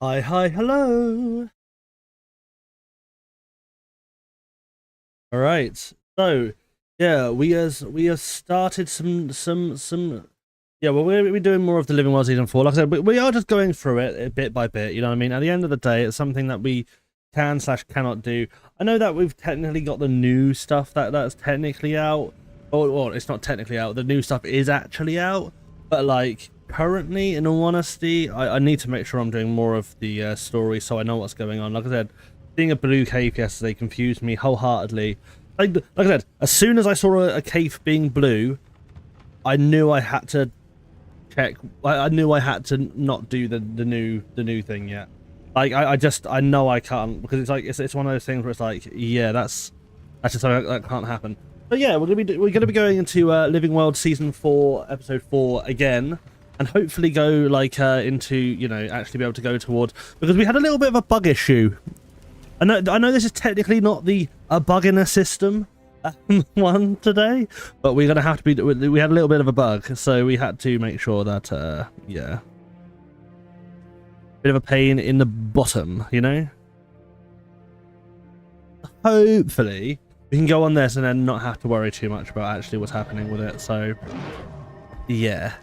Hi, hi, hello. All right. So, yeah, we have started some. Yeah, well, we're doing more of the Living World season 4. Like I said, we are just going through it bit by bit. You know what I mean? At the end of the day, it's something that we can/cannot do. I know that we've technically got the new stuff that's technically out. Or it's not technically out. The new stuff is actually out. But like currently, in all honesty, I need to make sure I'm doing more of the story so I know what's going on. Like I said, seeing a blue cave yesterday confused me wholeheartedly. Like I said, as soon as I saw a cave being blue, I knew I had to check. I knew I had to not do the new thing yet. Like I know I can't, because it's one of those things where it's like, yeah, that's just something that can't happen. But yeah, we're gonna be going into Living World season 4, episode 4 again, and hopefully go like into, you know, actually be able to go towards, because we had a little bit of a bug issue. I know this is technically not a bug in a system one today, but we're gonna have to be. We had a little bit of a bug, so we had to make sure that yeah, bit of a pain in the bottom, you know. Hopefully we can go on this and then not have to worry too much about actually what's happening with it. So yeah,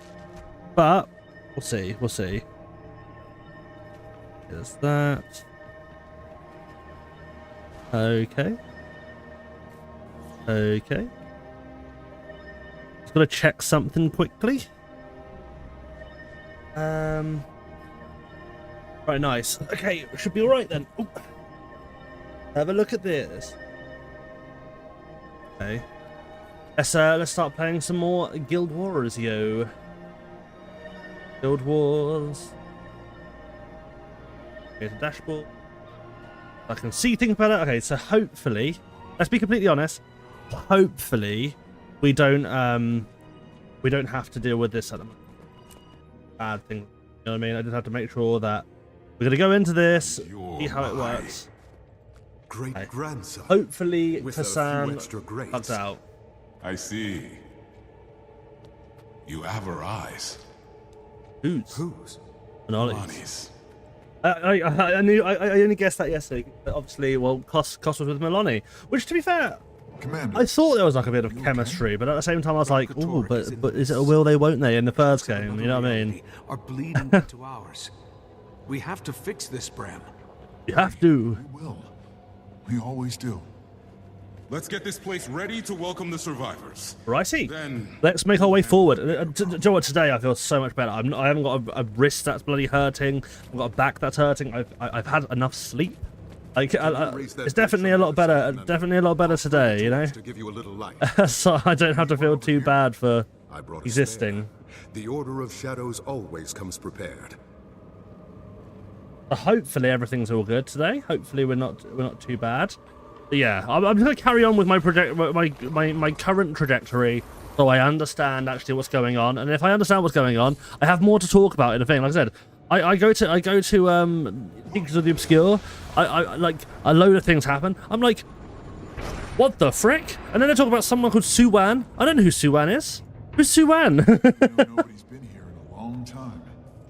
but we'll see. There's that. Okay. Just gotta check something quickly. Right, nice. Okay, should be all right then. Ooh. Have a look at this. Okay. Let's start playing some more Guild Wars, yo. Guild Wars. Here's a dashboard. I can see things better. Okay, so hopefully, let's be completely honest. Hopefully, we don't have to deal with this at the moment. Bad thing. You know what I mean? I just have to make sure that we're gonna go into this, see how it works. Great grandson. Hopefully, Hassan cuts out. I see. You have her eyes. Whose? Lonnie's. I only guessed that yesterday, but obviously, well, Kos was with Milani, which, to be fair, Commander, I thought there was like a bit of chemistry, but at the same time I was like, oh, but is it a will they won't they in the first game? You know what I mean? Are bleeding into ours. We have to fix this, Bram. You have to. we will. We always do. Let's get this place ready to welcome the survivors. Righty. Then Let's make our way forward. Do you know what? Today I feel so much better. I haven't got a wrist that's bloody hurting. I've got a back that's hurting. I've had enough sleep. Like it's definitely a lot better. Definitely a lot better today. You know. to give you a little light. So I don't have to feel too bad for I brought a existing. spare. The Order of Shadows always comes prepared. So hopefully everything's all good today. Hopefully we're not too bad. But yeah, I'm going to carry on with my current trajectory, so I understand actually what's going on. And if I understand what's going on, I have more to talk about in the thing. Like I said, I go to Peaks of the Obscure. I like a load of things happen. I'm like, what the frick? And then they talk about someone called Suwan. I don't know who Suwan is. Who's Suwan? Nobody's been here in a long time.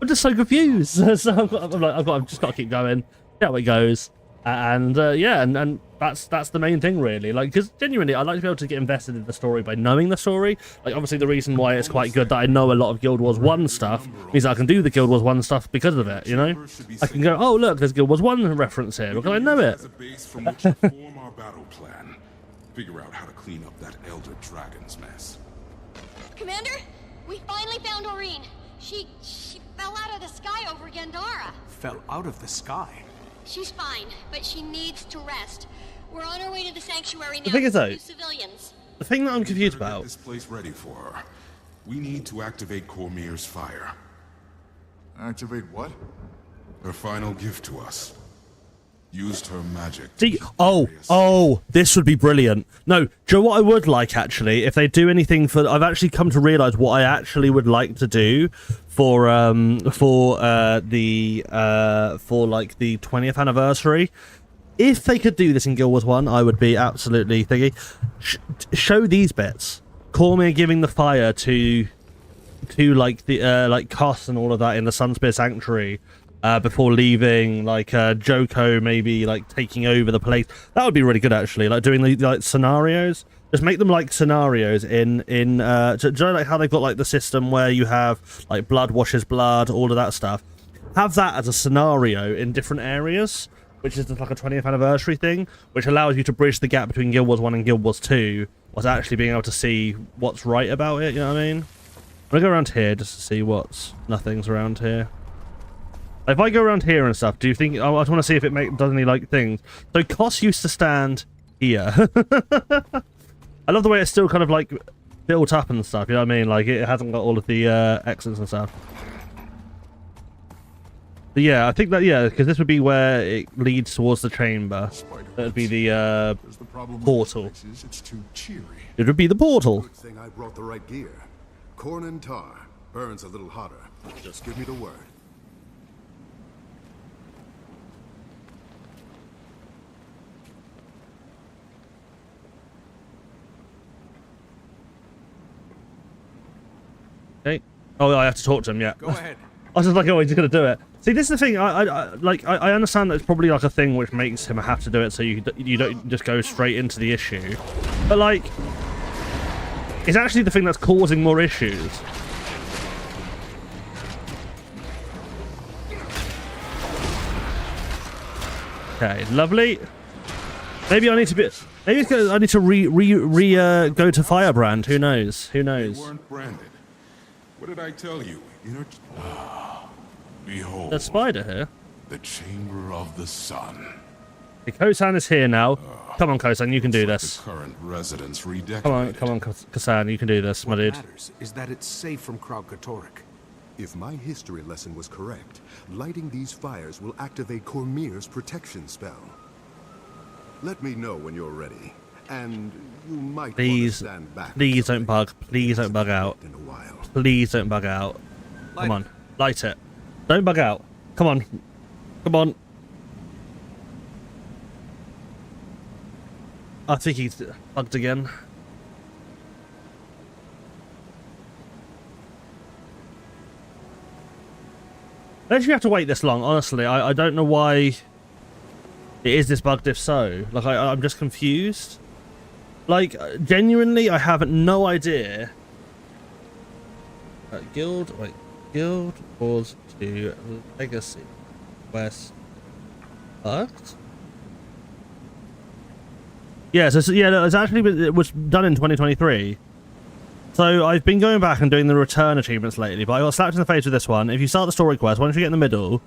I'm just so confused. So I've just got to keep going. See how it goes. And yeah, and that's the main thing really. Like, because genuinely, I like to be able to get invested in the story by knowing the story. Like, obviously, the reason why it's quite good that I know a lot of Guild Wars 1 stuff means I can do the Guild Wars 1 stuff because of it. You know, I can go, oh look, there's Guild Wars 1 reference here because I know it. As a base from which to form our battle plan. Figure out how to clean up that Elder Dragon's mess. Commander, we finally found Aureen. She fell out of the sky over Gandara. Fell out of the sky. She's fine, but she needs to rest. We're on our way to the sanctuary now. The thing is, though, civilians. the thing that I'm confused Get about. this place ready for her. We need to activate Cormier's fire. Activate what? Her final gift to us. Used her magic. See, oh, this would be brilliant. No, do you know what I would like actually? If they do anything for, I've actually come to realize what I actually would like to do for like the 20th anniversary. If they could do this in Guild Wars 1, I would be absolutely thinking. Show these bits. Cormier giving the fire to like the like Kos and all of that in the Sunspear Sanctuary. before leaving, like Joko maybe like taking over the place. That would be really good actually, like doing the like scenarios. Just make them like scenarios in do you know like how they've got like the system where you have like blood washes blood, all of that stuff. Have that as a scenario in different areas, which is just like a 20th anniversary thing, which allows you to bridge the gap between Guild Wars 1 and Guild Wars 2, was actually being able to see what's right about it, you know what I mean? I'm gonna go around here just to see nothing's around here. If I go around here and stuff, do you think... I just want to see if it does any, like, things. So, Kos used to stand here. I love the way it's still kind of, like, built up and stuff, you know what I mean? Like, it hasn't got all of the exits and stuff. But yeah, I think that, yeah, because this would be where it leads towards the chamber. That would be the portal. It's too cheery. It would be the portal. Good thing I brought the right gear. Corn and tar. Burns a little hotter. Just give me the word. Okay. Oh, I have to talk to him, yeah. Go ahead. I was just like, oh, he's gonna do it. See, this is the thing. I understand that it's probably like a thing which makes him have to do it, so you don't just go straight into the issue. But like, it's actually the thing that's causing more issues. Okay, lovely. Maybe I need to be. Maybe I need to go to Firebrand. Who knows? Who knows? They weren't branded. What did I tell you? Behold. There's Spider here. The Chamber of the Sun. Okay, Kosan is here now. Come on, Kosan, you can do Like this. the current residents redecorated. Come on, Kosan, you can do this, my What dude. matters is that it's safe from Kralkatorrik. If my history lesson was correct, lighting these fires will activate Cormyr's protection spell. Let me know when you're ready, and you might Please, want to stand back. please don't bug. Please don't bug out. In a while. Please don't bug out. Come Light on, light it. Don't bug out. Come on. Come on. I think he's bugged again. Unless you have to wait this long, honestly, I don't know why it is this bugged if so. Like, I'm just confused. Like, genuinely, I have no idea. Guild Wars 2 Legacy Quest bugged? Yeah, so yeah, it's actually it was done in 2023. So I've been going back and doing the return achievements lately, but I got slapped in the face with this one. If you start the story quest, once you get in the middle,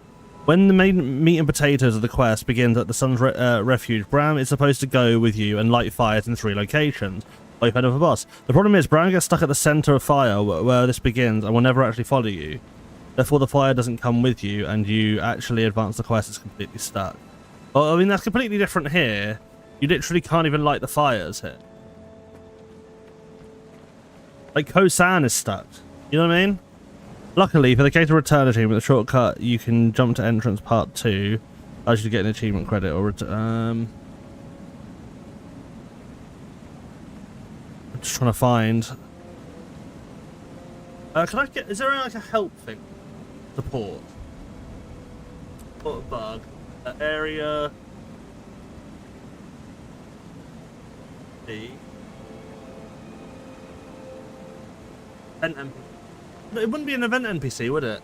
when the main meat and potatoes of the quest begins at the Sun's Refuge, Bram is supposed to go with you and light fires in 3 locations. Like head of a boss. The problem is Bram gets stuck at the center of fire where this begins and will never actually follow you. Therefore, the fire doesn't come with you, and you actually advance the quest. It's completely stuck. Well, I mean, that's completely different here. You literally can't even light the fires here. Like, Kosan is stuck. You know what I mean? Luckily, for the case of return achievement, the shortcut, you can jump to entrance part 2. As you get an achievement credit or I'm just trying to find. Can I get? Is there like a help thing? Support. Support a bug. Area. B. Event NPC. No, it wouldn't be an event NPC, would it?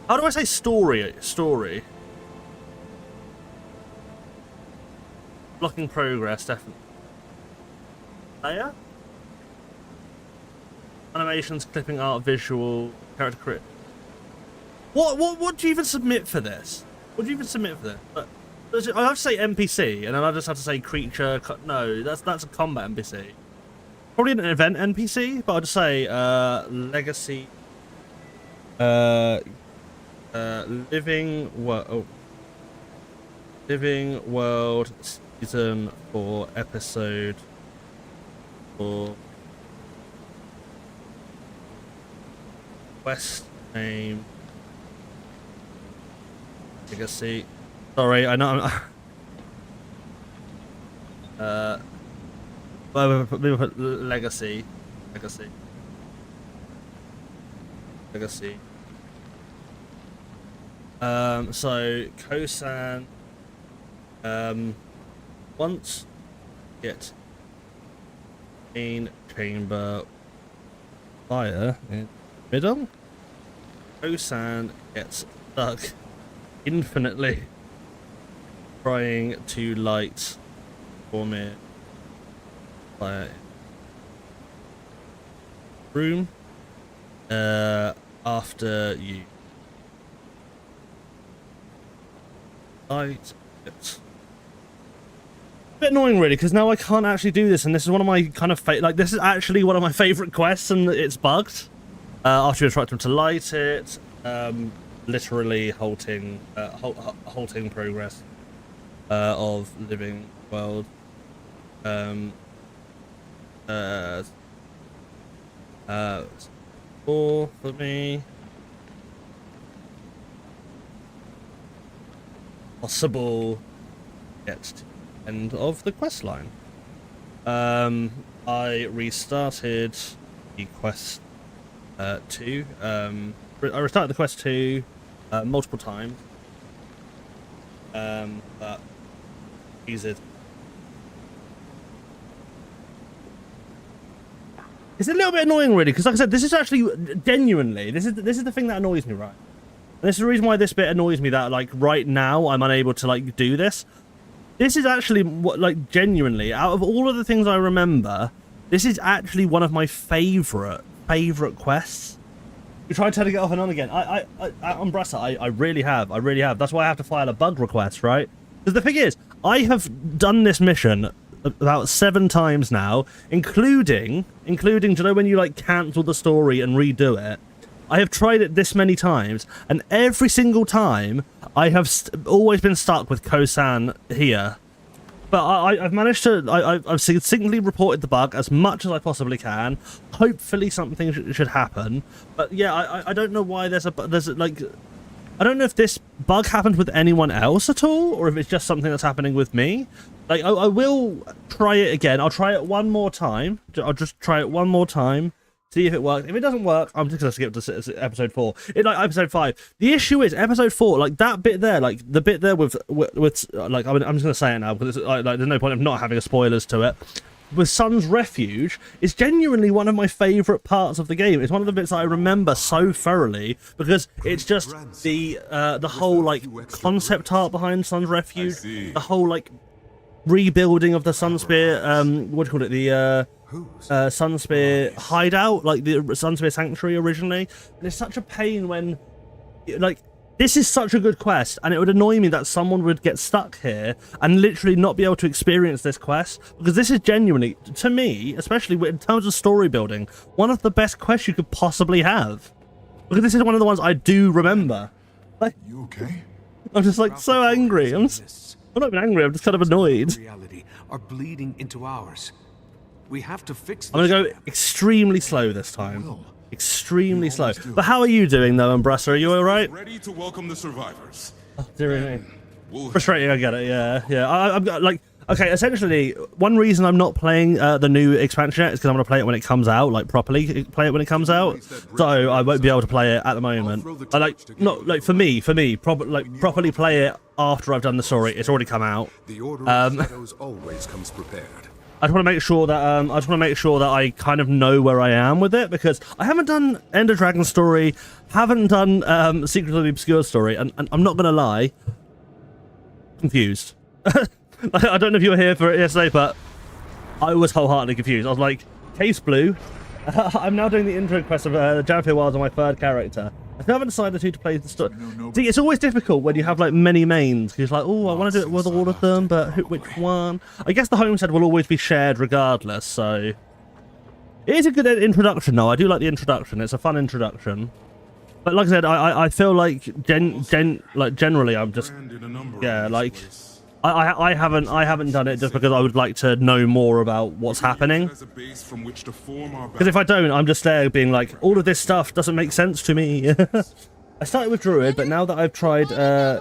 How do I say story? Story. Blocking progress, definitely. Layer? Animations, clipping art, visual, character crit. What do you even submit for this? What do you even submit for this? I have to say NPC, and then I just have to say creature. No, that's a combat NPC. Probably an event NPC, but I'll just say legacy. Living World Season 4 Episode 4. Quest name. Legacy. Sorry, I know I'm. Maybe put Legacy. So Kosan, once get main chamber fire in middle, Kosan gets stuck infinitely trying to light Cormyr fire room after you light it. A bit annoying really, because now I can't actually do this, and this is one of my kind of this is actually one of my favorite quests, and it's bugged. After you instruct them to light it, literally halting progress of living world. Four for me. Possible get to the end of the quest line. I restarted the quest 2. I restarted the quest 2 multiple times. But Jesus. It's a little bit annoying really, because like I said, this is actually genuinely this is the thing that annoys me, right? And this is the reason why this bit annoys me, that like right now I'm unable to like do this. This is actually what, like, genuinely, out of all of the things I remember, this is actually one of my favorite quests. You try turning it off and on again. I Umbrella, I really have. That's why I have to file a bug request, right? Because the thing is, I have done this mission about 7 times now, including, do you know when you like cancel the story and redo it? I have tried it this many times, and every single time I have always been stuck with Kosan here. But I've managed to, I've succinctly reported the bug as much as I possibly can. Hopefully something should happen. But yeah, I don't know why there's like, I don't know if this bug happened with anyone else at all, or if it's just something that's happening with me. Like, I will try it again. I'll try it one more time. I'll just try it one more time. See if it works. If it doesn't work, I'm just gonna skip to episode 4. Like episode 5. The issue is episode 4, like that bit there, like the bit there with like I'm just gonna say it now because it's, like there's no point of not having spoilers to it. With Sun's Refuge is genuinely one of my favourite parts of the game. It's one of the bits that I remember so thoroughly because it's just the whole like concept art behind Sun's Refuge, the whole like rebuilding of the Sunspear, what do you call it, the Sunspear hideout, like the Sunspear Sanctuary originally. And it's such a pain when, like, this is such a good quest, and it would annoy me that someone would get stuck here and literally not be able to experience this quest, because this is genuinely, to me, especially in terms of story building, one of the best quests you could possibly have. Because this is one of the ones I do remember. Like, You okay? I'm just like so angry. I'm not even angry, I'm just kind of annoyed. Reality are bleeding into ours. We have to fix this. I'm gonna go extremely slow this time. Will. Extremely You slow. always do. But how are you doing though, Umbrella? Are you alright? Ready to welcome the survivors. Dear me. We'll Frustrating, I get it, yeah. I'm like, okay, essentially, one reason I'm not playing the new expansion yet is because I'm going to play it when it comes out, like properly play it when it comes out. So I won't be able to play it at the moment. I like, not like for me, properly play it after I've done the story. It's already come out. The Order of Shadows always comes prepared. I just want to make sure that I kind of know where I am with it, because I haven't done Ender Dragon story, haven't done Secrets of the Obscure story, and I'm not gonna lie, confused. I don't know if you were here for it yesterday, but I was wholeheartedly confused. I was like, Case Blue. I'm now doing the intro quest of Janthir Wilds on my 3rd character. I still haven't decided who to play the story. See, it's always difficult when you have like many mains, because you're like, oh, I want to do it with all of them, but which one? I guess the homestead will always be shared regardless, so it is a good introduction though. I do like the introduction. It's a fun introduction. But like I said, I feel like generally I'm just, yeah, like I haven't done it just because I would like to know more about what's happening. Because if I don't, I'm just there being like, all of this stuff doesn't make sense to me. I started with Druid, but now that I've tried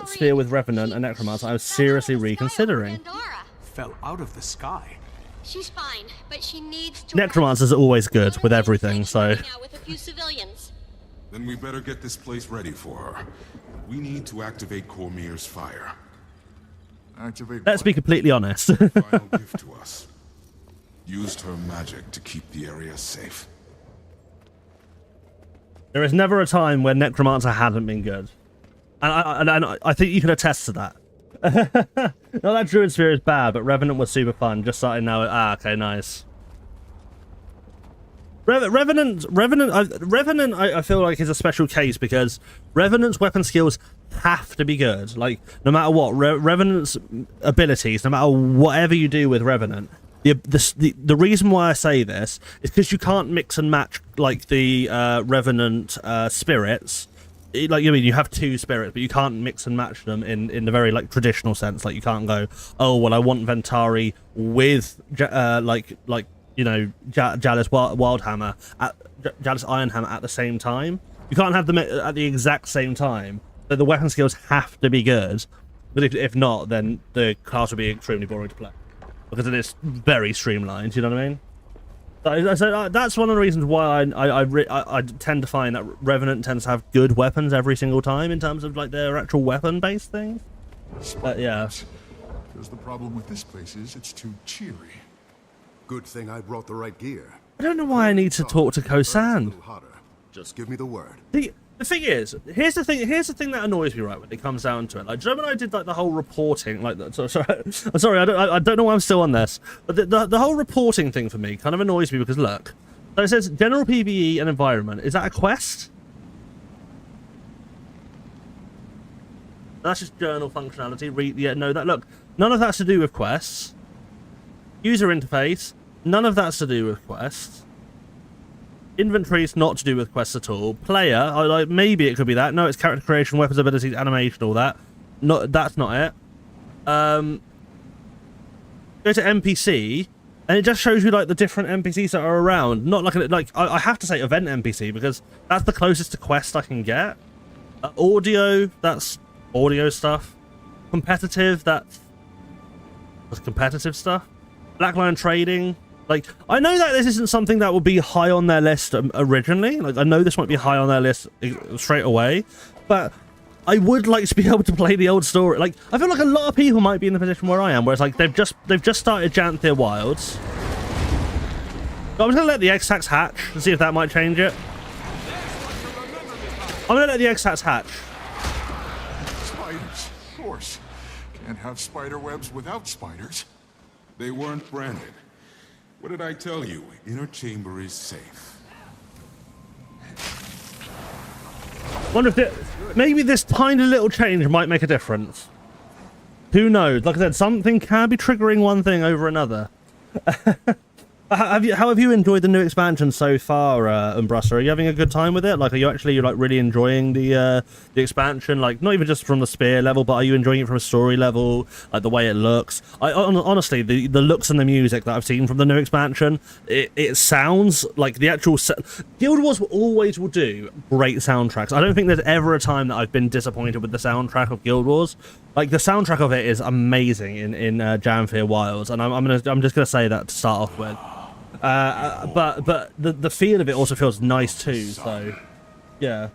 Spear with Revenant and Necromancer, I'm seriously reconsidering. Fell out of the sky. She's fine, but she needs to Necromancer's always good with everything, so now with a few civilians. Then we better get this place ready for her. We need to activate Cormier's fire. Activate Let's what? be completely honest. Final gift to us. Used her magic to keep the area safe. There is never a time where Necromancer hasn't been good. And I think you can attest to that. Not that Druid Sphere is bad, but Revenant was super fun. Just starting now. Ah, okay, nice. Revenant, I feel like is a special case because Revenant's weapon skills have to be good. Like, no matter what, Revenant's abilities, no matter whatever you do with Revenant, the reason why I say this is because you can't mix and match like the Revenant spirits. Like, I mean, you have two spirits, but you can't mix and match them in the very like traditional sense. Like, you can't go, oh well, I want Ventari with like you know, Jalis Wildhammer, Jalis Ironhammer at the same time. You can't have them at the exact same time. So the weapon skills have to be good. But if not, then the class will be extremely boring to play. Because it is very streamlined, you know what I mean? So that's one of the reasons why I tend to find that Revenant tends to have good weapons every single time in terms of like their actual weapon-based things. But yeah. Because the problem with this place is it's too cheery. Good thing I brought the right gear. I don't know why I need to talk to Kosan. Just give me the word. The thing is, here's the thing that annoys me, right, when it comes down to it. Like, do you know when I did like the whole reporting, like, sorry, I don't know why I'm still on this, but the whole reporting thing for me kind of annoys me because look, so it says general PvE and environment. Is that a quest? That's just journal functionality. Yeah, no, that look, none of that's to do with quests. User interface, none of that's to do with quests. Inventory is not to do with quests at all. Player, like maybe it could be that. No, it's character creation, weapons, abilities, animation, all that. No, that's not it. Go to NPC, and it just shows you like the different NPCs that are around. Not like I have to say event NPC because that's the closest to quest I can get. Audio, that's audio stuff. Competitive, that's competitive stuff. Blackline trading, like, I know that this isn't something that would be high on their list originally. Like, I know this might be high on their list straight away, but I would like to be able to play the old story. Like, I feel like a lot of people might be in the position where I am, where it's like they've just started Janthir Wilds. So I'm just gonna let the X-Tax hatch and see if that might change it. I'm gonna let the X-Tax hatch. Spiders, of course. Can't have spider webs without spiders. They weren't branded. What did I tell you? Inner chamber is safe. Wonder if maybe this tiny little change might make a difference. Who knows? Like I said, something can be triggering one thing over another. How have you enjoyed the new expansion so far, Umbrusser? Are you having a good time with it? Like, are you actually like really enjoying the expansion? Like, not even just from the spear level, but are you enjoying it from a story level? Like the way it looks. Honestly, the looks and the music that I've seen from the new expansion, it sounds like the actual. Guild Wars always will do great soundtracks. I don't think there's ever a time that I've been disappointed with the soundtrack of Guild Wars. Like, the soundtrack of it is amazing in Janthir Wilds, and I'm just gonna say that to start off with. But the feel of it also feels nice too. So, yeah,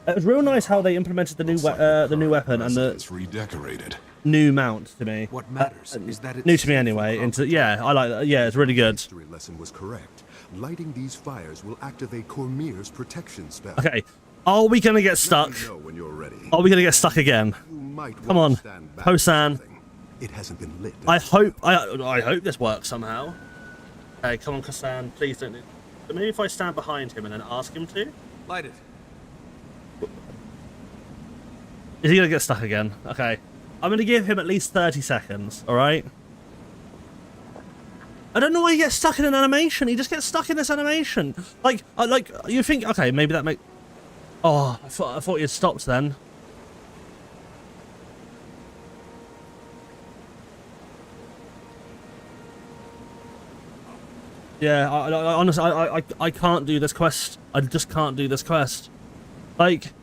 it was real nice how they implemented the new weapon and It's redecorated. new mount to me. What matters is that it's New to me anyway. Yeah, I like that. Yeah, it's really good. History lesson was correct. Lighting these fires will activate Cormier's protection spell. Okay, are we gonna get stuck? Let me know when you're ready. Are we gonna get stuck again? You might Come want on, to stand back from Kosan. something. It hasn't been lit. I hope this works somehow. Okay, come on, Kosan, please don't. Maybe if I stand behind him and then ask him to. light it. Is he gonna get stuck again? Okay, I'm gonna give him at least 30 seconds. All right. I don't know why he gets stuck in an animation. He just gets stuck in this animation. Like you think? Okay, maybe that make. Oh, I thought he had stopped then. Yeah, I honestly, I can't do this quest. I just can't do this quest. Like,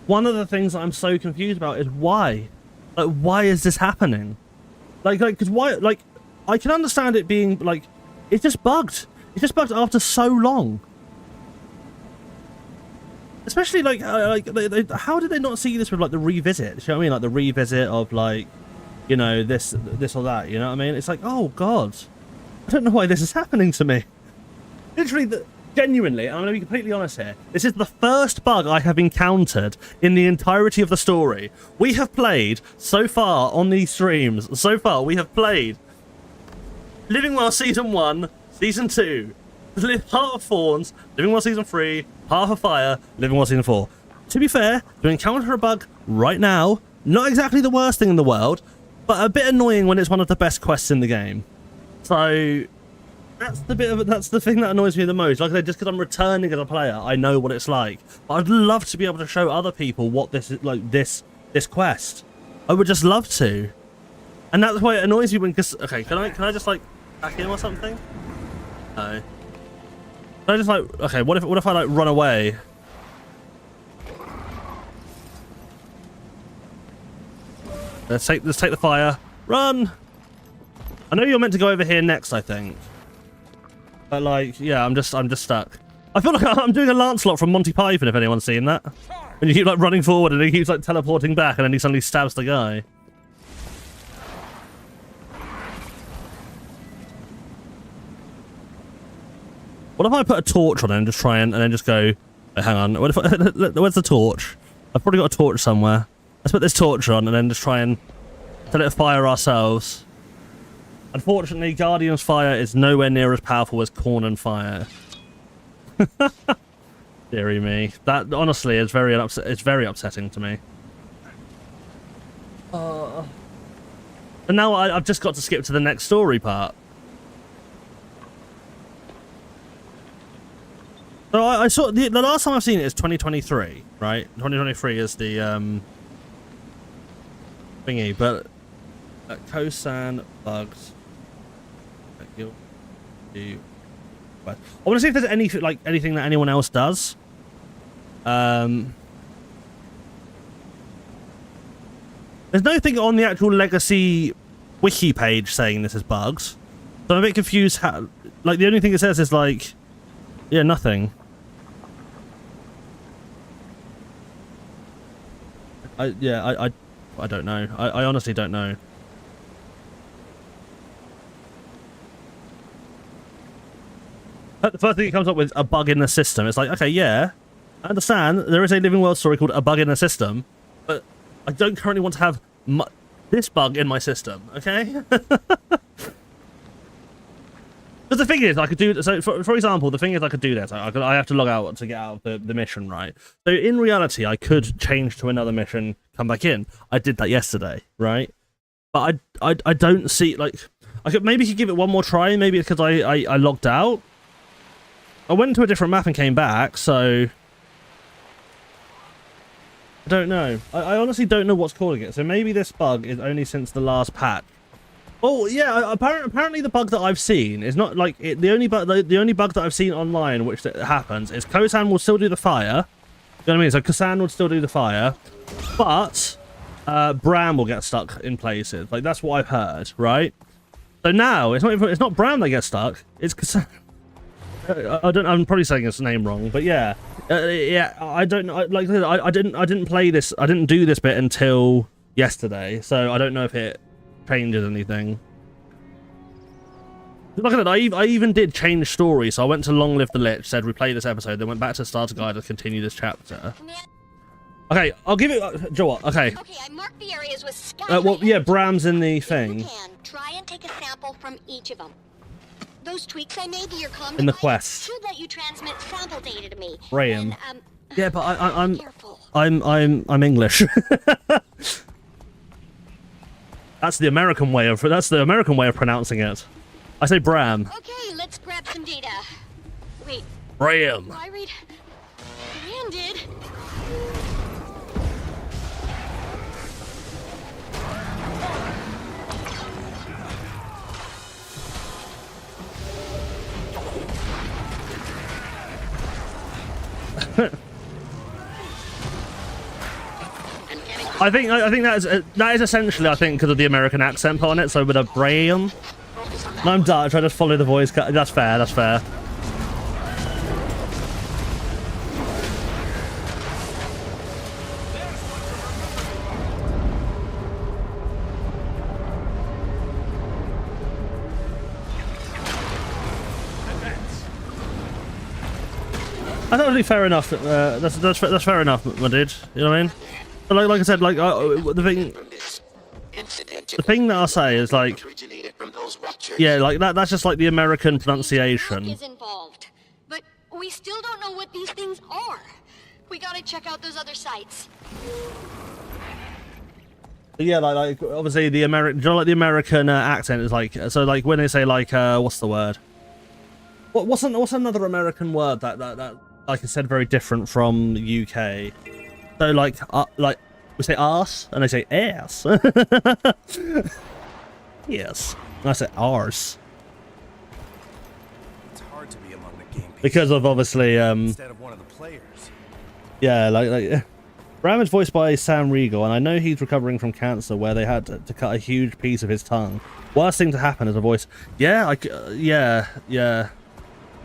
one of the things that I'm so confused about is why. Like, why is this happening? Like, because why? Like, I can understand it being like, it's just bugged. It's just bugged after so long. Especially how did they not see this with like the revisit? You know what I mean? Like the revisit of like, you know, this or that. You know what I mean? It's like, oh god, I don't know why this is happening to me. Literally, genuinely, I'm going to be completely honest here. This is the first bug I have encountered in the entirety of the story. We have played so far on these streams. So far, we have played Living Well Season 1, Season 2, Heart of Thorns, Living Well Season 3, Path of Fire, Living Well Season 4. To be fair, to encounter a bug right now, not exactly the worst thing in the world, but a bit annoying when it's one of the best quests in the game. So that's the thing that annoys me the most. Like I said, just because I'm returning as a player, I know what it's like. But I'd love to be able to show other people what this is like. This quest, I would just love to, and that's why it annoys me when. Cause okay, can I just like back in or something? No. Can I just like okay? What if I like run away? Let's take the fire. Run. I know you're meant to go over here next, I think. But like, yeah, I'm just stuck. I feel like I'm doing a Lancelot from Monty Python, if anyone's seen that. When you keep like running forward and he keeps like teleporting back and then he suddenly stabs the guy. What if I put a torch on it and just try and then just go, oh, hang on, what if where's the torch? I've probably got a torch somewhere. Let's put this torch on and then just try and set it afire ourselves. Unfortunately, Guardian's fire is nowhere near as powerful as Corn and Fire. Deary me. That honestly is very upsetting to me. And now I've just got to skip to the next story part. So I saw the last time I've seen it is 2023, right? 2023 is the thingy, but Kosan bugs. I want to see if there's anything that anyone else does. There's nothing on the actual Legacy wiki page saying this is bugs, so I'm a bit confused. How, like, the only thing it says is like, yeah, nothing. I don't know. I honestly don't know. The first thing it comes up with a bug in the system. It's like, okay, yeah, I understand there is a Living World story called A Bug in the System, but I don't currently want to have this bug in my system, okay? But the thing is, I could do so. For example, the thing is, I could do that. I have to log out to get out of the mission, right? So in reality, I could change to another mission, come back in. I did that yesterday, right? But I don't see, like, I could maybe give it one more try. Maybe it's because I logged out. I went to a different map and came back, so I don't know. I honestly don't know what's causing it. So maybe this bug is only since the last patch. Oh yeah, apparently the bug that I've seen is not like it, the only bug that I've seen online which happens is Kosan will still do the fire. You know what I mean? So Kosan will still do the fire, but Bram will get stuck in places. Like that's what I've heard, right? So now it's not Bram that gets stuck. It's Kosan. I'm probably saying his name wrong, but yeah, yeah. I don't know. Like I didn't play this. I didn't do this bit until yesterday, so I don't know if it changes anything. Look at that. I even did change story, so I went to Long Live the Lich, said replay this episode, then went back to the starter guide to continue this chapter. Okay, I'll give it. Joe, what? Okay. Okay, I marked the areas with sky. Well, yeah, Bram's in the thing. If you can, try and take a sample from each of them. Those tweaks I made to your comm In the device quest. should let you transmit sample data to me. Graham. And, Yeah, but I'm careful. I'm English. That's the American way of pronouncing it. I say Bram. Okay, let's grab some data. Wait, Bram. I read branded. I think that is essentially, I think, because of the American accent put on it. So with a Bram. No, I'm Dutch. I just follow the voice. That's fair. That's fair. That's totally fair enough. That's fair enough, my dude. You know what I mean? But like I said, like the thing that I'll say is like, yeah, like that's just like the American pronunciation. Is involved, but we still don't know what these things are. We gotta check out those other sites. Yeah, like obviously the American, like the American accent is like, so like when they say like what's the word? What's another American word that like I said very different from the UK? So like we say arse and they say ass. Yes, and I say arse. It's hard to be among the game pieces Because of obviously instead of one of the players. yeah, like Bram is voiced by Sam Riegel, and I know he's recovering from cancer where they had to cut a huge piece of his tongue. Worst thing to happen is a voice. Yeah, yeah.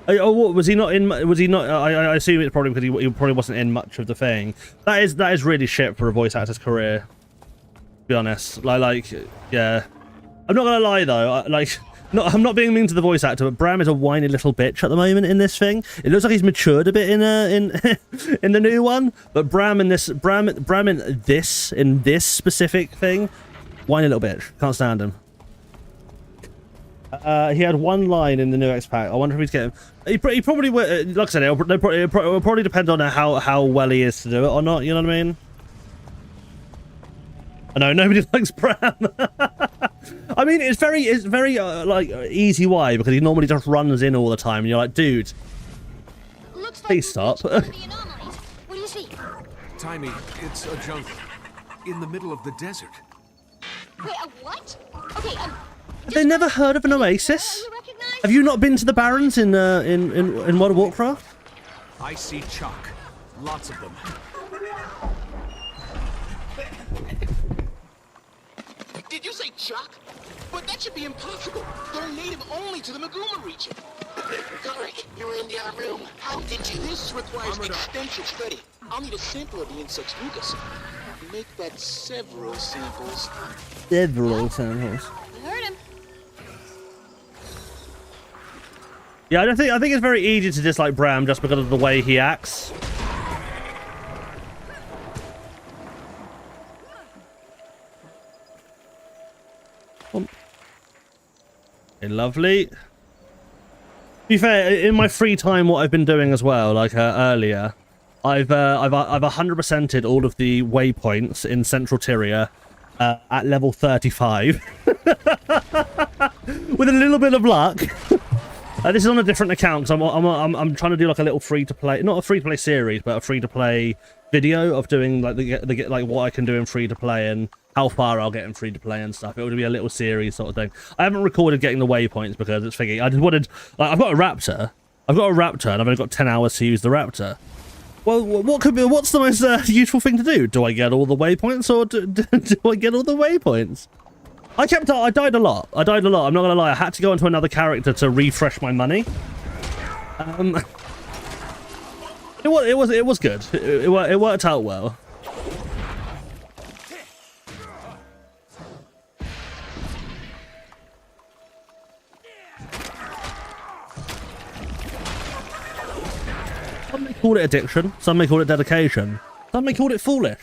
Oh, what, was he not in? Was he not? I assume it's probably because he probably wasn't in much of the thing. That is really shit for a voice actor's career. To be honest, like yeah. I'm not gonna lie though. I'm not being mean to the voice actor, but Bram is a whiny little bitch at the moment in this thing. It looks like he's matured a bit in in the new one, but Bram in this specific thing, whiny little bitch. Can't stand him. He had one line in the new X pack. I wonder if he's getting. He probably will. Like I said, it'll probably depend on how well he is to do it or not. You know what I mean? I know nobody likes Bram. I mean, it's very like easy. Why? Because he normally just runs in all the time, and you're like, dude, Looks like please stop. the anomalies. What do you see? Timmy, it's a jungle. In the middle of the desert. Wait, a what? Okay, Have they never heard of an oasis? you recognize? Have you not been to the Barrens in World of Warcraft? I see chalk. Lots of them. Did you say chalk? But that should be impossible. They're native only to the Maguma region. Garrick, you were in the other room. How did you? This requires extensive study. I'll need a sample of the insect's mucus. Make that several samples. Several samples. I heard him. Yeah, I think it's very easy to dislike Bram just because of the way he acts. Okay, lovely. To be fair, in my free time, what I've been doing as well, like earlier, I've 100%ed all of the waypoints in Central Tyria at level 35 with a little bit of luck. This is on a different account because I'm trying to do like a little free-to-play, not a free-to-play series, but a free-to-play video of doing like like what I can do in free-to-play and how far I'll get in free-to-play and stuff. It would be a little series sort of thing. I haven't recorded getting the waypoints because it's thinking I just wanted. Like, I've got a raptor, and I've only got 10 hours to use the raptor. Well, what's the most useful thing to do? Do I get all the waypoints or do I get all the waypoints? I died a lot. I'm not gonna lie. I had to go into another character to refresh my money. It was good. It worked out well. Some may call it addiction. Some may call it dedication. Some may call it foolish.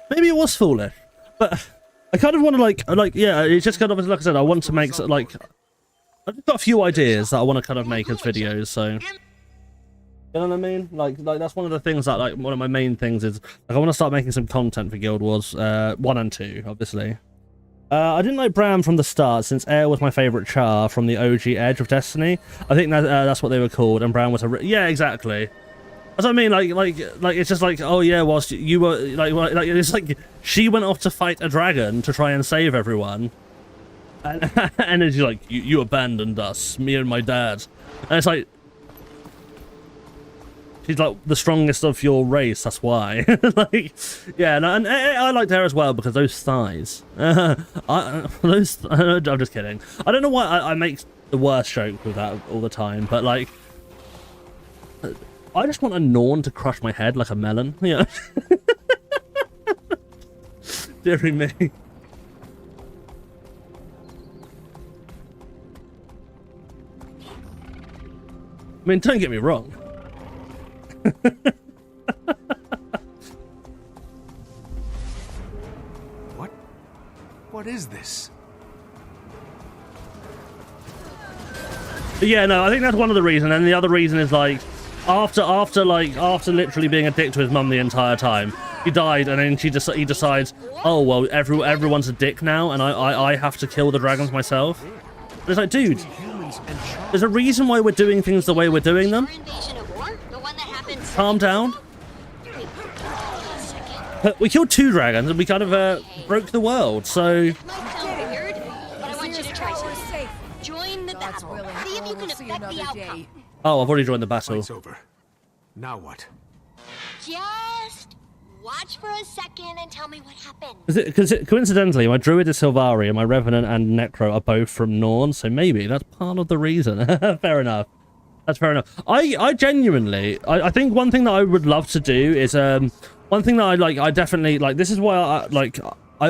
Maybe it was foolish, but. I kind of want to yeah, it's just kind of like I said, I want to make like I've just got a few ideas that I want to kind of make as videos, so you know what I mean? Like that's one of the things that like one of my main things is like I want to start making some content for Guild Wars 1 and 2, obviously. I didn't like Bram from the start since Air was my favorite char from the OG Edge of Destiny. I think that's what they were called, and Bram was yeah, exactly. That's what I mean, like it's just like, oh yeah, whilst you were like it's like she went off to fight a dragon to try and save everyone, and then she's like, you abandoned us, me and my dad, and it's like she's like the strongest of your race, that's why. Like, yeah, and I liked her as well because those thighs. I'm just kidding. I don't know why I make the worst joke with that all the time, but like. I just want a Norn to crush my head like a melon, you know? Deary me. I mean, don't get me wrong. What is this? Yeah, no, I think that's one of the reasons, and the other reason is like after literally being a dick to his mum the entire time, he died, and then he decides, oh well, everyone's a dick now, and I have to kill the dragons myself. And it's like, dude, there's a reason why we're doing things the way we're doing them. Calm down. But we killed 2 dragons, and we kind of broke the world. So. Might sound weird, but I want you to try something. Join the battle. See if you can affect the outcome. Oh, I've already joined the battle. Fight's over. Now what? Just watch for a second and tell me what happened. Because coincidentally, my druid is Sylvari, and my revenant and necro are both from Norn, so maybe that's part of the reason. Fair enough. That's fair enough. I genuinely, I think one thing that I would love to do is one thing that I definitely like. This is why I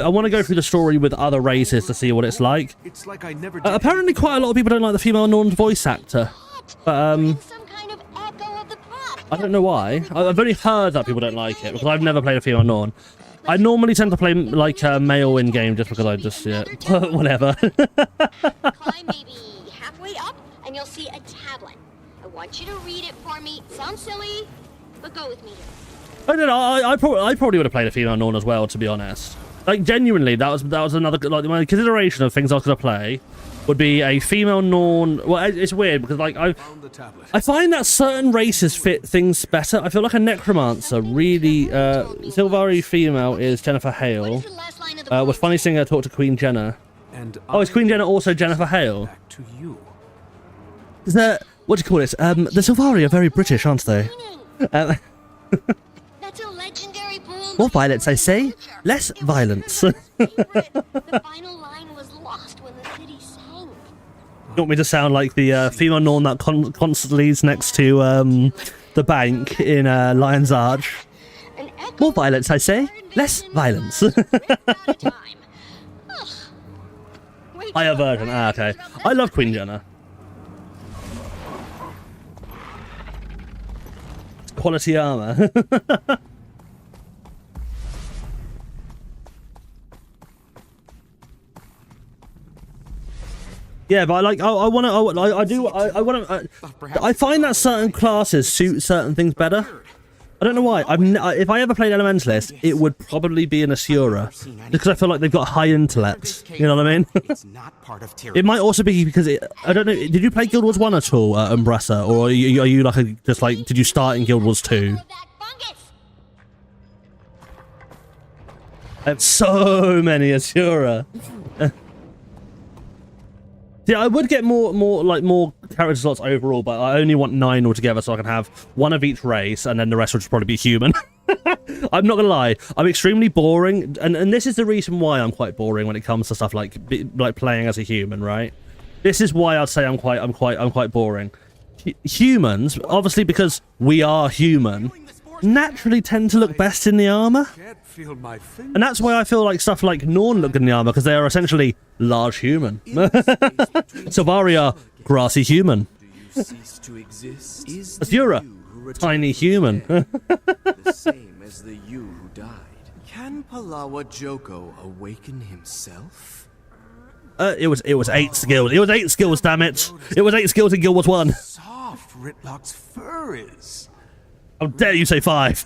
want to go through the story with other races to see what it's like. It's like I never did. Apparently, quite a lot of people don't like the female Norn voice actor, but Some kind of echo of the plot. I don't know why. I've only heard that people don't like it because I've never played a female Norn. I normally tend to play like male in game just because I just whatever. Climb maybe halfway up, and you'll see a tablet. I want you to read it for me. Sounds silly, but go with me. I don't know. I probably would have played a female Norn as well, to be honest. Like genuinely, that was another like my consideration of things I was gonna play would be a female Norn. Well, it's weird because like I find that certain races fit things better. I feel like a necromancer really. Sylvari female is Jennifer Hale. What's the last line of the Was funny seeing her talk to Queen Jenna. And Oh, is Queen Jenna also Jennifer Hale? back to you. Is that what do you call it? The Sylvari are very British, aren't they? That's a legendary poem. More violence, I say. Less violence. You The final line was lost when the city sank. want me to sound like the female Norn that constantly is next to the bank in Lion's Arch? An echo More violence, I say. Less violence. Higher version. Ah, okay. I love Queen Jenna. Quality armor. Yeah, but I want to. I find that certain classes suit certain things better. I don't know why. If I ever played Elementalist, it would probably be an Asura, because I feel like they've got high intellect. You know what I mean? It's not part of Tyr. It might also be because I don't know. Did you play Guild Wars 1 at all, Umbressa, or are you like just like? Did you start in Guild Wars 2? I have so many Asura. Yeah, I would get more character slots overall, but I only want 9 altogether, so I can have one of each race, and then the rest will just probably be human. I'm not gonna lie, I'm extremely boring, and this is the reason why I'm quite boring when it comes to stuff like playing as a human, right? This is why I'd say I'm quite boring. Humans, obviously because we are human, naturally tend to look best in the armor. And that's why I feel like stuff like Norn look good in the armor, because they are essentially large human. Sylvari are grassy human. Asura, tiny human. The same as the you who died. Can Palawa Joko awaken himself? It was 8 skills. It was 8 skills, damn it. It was 8 skills in Guild Wars 1. Soft Ritlock's fur is. How dare you say 5?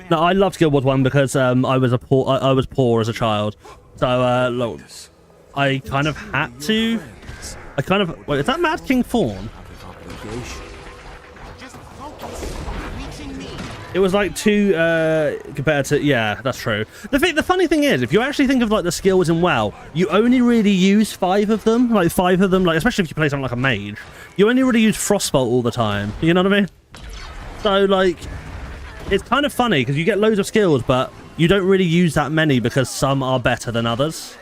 No, I loved Guild Wars 1 because I was poor as a child. So look, I kind of had to. Wait, is that Mad King Fawn? It was like 2 compared to, yeah, that's true. The funny thing is, if you actually think of like the skills in WoW, you only really use 5 of them. Like especially if you play something like a mage, you only really use Frostbolt all the time. You know what I mean? So like, it's kind of funny because you get loads of skills, but you don't really use that many because some are better than others.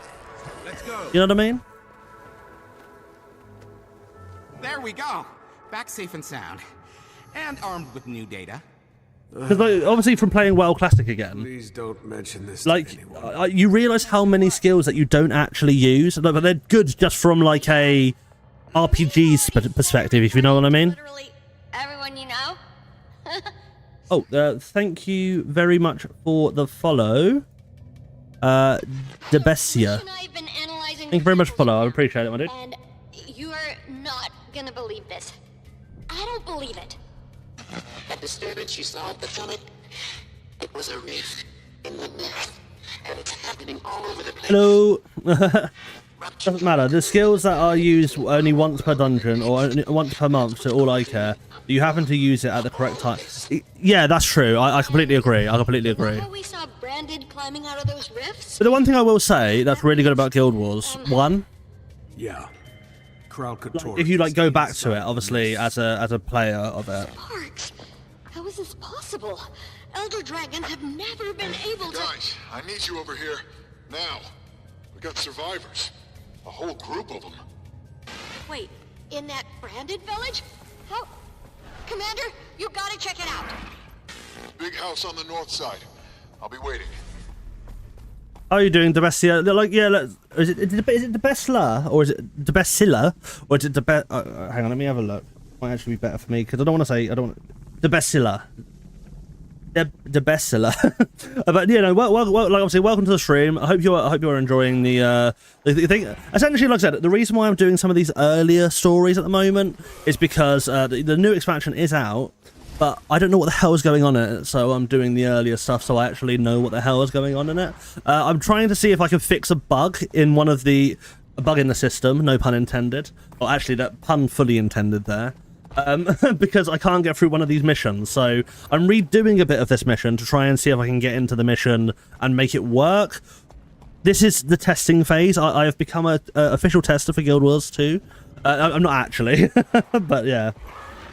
Let's go. You know what I mean? There we go. Back safe and sound. And armed with new data. Because like, obviously from playing WoW Classic again, Please don't mention this. like you realise how many skills that you don't actually use, but they're good just from like a RPG's perspective, if you know what I mean. Literally everyone you know. Oh, thank you very much for the follow. Debesia. Thank you very much for follow. I appreciate it, my dude. And you're not gonna believe this. I don't believe it. That disturbance you saw at the summit, it was a rift in the mist, and it's happening all over the place. Hello. Doesn't matter. The skills that are used only once per dungeon or only once per month, so all I care. You happen to use it at the correct time. Yeah, that's true. I completely agree. I completely agree. We saw Branded climbing out of those rifts. But the one thing I will say that's really good about Guild Wars, one, Yeah. Kral Katorra if you like go is back to it, inside obviously as a player of it. Sparks, how is this possible? Elder Dragon have never been able to. Guys, I need you over here. Now. We got survivors. A whole group of them. Wait, in that Branded village? How? Commander, you gotta check it out. Big house on the north side. I'll be waiting. How are you doing, Debesia? Like, yeah, is it Debesla or is it Debesilla or is it hang on, let me have a look. Might actually be better for me because I don't want to say Debesilla. Debesilla. But you know, well, like obviously, welcome to the stream. I hope you're enjoying the thing. Essentially, like I said, the reason why I'm doing some of these earlier stories at the moment is because the new expansion is out. But I don't know what the hell is going on in it, so I'm doing the earlier stuff so I actually know what the hell is going on in it. I'm trying to see if I can fix a bug in a bug in the system, no pun intended. Or actually, that pun fully intended there. Because I can't get through one of these missions, so I'm redoing a bit of this mission to try and see if I can get into the mission and make it work. This is the testing phase. I have become a official tester for Guild Wars 2. I'm not actually, but yeah.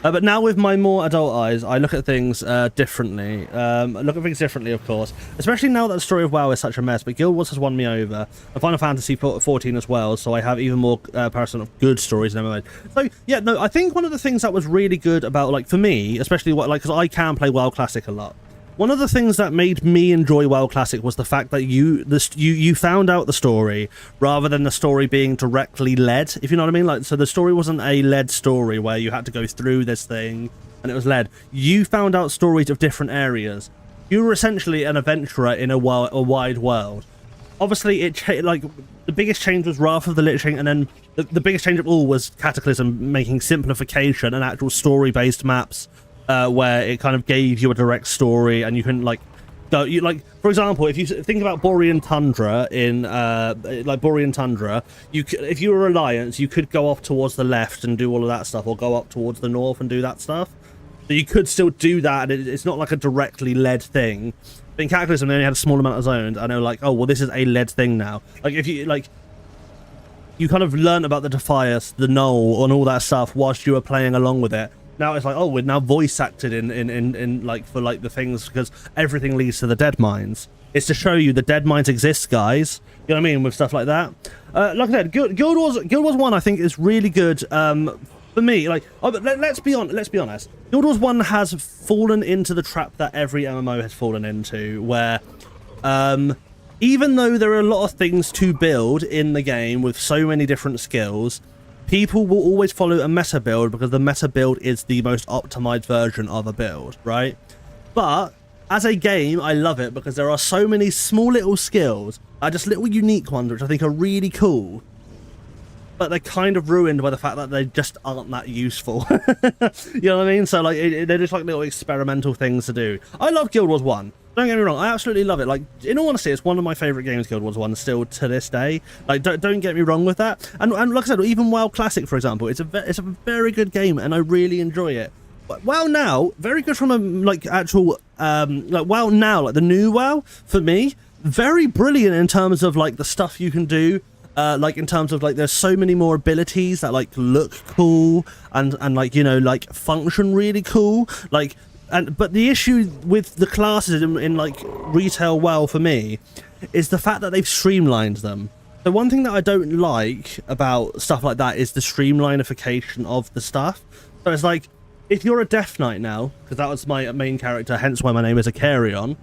But now with my more adult eyes, I look at things differently. I look at things differently, of course. Especially now that the story of WoW is such a mess, but Guild Wars has won me over. And Final Fantasy 14 as well, so I have even more person of good stories in MMO. So, yeah, no, I think one of the things that was really good about, like, for me, especially, because I can play WoW Classic a lot. One of the things that made me enjoy WoW Classic was the fact that you found out the story rather than the story being directly led, if you know what I mean. Like, so the story wasn't a led story where you had to go through this thing and it was led. You found out stories of different areas. You were essentially an adventurer in a wide world. Obviously, the biggest change was Wrath of the Lich King, and then the biggest change of all was Cataclysm making simplification and actual story-based maps. Where it kind of gave you a direct story, and you can for example, if you think about Borean Tundra in Borean Tundra, if you were Alliance, you could go off towards the left and do all of that stuff, or go up towards the north and do that stuff. So you could still do that, and it's not like a directly led thing. But in Cataclysm, they only had a small amount of zones, and they were like, oh well, this is a led thing now. Like if you you kind of learn about the Defias, the Knoll, and all that stuff whilst you were playing along with it. Now it's like, oh, we're now voice acted in like for like the things, because everything leads to the dead mines. It's to show you the dead mines exist, guys. You know what I mean, with stuff like that. Like I said, Guild Wars 1 I think is really good. For me, like, let's be honest. Guild Wars 1 has fallen into the trap that every MMO has fallen into, where even though there are a lot of things to build in the game with so many different skills, people will always follow a meta build because the meta build is the most optimized version of a build, right? But as a game, I love it because there are so many small little skills, just little unique ones, which I think are really cool. But they're kind of ruined by the fact that they just aren't that useful. You know what I mean? So like, they're just like little experimental things to do. I love Guild Wars 1. Don't get me wrong, I absolutely love it. Like, in all honesty, it's one of my favourite games, Guild Wars 1, still to this day. Like, don't get me wrong with that. And like I said, even WoW Classic, for example, it's a very good game, and I really enjoy it. But WoW Now, very good from a, actual, WoW Now, the new WoW, for me, very brilliant in terms of, the stuff you can do. In terms of, there's so many more abilities that, look cool and function really cool. But the issue with the classes in retail WoW for me is the fact that they've streamlined them. The one thing that I don't like about stuff like that is the streamlinification of the stuff. So it's like, if you're a Death Knight now, because that was my main character, hence why my name is Achaerion,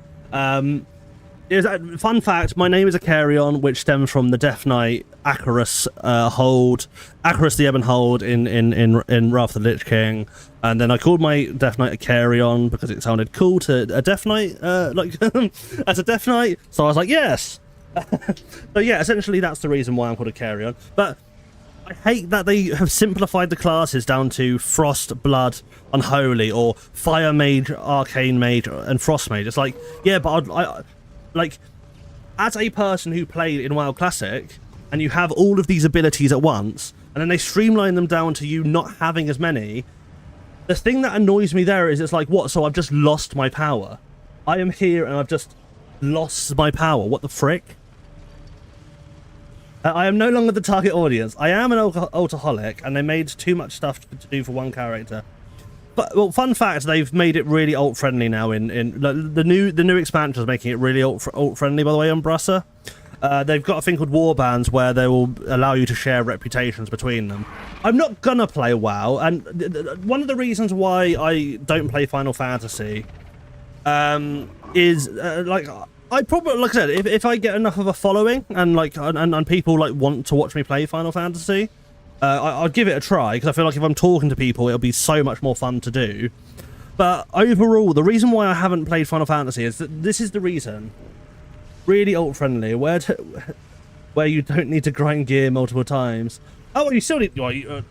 Fun fact, my name is Achaerion, which stems from the Death Knight Acherus Acherus the Ebon Hold in Wrath of the Lich King, and then I called my Death Knight Achaerion because it sounded cool to a Death Knight, like as a Death Knight. So I was like, yes. So yeah, essentially that's the reason why I'm called Achaerion. But I hate that they have simplified the classes down to Frost, Blood, Unholy, or Fire Mage, Arcane Mage, and Frost Mage. It's like, yeah, but I like, as a person who played in WoW Classic, and you have all of these abilities at once, and then they streamline them down to you not having as many, the thing that annoys me there is it's like, what, so I've just lost my power? I am here and I've just lost my power. What the frick? I am no longer the target audience. I am an alcoholic, and they made too much stuff to do for one character. But, well, fun fact, they've made it really alt-friendly now. In the new expansion is making it really alt-friendly. By the way, on Brusser, they've got a thing called warbands where they will allow you to share reputations between them. I'm not gonna play WoW, and one of the reasons why I don't play Final Fantasy is like, I probably, like I said, if I get enough of a following and like and people like want to watch me play Final Fantasy, I'd give it a try, because I feel like if I'm talking to people, it'll be so much more fun to do. But overall, the reason why I haven't played Final Fantasy is that this is the reason. Really alt-friendly, where you don't need to grind gear multiple times. Oh, you still need... Well,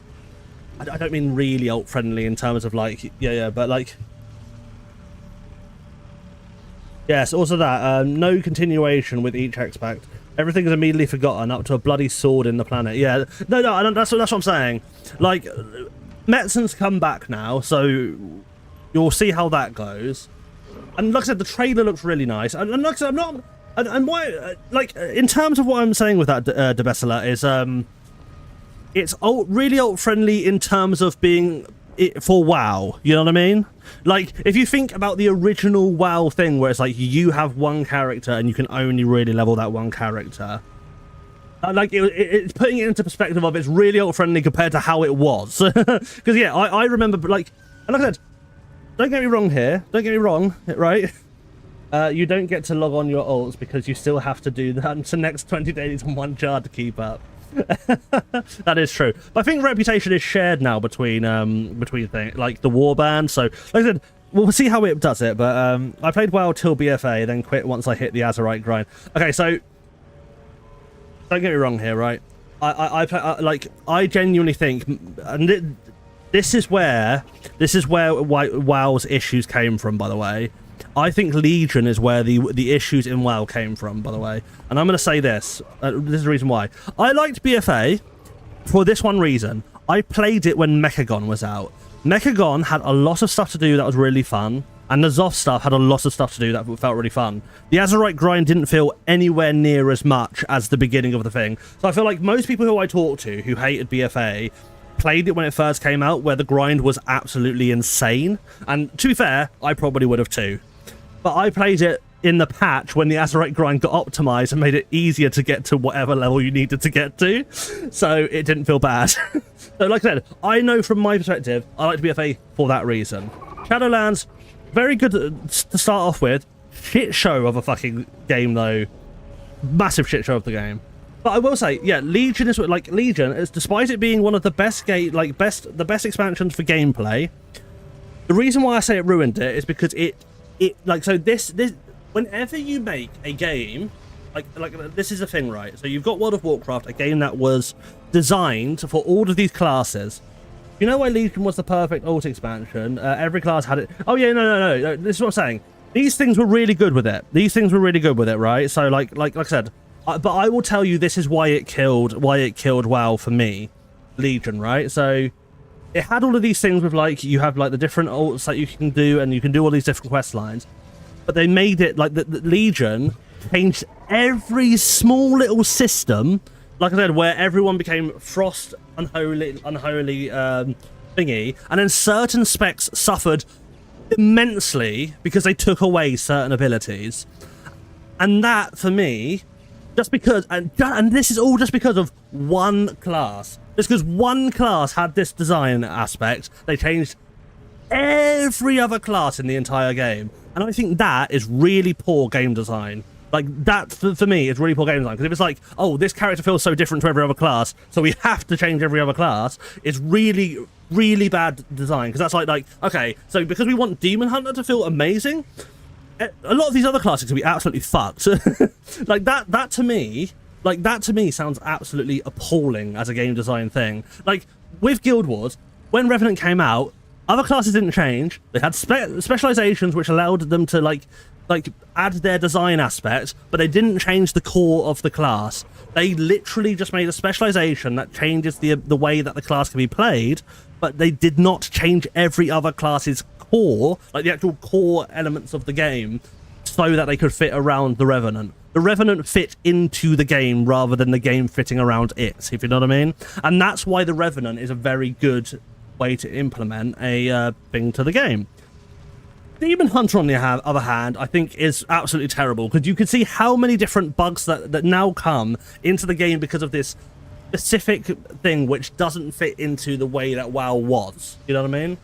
I don't mean really alt-friendly in terms of like... Yeah, but like... Yes, also that, no continuation with each X-Pact. Everything is immediately forgotten up to a bloody sword in the planet. Yeah, no, that's what I'm saying. Like, Metzon's come back now, so you'll see how that goes. And like I said, the trailer looks really nice. And like I said, I'm not... And why, like, in terms of what I'm saying with that, DeBessela, is, it's really alt-friendly in terms of being for WoW, you know what I mean? Like, if you think about the original WoW thing, where it's like, you have one character and you can only really level that one character. Like, it's putting it into perspective of it's really alt-friendly compared to how it was. Because, yeah, I remember, like, and like I said, don't get me wrong here, right? You don't get to log on your ults because you still have to do that the next 20 days on one jar to keep up. That is true. But I think reputation is shared now between things like the warband. So, like I said, we'll see how it does it. But I played WoW till BFA, then quit once I hit the Azerite grind. Okay, so don't get me wrong here, right? I genuinely think, and this is where WoW's issues came from, by the way. I think Legion is where the issues in WoW came from, by the way. And I'm going to say this. This is the reason why. I liked BFA for this one reason. I played it when Mechagon was out. Mechagon had a lot of stuff to do that was really fun. And the Zoth stuff had a lot of stuff to do that felt really fun. The Azerite grind didn't feel anywhere near as much as the beginning of the thing. So I feel like most people who I talked to who hated BFA played it when it first came out, where the grind was absolutely insane. And to be fair, I probably would have too. But I played it in the patch when the Azerite grind got optimized and made it easier to get to whatever level you needed to get to. So it didn't feel bad. So like I said, I know from my perspective, I like BFA for that reason. Shadowlands, very good to start off with. Shit show of a fucking game though. Massive shit show of the game. But I will say, yeah, Legion is like Legion is, despite it being one of the best the best expansions for gameplay. The reason why I say it ruined it is because it like, so this whenever you make a game like this is a thing, right? So you've got World of Warcraft, a game that was designed for all of these classes. You know why Legion was the perfect alt expansion? Every class had it. Oh yeah, no. This is what I'm saying. These things were really good with it. Right? So like I said, but I will tell you, this is why it killed WoW for me, Legion, right? So it had all of these things with, like, you have like the different alts that you can do, and you can do all these different quest lines. But they made it like the Legion changed every small little system, like I said, where everyone became Frost, Unholy thingy, and then certain specs suffered immensely because they took away certain abilities. And that, for me, just because, and this is all just because of one class. Just because one class had this design aspect, they changed every other class in the entire game. And I think that is really poor game design. Like, that, for me, is really poor game design. Because if it's like, oh, this character feels so different to every other class, so we have to change every other class, it's really, really bad design. Because that's like, okay, so because we want Demon Hunter to feel amazing, a lot of these other classes can be absolutely fucked. Like, that to me sounds absolutely appalling as a game design thing. Like, with Guild Wars, when Revenant came out, other classes didn't change. They had specializations which allowed them to, like add their design aspects, but they didn't change the core of the class. They literally just made a specialization that changes the way that the class can be played, but they did not change every other class's core, like the actual core elements of the game, so that they could fit around the Revenant. The Revenant fit into the game rather than the game fitting around it, if you know what I mean. And that's why the Revenant is a very good way to implement a thing to the game. Demon Hunter, on the other hand, I think is absolutely terrible, because you can see how many different bugs that now come into the game because of this specific thing which doesn't fit into the way that WoW was. You know what I mean?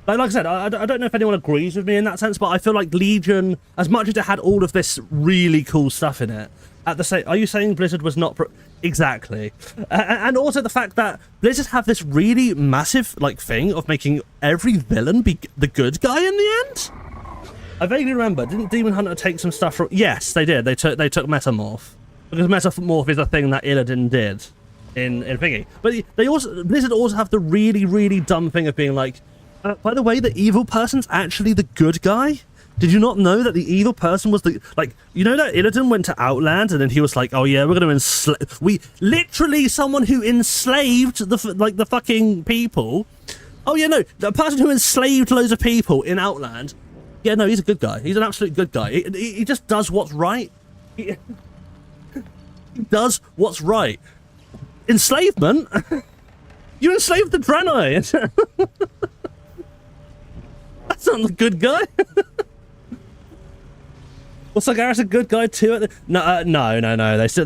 Like I said, I don't know if anyone agrees with me in that sense, but I feel like Legion, as much as it had all of this really cool stuff in it, at the same, are you saying Blizzard was not exactly? And also the fact that Blizzard have this really massive like thing of making every villain be the good guy in the end. I vaguely remember, didn't Demon Hunter take some stuff from? Yes, they did. They took Metamorph, because Metamorph is a thing that Illidan did in Thingy. But Blizzard also have the really, really dumb thing of being like, by the way, the evil person's actually the good guy. Did you not know that the evil person was the, like, you know that Illidan went to Outland and then he was like, oh yeah, we're going to enslave, someone who enslaved the fucking people. Oh yeah, no, the person who enslaved loads of people in Outland. Yeah, no, he's a good guy. He's an absolute good guy. He just does what's right. He does what's right. Enslavement? You enslaved the Draenei. That's not the good guy. Well, Sargeras a good guy too? No. Sargeras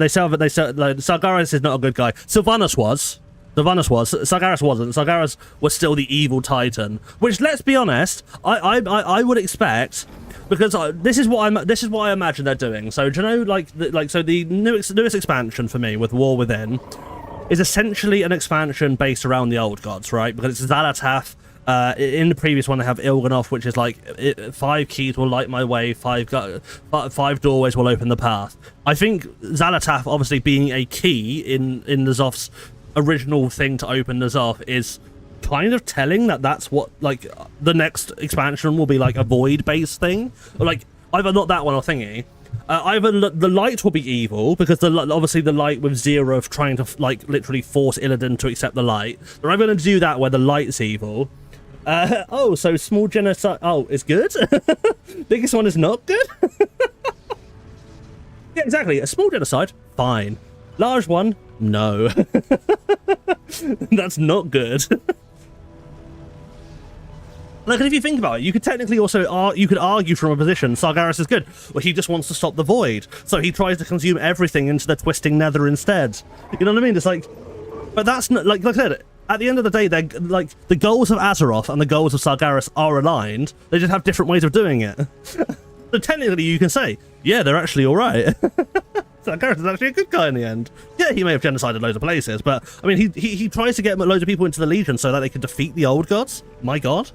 is not a good guy. Sylvanas was. Sargeras wasn't. Sargeras was still the evil titan. Which, let's be honest, I would expect, because this is what I imagine they're doing. So do you know, so the newest expansion for me with War Within is essentially an expansion based around the old gods, right? Because it's Xalatath. In the previous one, they have Il'gynoth, which is like 5 keys will light my way, 5 doorways will open the path. I think Xalatath, obviously being a key in N'Zoth's original thing to open N'Zoth, is kind of telling that that's what, like, the next expansion will be like a void-based thing. Like, either not that one or Thingy. Either the light will be evil, because obviously the light with Zeroth trying to, like, literally force Illidan to accept the light. They're either going to do that where the light's evil. Oh, so small genocide. Oh, it's good? Biggest one is not good? Yeah, exactly. A small genocide, fine. Large one, no. That's not good. Like, if you think about it, you could technically also argue from a position Sargeras is good, where he just wants to stop the void, so he tries to consume everything into the twisting nether instead. You know what I mean? It's like, but that's not, like I said, at the end of the day, they're like, the goals of Azeroth and the goals of Sargeras are aligned. They just have different ways of doing it. So technically, you can say, yeah, they're actually all right. Sargeras is actually a good guy in the end. Yeah, he may have genocided loads of places, but I mean, he tries to get loads of people into the Legion so that they can defeat the old gods. My God.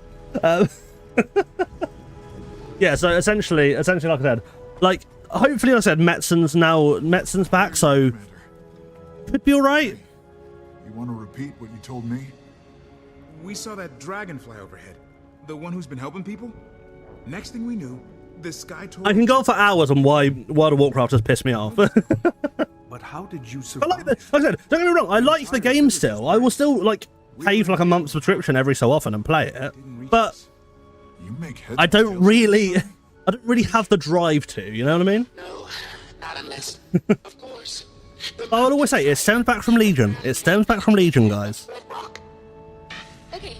Yeah, so essentially, like I said, like, hopefully, like I said, Metzen's back, so could be all right. You want to repeat what you told me? We saw that dragonfly overhead, the one who's been helping people. Next thing we knew, this guy told. I can go on for hours on why World of Warcraft has pissed me off. But how did you survive? Like I said, don't get me wrong, I like the game still. I will still, like, pay for like a month's subscription every so often and play it, but I don't really have the drive to, you know what I mean? No, not unless, of course. I would always say it stems back from Legion. It stems back from Legion, guys. Okay,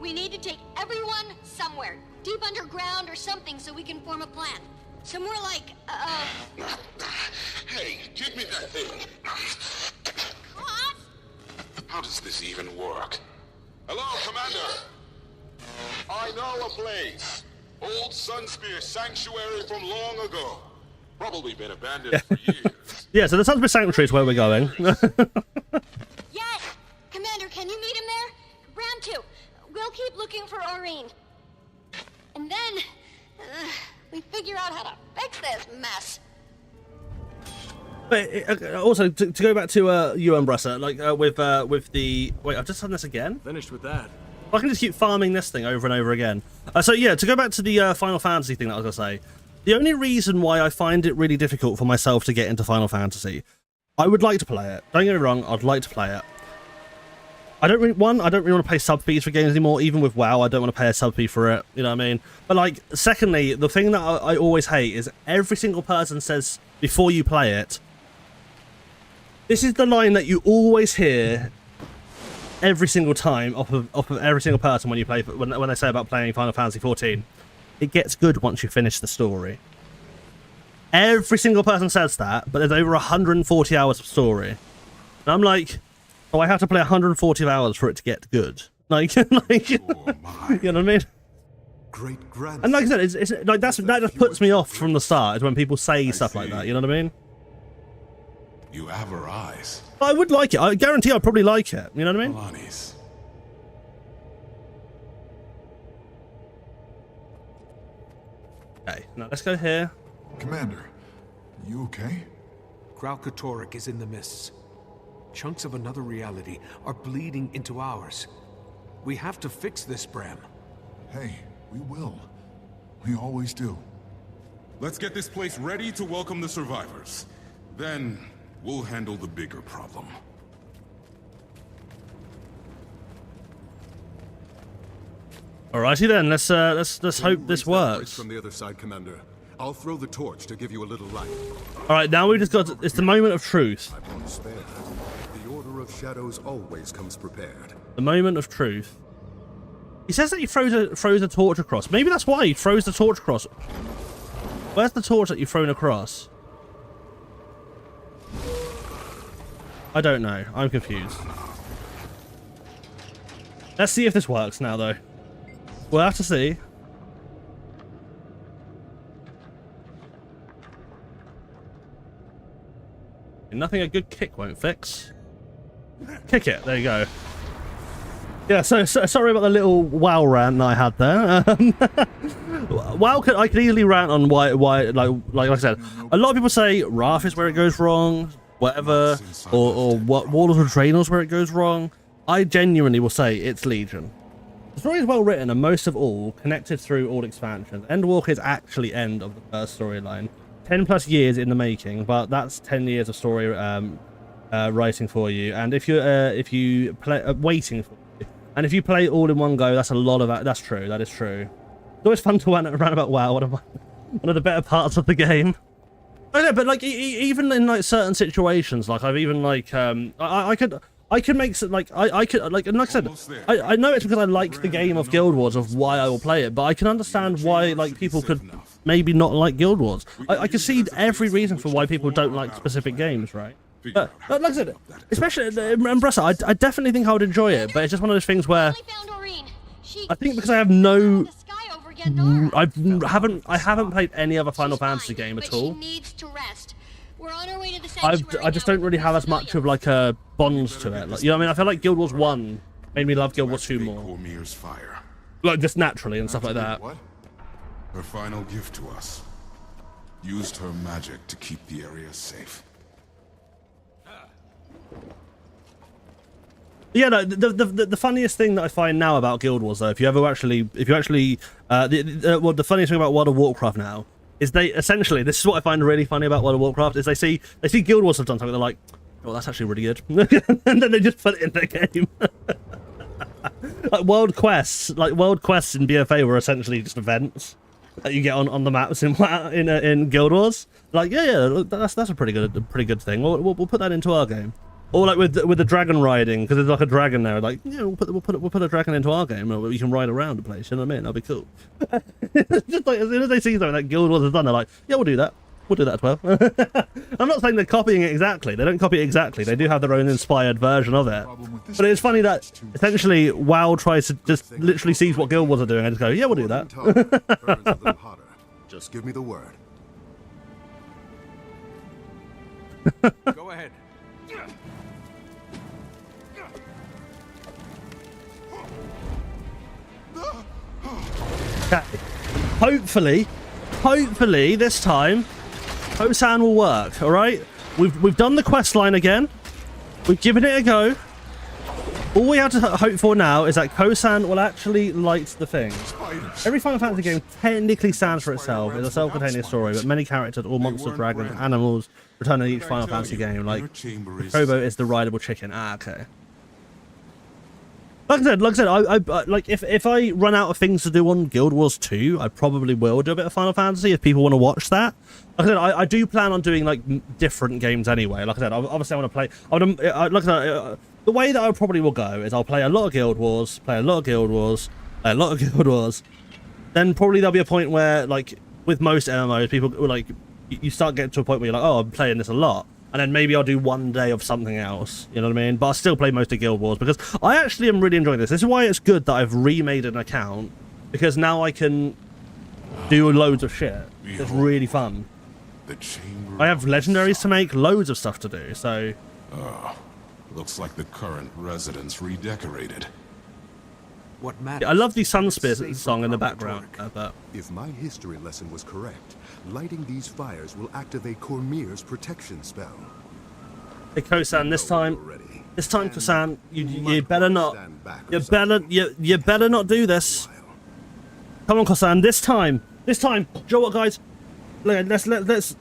we need to take everyone somewhere, deep underground or something, so we can form a plan. Somewhere like, Hey, give me that thing. what? How does this even work? Hello, Commander. I know a place. Old Sunspear sanctuary from long ago. Probably been abandoned for years. Yeah, so the Sunspear Sanctuary is where we're going. Yes! Commander, can you meet him there? Ram 2, we'll keep looking for Aurene. And then, we figure out how to fix this mess. But also, to go back to you, Umbressa, like with the... Wait, I've just done this again? Finished with that. I can just keep farming this thing over and over again. So yeah, to go back to the Final Fantasy thing that I was going to say, the only reason why I find it really difficult for myself to get into Final Fantasy, I would like to play it. Don't get me wrong, I'd like to play it. I don't really want to pay sub fees for games anymore. Even with WoW, I don't want to pay a sub fee for it. You know what I mean? But like, secondly, the thing that I always hate is every single person says before you play it, this is the line that you always hear every single time off of every single person when you play when they say about playing Final Fantasy 14. It gets good once you finish the story. Every single person says that, but there's over 140 hours of story. And I'm like, oh, I have to play 140 hours for it to get good. Like, you know what I mean? Great grandson. And like I said, it's like that just puts me off from the start. Is when people say stuff like that. You know what I mean? You have her eyes. I would like it. I guarantee I'd probably like it. You know what I mean? Milani's. Okay, now let's go here. Commander, you okay? Kralkatorrik is in the mists. Chunks of another reality are bleeding into ours. We have to fix this, Bram. Hey, we will. We always do. Let's get this place ready to welcome the survivors. Then we'll handle the bigger problem. Alrighty then, let's hope this works. From the other side, Commander. I'll throw the torch to give you a little light. Alright, now we just got it's the moment of truth. I won't spare. The Order of Shadows always comes prepared. The moment of truth. He says that he throws a torch across. Maybe that's why he throws the torch across. Where's the torch that you've thrown across? I don't know. I'm confused. Let's see if this works now, though. We'll have to see. Nothing a good kick won't fix. Kick it. There you go. Yeah, so sorry about the little WoW rant that I had there. WoW, I could easily rant on why like I said, a lot of people say Wrath is where it goes wrong, whatever, or what Wars of Draenor's where it goes wrong. I genuinely will say it's Legion. The story is well written and most of all connected through all expansions. Endwalker is actually end of the first storyline. 10 plus years in the making, but that's 10 years of story writing for you. And if you play waiting for you, and if you play it all in one go, that's a lot of that. That's true. That is true. It's always fun to rant about WoW. One of the better parts of the game. I know, but like even in like certain situations, like I've even like I could make like I could like and like I said, I know it's because I like the game of Guild Wars of why I will play it, but I can understand why like people could maybe not like Guild Wars. I can see every reason for why people don't like specific games, right? But like I said, especially Umbressa, I definitely think I would enjoy it, but it's just one of those things where I think because I have no, I haven't played any other Final Fantasy game at all. I just don't really have as much of like a bond to it. Like, you know what I mean? I feel like Guild Wars 1 made me love Guild Wars 2 more. Fire. Like just naturally and stuff like that. What? Her final gift to us. Used her magic to keep the area safe. Yeah, no, the funniest thing that I find now about Guild Wars, though, the funniest thing about World of Warcraft now is they essentially, this is what I find really funny about World of Warcraft, is they see Guild Wars have done something, they're like, oh, that's actually really good, and then they just put it in their game. Like world quests in BFA were essentially just events that you get on the maps in Guild Wars. Like, yeah, that's a pretty good thing. We'll put that into our game. Or like with the dragon riding, because there's like a dragon there. Like, yeah, we'll put a dragon into our game, where you can ride around the place. You know what I mean? That'll be cool. Just like as soon as they see something that Guild Wars has done, they're like, yeah, we'll do that. we'll do that as well. I'm not saying they're copying it exactly. They don't copy it exactly. They do have their own inspired version of it. But it's funny that essentially WoW tries to just literally sees what Guild Wars are doing and just go, yeah, we'll do that. Burns a little hotter. Just give me the word. Go ahead. Okay. Hopefully this time Kosan will work. All right, we've done the quest line again. We've given it a go. All we have to hope for now is that Kosan will actually light the thing. Every Final Fantasy game technically stands for itself. It's a self-contained story, but many characters, all monsters, dragons, animals, return in each Final Fantasy game. Like Kobo is the rideable chicken. Ah, okay. Like I said, I like if I run out of things to do on Guild Wars 2, I probably will do a bit of Final Fantasy if people want to watch that. Like I said, I do plan on doing like different games anyway. Like I said, obviously I want to play. Like I said, the way that I probably will go is I'll play a lot of Guild Wars, play a lot of Guild Wars, play a lot of Guild Wars. Then probably there'll be a point where, like with most MMOs, people like you start getting to a point where you're like, oh, I'm playing this a lot. And then maybe I'll do one day of something else, you know what I mean? But I'll still play most of Guild Wars because I actually am really enjoying this. This is why it's good that I've remade an account, because now I can do loads of shit. It's really fun. I have legendaries to make, loads of stuff to do, so... Looks like the current residence redecorated. What matters? Yeah, I love the Sunspear song in the background. But... If my history lesson was correct, lighting these fires will activate Cormier's protection spell. Hey Kosan, this time Kosan, you better not, you better not do this. Come on, Kosan, this time. Do you know what, guys? Let's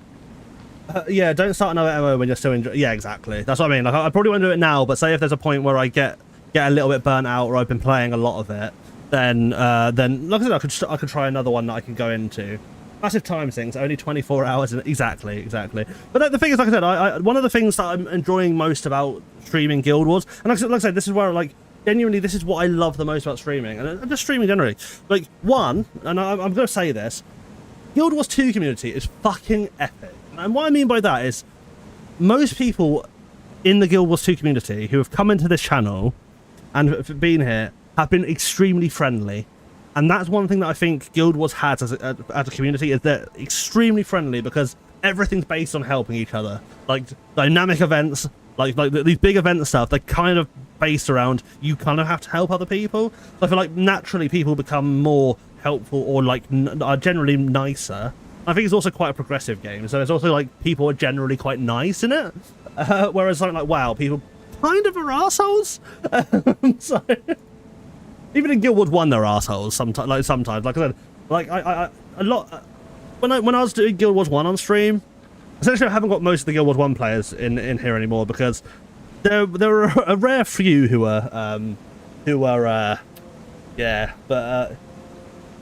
yeah, don't start another MMO when you're still enjoying. Yeah, exactly. That's what I mean. Like, I probably won't do it now, but say if there's a point where I get a little bit burnt out, or I've been playing a lot of it, then like I said, I could try another one that I can go into. Massive time sinks, only 24 hours. Exactly. But the thing is, like I said, one of the things that I'm enjoying most about streaming Guild Wars, and like I said, this is where, like, genuinely, this is what I love the most about streaming, and just streaming generally. Like, one, and I'm going to say this, Guild Wars 2 community is fucking epic. And what I mean by that is, most people in the Guild Wars 2 community who have come into this channel and been here have been extremely friendly. And that's one thing that I think Guild Wars has as a community, is they're extremely friendly because everything's based on helping each other. Like dynamic events, like these big event and stuff, they're kind of based around you kind of have to help other people. So I feel like naturally people become more helpful, or like are generally nicer. I think it's also quite a progressive game, so it's also like people are generally quite nice in it. Whereas something like WoW, people kind of are assholes. So even in Guild Wars 1, they're assholes sometimes. Like I said, like I a lot when I was doing Guild Wars 1 on stream. Essentially, I haven't got most of the Guild Wars 1 players in here anymore because there are a rare few who are yeah, but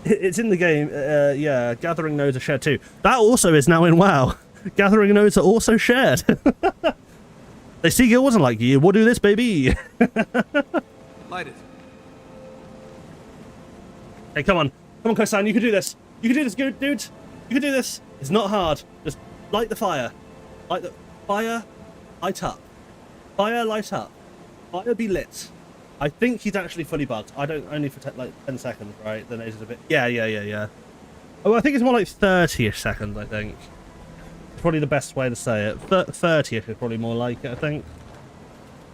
it's in the game. Yeah, gathering nodes are shared too. That also is now in WoW. Gathering nodes are also shared. They see Guild Wars and like, yeah, we'll do this, baby. Light it. Hey, come on, Kosan, you can do this. You can do this, dude. You can do this. It's not hard. Just light the fire. Light the fire. Light up. Fire, light up. Fire be lit. I think he's actually fully bugged. I don't, only for like 10 seconds, right? Then it's a bit. Yeah. Oh, I think it's more like 30ish seconds. I think. It's probably the best way to say it. 30ish is probably more like it. I think.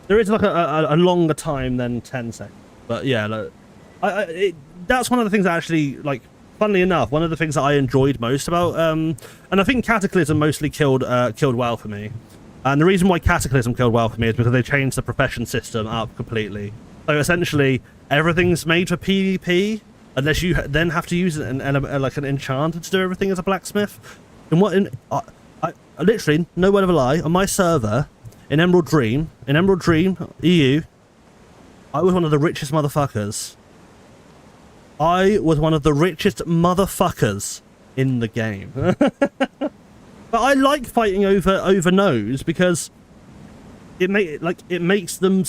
There is like a longer time than 10 seconds, but yeah, like, that's one of the things that actually, like, funnily enough, one of the things that I enjoyed most about, and I think Cataclysm mostly killed WoW for me. And the reason why Cataclysm killed WoW for me is because they changed the profession system up completely. So essentially, everything's made for PvP, unless you then have to use an enchanter to do everything as a blacksmith. And I literally, no word of a lie, on my server in Emerald Dream EU, I was one of the richest motherfuckers. I was one of the richest motherfuckers in the game. But I like fighting over nodes because it makes them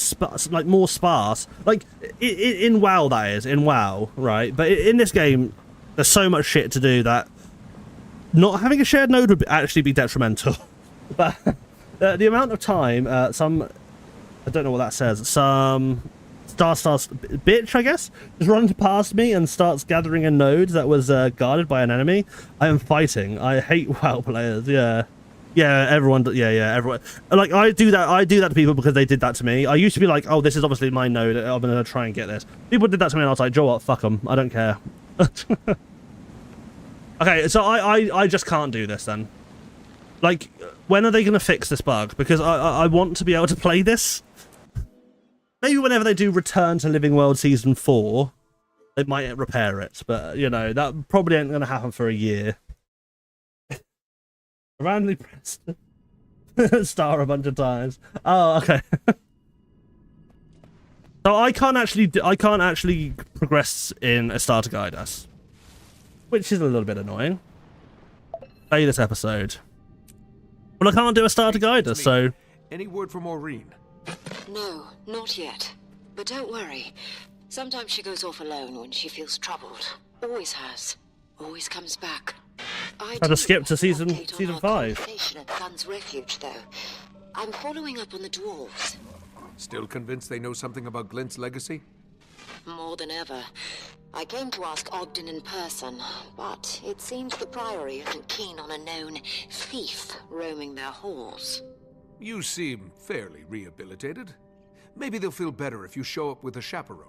more sparse. Like in WoW, that is, in WoW, right? But in this game, there's so much shit to do that not having a shared node would actually be detrimental. But the amount of time I don't know what that says, some bitch, I guess, just runs past me and starts gathering a node that was guarded by an enemy. I am fighting. I hate WoW players. Yeah, everyone. Yeah, everyone. Like I do that to people because they did that to me. I used to be like, oh, this is obviously my node, I'm gonna try and get this. People did that to me and I was like, Joe, what? Fuck them. I don't care. Okay, so I just can't do this then. Like, when are they gonna fix this bug? Because I want to be able to play this. Maybe whenever they do Return to Living World Season 4, they might repair it. But, you know, that probably ain't going to happen for a year. I randomly pressed star a bunch of times. Oh, okay. So I can't actually progress in a starter guide us, which is a little bit annoying. Play this episode. Well, I can't do a starter guide us, so... Any word from Maureen? No, not yet. But don't worry. Sometimes she goes off alone when she feels troubled. Always has. Always comes back. I had to skip to season 5. At Sun's Refuge, though. I'm following up on the dwarves. Still convinced they know something about Glint's legacy? More than ever. I came to ask Ogden in person, but it seems the Priory isn't keen on a known thief roaming their halls. You seem fairly rehabilitated. Maybe they'll feel better if you show up with a chaperone.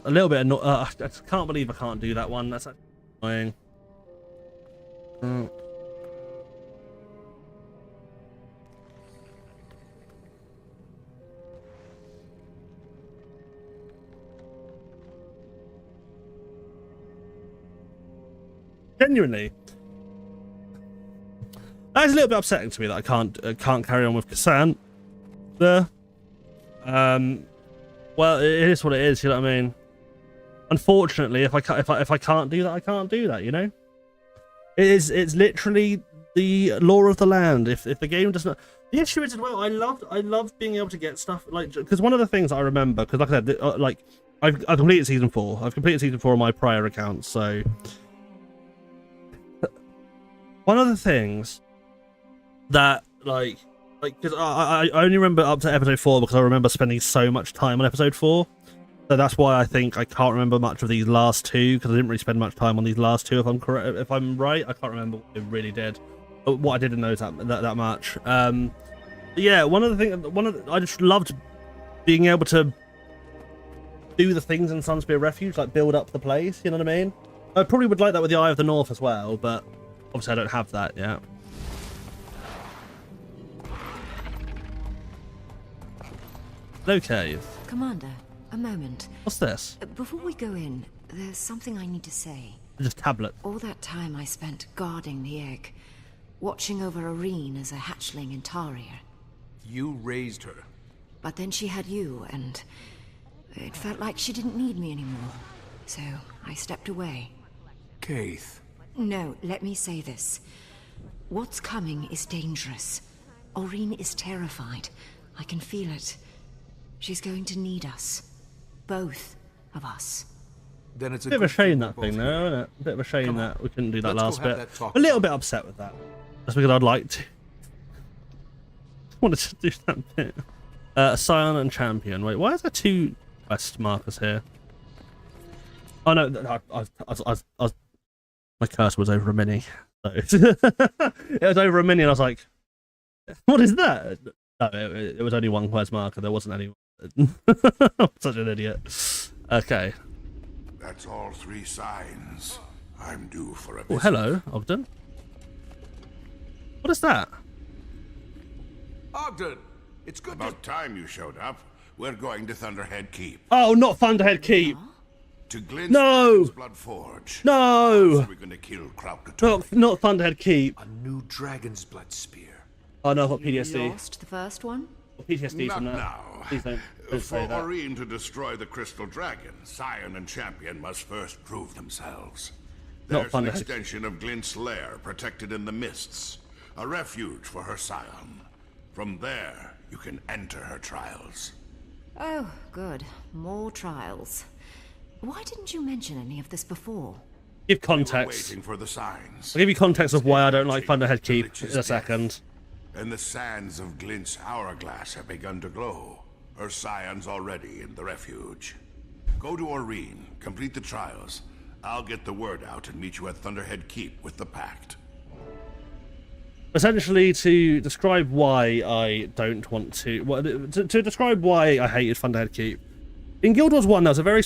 A little bit I can't believe I can't do that one. That's annoying. Genuinely. That is a little bit upsetting to me that I can't carry on with Kassan. Well, it is what it is. You know what I mean? Unfortunately, if I can't do that, I can't do that. You know, it's literally the law of the land. If the game does not, the issue is as well. I loved being able to get stuff like, because one of the things I remember, because like I said, like I've completed season 4. I've completed season 4 on my prior account. So one of the things that like because I only remember up to episode 4 because I remember spending so much time on episode 4, so that's why I think I can't remember much of these last 2, because I didn't really spend much time on these last 2. If I'm correct, if I'm right, I can't remember what I really did, but what I didn't know that much. Yeah, I just loved being able to do the things in Sunspear Refuge, like build up the place. You know what I mean? I probably would like that with the Eye of the North as well, but obviously I don't have that yet. Okay. Commander, a moment. What's this? Before we go in, there's something I need to say. Just tablet. All that time I spent guarding the egg, watching over Irene as a hatchling in Taria. You raised her. But then she had you, and it felt like she didn't need me anymore. So I stepped away. Keith. No, let me say this. What's coming is dangerous. Irene is terrified. I can feel it. She's going to need us. Both of us. Then it's a bit of a shame, that thing there, isn't it? A bit of a shame that we couldn't do that last bit. A little bit upset with that. Just because I'd like to. Wanted to do that bit. Scion and Champion. Wait, why is there 2 quest markers here? Oh no, my cursor was over a mini. So it was over a mini and I was like, what is that? No, it was only 1 quest marker. There wasn't any. I'm such an idiot. Okay. That's all 3 signs. I'm due for a visit. Oh, hello, Ogden. What is that? Ogden, it's good. About time you showed up. We're going to Thunderhead Keep. Oh, not Thunderhead Keep. To Glint's Blood Forge. No. We're going to kill Not Thunderhead Keep. A new Dragon's Blood Spear. Oh no, I've got PTSD. You lost the first one? PTSD from that. Now. Please don't For say that. Irene to destroy the Crystal Dragon, Scion and Champion must first prove themselves. Not There's an Thunderhead. extension of Glint's lair protected in the mists. A refuge for her Scion. From there, you can enter her trials. Oh, good. More trials. Why didn't you mention any of this before? Give We were context. waiting for the signs. I'll give you context of why I don't like Thunderhead Keep in a second. And the sands of Glint's hourglass have begun to glow. Her scion's already in the refuge. Go to Aurene, complete the trials. I'll get the word out and meet you at Thunderhead Keep with the Pact. Essentially, to describe why I don't want to... Well, to describe why I hated Thunderhead Keep. In Guild Wars 1, there was a very...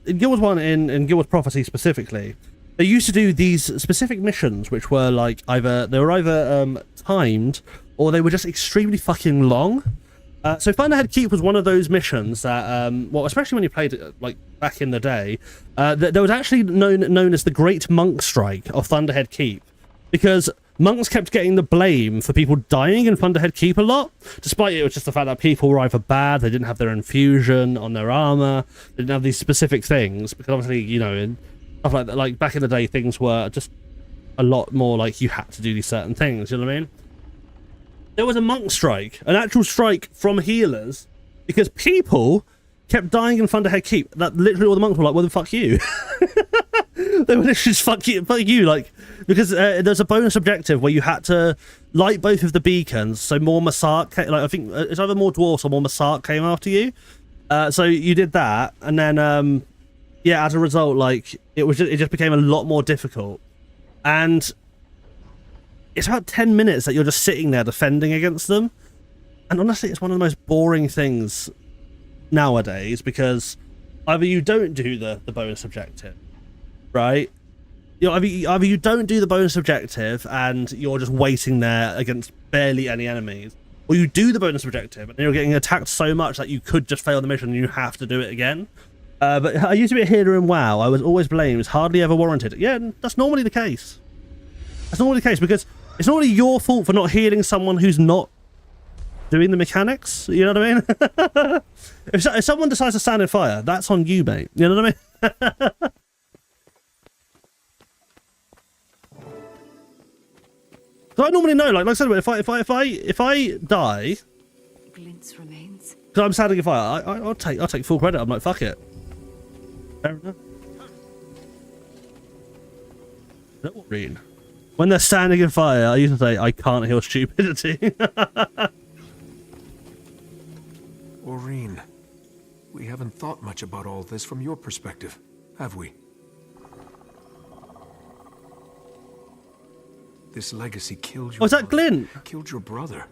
in Guild Wars 1, in Guild Wars Prophecy specifically, they used to do these specific missions, which were like either... They were either timed, or they were just extremely fucking long. So Thunderhead Keep was one of those missions that, well, especially when you played it, like, back in the day, there was actually known as the Great Monk Strike of Thunderhead Keep, because monks kept getting the blame for people dying in Thunderhead Keep a lot, despite it was just the fact that people were either bad, they didn't have their infusion on their armor, they didn't have these specific things, because obviously, you know, in stuff like that, like, back in the day, things were just a lot more like you had to do these certain things, you know what I mean? There was a monk strike, an actual strike from healers, because people kept dying in Thunderhead Keep. That literally all the monks were like, well, then fuck you. They were literally just fuck you, like, because there's a bonus objective where you had to light both of the beacons, so more Masark, like, I think it's either more dwarfs or more Masark came after you. So you did that, and then, yeah, as a result, like, it just became a lot more difficult. And it's about 10 minutes that you're just sitting there defending against them. And honestly, it's one of the most boring things nowadays, because either you don't do the bonus objective, right? You know, either you don't do the bonus objective and you're just waiting there against barely any enemies, or you do the bonus objective and you're getting attacked so much that you could just fail the mission and you have to do it again. But I used to be a healer in WoW. I was always blamed. It's hardly ever warranted. Yeah, that's normally the case. That's normally the case, because it's not really your fault for not healing someone who's not doing the mechanics. You know what I mean? If someone decides to stand in fire, that's on you, mate. You know what I mean? So I normally know, like I said, if I die, Glint's remains. because I'm standing in fire, I'll take full credit. I'm like, fuck it. Fair enough. Green. When they're standing in fire, I used to say, I can't heal stupidity. Aurene, we haven't thought much about all this from your perspective, have we? This legacy killed your Oh, is that Glint? Killed your brother.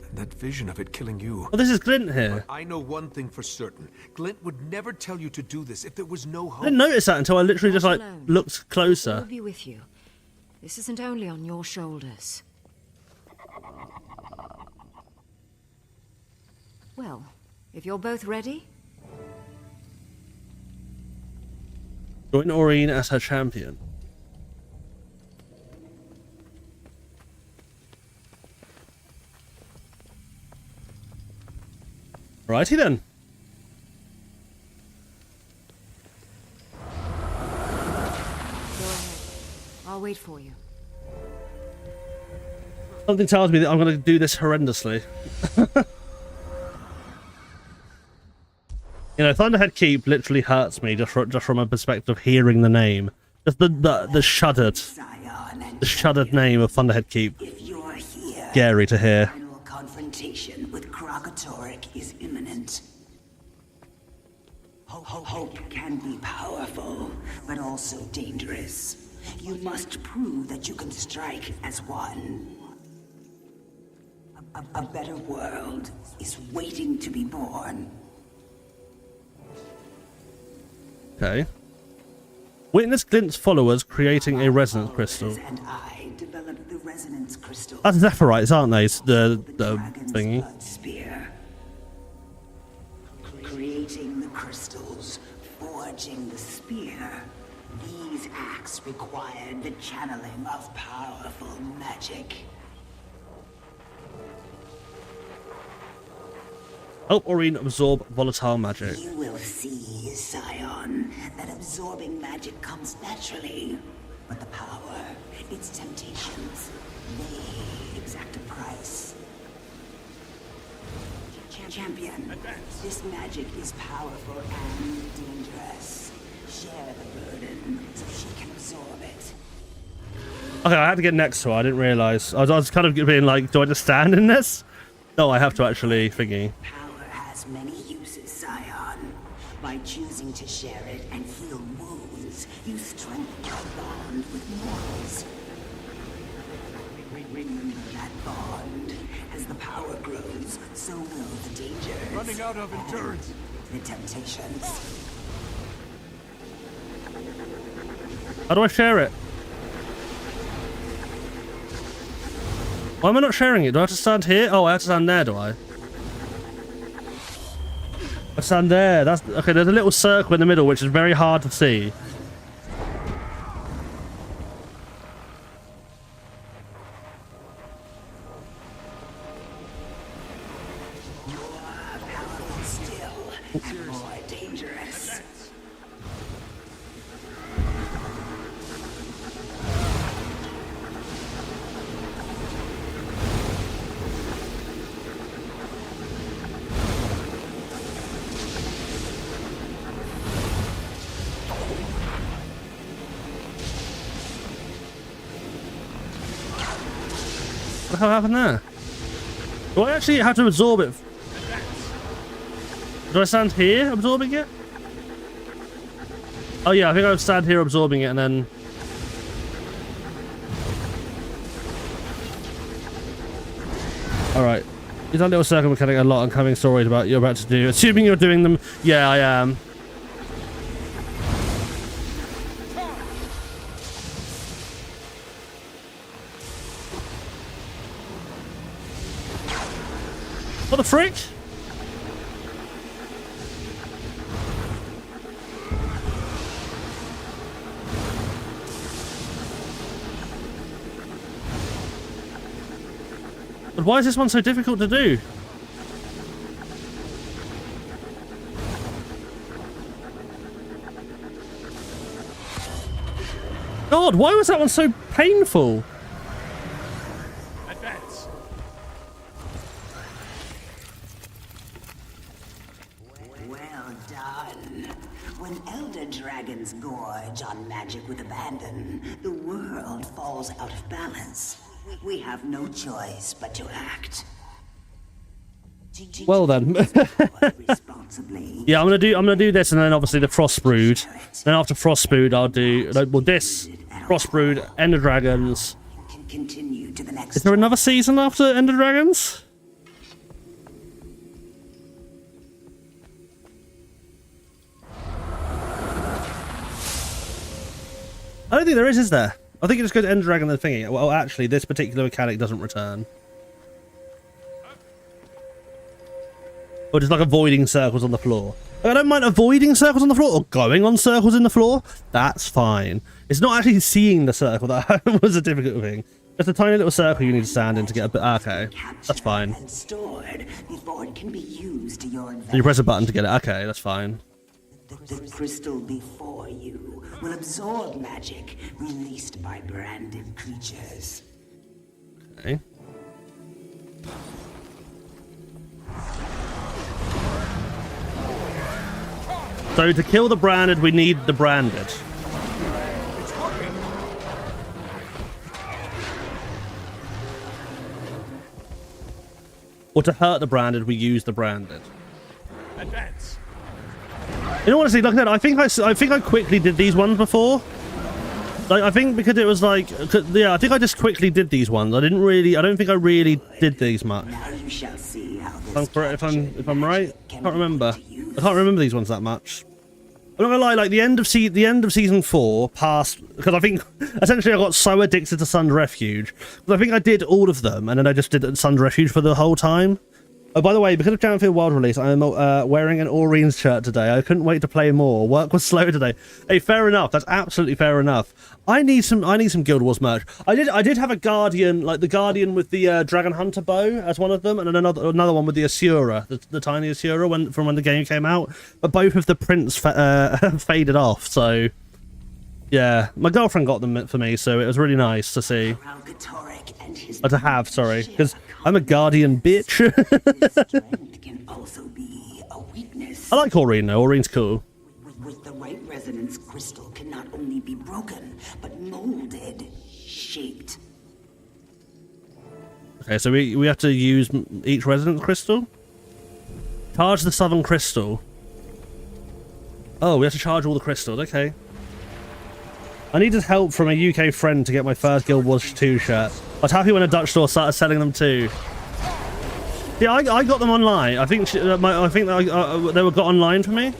And that vision of it killing you. Oh, this is Glint here. But I know one thing for certain. Glint would never tell you to do this if there was no hope. I didn't notice that until I literally just, like, alone. looked We'll closer. be with you. This isn't only on your shoulders. Well, if you're both ready, Join Aurene as her champion. Righty then. go ahead. I'll wait for you. Something tells me that I'm going to do this horrendously. You know, Thunderhead Keep literally hurts me just from a perspective of hearing the name. Just the shuddered name of Thunderhead Keep. If you're here, Scary to hear. final confrontation with Krogatoric is imminent. Hope can be powerful, but also dangerous. You must prove that you can strike as one. A better world is waiting to be born. Okay. Witness Glint's followers creating a resonance crystal. And I developed the resonance crystal. That's Zephyrite, aren't they? The thingy. Blood spear. Creating the crystals, forging the spear. These acts required the channeling of powerful magic. Help Aurene absorb volatile magic. You will see, Scion, that absorbing magic comes naturally. But the power, its temptations, they exact a price. Champion, this magic is powerful and dangerous. share the burden so she can absorb it. Okay, I had to get next to her. I didn't realize. I was kind of being like, do I just stand in this? No, I have to actually thingy. Power has many uses, Scion. By choosing to share it and heal wounds, you strengthen your bond with mortals. Remember that bond. As the power grows, so will the dangers. Running out of endurance. The temptations. How do I share it? Why am I not sharing it? Do I have to stand here? Oh, I have to stand there, do I? I stand there. That's okay. There's a little circle in the middle, which is very hard to see. What the hell happened there? Do I actually have to absorb it? Do I stand here absorbing it? Oh yeah, I think I would stand here absorbing it and then... Alright. You've done little circle mechanic a lot. I'm coming stories about you're about to do. Assuming you're doing them. Yeah, I am. What the frick? But why is this one so difficult to do? God, why was that one so painful? Well done. When Elder Dragons gorge on magic with abandon, the world falls out of balance. We have no choice but to act. Well then. Yeah, I'm gonna do this, and then obviously the Frostbrood. Then after Frostbrood, I'll do well this Frostbrood, Ender Dragons. Continue to the next. Is there another season after Ender Dragons? I don't think there is there? I think you just go to Ender Dragon and thingy. Well, actually, this particular mechanic doesn't return. Or just like avoiding circles on the floor. I don't mind avoiding circles on the floor or going on circles in the floor. That's fine. It's not actually seeing the circle that was a difficult thing. Just a tiny little circle you need to stand in to get a bit. Okay, that's fine. Stored before it can be used to your advantage. You press a button to get it. Okay, that's fine. The crystal before you will absorb magic released by branded creatures. Okay. So to kill the branded, we need the branded. Or to hurt the branded, we use the branded. Advance. You know, honestly, look at that. I think I quickly did these ones before. Like, I think because it was like, yeah, I think I just quickly did these ones. I don't think I really did these much. Now you shall see how this If I'm right, I can't remember. I can't remember these ones that much. I'm not gonna lie, like the end of season 4 passed because I think essentially I got so addicted to Sun's Refuge. But I think I did all of them, and then I just did Sun's Refuge for the whole time. Oh, by the way, because of Janthir Wild release, I'm wearing an Aurine's shirt today. I couldn't wait to play more. Work was slow today. Hey, fair enough. That's absolutely fair enough. I need some Guild Wars merch. I did have a Guardian, like the Guardian with the Dragon Hunter bow as one of them, and then another one with the Asura, the tiny Asura from when the game came out. But both of the prints faded off. So yeah, my girlfriend got them for me, so it was really nice to see. To have, sorry, because I'm a Guardian bitch. I like Aurine though. Aurine's cool. white resonance crystal can not only be broken, but molded, shaped. Okay, so we have to use each resonance crystal? Charge the southern crystal. Oh, we have to charge all the crystals, okay. I needed help from a UK friend to get my first Guild Wars 2 shirt. I was happy when a Dutch store started selling them too. Yeah, I got them online. I think they were got online for me.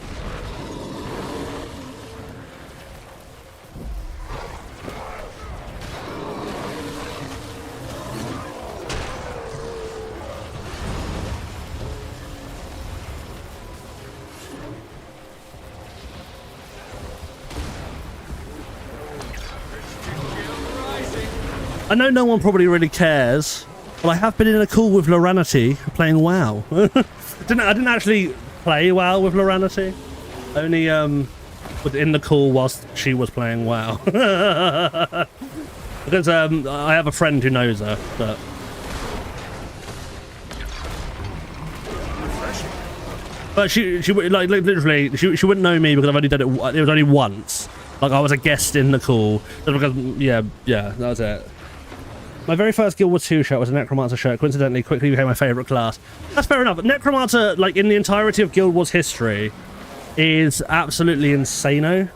I know no one probably really cares, but I have been in a call with Loranity playing WoW. I didn't actually play WoW with Loranity. Only was in the call whilst she was playing WoW. Because I have a friend who knows her, but she like literally she wouldn't know me because I've only done it. It was only once. Like I was a guest in the call. Just because yeah, that was it. My very first Guild Wars 2 shirt was a Necromancer shirt. Coincidentally, quickly became my favourite class. That's fair enough. Necromancer, like in the entirety of Guild Wars history, is absolutely insano.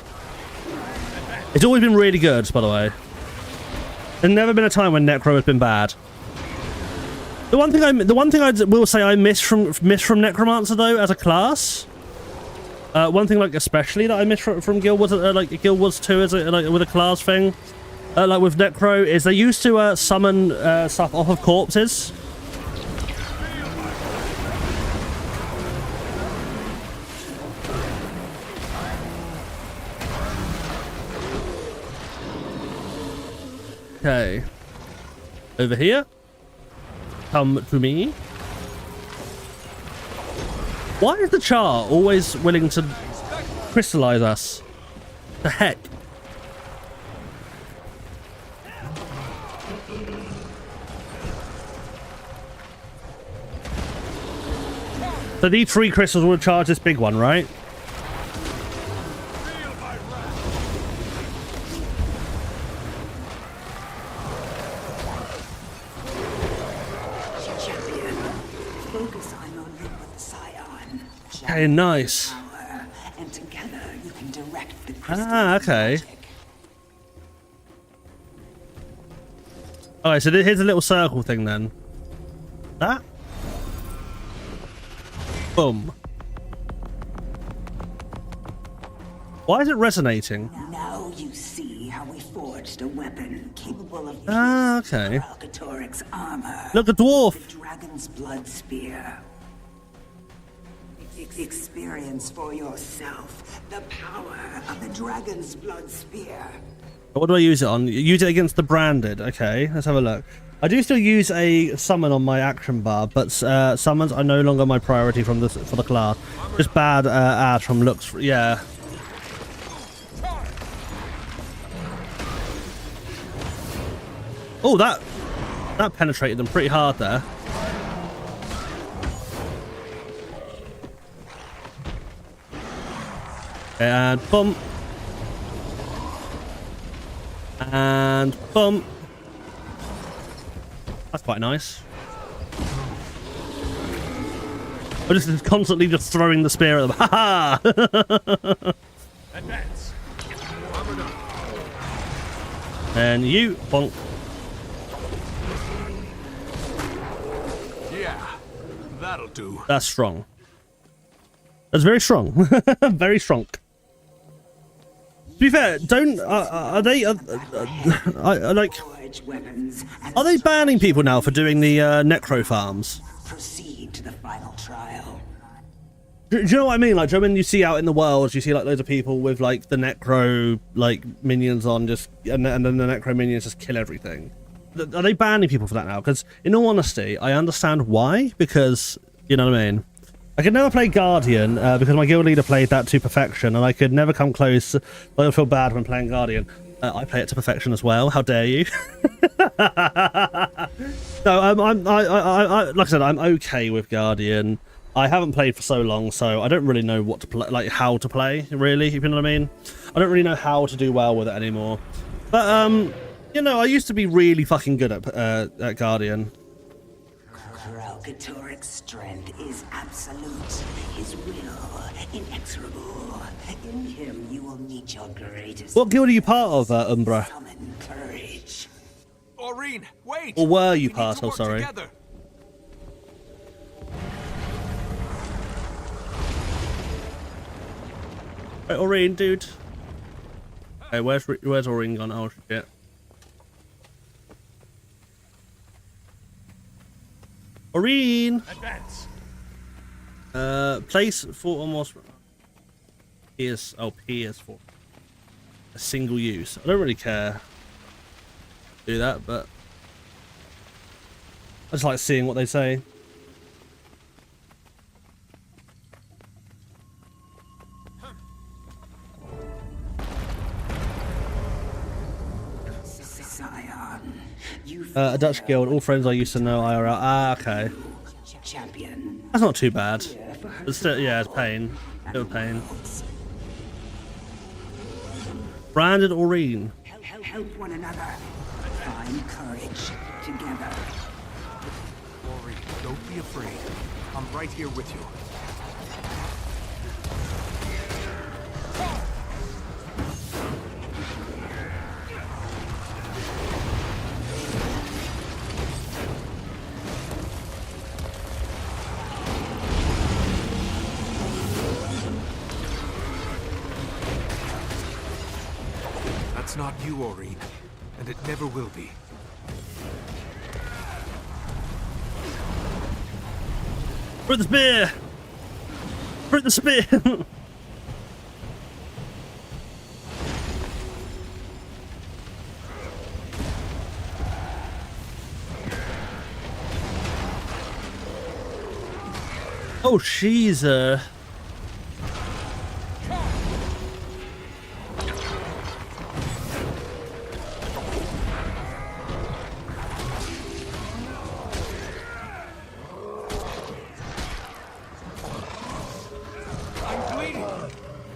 It's always been really good, by the way. There's never been a time when Necro has been bad. The one thing I will say I miss from Necromancer though as a class. One thing like especially that I miss from Guild Wars like Guild Wars 2 as a, like with a class thing. Like with Necro, is they used to summon stuff off of corpses. Okay. Over here. Come to me. Why is the Char always willing to crystallize us? The heck? So these 3 crystals will charge this big one, right? Champion, focus on your link with the Scion. Okay, nice. Power, and together you can direct the Ah, okay. Alright, so here's a little circle thing then. That? Boom. Why is it resonating? Now you see how we forged a weapon capable of okay. Alcatoric's armor. Look, a dwarf. The Dragon's Blood Spear. Experience for yourself the power of the Dragon's Blood Spear. What do I use it on? Use it against the branded. Okay, let's have a look. I do still use a summon on my action bar, but summons are no longer my priority for the class. Just bad ads from looks. Yeah. Oh, that penetrated them pretty hard there. And bump. And bump. That's quite nice. I'm just constantly just throwing the spear at them. Ha ha! Advance. And you bonk. Yeah, that'll do. That's strong. That's very strong. Very strong. To be fair, don't are they like? Are they banning people now for doing the necro farms? Proceed to the final trial. Do you know what I mean? Like, do you know when you see out in the world, you see like loads of people with like the necro like minions on, just and then the necro minions just kill everything. Are they banning people for that now? Because in all honesty, I understand why. Because you know what I mean. I could never play Guardian because my guild leader played that to perfection, and I could never come close. I feel bad when playing Guardian. I play it to perfection as well. How dare you? No, I like I said, I'm okay with Guardian. I haven't played for so long, so I don't really know what to play, like how to play, really, if you know what I mean. I don't really know how to do well with it anymore. But, you know, I used to be really fucking good at Guardian. Kralkatoric's strength is absolute. His will inexorable. In him you will meet your greatest. What guild are you part of, Umbra? Summon courage. Aurene, wait! Or were you We part need to of, work sorry. together. Right, Aurene, dude. Hey, where's Aurene gone? Oh, shit. Aurene! Advance. Place 4 or more. PS for a single use. I don't really care do that, but I just like seeing what they say. Scion, you A Dutch guild, all friends I used to know IRL. Ah, okay. champion. That's not too bad. But still, yeah, it's pain. Still pain. Branded Aurene. Help one another. Find courage together. Aurene, don't be afraid. I'm right here with you. That's not you, Aurene, and it never will be. Fruit the spear! Fruit the spear! Oh, she's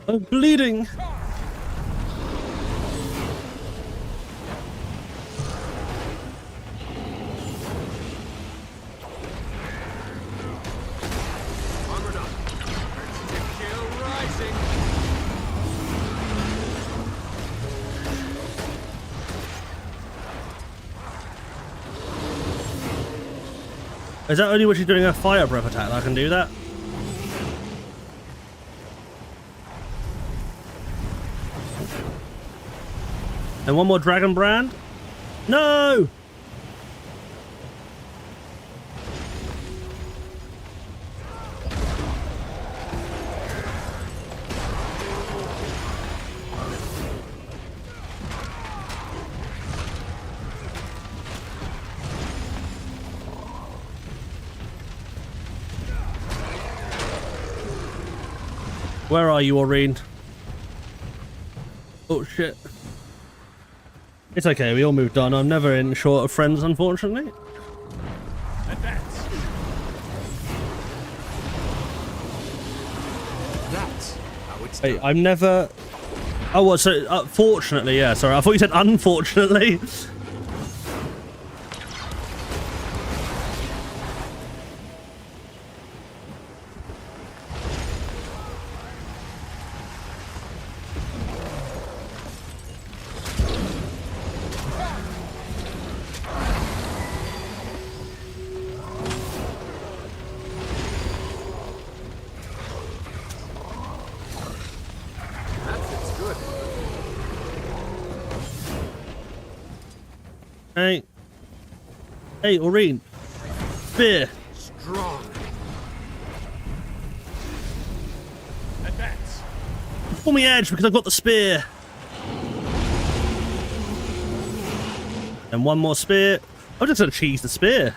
I'm bleeding. Armored up. Urgency to kill rising. Is that only when she's doing a fire breath attack that I can do that? And one more dragon brand? No! Where are you, Aurene? Oh shit. It's okay, we all moved on. I'm never in short of friends, unfortunately. Advance. That's how it's Hey, done. I'm never... Oh, well, so, fortunately, yeah, sorry. I thought you said unfortunately. Hey. Hey, Aurene. Spear. Strong. Advance. Pull me edge because I've got the spear. And one more spear. I'm just gonna cheese the spear.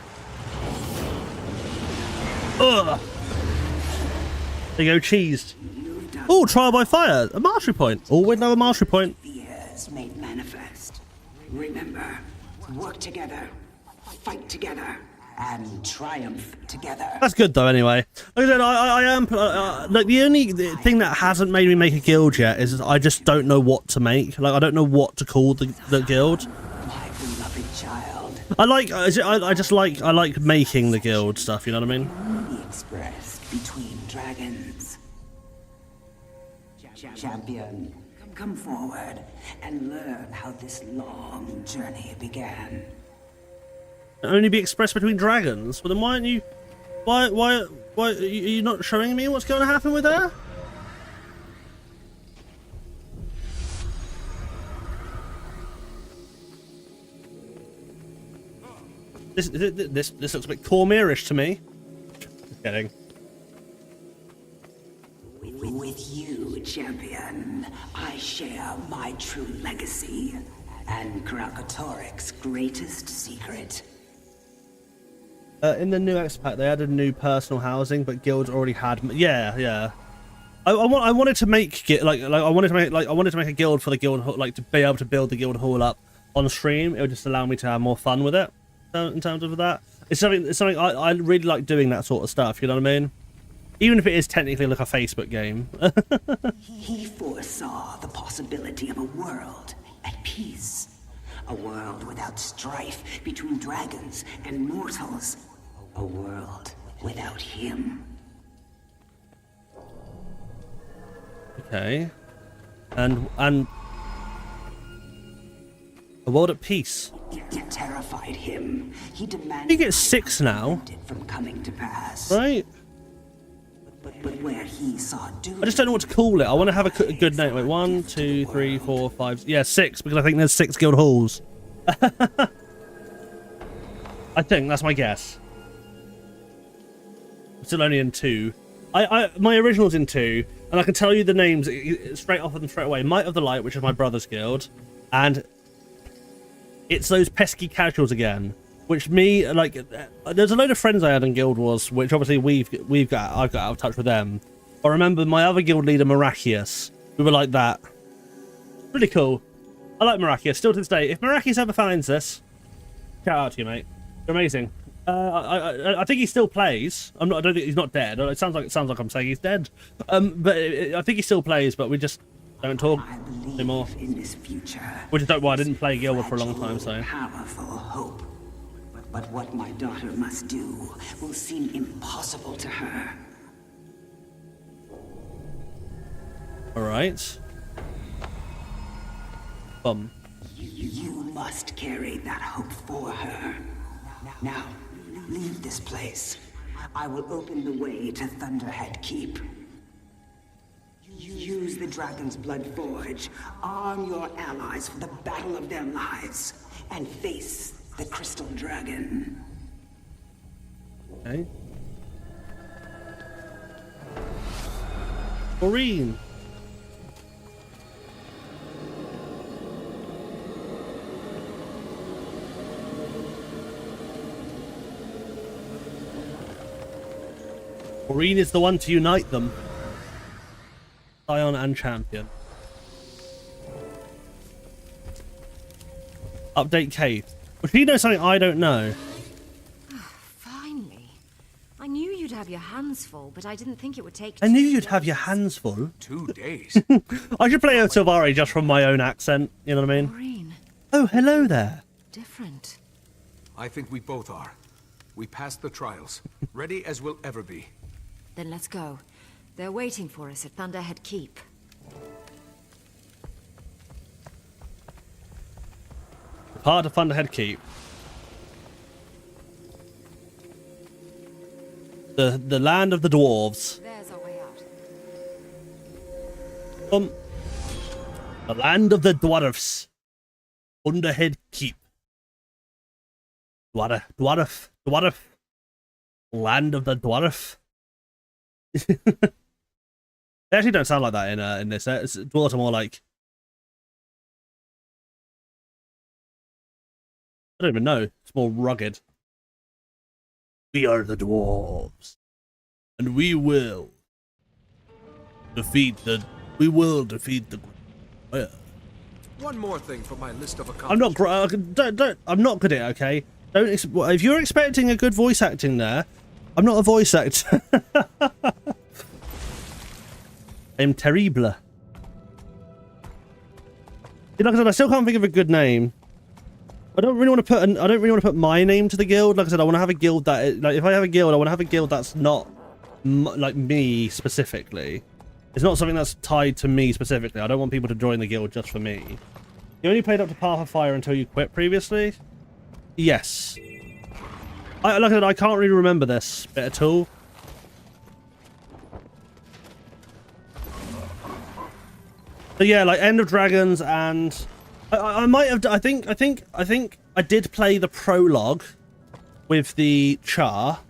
Ugh. There you go, cheesed. Oh, trial by fire. A mastery point. Oh, with another mastery point. Fears made manifest. Remember, work together, fight together. and triumph together. That's good though. Anyway, like I said, I am like the only thing that hasn't made me make a guild yet is I just don't know what to make. Like I don't know what to call the guild. My beloved child. I like making the guild stuff. You know what I mean? Be expressed between dragons. Champion, come forward and learn how this long journey began. Only be expressed between dragons. Well, then why aren't you? Why are you not showing me what's going to happen with her? This looks a bit Cormyrish to me. Just kidding. With you, champion, I share my true legacy and Kralkatoric's greatest secret. In the new X pack, they added new personal housing, but guilds already had. Yeah. I wanted to make I wanted to make a guild for the guild hall, like to be able to build the guild hall up on stream. It would just allow me to have more fun with it. In terms of that, it's something I really like doing, that sort of stuff. You know what I mean? Even if it is technically like a Facebook game. He foresaw the possibility of a world at peace. A world without strife between dragons and mortals. A world without him. Okay. And a world at peace. It terrified him. He demanded. He gets 6 now. From coming to pass. Right. But where he saw doom. I just don't know what to call it. I want to have a good name. Wait, 1, 2, 3, 4, 5. Yeah, 6, because I think there's 6 guild halls. I think that's my guess. I'm still only in 2. My original's in 2, and I can tell you the names straight off of them straight away. Might of the Light, which is my brother's guild, and it's those pesky casuals again. Which there's a load of friends I had in Guild Wars, which obviously I've got out of touch with them. I remember my other guild leader, Miraculous. We were like that. Really cool. I like Miraculous still to this day. If Miraculous ever finds this, shout out to you, mate. You're amazing. I think he still plays. I don't think he's not dead. It sounds like I'm saying he's dead. But I think he still plays, but we just don't talk anymore. In this future, Which is why I didn't play Guild Wars for a long time. So. Powerful hope. But what my daughter must do will seem impossible to her. Alright. You must carry that hope for her. Now, leave this place. I will open the way to Thunderhead Keep. Use the Dragon's Blood Forge. Arm your allies for the battle of their lives. And face the Crystal Dragon. Okay. Maureen. Maureen is the one to unite them. Scion and Champion. Update Kate. But he knows something I don't know. Finally. I knew you'd have your hands full, but I didn't think it would take. I knew you'd have your hands full. 2 days. I should play Silvari just from my own accent. You know what I mean? Maureen. Oh, hello there. Different. I think we both are. We passed the trials. Ready as we'll ever be. Then let's go. They're waiting for us at Thunderhead Keep. Part of Thunderhead Keep. The land of the dwarves. There's our way out. The land of the dwarfs. Thunderhead Keep. Dwarf. Land of the dwarf. They actually don't sound like that in this. Dwarves are more like. I don't even know. It's more rugged. We are the dwarves, and we will defeat the. We will defeat the. One more thing for my list of I'm not. accomplishments. I'm not good at it. Okay. If you're expecting a good voice acting there, I'm not a voice actor. I'm terrible. Like I said, I still can't think of a good name. I don't really want to put my name to the guild. Like I said, I want to have a guild that, like, if I have a guild, I want to have a guild that's not like me specifically. It's not something that's tied to me specifically. I don't want people to join the guild just for me. You only played up to Path of Fire until you quit previously? Yes. Like I said, I can't really remember this bit at all. So yeah, like End of Dragons, and I might have. I think I did play the prologue with the Char.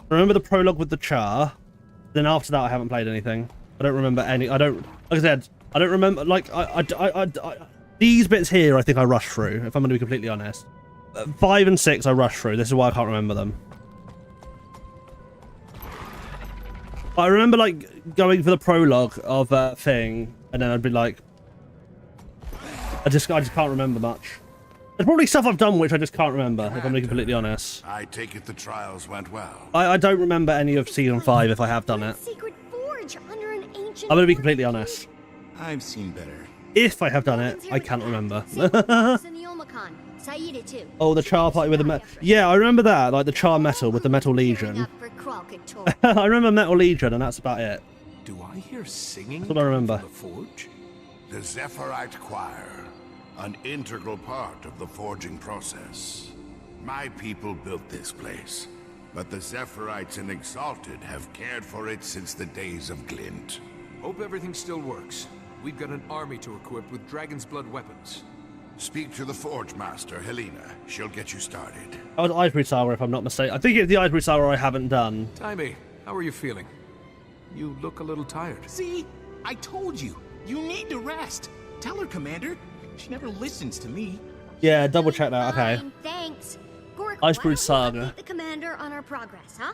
Remember the prologue with the Char? Then after that, I haven't played anything. I don't remember any. I don't. Like I said, I don't remember. Like these bits here, I think I rushed through. If I'm going to be completely honest, 5 and 6, I rushed through. This is why I can't remember them. I remember like going for the prologue of a thing, and then I'd be like, I just can't remember much. There's probably stuff I've done which I just can't remember, if I'm being completely honest. I take it the trials went well. I don't remember any of season 5 if I have done it. Secret forge under an ancient I'm gonna be completely honest. I've seen better. If I have done it, I can't remember. Too. Oh, the Char party with the metal. Yeah, I remember that, like the Char metal with the Metal Legion. I remember Metal Legion, and that's about it. Do I hear singing? That's what I remember. The forge? The Zephyrite Choir, an integral part of the forging process. My people built this place, but the Zephyrite and Exalted have cared for it since the days of Glint. Hope everything still works. We've got an army to equip with Dragon's Blood weapons. Speak to the Forge Master, Helena. She'll get you started. That was Iceberg Saga, if I'm not mistaken. I think it's the Iceberg Saga I haven't done. Timmy, how are you feeling? You look a little tired. See? I told you. You need to rest. Tell her, Commander. She never listens to me. Yeah, double check that. Okay. Thanks. Gork, Iceberg Saga. The commander on our progress, huh?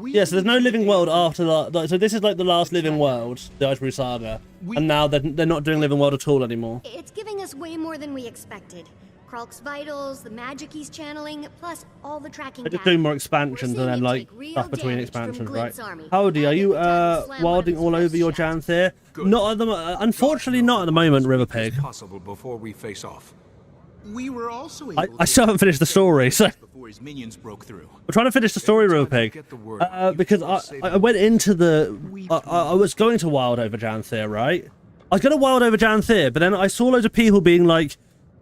Yeah, so there's no living world after that. So this is like the last living world, the Iceberg Saga, and now they're not doing living world at all anymore. It's giving us way more than we expected. Kralk's vitals, the magic he's channeling, plus all the tracking. They're just doing more expansions and then like stuff between expansions, right? Howdy, are you wilding all over your Janthir? Not at the unfortunately not at the moment, River Pig. Possible before we face off. We were also able I still haven't finished the story, so before his minions broke through. I'm trying to finish the story, River Pig, because I went into the I was going to wild over Janthir, right? I was going to wild over Janthir, but then I saw loads of people being like,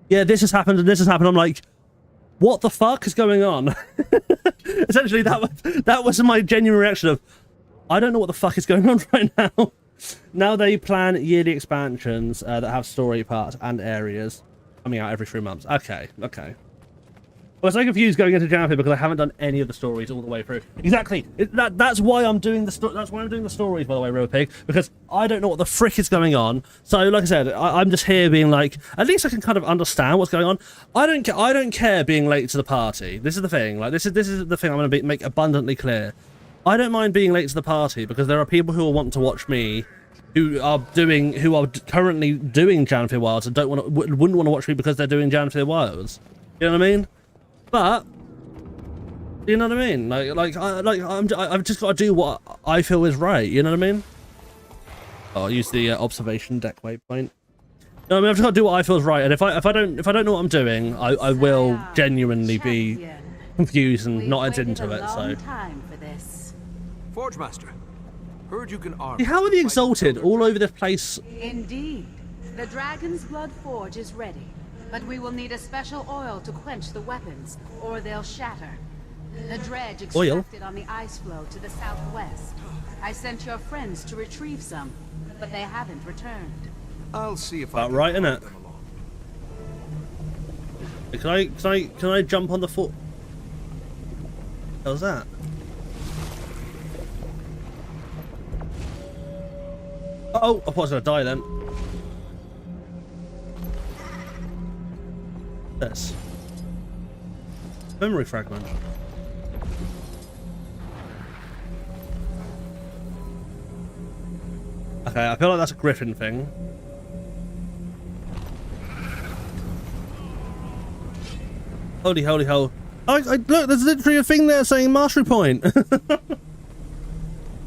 yeah, this has happened and this has happened. I'm like, what the fuck is going on? Essentially, that was my genuine reaction of, I don't know what the fuck is going on right now. Now they plan yearly expansions that have story parts and areas coming out every 3 months. Okay. I was so confused going into Janthir because I haven't done any of the stories all the way through. Exactly. That's why I'm doing the stories, by the way, River Pig, because I don't know what the frick is going on. So, like I said, I'm just here being like, at least I can kind of understand what's going on. I don't care being late to the party. This is the thing. Like this is the thing I'm going to make abundantly clear. I don't mind being late to the party because there are people who will want to watch me, who are currently doing Janthir Wilds and wouldn't want to watch me because they're doing Janthir Wilds. You know what I mean? But you know what I mean? I've just got to do what I feel is right. You know what I mean? Oh, I'll use the observation deck waypoint. No, I mean I've just got to do what I feel is right, and if I don't know what I'm doing, I will genuinely be confused and not into it. So. Forge Master, heard you can arm. How are the Exalted all over this place? Indeed, the Dragon's Blood Forge is ready. But we will need a special oil to quench the weapons, or they'll shatter. The dredge extracted on the ice floe to the southwest. I sent your friends to retrieve some, but they haven't returned. I'll see if About right, innit? Can I jump on the foot? How's that? Oh, I thought I was gonna die then. This memory fragment. Okay, I feel like that's a griffin thing. Holy, holy hell. Look, there's literally a thing there saying mastery point.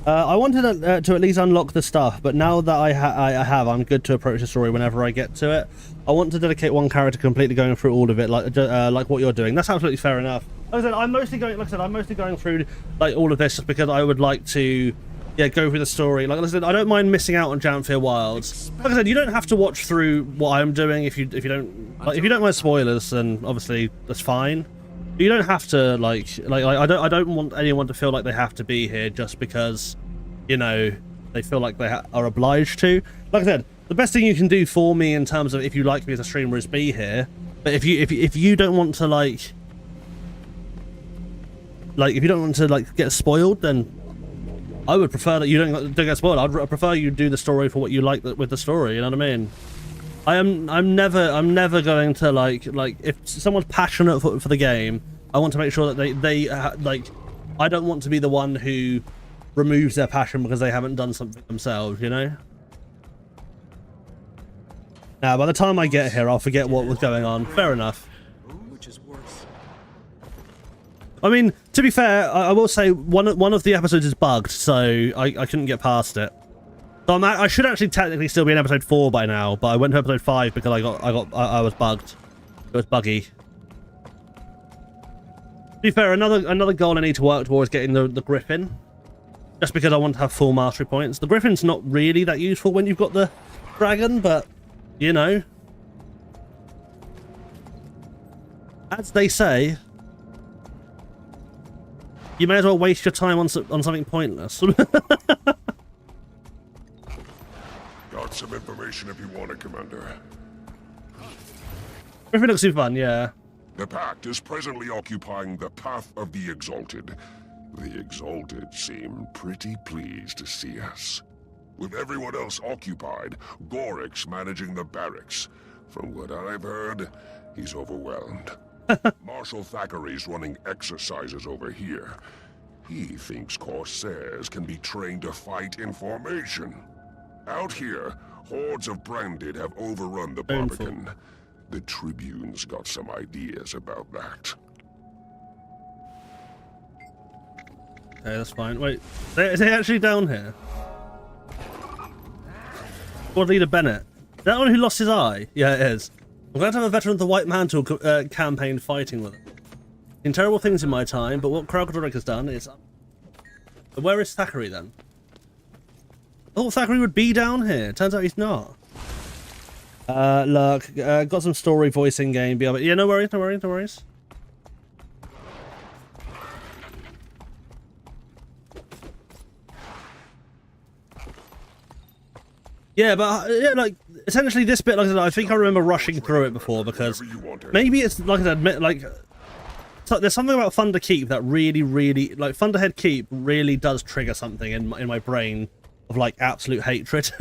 I wanted to at least unlock the stuff, but now that I have, I'm good to approach the story whenever I get to it. I want to dedicate one character completely going through all of it, like what you're doing. That's absolutely fair enough. Like I said, I'm mostly going through like all of this just because I would like to, yeah, go through the story. Like I said, I don't mind missing out on Janthir Wilds. Like I said, you don't have to watch through what I'm doing if you don't mind spoilers, then obviously that's fine. But you don't have to like I don't want anyone to feel like they have to be here just because, you know, they feel like they are obliged to. Like I said, the best thing you can do for me in terms of if you like me as a streamer is be here. But if you don't want to like if you don't want to like get spoiled, then I would prefer that you don't get spoiled. I'd prefer you do the story for what you like with the story. You know what I mean? I'm never going to like if someone's passionate for the game, I want to make sure that they like, I don't want to be the one who removes their passion because they haven't done something themselves, you know? Now, by the time I get here, I'll forget what was going on. Fair enough. Which is worse. I mean, to be fair, I will say one of the episodes is bugged, so I couldn't get past it. So I should actually technically still be in episode 4 by now, but I went to episode 5 because I was bugged. It was buggy. To be fair, another goal I need to work towards is getting the Griffin. Just because I want to have full mastery points. The Griffin's not really that useful when you've got the dragon, but you know, as they say, you may as well waste your time on something pointless. Got some information if you want it, Commander. Griffin looks super fun, yeah. The Pact is presently occupying the Path of the Exalted. The Exalted seem pretty pleased to see us. With everyone else occupied, Gorik's managing the barracks. From what I've heard, he's overwhelmed. Marshal Thackeray's running exercises over here. He thinks Corsairs can be trained to fight in formation. Out here, hordes of Branded have overrun the Barbican. The Tribune's got some ideas about that. Okay, that's fine. Wait, is they actually down here? Squad Leader Bennett. Is that the one who lost his eye? Yeah, it is. I'm glad to have a veteran of the White Mantle campaign fighting with him. Seen terrible things in my time, but what Kralkadoric has done is... But where is Thackeray then? I thought Thackeray would be down here. Turns out he's not. Look, got some story voicing game. Yeah, no worries, no worries, no worries. Yeah, but yeah, like essentially this bit, like I said, I think I remember rushing through it before because maybe it's like I said, like so there's something about Thunder Keep that really, like Thunderhead Keep really does trigger something in my brain of like absolute hatred.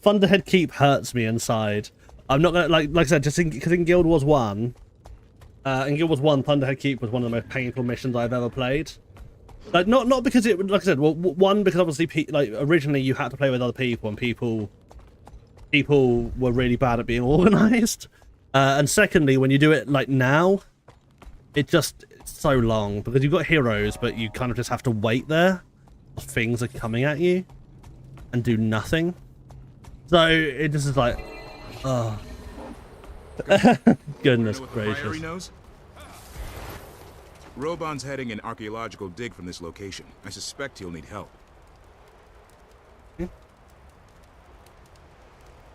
Thunderhead Keep hurts me inside. I'm not gonna like I said, just because in Guild Wars 1, Thunderhead Keep was one of the most painful missions I've ever played. Like not because it, like I said, well, one, because obviously like originally you had to play with other people and people were really bad at being organized, and secondly, when you do it like now, it's so long because you've got heroes, but you kind of just have to wait there. Things are coming at you and do nothing. So it just is like, oh, goodness gracious. Robon's heading an archaeological dig from this location. I suspect he'll need help.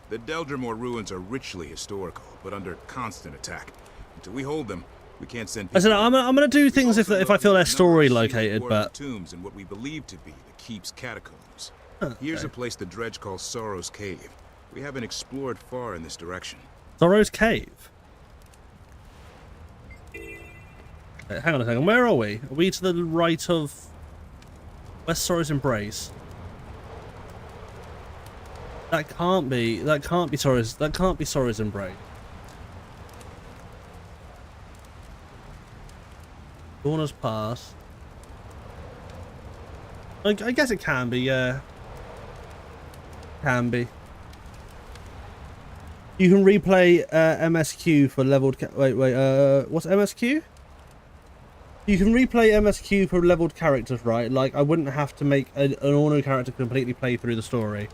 The Deldrimore ruins are richly historical, but under constant attack. Until we hold them, we can't send people. I said I'm gonna do things if I feel their story located, but tombs and what we believe to be the Keep's catacombs. Here's a place the Dredge calls Sorrow's Cave. We haven't explored far in this direction. Sorrow's Cave. Hang on a second, where are we? Are we to the right of West Sorrow's Embrace? That can't be Sorrow's Embrace. Corner's Pass. I guess it can be, yeah. Can be. You can replay MSQ for leveled. Wait. What's MSQ? You can replay MSQ for leveled characters, right? Like, I wouldn't have to make an auto character completely play through the story.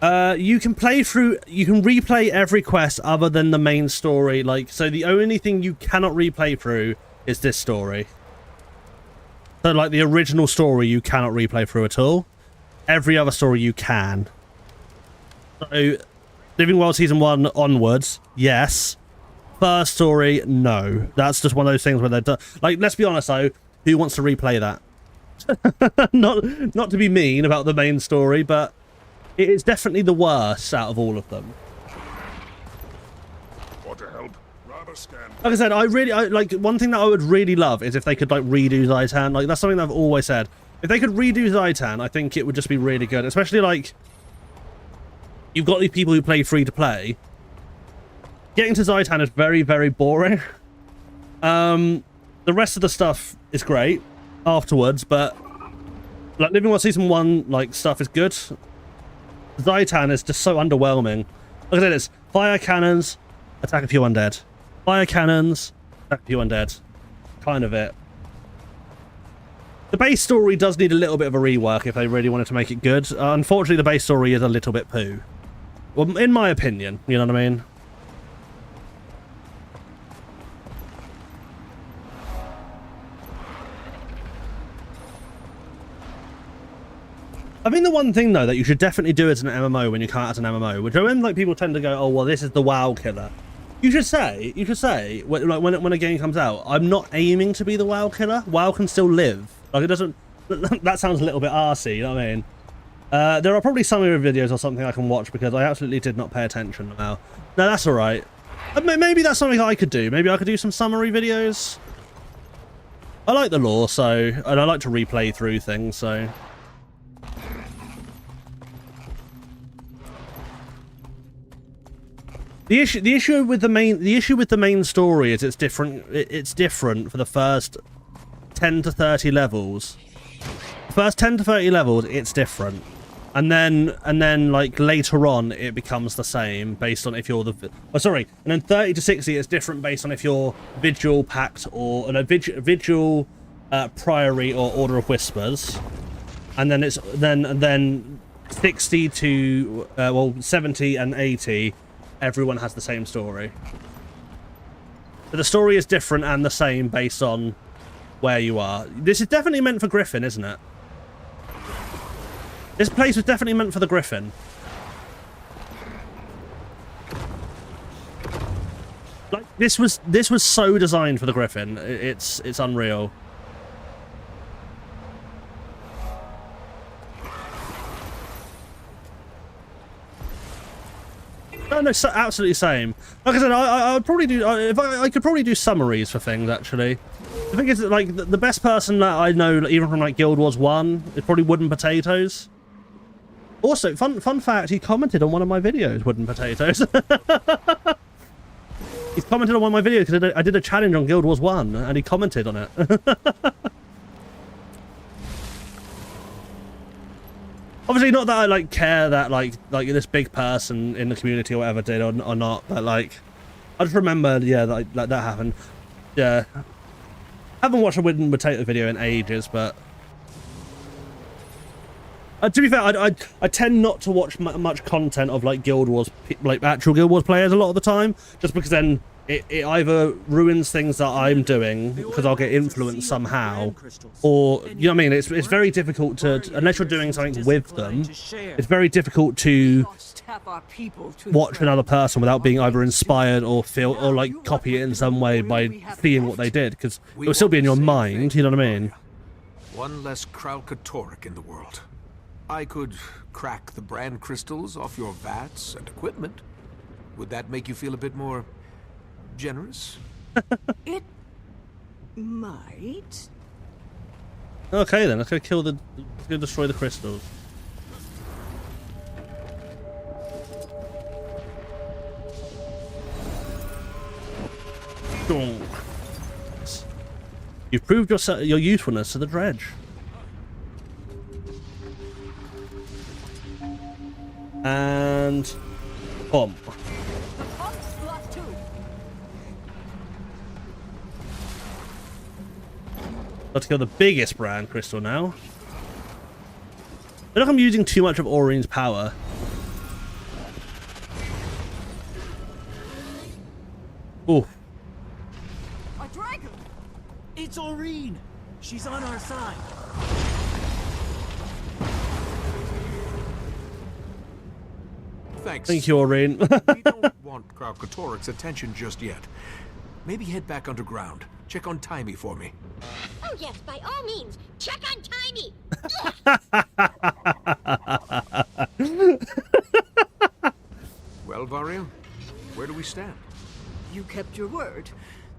You can replay every quest other than the main story. Like, so the only thing you cannot replay through is this story. So, like, the original story you cannot replay through at all. Every other story you can. So, Living World Season 1 onwards, yes. First story, no. That's just one of those things where they're done. Like, let's be honest though, who wants to replay that? not to be mean about the main story, but it is definitely the worst out of all of them. Want to help? Rather scan. Like I said, like, one thing that I would really love is if they could, like, redo Zaitan. Like, that's something that I've always said. If they could redo Zaitan, I think it would just be really good. Especially, like, you've got these people who play free to play. Getting to Zaitan is very, very boring. The rest of the stuff is great afterwards, but like Living World Season 1, like, stuff is good. Zaitan is just so underwhelming. Like I said, it's fire cannons, attack a few undead. Fire cannons, attack a few undead. Kind of it. The base story does need a little bit of a rework if they really wanted to make it good. Unfortunately, the base story is a little bit poo. Well, in my opinion, you know what I mean? I think the one thing, though, that you should definitely do as an MMO when you come out as an MMO, which when, like, people tend to go, oh, well, this is the WoW killer. You should say, when a game comes out, I'm not aiming to be the WoW killer. WoW can still live. Like, it doesn't... That sounds a little bit arsey, you know what I mean? There are probably summary videos or something I can watch because I absolutely did not pay attention to WoW. No, that's alright. Maybe that's something I could do. Maybe I could do some summary videos. I like the lore, so... And I like to replay through things, so... The issue with the main story is it's different. It's different for the first 10 to 30 levels. The first 10 to 30 levels, it's different, and then like later on, it becomes the same based on if you're the. Oh, sorry, and then 30 to 60, it's different based on if you're Vigil, Pact, or Vigil, Priory, or Order of Whispers, and then it's then 60 to well 70 and 80. Everyone has the same story. But the story is different and the same based on where you are. This is definitely meant for Griffin, isn't it? This place was definitely meant for the Griffin. Like, this was so designed for the Griffin. It's unreal. No, absolutely same. Like I said, I would probably do. I could probably do summaries for things. Actually, the thing is that, like, the best person that I know, even from like Guild Wars 1, is probably Wooden Potatoes. Also, fun fact: he commented on one of my videos, Wooden Potatoes. He's commented on one of my videos because I did a challenge on Guild Wars 1, and he commented on it. Obviously, not that I like care that like this big person in the community or whatever did or not, but like I just remember, yeah, like that happened. Yeah, I haven't watched a Wooden Potato video in ages, but to be fair, I tend not to watch much content of like Guild Wars, like actual Guild Wars players a lot of the time, just because then it either ruins things that I'm doing because I'll get influenced somehow, or, you know what I mean, it's very difficult to, unless you're doing something with them, it's very difficult to watch another person without being either inspired or feel, or like copy it in some way by seeing what they did, because it will still be in your mind, you know what I mean? One less Kralkatorrik in the world. I could crack the brand crystals off your vats and equipment. Would that make you feel a bit more generous? It might. Okay then, let's go destroy the crystals. You've proved your usefulness to the dredge. And bomb. Got to kill the biggest brand crystal now. I feel like I'm using too much of Aurine's power. Ooh. A dragon! It's Aurine! She's on our side. Thanks. Thank you, Aurine. We don't want Kralkatorik's attention just yet. Maybe head back underground. Check on Timey for me. Oh yes, by all means. Check on Timey. Well, Varia, where do we stand? You kept your word.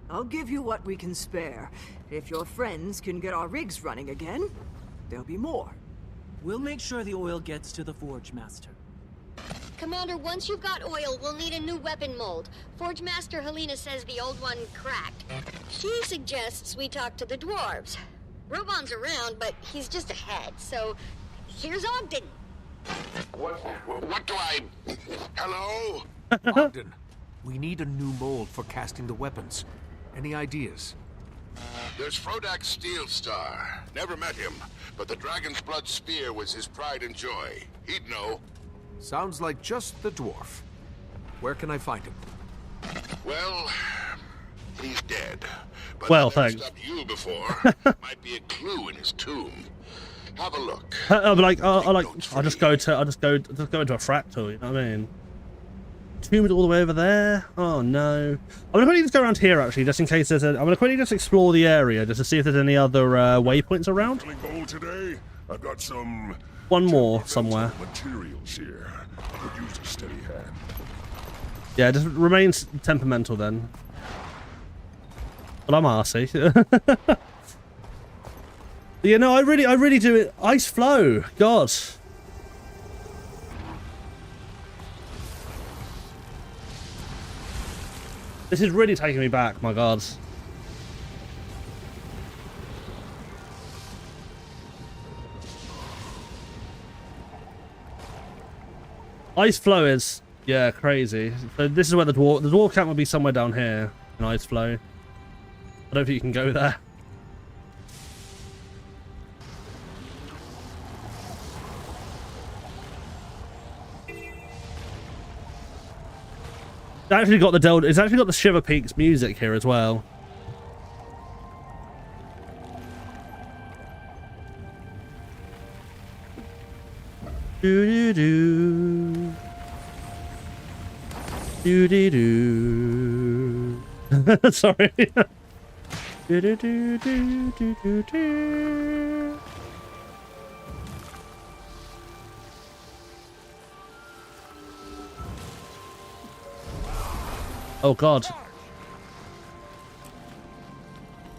I'll give you what we can spare. If your friends can get our rigs running again, there'll be more. We'll make sure the oil gets to the Forge Master. Commander, once you've got oil, we'll need a new weapon mold. Forge Master Helena says the old one cracked. She suggests we talk to the dwarves. Robon's around, but he's just ahead, so here's Ogden. What do I... Hello? Ogden, we need a new mold for casting the weapons. Any ideas? There's Frodak Steelstar. Never met him, but the Dragon's Blood Spear was his pride and joy. He'd know. Sounds like just the dwarf. Where can I find him? Well, he's dead. But well, I've never thanks. stopped you before. Might be a clue in his tomb. Have a look. I'll just go into a fractal. You know what I mean? Tomb is all the way over there. Oh no! I'm gonna quickly just go around here actually, just in case there's a. I'm gonna quickly just explore the area just to see if there's any other waypoints around. Gold today. I've got some. One more somewhere. Materials here. Could use a steady hand. Yeah, it just remains temperamental then. But I'm arsey. Yeah, no, I really do it. Ice flow, God. This is really taking me back, my God. Ice flow is, yeah, crazy. So this is where the dwarf camp will be somewhere down here in ice flow. I don't think you can go there. It's actually got the Shiver Peaks music here as well. Do do do. Do do do. Sorry. Do do do do do do do. Oh God.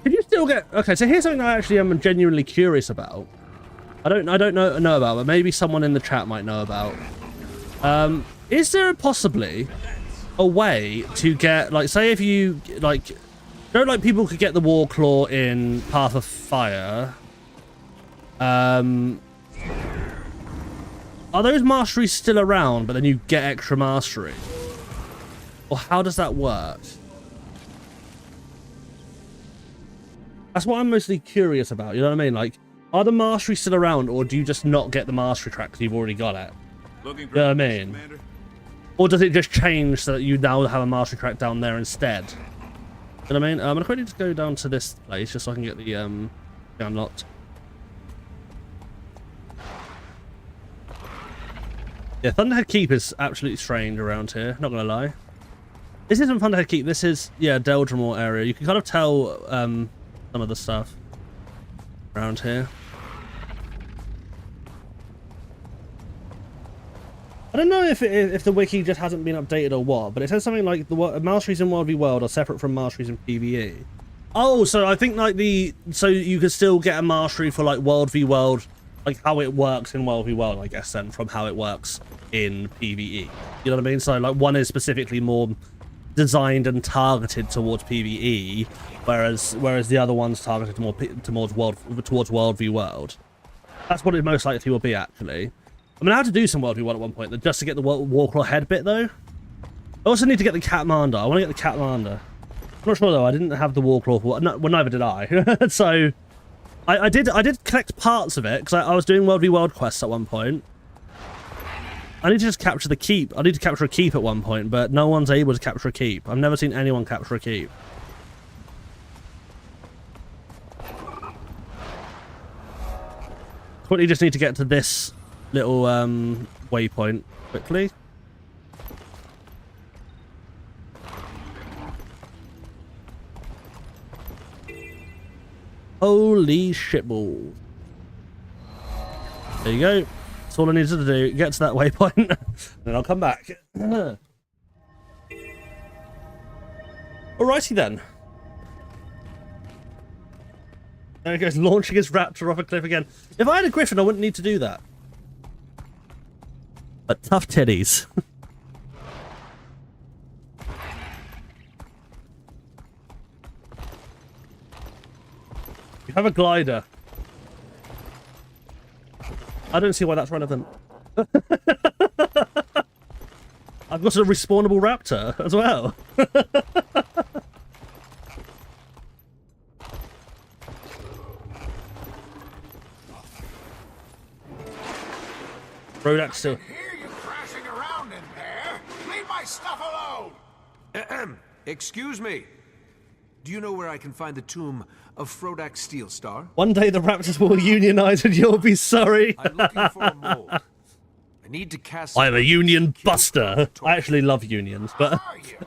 Could you still get... Okay, so here's something I actually am genuinely curious about. I don't know about, but maybe someone in the chat might know about. Is there possibly a way to get, like, say if you, like, you know, like people could get the Warclaw in Path of Fire. Are those masteries still around, but then you get extra mastery? Or how does that work? That's what I'm mostly curious about, you know what I mean? Like, are the masteries still around, or do you just not get the mastery track because you've already got it? You know what I mean? Commander? Or does it just change so that you now have a mastery track down there instead? You know what I mean? I'm gonna quickly just go down to this place just so I can get the unlocked. Yeah, Thunderhead Keep is absolutely strange around here, not gonna lie. This isn't Thunderhead Keep, this is, yeah, Deldrimore area. You can kind of tell some of the stuff around here. I don't know if the wiki just hasn't been updated or what, but it says something like the masteries in World v World are separate from masteries in PvE. Oh, so I think like so you could still get a mastery for like World v World, like how it works in World v World, I guess, then from how it works in PvE. You know what I mean? So like one is specifically more designed and targeted towards PvE, whereas the other one's targeted more towards World v World. That's what it most likely will be, actually. I'm gonna have to do some World v World at one point, just to get the Warclaw head bit, though. I also need to get the Catmander. I want to get the Catmander. I'm not sure, though. I didn't have the Warclaw. Well, neither did I. So, I did collect parts of it because I was doing World v World quests at one point. I need to just capture the keep. I need to capture a keep at one point, but no one's able to capture a keep. I've never seen anyone capture a keep. Quickly just need to get to this little waypoint quickly. Holy shitballs. There you go. That's all I needed to do. Get to that waypoint, then I'll come back. Alrighty then. There he goes, launching his raptor off a cliff again. If I had a griffin, I wouldn't need to do that. But tough titties. You have a glider. I don't see why that's relevant. I've got a respawnable raptor as well. Rodak still. Hear you crashing around in there. Leave my stuff alone. Excuse me. Do you know where I can find the tomb of Frodak Steelstar? One day the raptors will unionize and you'll be sorry. I'm looking for a mold. I need to cast. I'm a union buster. I actually love unions, but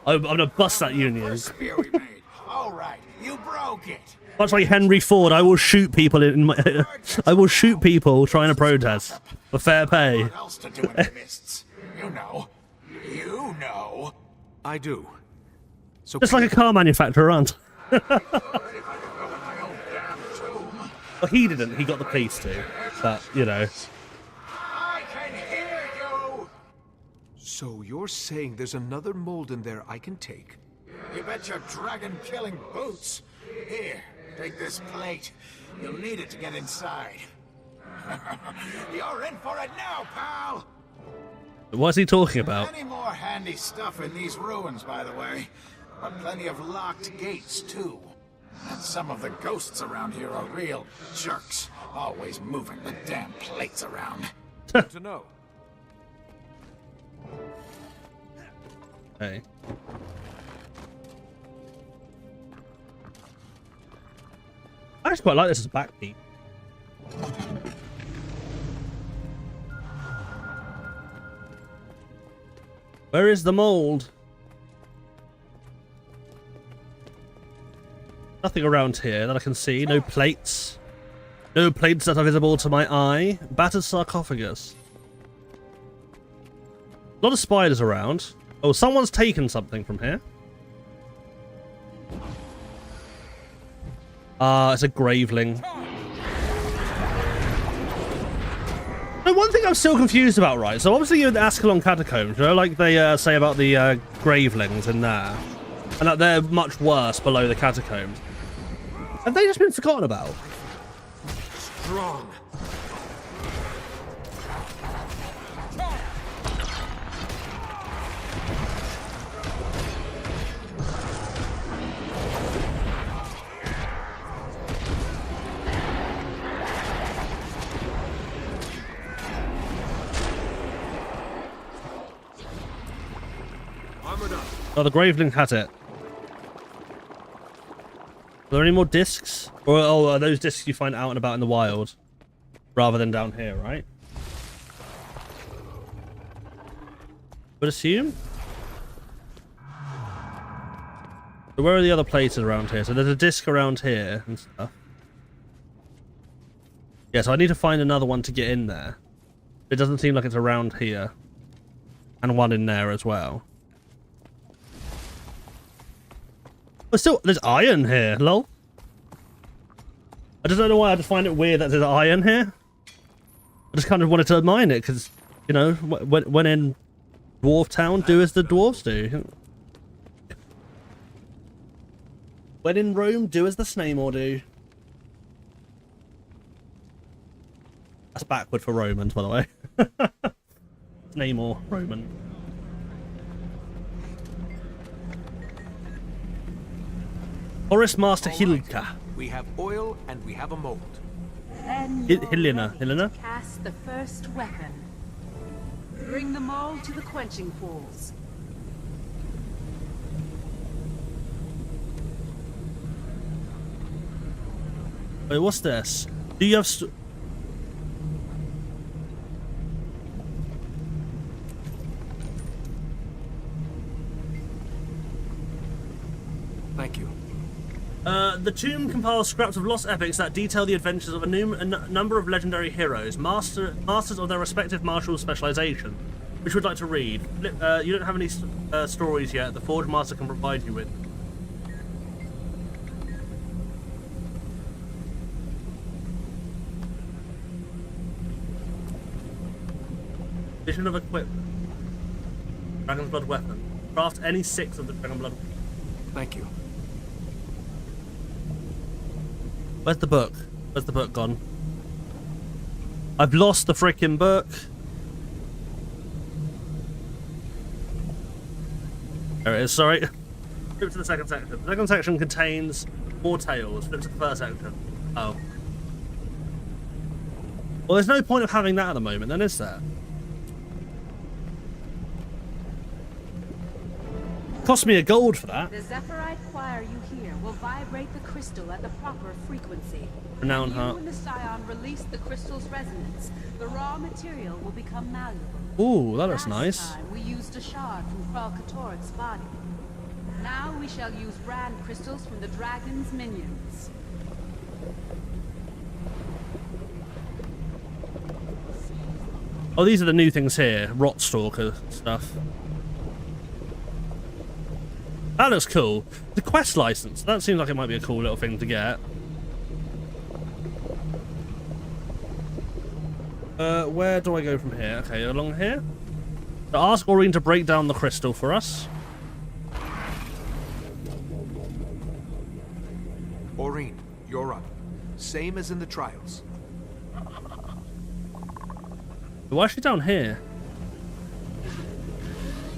I'm gonna bust that union. All right, you broke it. Much like Henry Ford, I will shoot people in my. I will shoot people trying to protest for fair pay. What else to do in the mists? You know. You know. I do. So just like a car manufacturer, aren't? Well, he didn't. He got the police to. But you know. I can hear you. So you're saying there's another mold in there I can take? You bet your dragon-killing boots. Here, take this plate. You'll need it to get inside. You're in for it now, pal. What's he talking about? Plenty more handy stuff in these ruins, by the way. But plenty of locked gates, too. And some of the ghosts around here are real jerks. Always moving the damn plates around. Good to know. Hey. I actually quite like this as a backbeat. Where is the mold? Nothing around here that I can see. No plates. No plates that are visible to my eye. Battered sarcophagus. A lot of spiders around. Oh, someone's taken something from here. It's a graveling. No, one thing I'm still confused about, right? So obviously you're in the Ascalon catacombs, you know, like they say about the gravelings in there. And that they're much worse below the catacombs. Have they just been forgotten about? Strong. Oh, the graveling had it. Are there any more discs? Or are those discs you find out and about in the wild? Rather than down here, right? Would assume? So where are the other places around here? So there's a disc around here and stuff. Yeah, so I need to find another one to get in there. It doesn't seem like it's around here. And one in there as well. But still, there's iron here, lol. I just don't know why, I just find it weird that there's iron here. I just kind of wanted to mine it, because, you know, when in Dwarf Town, do as the dwarves do. When in Rome, do as the Snaymore do. That's backward for Romans, by the way. Snaymore, Roman. Forest Master Hilka. We have oil and we have a mold. Then you're Helena. ready Helena? to cast the first weapon. Bring the mold to the quenching pools. Wait, what's this? Do you have... Thank you. The tomb compiles scraps of lost epics that detail the adventures of a number of legendary heroes, masters of their respective martial specialization. Which would like to read? You don't have any stories yet. The Forge Master can provide you with. Vision of equipment. Dragon's Blood weapon. Craft any 6 of the Dragon Blood. Thank you. Where's the book? Where's the book gone? I've lost the freaking book. There it is, sorry. Flip to the second section. The second section contains more tales. Flip to the first section. Oh. Well, there's no point of having that at the moment, then, is there? Cost me a gold for that. The Zephyrite choir you hear will vibrate the crystal at the proper frequency. Renown When heart. you and the Scion release the crystal's resonance, the raw material will become malleable. Ooh, that looks nice. Last time we used a shard from Kralkatorik's body. Now we shall use brand crystals from the dragon's minions. Oh, these are the new things here. Rotstalker stuff. That looks cool. The quest license. That seems like it might be a cool little thing to get. Where do I go from here? Okay, along here. So ask Aurene to break down the crystal for us. Aurene, you're up. Same as in the trials. Why is she down here?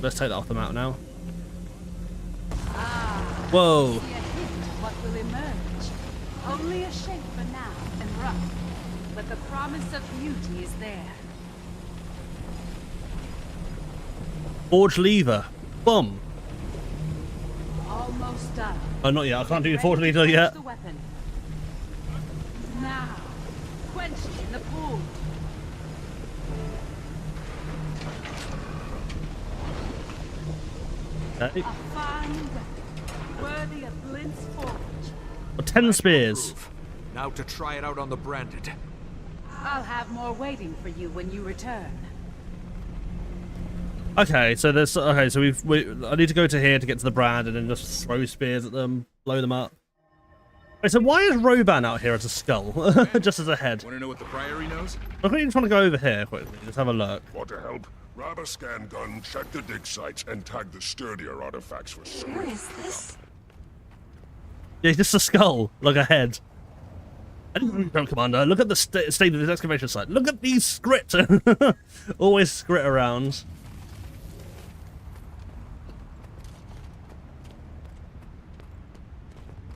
Let's take that off the map now. Whoa. See a hint of what will emerge. Only a shape for now and rough, but the promise of beauty is there. Forge lever. Boom. Almost done. Oh, not yet. I can't do the forge Ready to lever yet. quench the weapon. Now, quench it in the pool. Okay. A fine weapon, worthy of Blint's forge. Oh, 10 spears. Now to try it out on the branded. I'll have more waiting for you when you return. Okay, so there's so I need to go to here to get to the brand and then just throw spears at them, blow them up. Wait, so why is Roban out here as a skull, just as a head? Want to know what the Priory knows? I think you just want to go over here quickly, just have a look. Want to help? Grab a scan gun, check the dig sites, and tag the sturdier artifacts for Where is this? Yeah, just a skull, like a head. Don't, Commander. Look at the state of this excavation site. Look at these script. Always script around.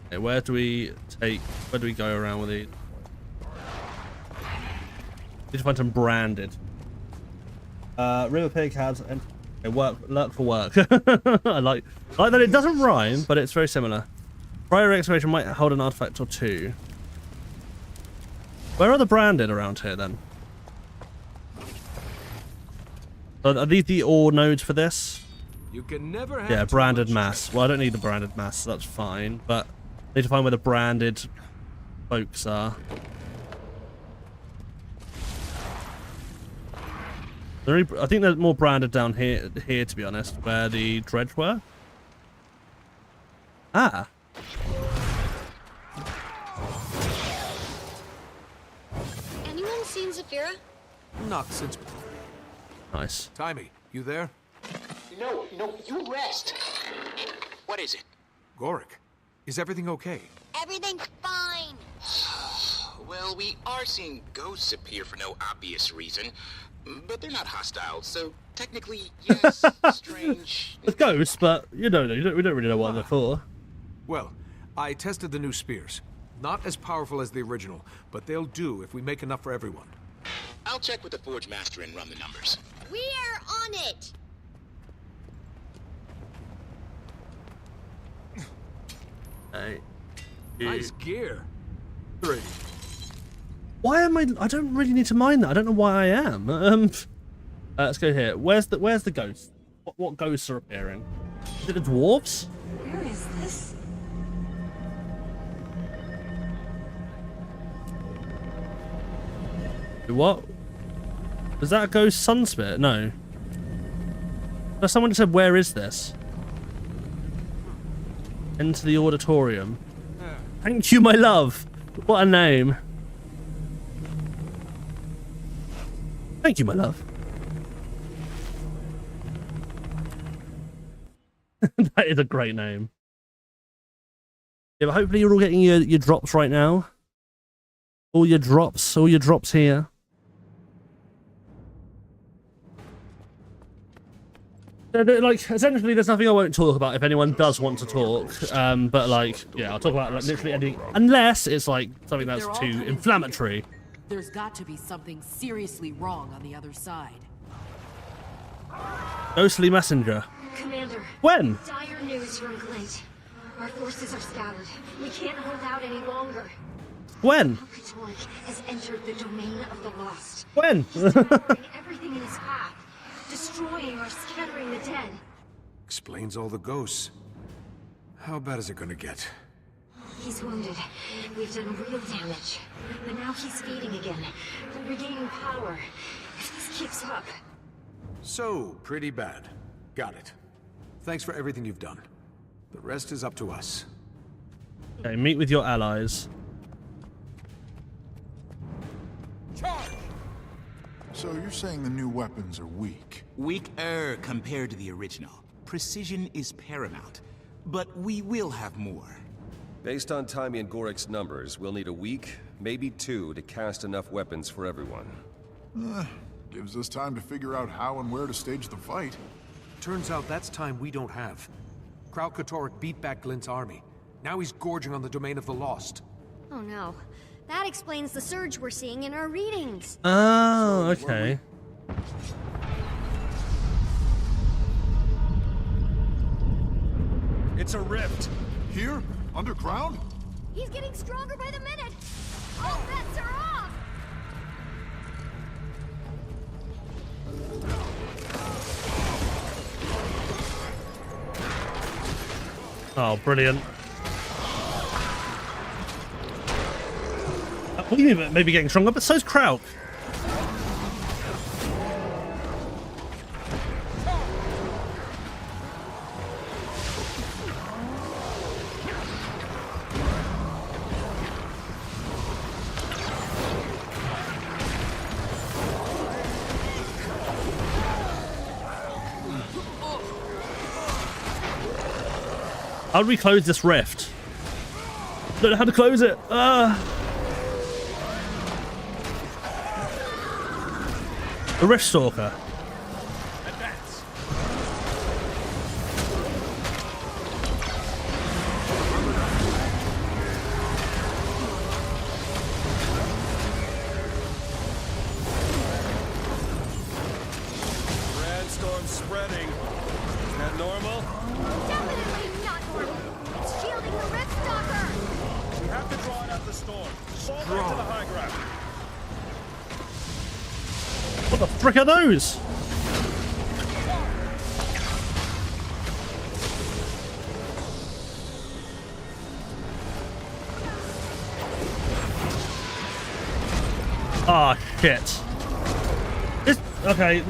Okay, where do we go around with these? Need to find some branded. River Pig has and lurk for work. I like that it doesn't rhyme, but it's very similar. Prior excavation might hold an artifact or two. Where are the branded around here then? Are these the ore nodes for this? You can never have Yeah, too branded much mass. Well, I don't need the branded mass, so that's fine. But I need to find where the branded folks are. I think there's more branded down here, to be honest, where the dredge were. Ah. Anyone seen Zafira? Not since. Nice. Timey, you there? No, you rest. What is it? Gorik, is everything okay? Everything's fine. Well, we are seeing ghosts appear for no obvious reason, but they're not hostile, so technically, yes, strange. It's ghosts, but we don't really know what they're for. Well, I tested the new spears. Not as powerful as the original, but they'll do if we make enough for everyone. I'll check with the Forge Master and run the numbers. We're on it! Nice gear. 3. Why am I don't really need to mine that. I don't know why I am. Let's go here. Where's the ghost? What ghosts are appearing? Is it the dwarves? Where is this? What? Is that a ghost sunspit? No. No, someone just said, where is this? Enter the auditorium. Thank you, my love. What a name. Thank you, my love. That is a great name. Yeah, but hopefully you're all getting your drops right now. All your drops here. Like, essentially, there's nothing I won't talk about if anyone does want to talk. But, like, yeah, I'll talk about like, literally anything. Unless it's, like, something that's too inflammatory. There's got to be something seriously wrong on the other side. Ghostly messenger. Commander. When? Dire news from Glint. Our forces are scattered. We can't hold out any longer. When? Katork has entered the domain of the lost. When? He's devouring everything in his path. Destroying or scattering the dead. Explains all the ghosts. How bad is it gonna get? He's wounded. We've done real damage. But now he's feeding again. Regaining power. If this keeps up. So, pretty bad. Got it. Thanks for everything you've done. The rest is up to us. Okay, meet with your allies. Charge! So you're saying the new weapons are weak? Weaker compared to the original. Precision is paramount. But we will have more. Based on Taimi and Gorik's numbers, we'll need a week, maybe 2, to cast enough weapons for everyone. Gives us time to figure out how and where to stage the fight. Turns out that's time we don't have. Katork beat back Glint's army. Now he's gorging on the domain of the lost. Oh no. That explains the surge we're seeing in our readings. Oh, okay. It's a rift. Here? Underground? He's getting stronger by the minute. All bets are off. Oh, brilliant. We may be getting stronger, but so's Krauk. How do we close this rift? Don't know how to close it. A Rift Stalker. Advance. Brandstorm spreading. Is that normal? Definitely not normal. It's shielding the Rift Stalker. We have to draw it out the storm. Fall back to the high ground. What the frick are those? Ah, shit. Okay.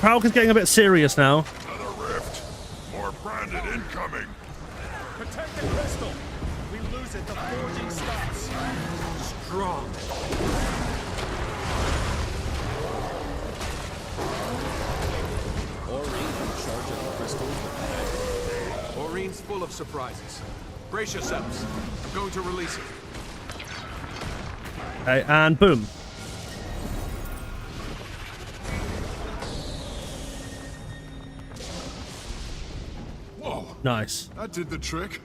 Krauk is getting a bit serious now. Another rift. More branded incoming. Protect the crystal. We lose it, the forging stops. Strong. Orion's full of surprises. Brace yourselves. I'm going to release it. Okay, and boom. Whoa. Nice. That did the trick.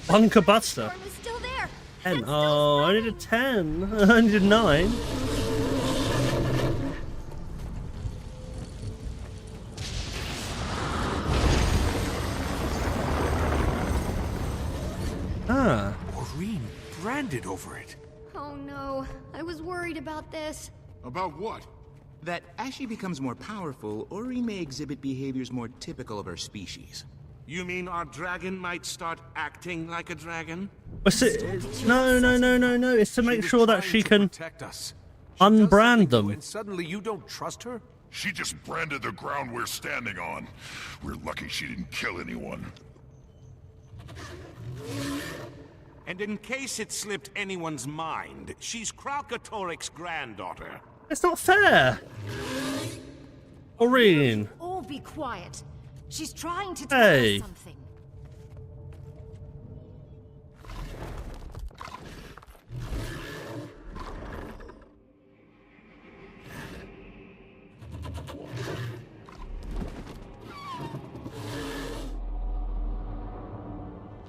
Bunker Buster. Storm is still there. 10. Oh, I only did 10. I only did 9. Ah. Aurene branded over it. Oh no, I was worried about this. About what? That as she becomes more powerful, Aurene may exhibit behaviors more typical of her species. You mean our dragon might start acting like a dragon? No. It's to make sure that she can protect us. unbrand them. And suddenly you don't trust her? She just branded the ground we're standing on. We're lucky she didn't kill anyone. And in case it slipped anyone's mind, she's Kralkatorik's granddaughter. It's not fair. Aurene. All be quiet. She's trying to tell Hey. us something.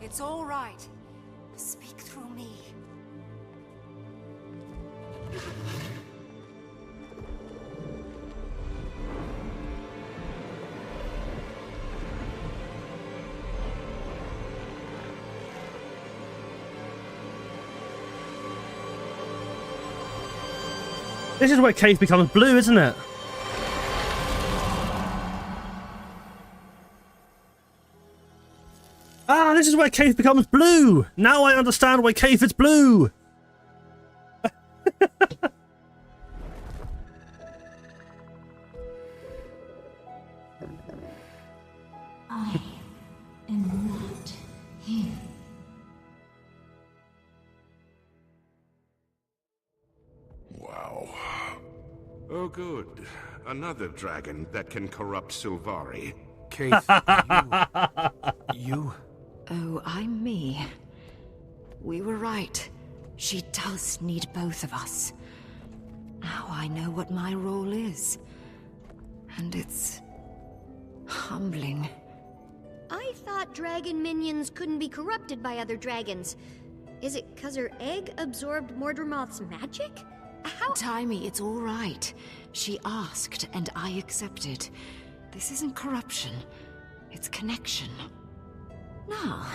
It's all right. Speak through me. This is where Keith becomes blue, isn't it? Ah, this is where Keith becomes blue. Now I understand why Keith is blue. I am not him. Wow. Oh, good. Another dragon that can corrupt Sylvari. Kate, you... Oh, I'm me. We were right. She does need both of us. Now I know what my role is. And it's humbling. I thought dragon minions couldn't be corrupted by other dragons. Is it 'cause her egg absorbed Mordremoth's magic? How? Timey, it's all right. She asked, and I accepted. This isn't corruption. It's connection. Now,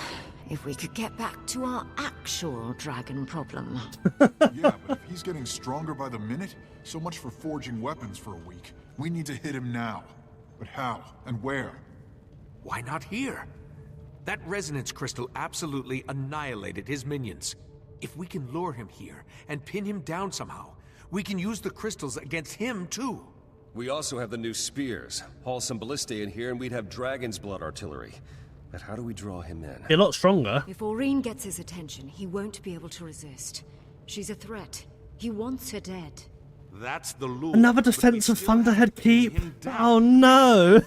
if we could get back to our actual dragon problem. Yeah, but if he's getting stronger by the minute, so much for forging weapons for a week. We need to hit him now. But how and where? Why not here? That resonance crystal absolutely annihilated his minions. If we can lure him here and pin him down somehow, we can use the crystals against him too. We also have the new spears. Haul some ballistae in here and we'd have dragon's blood artillery. But how do we draw him in? Be a lot stronger. If Aurene gets his attention, he won't be able to resist. She's a threat. He wants her dead. That's the lure. Another defense of Thunderhead Keep. Oh no!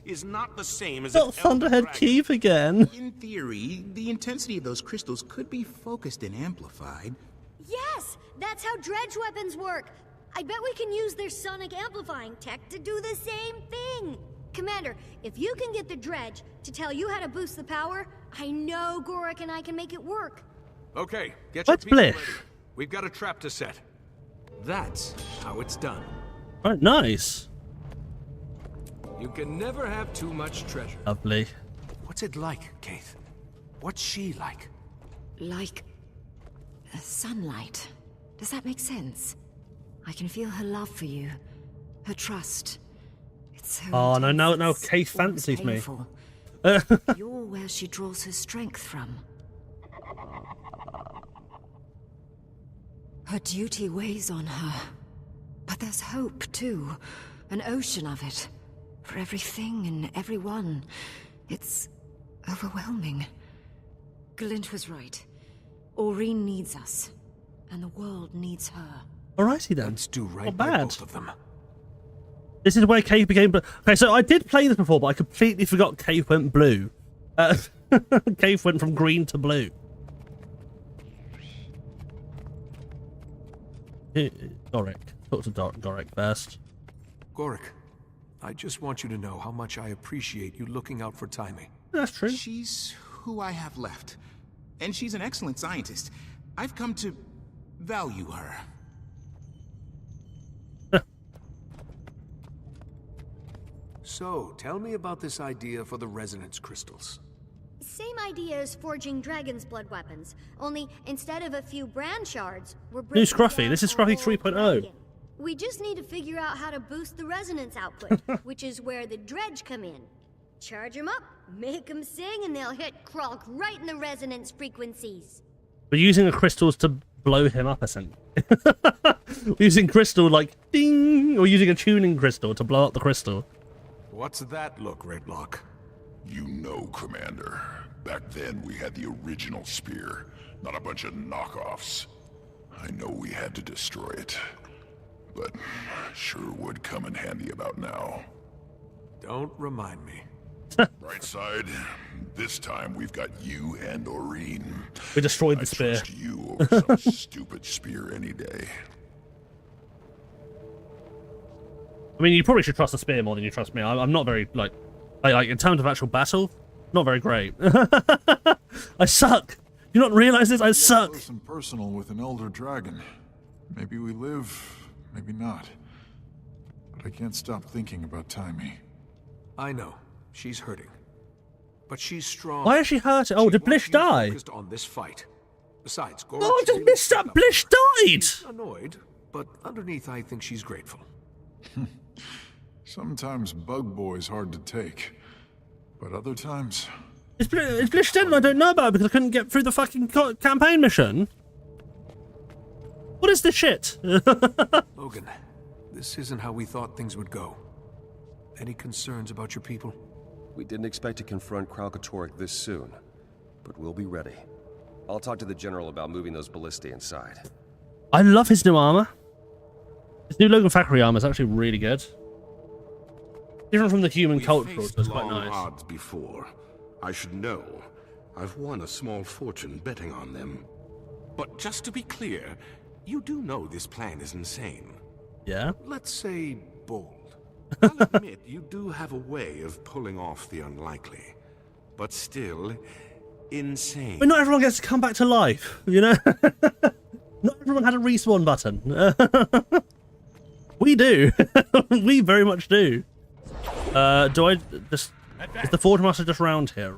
Is not the same as Not Thunderhead Keep again. In theory, the intensity of those crystals could be focused and amplified. Yes, that's how dredge weapons work. I bet we can use their sonic amplifying tech to do the same thing. Commander, if you can get the dredge to tell you how to boost the power, I know Gorik and I can make it work. Okay, get your people ready. We've got a trap to set. That's how it's done. Oh, nice. You can never have too much treasure. Lovely. What's it like, Keith? What's she like? Like sunlight. Does that make sense? I can feel her love for you, her trust. It's so Oh intense, no, it's Keith fancies me. painful. You're where she draws her strength from. Her duty weighs on her. But there's hope, too. An ocean of it. For everything and everyone. It's overwhelming. Glint was right. Aurene needs us. And the world needs her. Alrighty then. Let's do right Not by bad. both of them. This is where Keith became. Okay, so I did play this before, but I completely forgot Keith went blue. Keith went from green to blue. Gorik. Talk to Gorik first. Gorik, I just want you to know how much I appreciate you looking out for Timey. That's true. She's who I have left. And she's an excellent scientist. I've come to value her. So, tell me about this idea for the resonance crystals. Same idea as forging dragon's blood weapons, only instead of a few brand shards, we're New breaking Scruffy. down This is a Scruffy whole 3.0. dragon. We just need to figure out how to boost the resonance output, which is where the dredge come in. Charge them up, make them sing, and they'll hit Kralk right in the resonance frequencies. We're using the crystals to blow him up, essentially. We're using crystal like ding, or using a tuning crystal to blow up the crystal. What's that look, Redlock? You know, Commander. Back then we had the original spear, not a bunch of knockoffs. I know we had to destroy it, but sure would come in handy about now. Don't remind me. Right side, this time we've got you and Aureen. We destroyed the spear. Trust you over some stupid spear any day. I mean, you probably should trust the spear more than you trust me. I'm not very, like in terms of actual battle, not very great. I suck. You not realize this? I suck. Close and personal with an elder dragon. Maybe we live, maybe not. But I can't stop thinking about Taimi. I know. She's hurting. But she's strong. Why is she hurting? Oh, did Blish die? Focused on this fight. Besides, Gorge Oh, I just missed that. Blish died. Annoyed, but underneath I think she's grateful. Sometimes Bug Boy's hard to take. But other times... Is Blish dead and I don't know about it because I couldn't get through the fucking campaign mission? What is this shit? Logan, this isn't how we thought things would go. Any concerns about your people? We didn't expect to confront Kralkatorrik this soon, but we'll be ready. I'll talk to the General about moving those ballistae inside. I love his new armor. His new Logan Factory armor is actually really good. Different from the human cultural, so it's quite nice. Odds before. I should know. I've won a small fortune betting on them. But just to be clear, you do know this plan is insane. Yeah? Let's say bold. I'll admit you do have a way of pulling off the unlikely. But still, insane. But not everyone gets to come back to life, you know? Not everyone had a respawn button. We do. We very much do. Do I just... Is the Forge Master just round here?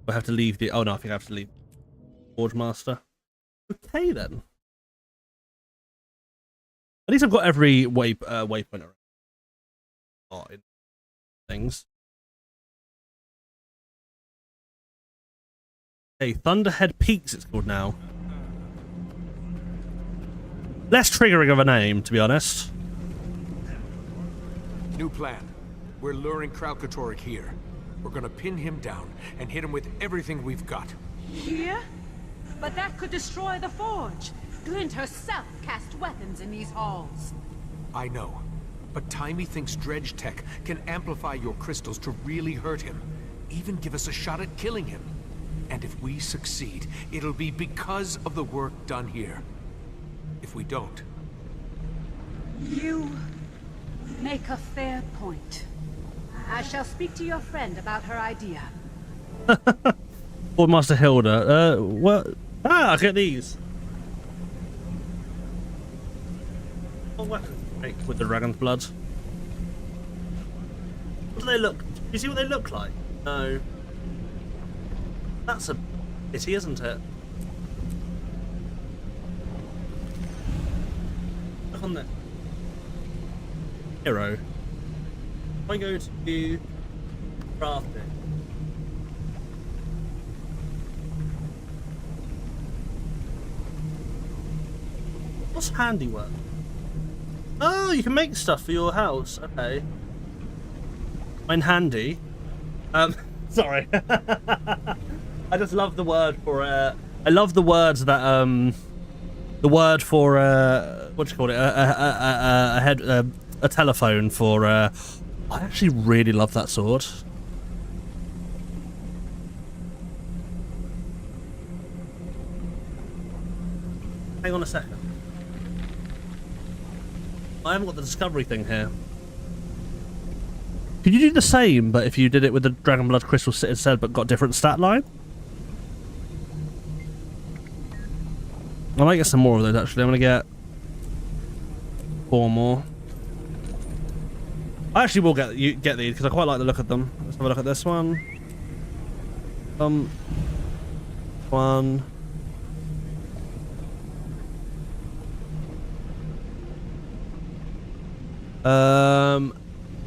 I have to leave the... Oh no, I think I have to leave Forge Master. Okay then. At least I've got every waypoint around. Oh, things. Hey, Thunderhead Peaks it's called now. Less triggering of a name, to be honest. New plan. We're luring Kralkatorrik here. We're gonna pin him down and hit him with everything we've got. Here? But that could destroy the forge. Glint herself cast weapons in these halls. I know. But Taimi thinks dredge tech can amplify your crystals to really hurt him. Even give us a shot at killing him. And if we succeed, it'll be because of the work done here. If we don't... You make a fair point. I shall speak to your friend about her idea. Forge Master Hilda. What? Ah, I get these. What weapons make with the dragon's blood? What do they look? Do you see what they look like? No. That's a pity, isn't it? Look on there. Hero. If I go to crafting. What's handiwork? Oh, you can make stuff for your house. Okay. Mine handy. Sorry. I just love the word for I love the words that the word for what do you call it? A telephone for I actually really love that sword. Hang on a second. I haven't got the discovery thing here. Could you do the same, but if you did it with the Dragon Blood Crystal instead, but got different stat line? I might get some more of those actually. I'm gonna get 4 more. I actually will get these because I quite like the look of them. Let's have a look at this one. One.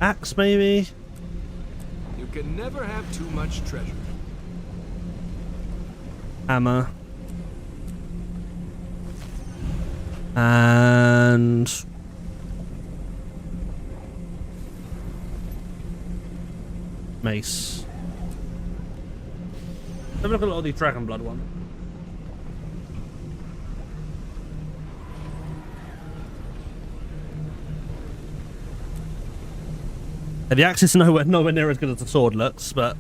Axe maybe. You can never have too much treasure. Hammer. And mace. Have a look at a lot of these dragon blood ones. The axe is nowhere near as good as the sword looks, but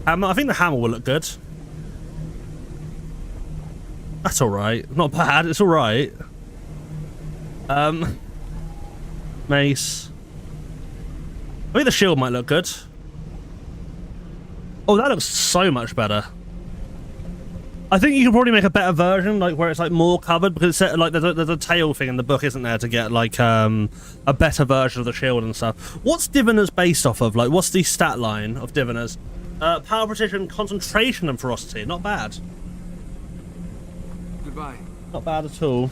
I think the hammer will look good. That's all right. Not bad. It's all right. Mace. I think the shield might look good. Oh, that looks so much better. I think you can probably make a better version, like where it's like more covered, because it's like there's a tail thing in the book, isn't there, to get like a better version of the shield and stuff. What's Diviners based off of? Like, what's the stat line of Diviners? Power, precision, concentration, and ferocity. Not bad. Goodbye. Not bad at all.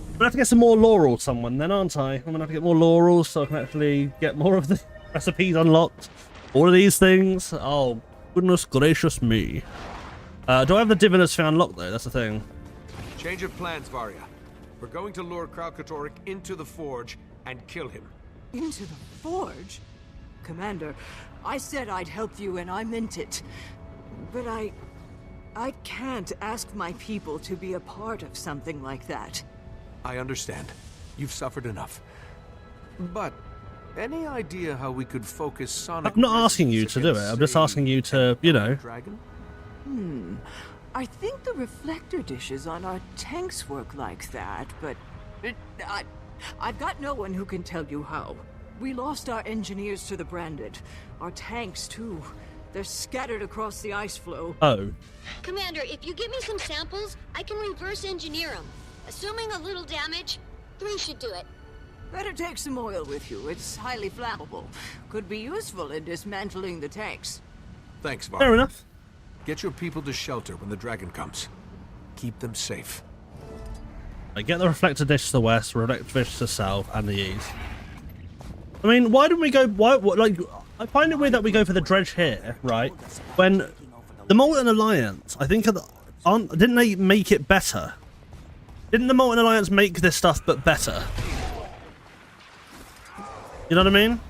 I'm gonna have to get some more laurels, someone then, aren't I? I'm gonna have to get more laurels so I can actually get more of the recipes unlocked. All of these things. Oh, goodness gracious me. Do I have the Diviners thing unlocked though? That's the thing. Change of plans, Varya. We're going to lure Krau Katorik into the forge and kill him. Into the forge? Commander, I said I'd help you and I meant it. But I can't ask my people to be a part of something like that. I understand. You've suffered enough. But any idea how we could focus Sonic? I'm not asking you to do it. I'm just asking you to, you know. Dragon? I think the reflector dishes on our tanks work like that, but I've got no one who can tell you how. We lost our engineers to the Branded. Our tanks, too. They're scattered across the ice flow. Oh. Commander, if you give me some samples, I can reverse engineer them. Assuming a little damage, 3 should do it. Better take some oil with you. It's highly flammable. Could be useful in dismantling the tanks. Thanks, Varya. Fair enough. Get your people to shelter when the dragon comes. Keep them safe. I get the reflector dish to the west, reflector dish to the south, and the east. I mean, why didn't we go? Like, I find it weird that we go for the dredge here, right? When the Molten Alliance, I think, didn't they make it better? Didn't the Molten Alliance make this stuff but better? You know what I mean?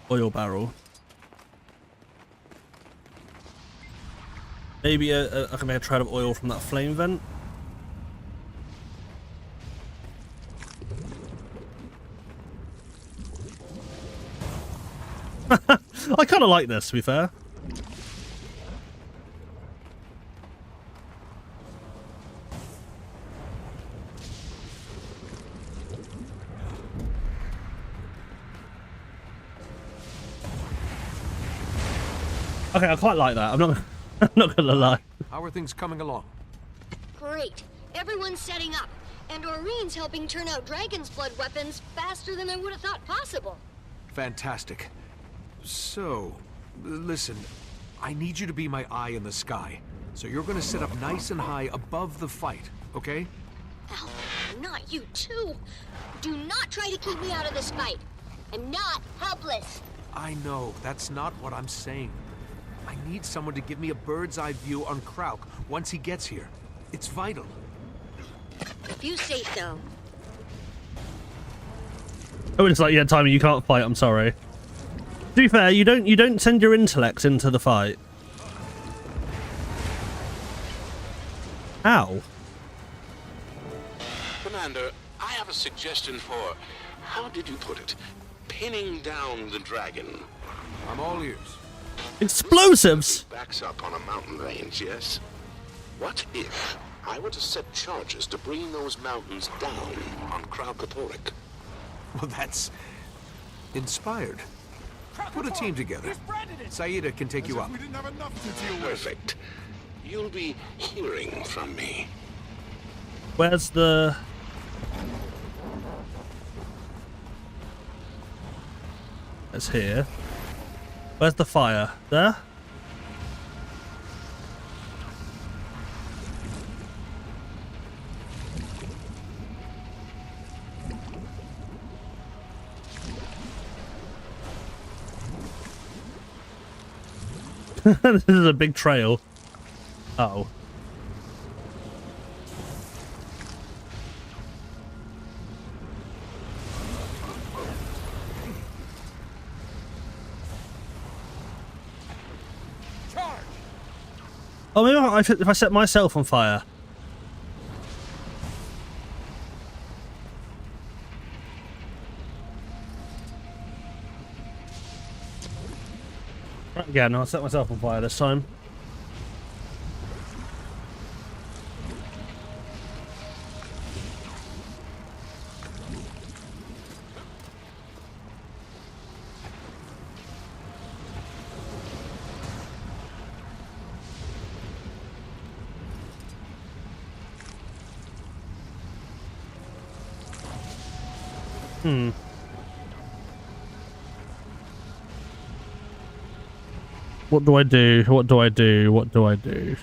Oil barrel. Maybe I can make a trail of oil from that flame vent. I kind of like this, to be fair. Okay, I quite like that. I'm not gonna lie. How are things coming along? Great. Everyone's setting up. And Aureen's helping turn out dragon's blood weapons faster than I would have thought possible. Fantastic. So, listen, I need you to be my eye in the sky. So you're gonna sit up nice and high above the fight, okay? Al, not you too. Do not try to keep me out of this fight. I'm not helpless. I know, that's not what I'm saying. I need someone to give me a bird's eye view on Krauk once he gets here. It's vital. If you say so. Oh, it's like, yeah, Timmy, you can't fight. I'm sorry. To be fair, you don't send your intellect into the fight. How? Commander, I have a suggestion for, how did you put it, pinning down the dragon. I'm all ears. Explosives? Backs up on a mountain range, yes? What if I were to set charges to bring those mountains down on Kralkatorrik? Well, that's inspired. Put a team together. Saida can take you up. We didn't have enough to deal with. Perfect. You'll be hearing from me. Where's the... It's here. Where's the fire? There? This is a big trail. Uh-oh. Oh, maybe if I set myself on fire. Right, again, I'll set myself on fire this time. What do I do? What do I do? What do I do?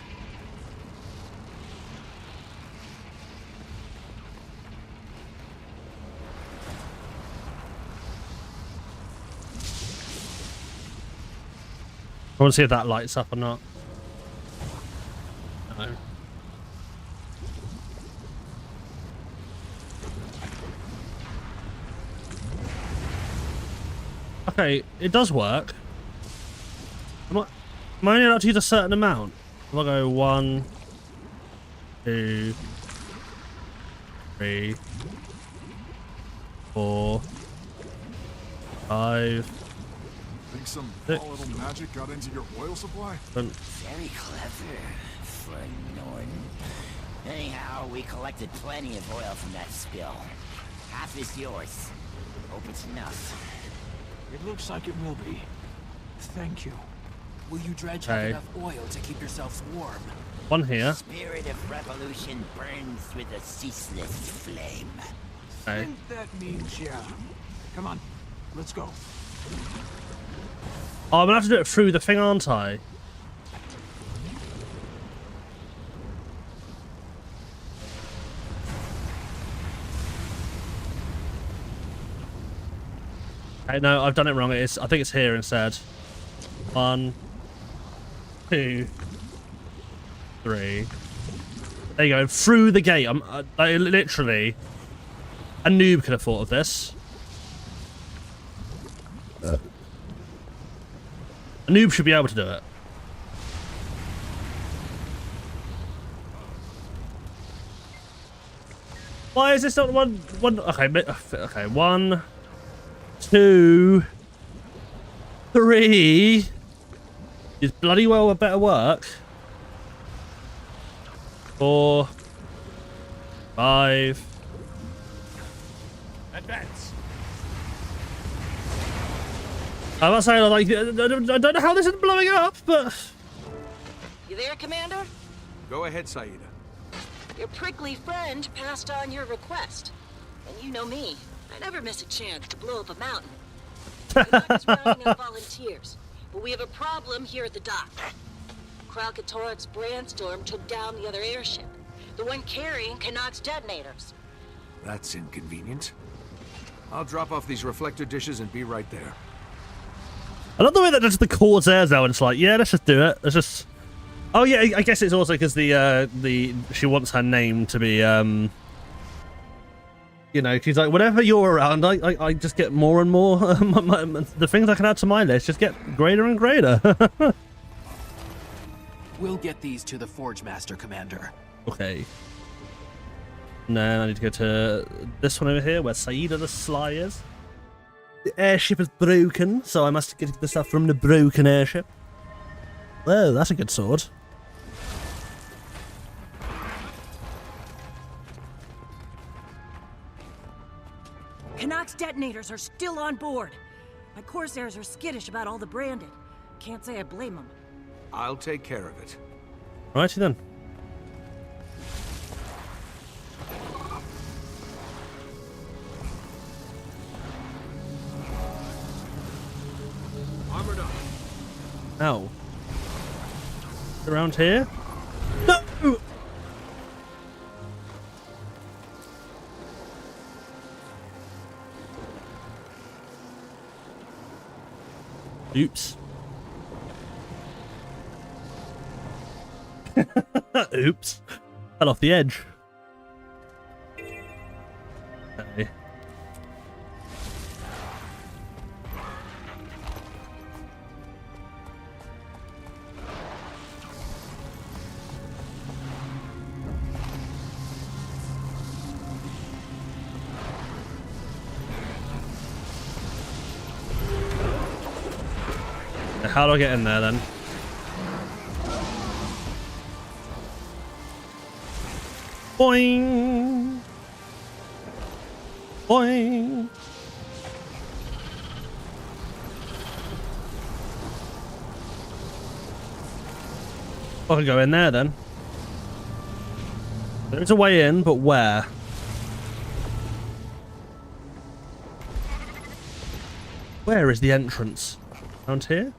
I want to see if that lights up or not. No. Okay, it does work. Am I only allowed to use a certain amount? If I go 1, 2, 3, 4, 5. Think some volatile magic got into your oil supply? Very clever, Norton. Anyhow, we collected plenty of oil from that spill. Half is yours. Hope it's enough. It looks like it will be. Thank you. Will you dredge have enough oil to keep yourselves warm? One here. Spirit of revolution burns with a ceaseless flame. I think that means yeah. Come on, let's go. Oh, I'm gonna have to do it through the thing, aren't I? Okay, no, I've done it wrong. I think it's here instead. 1, 2, 3. There you go. Through the gate. I literally, a noob could have thought of this. A noob should be able to do it. Why is this not one? Okay. 1, 2, 3. Is bloody well a better work. 4, 5. Advance. I must say, like, I don't know how this is blowing up, but... You there, Commander? Go ahead, Saida. Your prickly friend passed on your request. And you know me. I never miss a chance to blow up a mountain. We're not just rounding up volunteers, but we have a problem here at the dock. Kralkatorrik's Brandstorm took down the other airship. The one carrying Connacht's detonators. That's inconvenient. I'll drop off these reflector dishes and be right there. I love the way that just the Corsairs now, and it's like, yeah, let's just do it. Let's just... Oh yeah, I guess it's also because she wants her name to be, you know, she's like, whenever you're around, I just get more and more, the things I can add to my list just get greater and greater. We'll get these to the Forge Master, Commander. Okay. Then I need to go to this one over here, where Saida the Sly is. The airship is broken, so I must get the stuff from the broken airship. Whoa, that's a good sword. Canucks detonators are still on board. My Corsairs are skittish about all the branding. Can't say I blame them. I'll take care of it. Righty then. Armored up. Ow. Around here? No! Oops. Oops. Fell off the edge. Okay. How do I get in there then? Boing! Boing! I can go in there then. There's a way in, but where? Where is the entrance? Around here?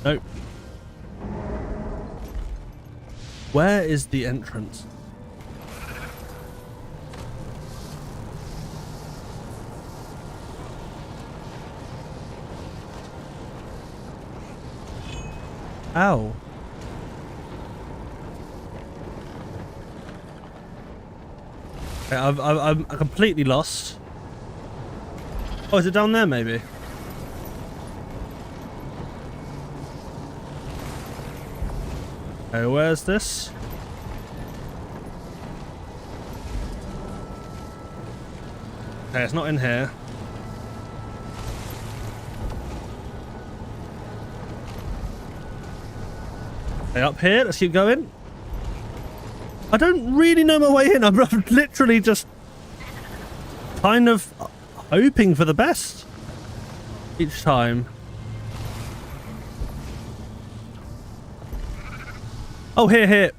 Nope. Where is the entrance? Ow. Okay, I'm completely lost. Oh, is it down there maybe? Okay, where's this? Okay, it's not in here. Okay, up here, let's keep going. I don't really know my way in. I'm literally just kind of hoping for the best each time. Oh, here.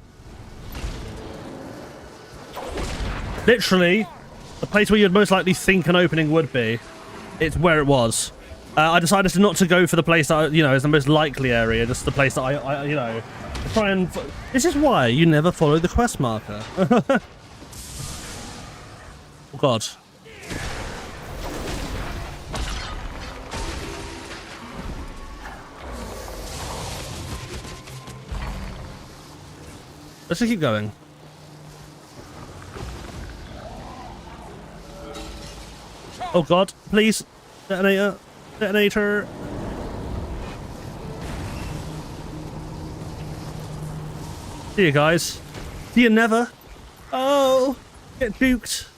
Literally, the place where you'd most likely think an opening would be. It's where it was. I decided not to go for the place that, you know, is the most likely area. Just the place that I you know, try and... This is why you never follow the quest marker. Oh, God. Let's just keep going. Oh God, please. Detonator. Detonator. See you guys. See you never. Oh, get duked.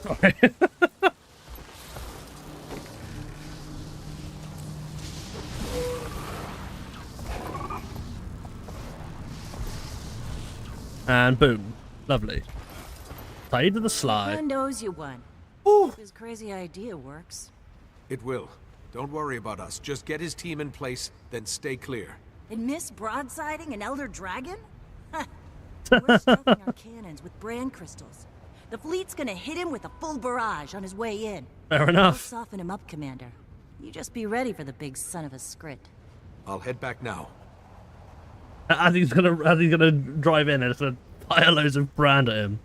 Sorry. And boom. Lovely. Side of the sly. God knows you won. Ooh. His crazy idea works. It will. Don't worry about us. Just get his team in place, then stay clear. And miss broadsiding an elder dragon? We're stuffing our cannons with brand crystals. The fleet's gonna hit him with a full barrage on his way in. Fair enough. I'll soften him up, Commander. You just be ready for the big son of a scrit. I'll head back now. As he's gonna drive in and it's gonna fire loads of brand at him.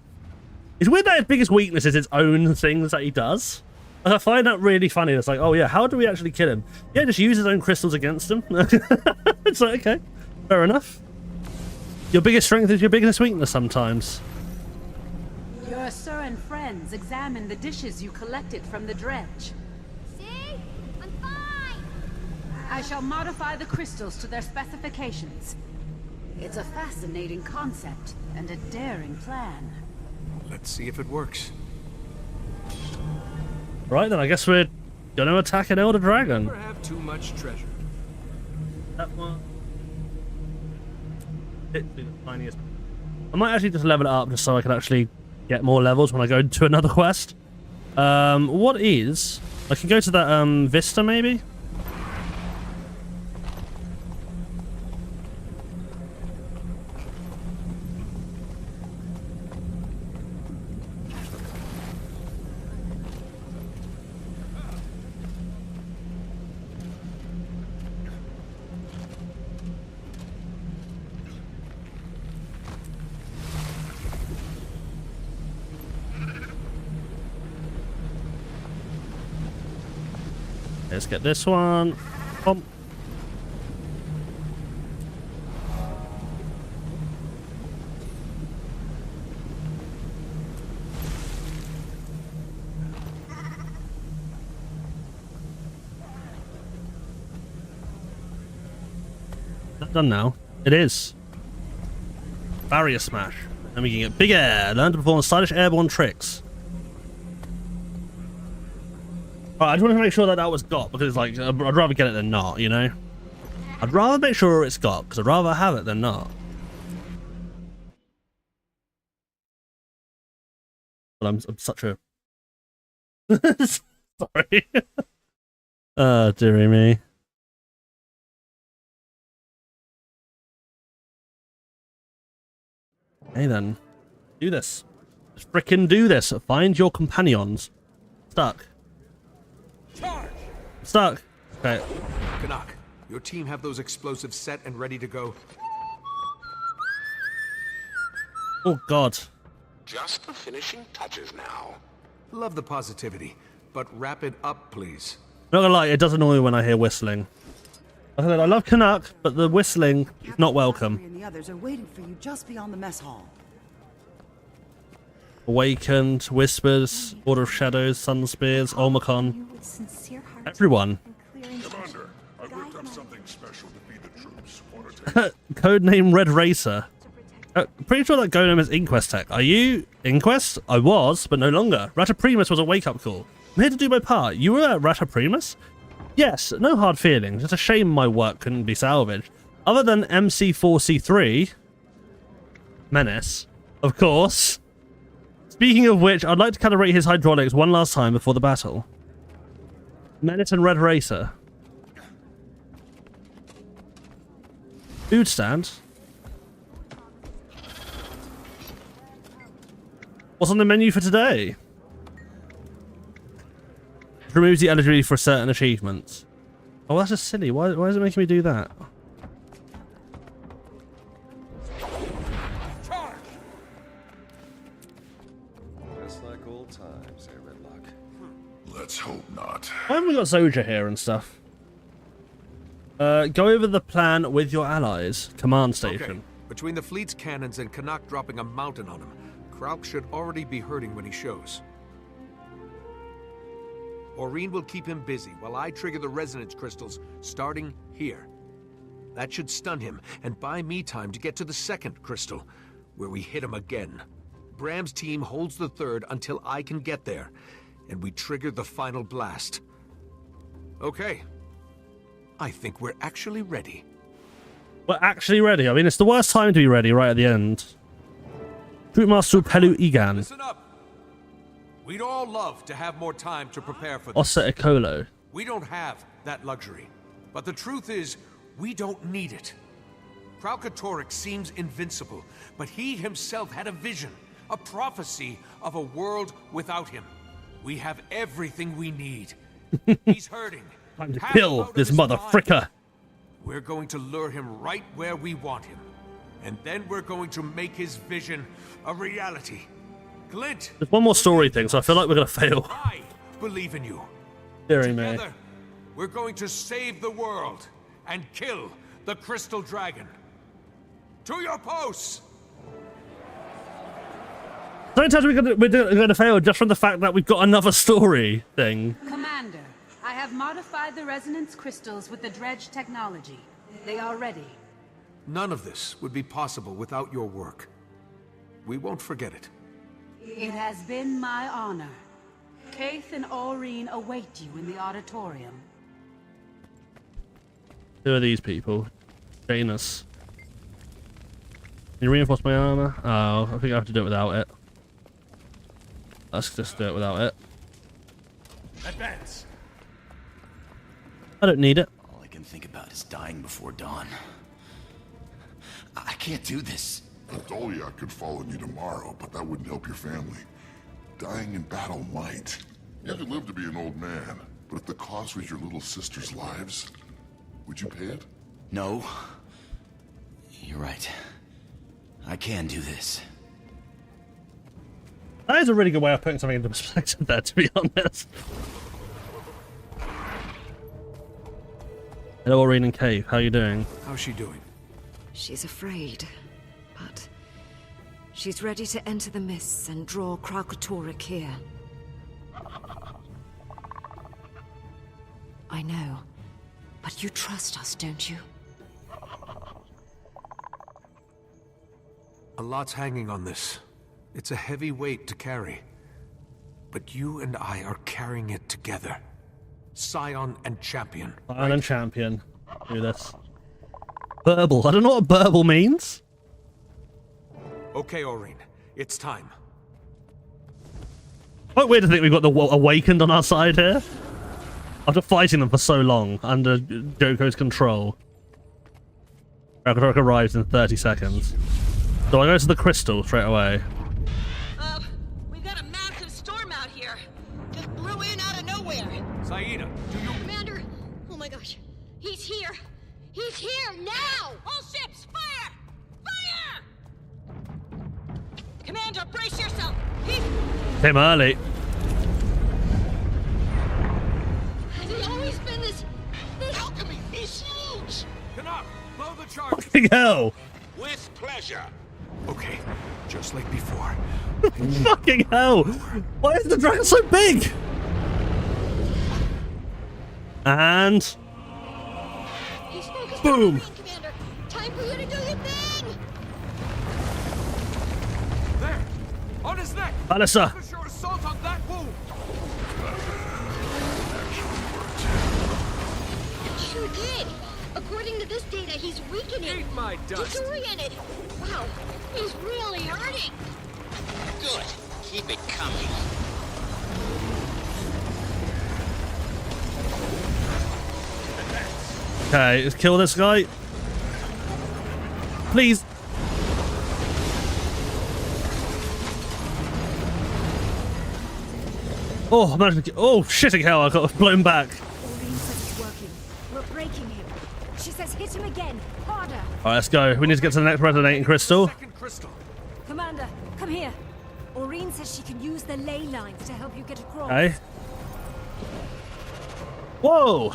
It's weird that his biggest weakness is his own things that he does. I find that really funny. It's like, oh yeah, how do we actually kill him? Yeah, just use his own crystals against him. It's like, okay, fair enough. Your biggest strength is your biggest weakness sometimes. Your sir and friends examine the dishes you collected from the dredge. See? I'm fine! I shall modify the crystals to their specifications. It's a fascinating concept and a daring plan. Let's see if it works. Right then, I guess we're gonna attack an Elder Dragon. Never have too much treasure. That one. Literally the tiniest. I might actually just level it up just so I can actually get more levels when I go to another quest. What is? I can go to that Vista maybe. Let's get this one. Bump. That's done now. It is. Barrier smash. And we can get big air. Learn to perform stylish airborne tricks. I just want to make sure that that was got, because it's like, I'd rather get it than not, you know? I'd rather make sure it's got, because I'd rather have it than not. But I'm such a... Sorry. Oh, dearie me. Hey then. Do this. Just frickin' do this. Find your companions. Stuck. Charge! Stuck. Okay. Canuck, your team have those explosives set and ready to go. Oh god. Just the finishing touches now. Love the positivity, but wrap it up, please. Not gonna lie, it does annoy me when I hear whistling. I love Canuck, but the whistling is not welcome. And the others are waiting for you just beyond the mess hall. Awakened, Whispers, Order of Shadows, Sun Spears, Omicron. Everyone. Commander, I whipped up something special to feed the troops. Codename Red Racer. Pretty sure that codename is Inquest Tech. Are you Inquest? I was, but no longer. Rata Primus was a wake-up call. I'm here to do my part. You were at Rata Primus? Yes, no hard feelings. It's a shame my work couldn't be salvaged. Other than MC4C3... Menace, of course. Speaking of which, I'd like to calibrate his hydraulics one last time before the battle. Menace and Red Racer. Food stand. What's on the menu for today? Removes the eligibility for certain achievements. Oh, that's just silly. Why is it making me do that? Just like old times, eh, Redlock? Let's hope not. Why haven't we got Zoja here and stuff? Go over the plan with your allies. Command station. Okay. Between the fleet's cannons and Canuck dropping a mountain on him, Krauk should already be hurting when he shows. Aurene will keep him busy while I trigger the resonance crystals, starting here. That should stun him and buy me time to get to the second crystal, where we hit him again. Bram's team holds the third until I can get there, and we trigger the final blast. Okay. I think we're actually ready. We're actually ready. I mean, it's the worst time to be ready right at the end. Troopmaster Pelu Egan. Listen up. We'd all love to have more time to prepare for this. Ossa Ekolo. We don't have that luxury. But the truth is, we don't need it. Kralkatorrik seems invincible, but he himself had a vision, a prophecy of a world without him. We have everything we need. He's hurting. Time to kill this motherfricker. We're going to lure him right where we want him. And then we're going to make his vision a reality. Glint! There's one more story thing, so I feel like we're going to fail. I believe in you. Deary me. Together, we're going to save the world and kill the Crystal Dragon. To your posts! Sometimes we're going to fail just from the fact that we've got another story thing. Commander, I have modified the resonance crystals with the dredge technology. They are ready. None of this would be possible without your work. We won't forget it. It has been my honor. Kaith and Aureen await you in the auditorium. Who are these people? Janus. Can you reinforce my armor? Oh, I think I have to do it without it. Let's just do it without it. Advance. I don't need it. All I can think about is dying before dawn. I can't do this. Adoliak could follow you tomorrow, but that wouldn't help your family. Dying in battle might. You could live to be an old man, but if the cost was your little sister's lives, would you pay it? No. You're right. I can do this. That is a really good way of putting something into perspective there, to be honest. Hello, Aureen and Cave. How are you doing? How's she doing? She's afraid, but she's ready to enter the mists and draw Kralkatorrik here. I know, but you trust us, don't you? A lot's hanging on this. It's a heavy weight to carry. But you and I are carrying it together. Scion and Champion. Scion and Champion. Do this. Burble. I don't know what burble means. Okay, Aureen. It's time. Quite weird to think we've got the Awakened on our side here. After fighting them for so long under Joko's control. Kralkatorrik arrives in 30 seconds. So I go to the crystal straight away. We've got a massive storm out here. Just blew in out of nowhere. Saida, do you... Commander! Oh my gosh. He's here! He's here now! All ships, fire! Fire! Commander, brace yourself! Came early. Has he always been this Alchemy is huge! Enough! Blow the charge! Fucking hell! With pleasure. Okay, just like before. Fucking hell! Why is the dragon so big? And He's focused boom! on Aureen, Commander. Time for you to do your thing! There! On his neck! Alyssa! Focus your assault on that wound! It sure did! According to this data, he's weakening. Eat my dust! Disoriented! Wow, he's really hurting! Good. Keep it coming. Okay, let's kill this guy. Please. Oh, oh, shitting hell, I got blown back. Aureen says it's working. We're breaking him. She says hit him again. Harder. Alright, let's go. We need to get to the next resonating crystal. Second crystal. Commander, come here. Aureen says she can use the ley lines to help you get across. Okay. Whoa!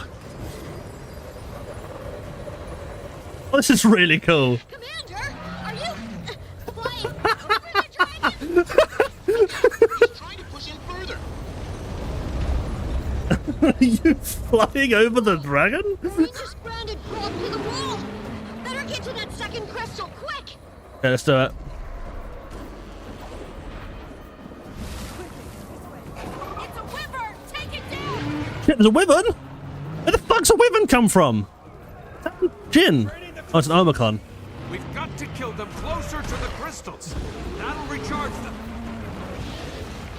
Oh, this is really cool. Commander, are you flying over the dragon? He's trying to push in further. Are you flying over the dragon? Aureen just grounded Krog to the wall. Better get to that second crystal, quick! Okay, let's do it. It's a wyvern! Take it down! Shit, there's a wyvern? Where the fuck's a wyvern come from? Jin. Oh, it's an Omicron. We've got to kill them closer to the crystals. That'll recharge them.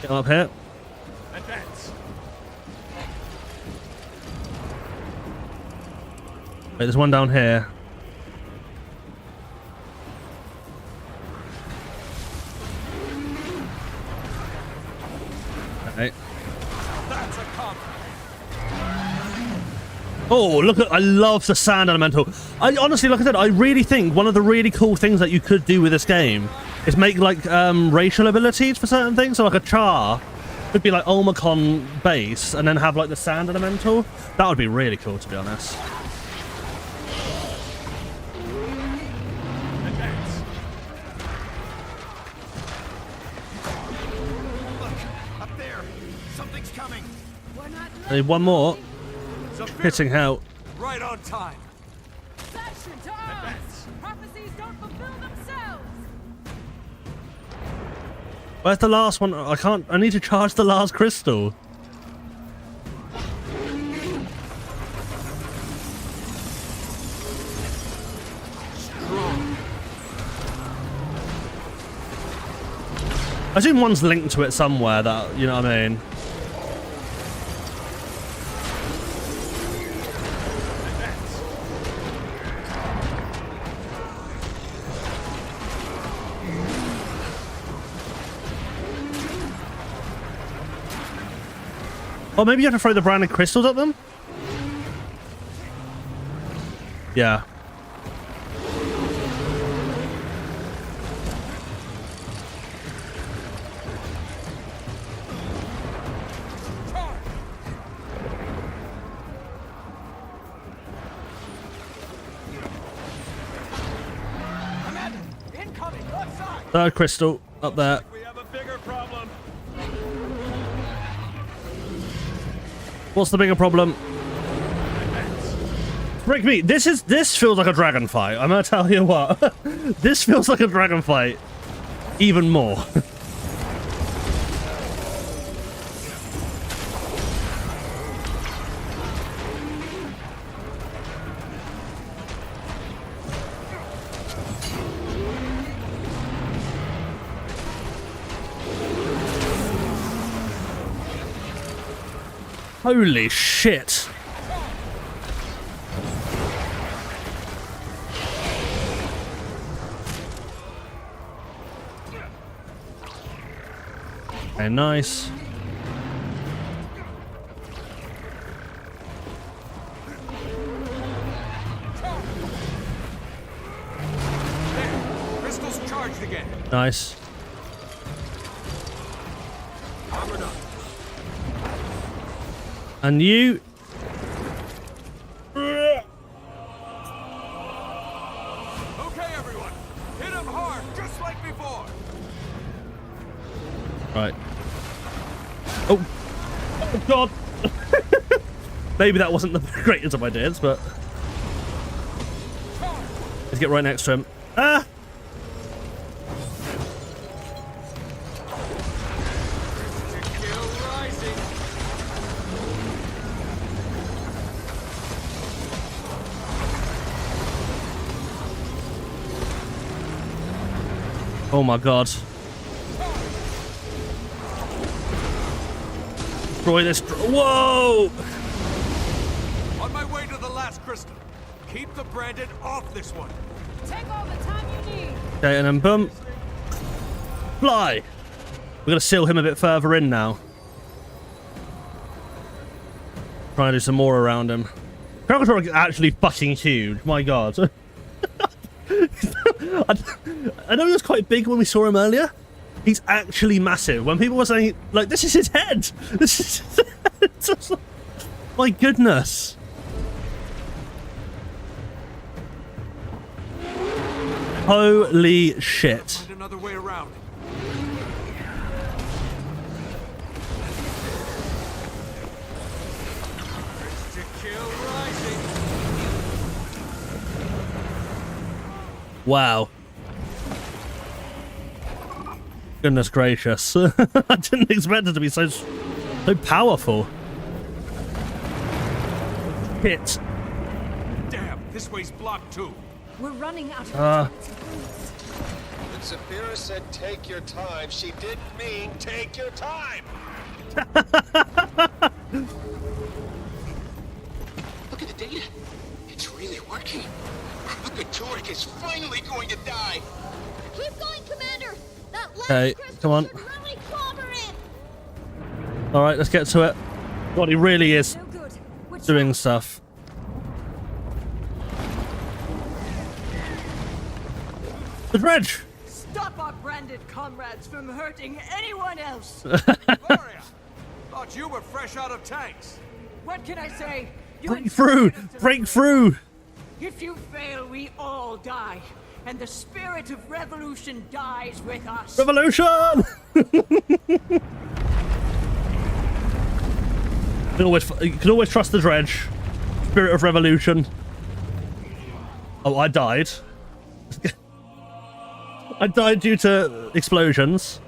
Get up here. Advance. Wait, there's one down here. Okay. That's a combat. Oh, look at, I love the sand elemental. I honestly, like I said, I really think one of the really cool things that you could do with this game is make like racial abilities for certain things. So like a Char could be like Omicron base and then have like the sand elemental. That would be really cool, to be honest. Advance. Look, up there. Something's coming. I need one more. Hitting out. Right on time. Section to arms! Prophecies don't fulfill themselves! Where's the last one? I can't. I need to charge the last crystal. I assume one's linked to it somewhere, that, you know what I mean? Or maybe you have to throw the branded crystals at them? Yeah. Third crystal up there. We have a bigger problem. What's the bigger problem? Break me. This feels like a dragon fight. I'm gonna tell you what. This feels like a dragon fight. Even more. Holy shit. Okay, nice. There, crystals charged again. Nice. Armored up. And you... Okay, everyone. Hit him hard, just like before. Right. Oh. Oh, God. Maybe that wasn't the greatest of ideas, but... Let's get right next to him. Ah! Oh my god. Destroy this. Whoa! On my way to the last crystal. Keep the branded off this one. Take all the time you need. Okay, and then boom. Fly! We're gonna seal him a bit further in now. Trying to do some more around him. Kralkatorok is actually fucking huge. My god. I know he was quite big when we saw him earlier. He's actually massive. When people were saying, like, this is his head. This is his head. Just like, my goodness. Holy shit. Find another way around. To kill rising. Wow. Goodness gracious. I didn't expect it to be so powerful. Hit. Damn, this way's blocked too. We're running out of When Saphira said take your time, she didn't mean take your time. Look at the data. It's really working. Kralkatorok is finally going to die. Keep going, Commander. That last Okay, come on. should really clobber it. Alright, let's get to it. God, he really is doing stuff. The dredge! Stop our branded comrades from hurting anyone else! Gloria, thought you were fresh out of tanks. What can I say? You Break through! Break through! If you fail, we all die. And the spirit of revolution dies with us. Revolution! You can always trust the dredge. Spirit of revolution. Oh, I died. I died due to explosions.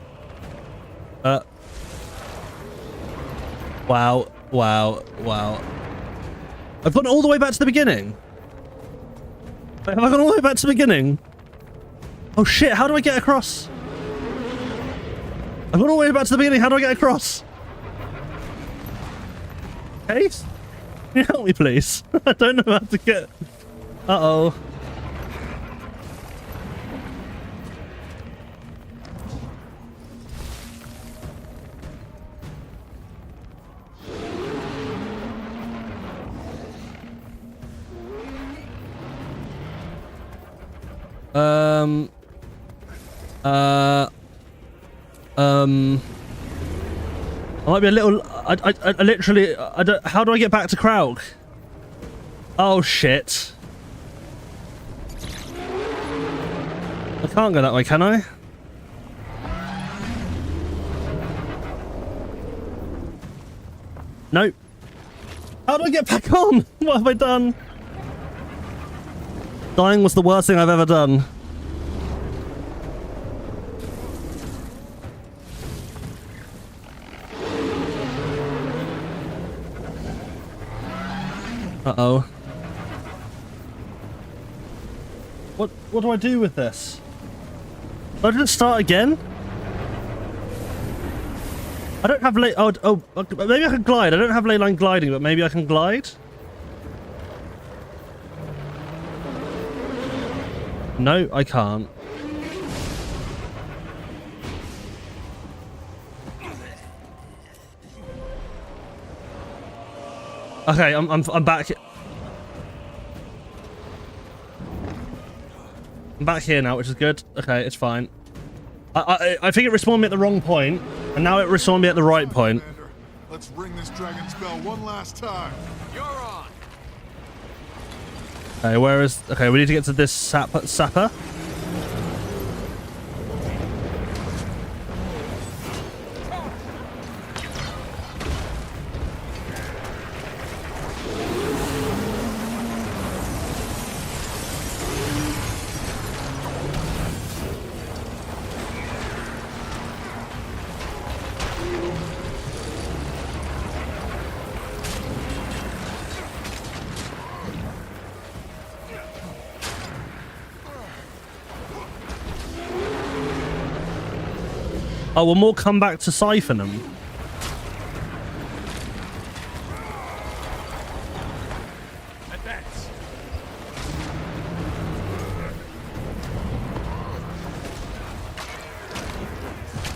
Wow, wow, wow. I've gone all the way back to the beginning. Wait, have I gone all the way back to the beginning? Oh shit, how do I get across? I've gone all the way back to the beginning. How do I get across? Case? Can you help me, please? I don't know how to get... Uh-oh. I might be a little... I literally... I don't... How do I get back to Krauk? Oh, shit. I can't go that way, can I? Nope. How do I get back on? What have I done? Dying was the worst thing I've ever done. Uh-oh. What do I do with this? Do I just start again? I don't have ley... Oh, maybe I can glide. I don't have ley line gliding, but maybe I can glide? No, I can't. Okay, I'm back. I'm back here now, which is good. Okay, it's fine. I think it respawned me at the wrong point, and now it respawned me at the right point. Let's ring this dragon spell one last time. You're on. Okay, where is... Okay, we need to get to this sapper. Oh, we'll more come back to siphon them. Advance.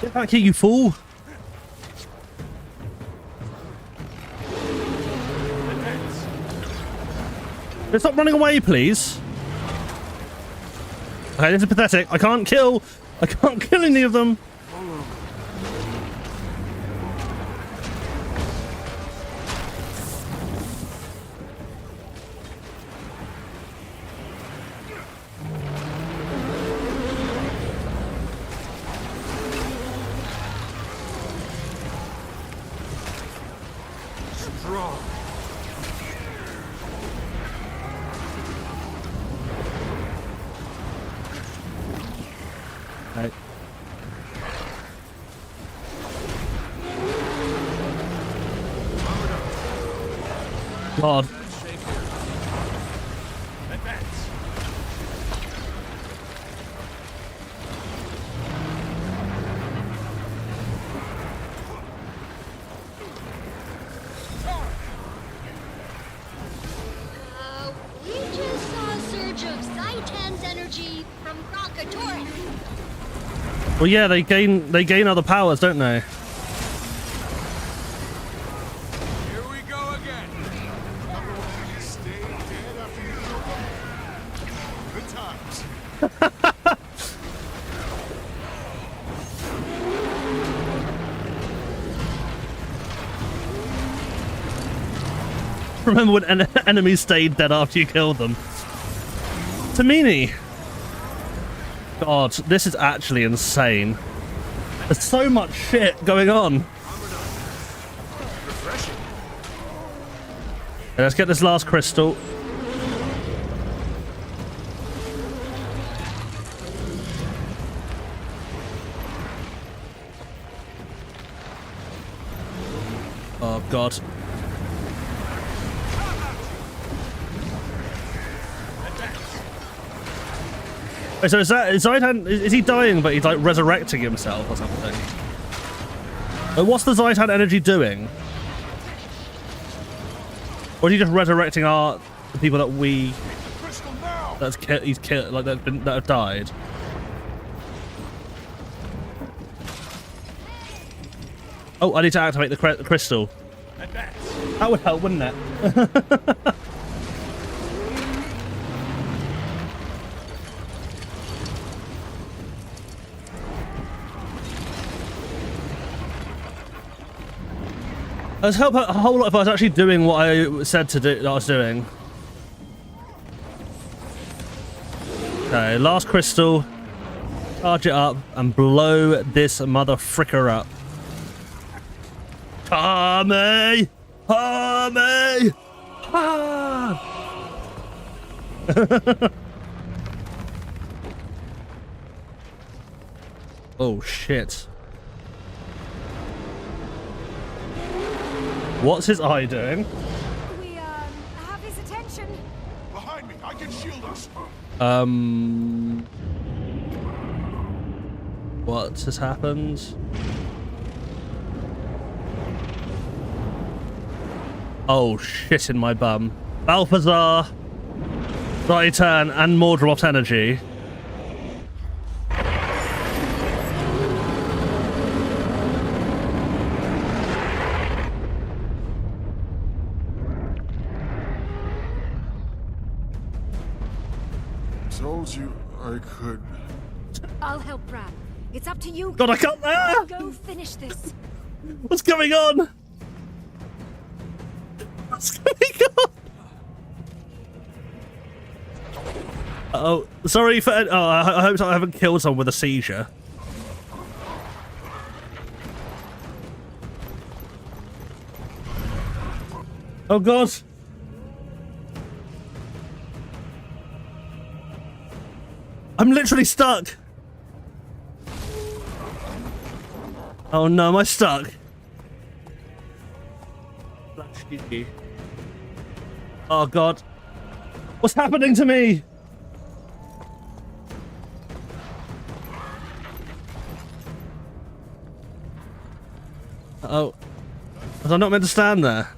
Get back here, you fool! Advance. Stop running away, please. Okay, this is pathetic. I can't kill any of them. Right. God. We just saw a surge of Zaitan's energy from Krakatorik. Well, yeah, they gain other powers, don't they? Here we go again. Stay dead after you kill them. Good times. Remember when enemies stayed dead after you killed them? Tamini! God, this is actually insane. There's so much shit going on. Okay, let's get this last crystal. Oh, God. So is Zaitan, is he dying but he's like resurrecting himself or something? But what's the Zaitan energy doing? Or is he just resurrecting the people that he's killed, like that have died? Oh, I need to activate the crystal. That would help, wouldn't it? It would help a whole lot if I was actually doing what I said to do that I was doing. Okay, last crystal. Charge it up and blow this mother fricker up. Tommy! Tommy! Ah! Oh shit. What's his eye doing? We have his attention. Behind me, I can shield us. What has happened? Oh shit in my bum. Balthazar, Zaitan, and Mordroth's energy. Told you I could. I'll help Bran. It's up to you. God, I can't there! Go finish this. What's going on? What's going on? Oh, sorry for. Oh, I hope I haven't killed someone with a seizure. Oh God. I'm literally stuck. Oh no, am I stuck? Oh God. What's happening to me? Oh. Was I not meant to stand there?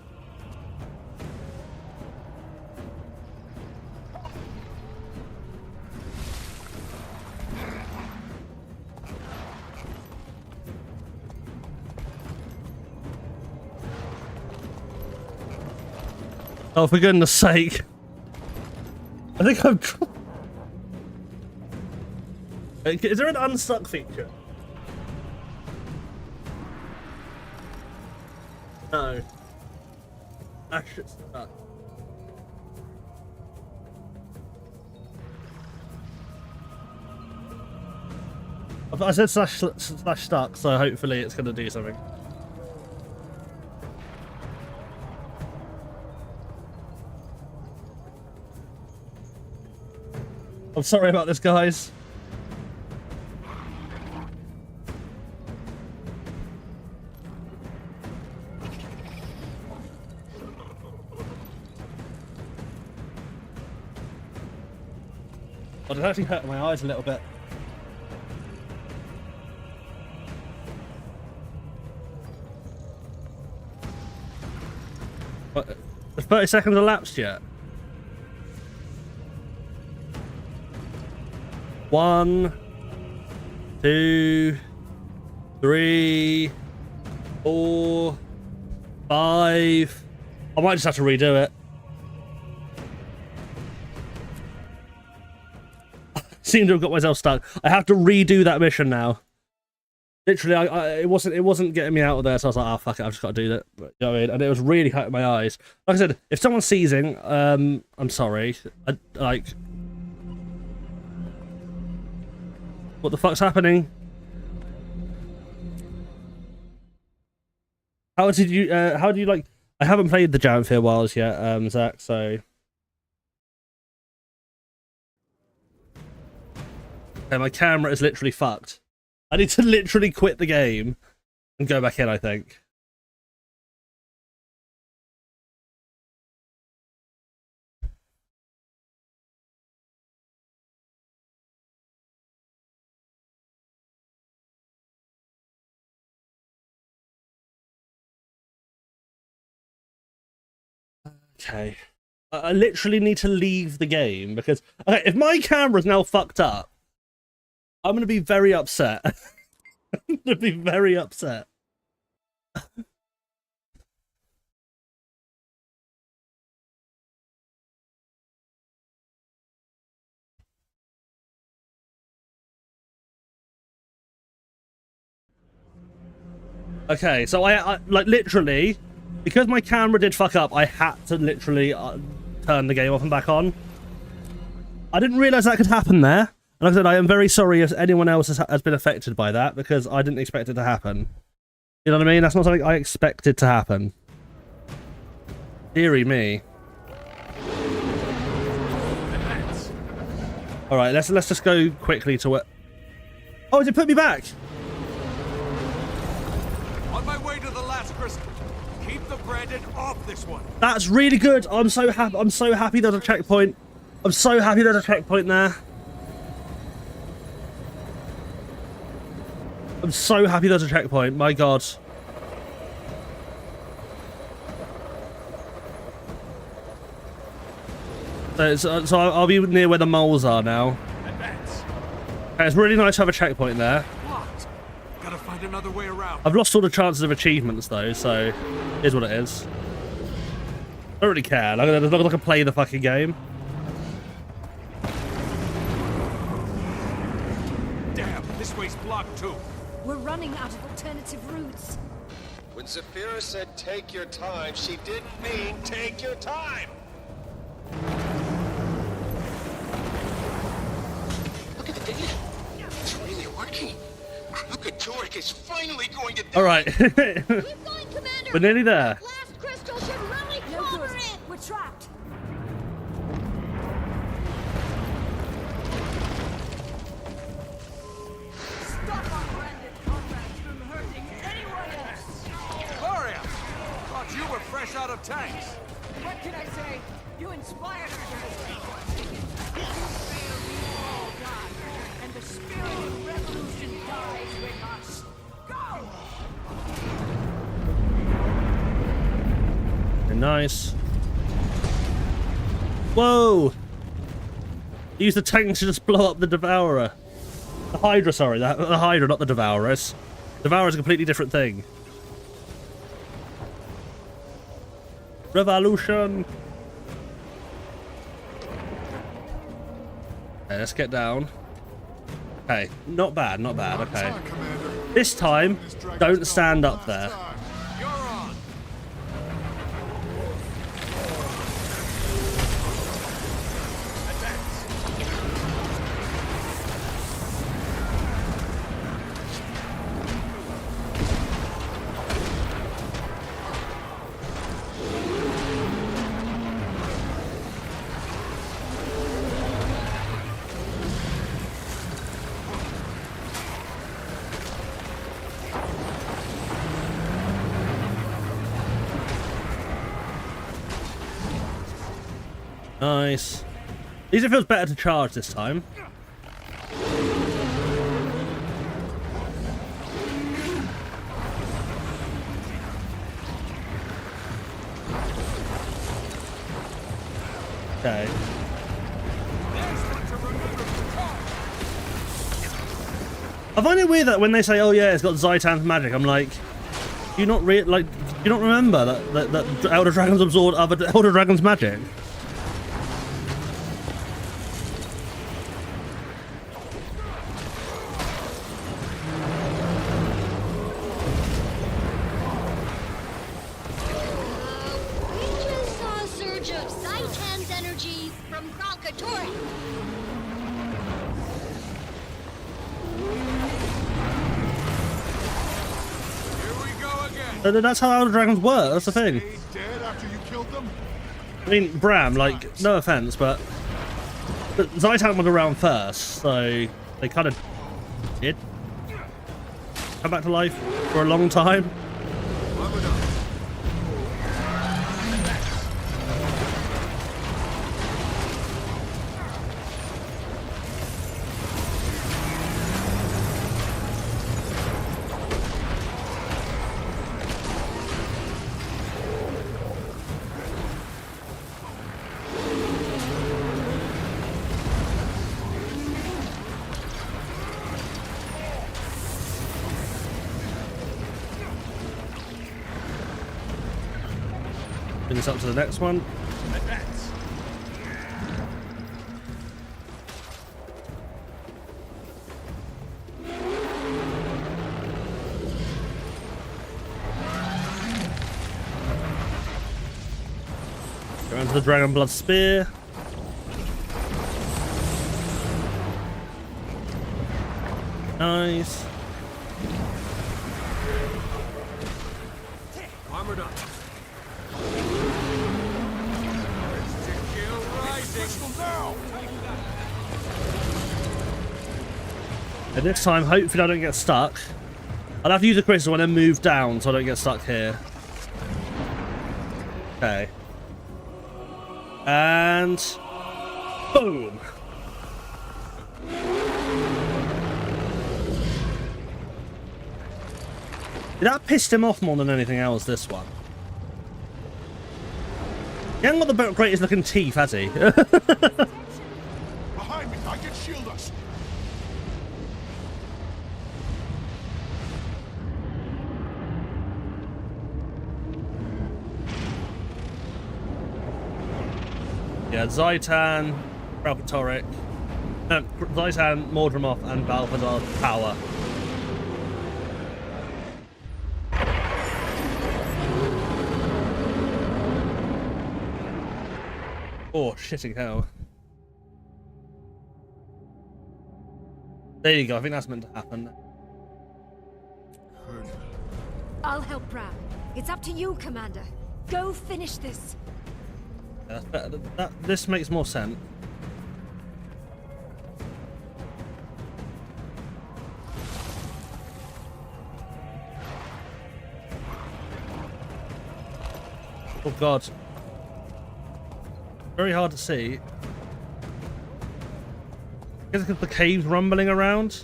Oh, for goodness sake. I think I'm... Is there an unstuck feature? No. Ah, shit, stuck. I said slash stuck, so hopefully it's going to do something. I'm sorry about this, guys. But it actually hurt my eyes a little bit. But the 30 seconds elapsed yet? 1, 2, 3, 4, 5. I might just have to redo it. Seem to have got myself stuck. I have to redo that mission now. Literally, it wasn't getting me out of there, so I was like, oh fuck it, I've just got to do that. You know what I mean? And it was really hurting my eyes. Like I said, if someone's seizing, I'm sorry. What the fuck's happening? How do you like... I haven't played the Janthir Wilds yet, Zach, so... Okay, my camera is literally fucked. I need to literally quit the game and go back in, I think. Okay. I literally need to leave the game because okay, if my camera's now fucked up, I'm gonna be very upset. I'm gonna be very upset. Okay, so I like literally, because my camera did fuck up, I had to literally turn the game off and back on. I didn't realise that could happen there. And like I said, I am very sorry if anyone else has been affected by that, because I didn't expect it to happen. You know what I mean? That's not something I expected to happen. Deary me. Alright, let's just go quickly to it. Oh, did it put me back? On my way to the last crystal. Keep the branded off this one. That's really good. I'm so happy. I'm so happy there's a checkpoint. I'm so happy there's a checkpoint there. I'm so happy there's a checkpoint. My God. So I'll be near where the moles are now. Okay, it's really nice to have a checkpoint there. Gotta find another way around. I've lost all the chances of achievements though, so it is what it is. I don't really care. Like, as long as I can play the fucking game. Damn, this way's blocked too. We're running out of alternative routes. When Zafira said take your time, she didn't mean take your time. Look at the data. It's really working. Krauka Torek is finally going to die. All right. Keep going, Commander. We're nearly there. Last crystal should really cover it. We're trapped. Stop our branded comrades from hurting anyone else! Gloria! Thought you were fresh out of tanks. What can I say? You inspired us. If you fail, we all die. And the spirit of revolution dies with us. Go! Nice. Whoa! Use the tank to just blow up the Devourer. The Hydra, sorry. The Hydra, not the Devourer. Devourer is a completely different thing. Revolution! Okay, let's get down. Okay, not bad, not bad. Okay. This time, don't stand up there. Nice. At least it feels better to charge this time. Okay. I find it weird that when they say, "Oh yeah, it's got Zaitan's magic," I'm like, do you not remember that Elder Dragons absorb other Elder Dragons' magic? That's how Elder Dragons work, that's the thing. Dead after you killed them? I mean, Bram, like, no offense, but Zaitan was around first, so they kind of did come back to life for a long time. us up to the next one. Go into the Dragon Blood Spear. Nice. Armored up. And this time, hopefully I don't get stuck. I'll have to use the crystal when I move down so I don't get stuck here. Okay. And... boom! That pissed him off more than anything else, this one. He hasn't got the greatest looking teeth, has he? Behind me, I can shield us. Yeah, Zaitan, Kralkatorrik, Zaitan, Mordremoth, and Balthazar Power. Oh, shitting hell. There you go, I think that's meant to happen. I'll help Bram. It's up to you, Commander. Go finish this. Yeah, that's better. This makes more sense. Oh god. Very hard to see. I guess because the cave's rumbling around.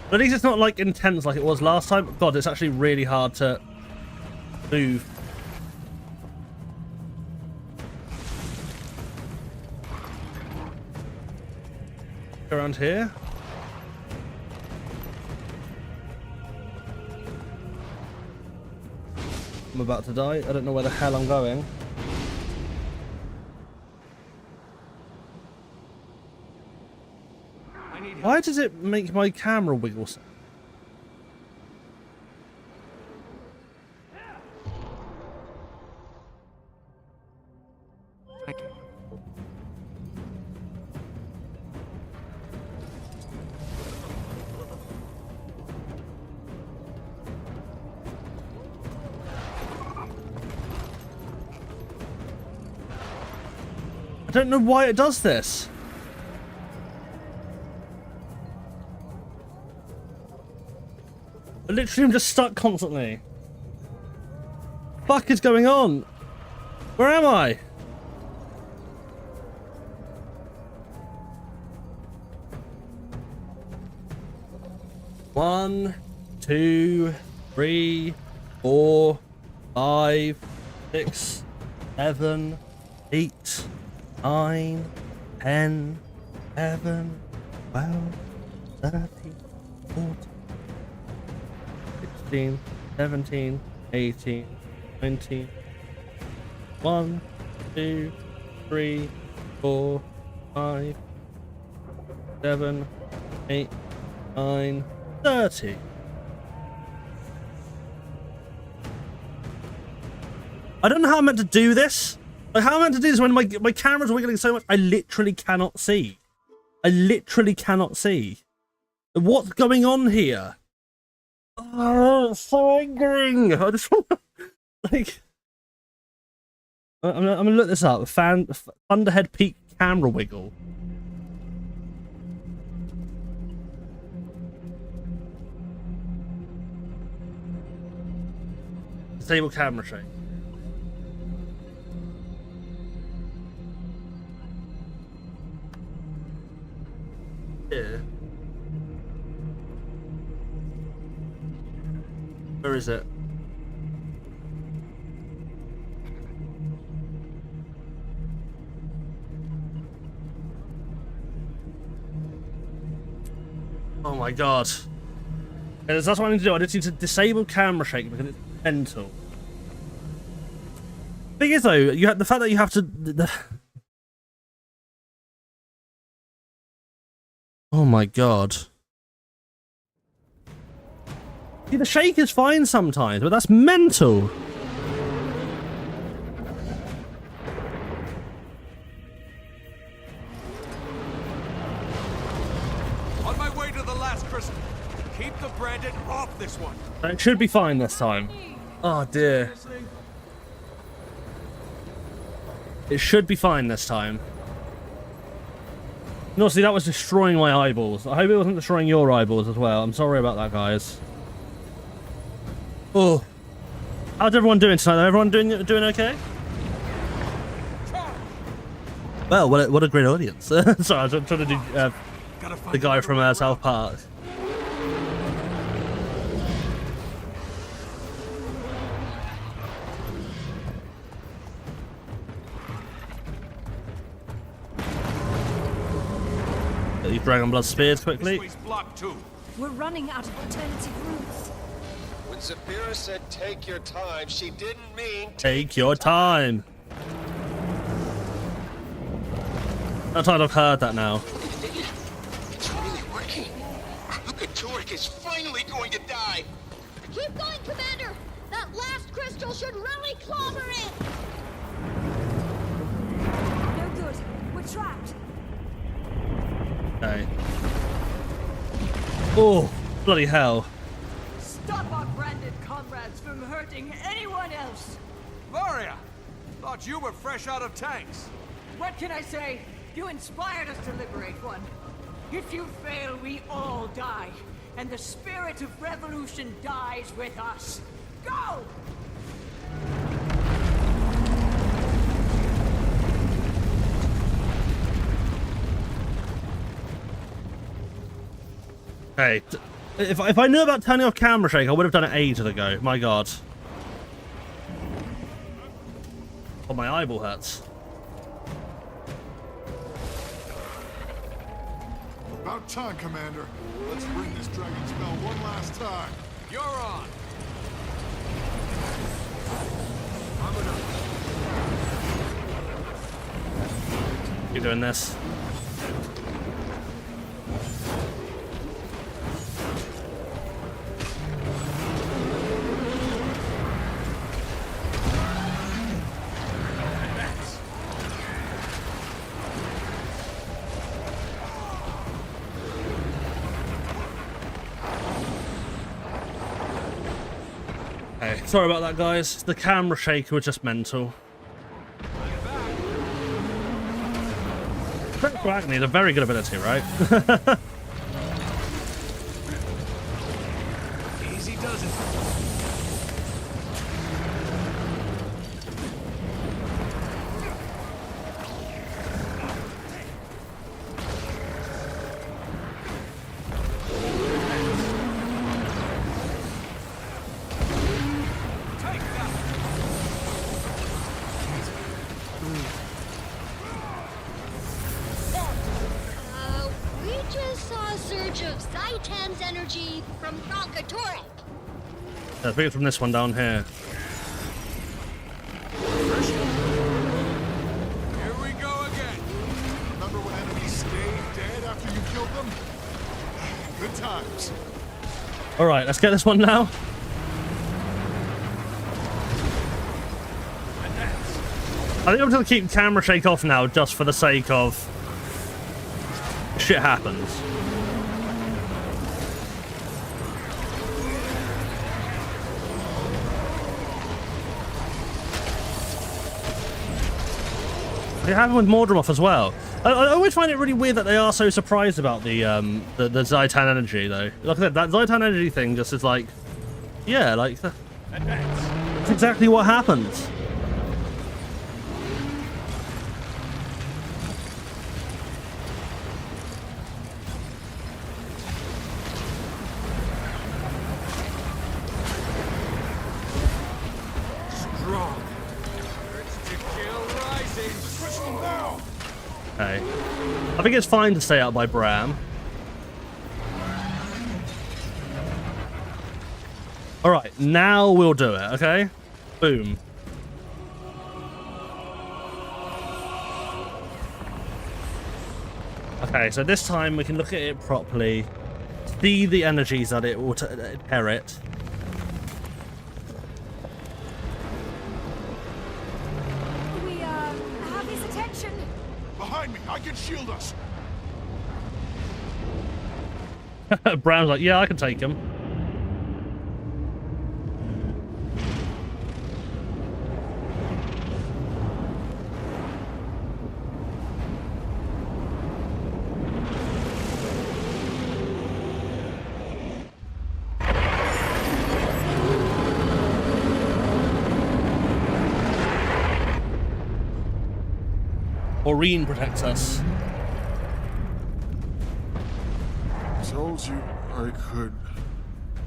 But at least it's not like intense like it was last time. God, it's actually really hard to move. Around here. I'm about to die. I don't know where the hell I'm going. Why does it make my camera wiggle? I don't know why it does this. I literally am just stuck constantly. Fuck is going on? Where am I? One, 2, 3, 4, 5, 6, 7, 8, 9, 10, 11, 12, 13, 14, 16, 17, 18, 19, 1, 2, 3, 4, 5, 7, 8, 9, 30. I don't know how I'm meant to do this. Like, how am I meant to do this when my camera's wiggling so much I literally cannot see? I literally cannot see. What's going on here? Oh, it's so angry. I just want to, like... I'm gonna look this up. Thunderhead Peak camera wiggle. Disable camera shake. Yeah. Where is it? Oh my god. Okay, that's what I need to do. I just need to disable camera shake because it's mental. Thing is, though, you have the fact that you have to. Oh my god. See, the shake is fine sometimes, but that's mental. On my way to the last crystal. Keep the branded off this one. It should be fine this time. Oh dear. It should be fine this time. No, see, that was destroying my eyeballs. I hope it wasn't destroying your eyeballs as well. I'm sorry about that, guys. Oh. How's everyone doing tonight? Everyone doing okay? Well, what a great audience. Sorry, I was trying to do the guy from South Park. Get these Dragon Blood spears quickly. We're running out of alternative routes. When Saphira said take your time, she didn't mean Take your time. I'm tired I've heard that now. It's really working. Kralka-Torrik is finally going to die. Keep going, Commander. That last crystal should really clobber it. No good. We're trapped. Okay. Oh, bloody hell. Stop our branded comrades from hurting anyone else! Varia! Thought you were fresh out of tanks. What can I say? You inspired us to liberate one. If you fail, we all die. And the spirit of revolution dies with us. Go! Hey, if I knew about turning off camera shake, I would have done it ages ago. My god. Oh, my eyeball hurts. About time, Commander. Let's bring this dragon spell one last time. You're on. You're doing this. Hey, sorry about that, guys. The camera shake was just mental. Agony is a very good ability, right? Easy does it. We just saw a surge of Zaitan's energy from Kralka-Torrik. Let's bring it from this one down here. Here we go again. Remember when enemies stayed dead after you killed them? Good times. Alright, let's get this one now. I think I'm going to keep camera shake off now just for the sake of shit happens. It happened with Mordremoth as well. I always find it really weird that they are so surprised about the Zaitan energy, though. Like I said, that Zaitan energy thing just is like, yeah, like that's exactly what happens. Strong. Urge to kill rising. Crystal now. Okay. I think it's fine to stay out by Bram. Alright, now we'll do it, okay? Boom. Okay, so this time we can look at it properly, see the energies that it will inherit. We have his attention. Behind me, I can shield us. Brown's like, yeah, I can take him. Aurene protects us. Told you I could.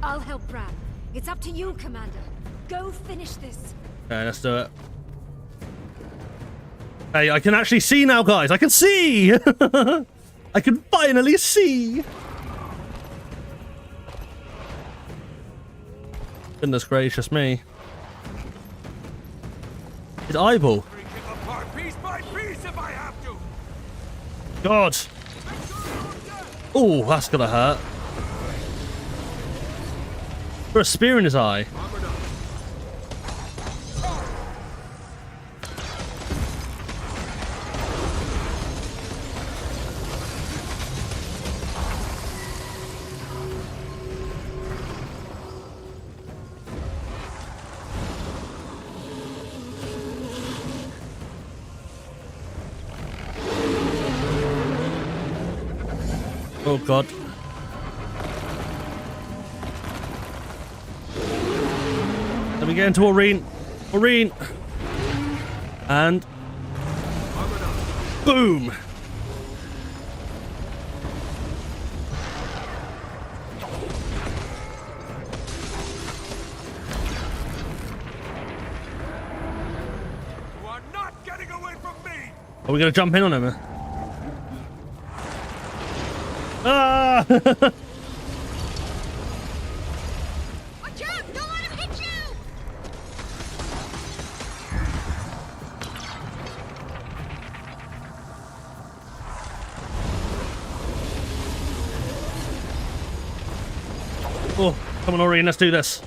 I'll help Bram. It's up to you, Commander. Go finish this. Okay, let's do it. Hey, I can actually see now, guys. I can see! I can finally see! Goodness gracious me. His eyeball. Piece by piece if I have to. God. Oh, that's gonna hurt. Put a spear in his eye. Oh God. Let me get into Aurene. Aurene. And boom. You are not getting away from me. Are we gonna jump in on him? Ah! Watch out! Don't let him hit you! Oh, come on, Aurene, let's do this.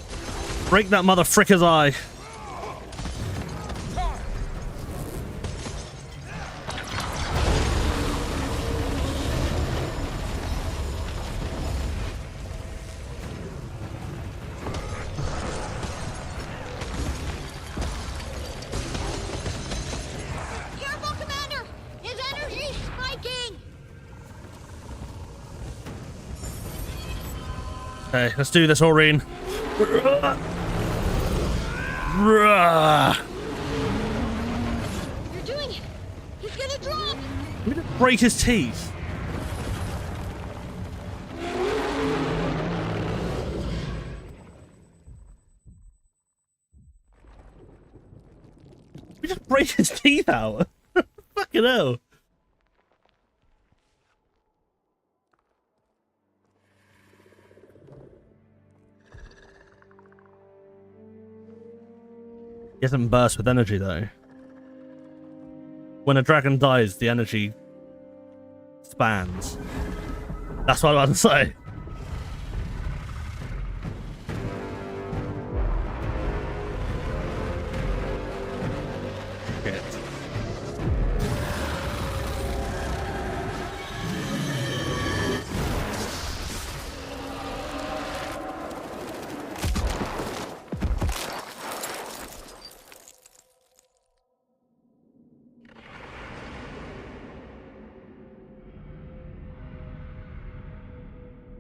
Break that mother fricker's eye. Careful, Commander! His energy's spiking! Okay, let's do this, Aurene. You're doing it! He's gonna drop! We didn't break his teeth. We just break his teeth out. Fucking hell. He hasn't burst with energy though. When a dragon dies, the energy expands. That's what I was about to say. Shit.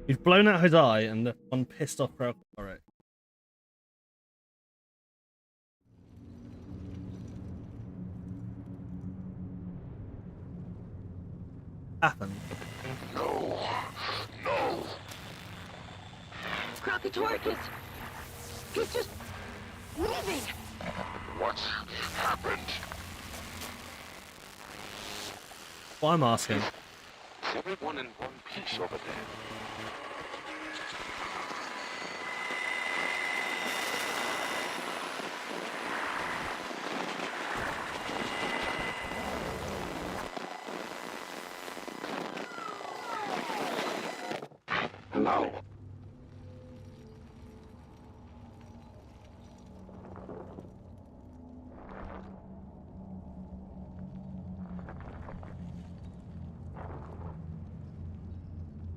You've blown out his eye and left one pissed off crowd. Alright. Happened. No. No. Kralkatorrik is... He's just... leaving! What happened? What I'm asking. Is everyone in one piece over there? now.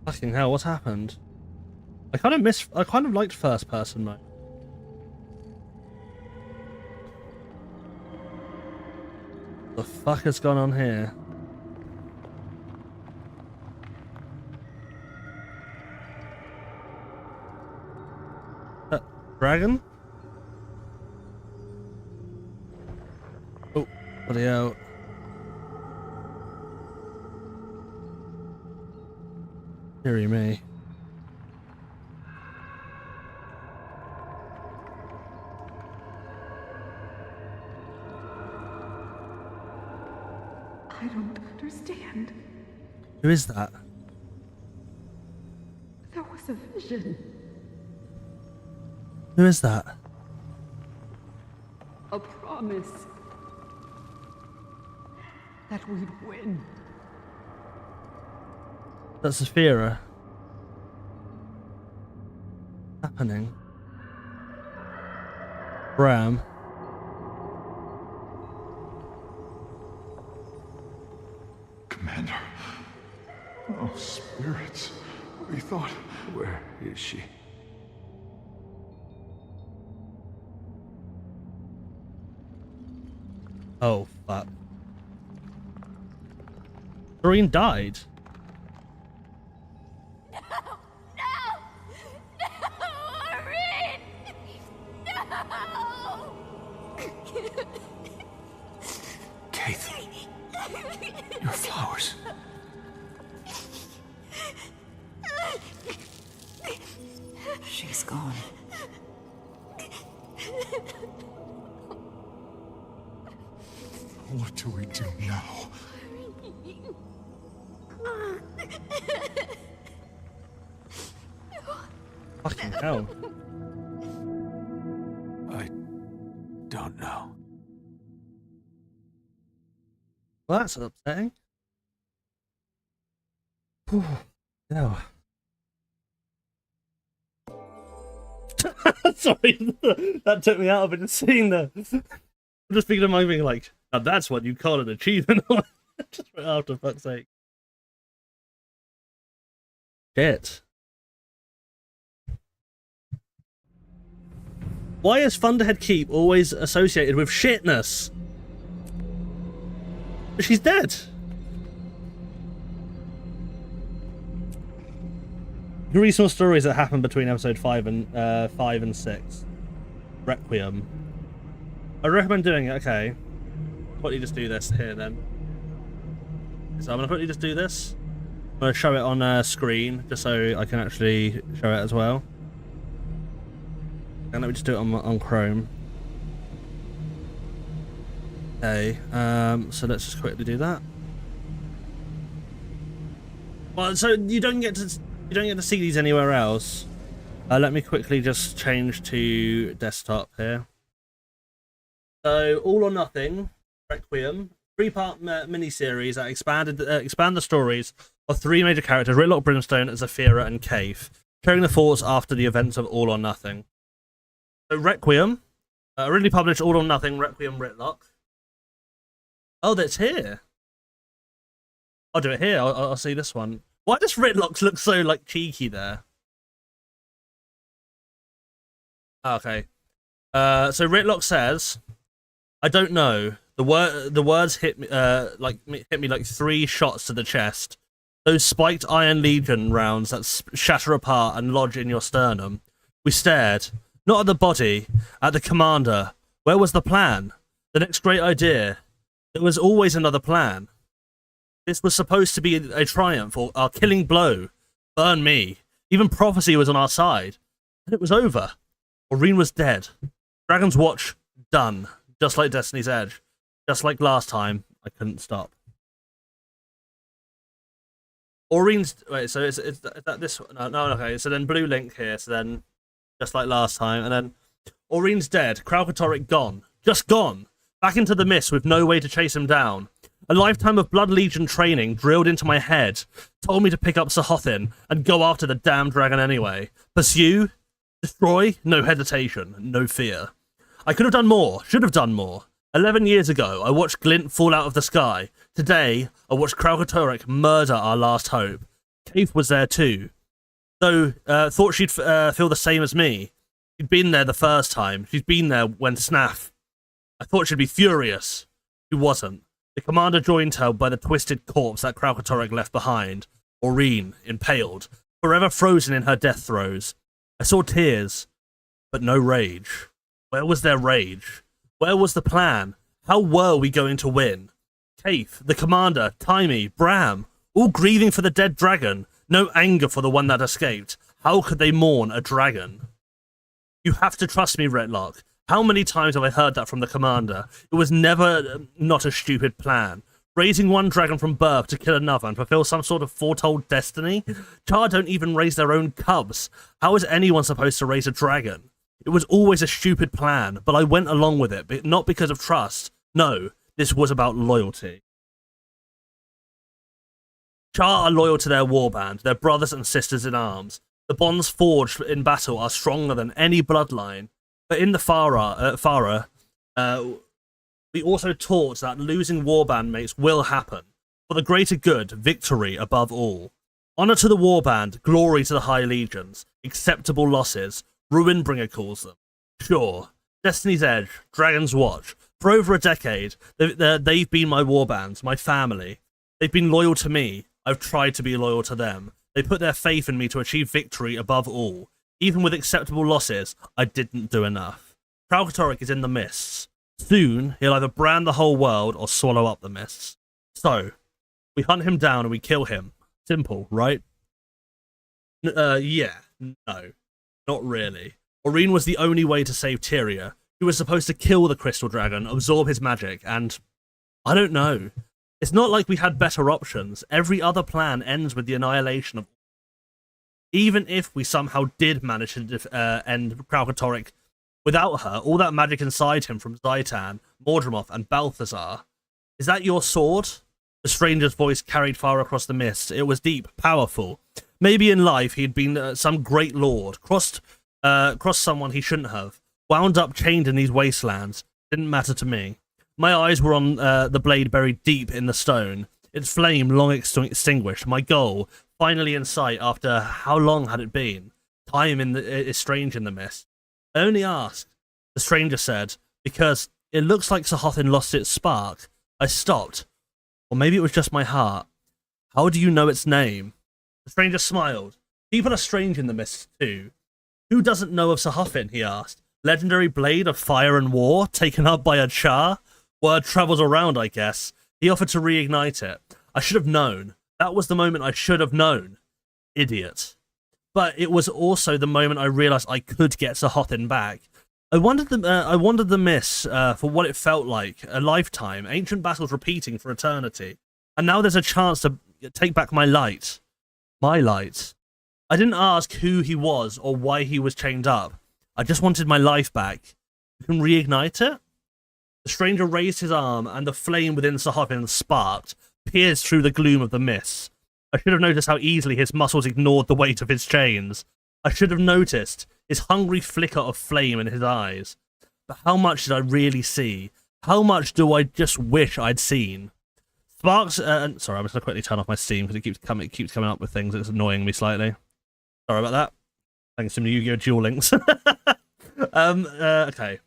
Fucking hell, what's happened? I kind of liked first person mode. The fuck has gone on here? Dragon? Oh, bloody hell. Deary me. I don't understand. Who is that? There was a vision. Who is that? A promise. That we'd win. That's Saphira. Happening. Bram. Commander. Oh, spirits. We thought... Where is she? Oh, fuck. Doreen died. Keith, your flowers. She's gone. What do we do now? Fucking hell. I don't know. Well, that's upsetting. Whew. No. Sorry, that took me out of it. Just seeing the, I'm just thinking of my being like, now that's what you call an achievement. Just for after fuck's sake. Shit. Why is Thunderhead Keep always associated with shitness? She's dead. You can read some stories that happened between episode 5 and 6. Requiem. I recommend doing it. Okay. Quickly just do this here then. So I'm gonna quickly just do this. I'm gonna show it on screen just so I can actually show it as well. And let me just do it on Chrome. Okay. So let's just quickly do that. Well, so you don't get to see these anywhere else. Let me quickly just change to desktop here. So, All or Nothing, Requiem, 3-part miniseries that expand the stories of 3 major characters: Ritlock, Brimstone, Zafira, and Cave, sharing the thoughts after the events of All or Nothing. So, Requiem, originally published All or Nothing, Requiem, Ritlock. Oh, that's here. I'll do it here. I'll see this one. Why does Ritlock look so like cheeky there? Okay. So Ritlock says, I don't know. The words hit me like 3 shots to the chest. Those spiked Iron Legion rounds that shatter apart and lodge in your sternum. We stared, not at the body, at the commander. Where was the plan? The next great idea. There was always another plan. This was supposed to be a triumph, or our killing blow. Burn me. Even prophecy was on our side. And it was over. Aurene was dead. Dragon's Watch, done. Just like Destiny's Edge. Just like last time, I couldn't stop. Aurene's... Wait, so is that this one? No, okay. So then Blue Link here. So then, just like last time. And then, Aurene's dead. Kralkatorrik gone. Just gone. Back into the mist with no way to chase him down. A lifetime of Blood Legion training drilled into my head told me to pick up Sahothin and go after the damn dragon anyway. Pursue? Destroy? No hesitation, no fear. I could have done more, should have done more. 11 years ago, I watched Glint fall out of the sky. Today, I watched Kralkatorrik murder our last hope. Kaith was there too. Though, thought she'd feel the same as me. She'd been there the first time. She'd been there when Snaff. I thought she'd be furious. She wasn't. The commander joined her by the twisted corpse that Kralkatorrik left behind. Aurene, impaled, forever frozen in her death throes. I saw tears, but no rage. Where was their rage? Where was the plan? How were we going to win? Kaith, the commander, Taimi, Bram, all grieving for the dead dragon. No anger for the one that escaped. How could they mourn a dragon? You have to trust me, Retlock. How many times have I heard that from the commander? It was never not a stupid plan. Raising one dragon from birth to kill another and fulfill some sort of foretold destiny? Char don't even raise their own cubs. How is anyone supposed to raise a dragon? It was always a stupid plan, but I went along with it, but not because of trust. No, this was about loyalty. Char are loyal to their warband, their brothers and sisters in arms. The bonds forged in battle are stronger than any bloodline. But in the Farah, we also taught that losing warband mates will happen. For the greater good, victory above all. Honor to the warband, glory to the High Legions. Acceptable losses, Ruinbringer calls them. Sure, Destiny's Edge, Dragon's Watch. For over a decade, they've been my warbands, my family. They've been loyal to me. I've tried to be loyal to them. They put their faith in me to achieve victory above all. Even with acceptable losses, I didn't do enough. Kralkatorrik is in the mists. Soon, he'll either brand the whole world or swallow up the mists. So, we hunt him down and we kill him. Simple, right? Yeah. No. Not really. Aurene was the only way to save Tyria. He was supposed to kill the Crystal Dragon, absorb his magic, and... I don't know. It's not like we had better options. Every other plan ends with the annihilation of... Even if we somehow did manage to end Kralkatorrik without her, all that magic inside him from Zaitan, Mordremoth, and Balthazar. Is that your sword? The stranger's voice carried far across the mist. It was deep, powerful. Maybe in life he'd been some great lord, crossed someone he shouldn't have, wound up chained in these wastelands. Didn't matter to me. My eyes were on the blade buried deep in the stone, its flame long extinguished, my goal finally in sight after how long had it been? Time is strange in the mist. I only asked, the stranger said, because it looks like Sahothin lost its spark. I stopped. Or maybe it was just my heart. How do you know its name? The stranger smiled. People are strange in the mist too. Who doesn't know of Sahothin, he asked. Legendary blade of fire and war, taken up by a Char? Word travels around, I guess. He offered to reignite it. I should have known. That was the moment I should have known. Idiot. But it was also the moment I realised I could get Sahothin back. I wandered the mists for what it felt like, a lifetime, ancient battles repeating for eternity. And now there's a chance to take back my light. My light. I didn't ask who he was or why he was chained up. I just wanted my life back. You can reignite it? The stranger raised his arm, and the flame within Sahothin sparked, pierced through the gloom of the mists. I should have noticed how easily his muscles ignored the weight of his chains. I should have noticed his hungry flicker of flame in his eyes. But how much did I really see? How much do I just wish I'd seen? Sparks... sorry, I'm just going to quickly turn off my Steam because it keeps coming up with things. It's annoying me slightly. Sorry about that. Thanks to Yu-Gi-Oh! Duel Links. Okay.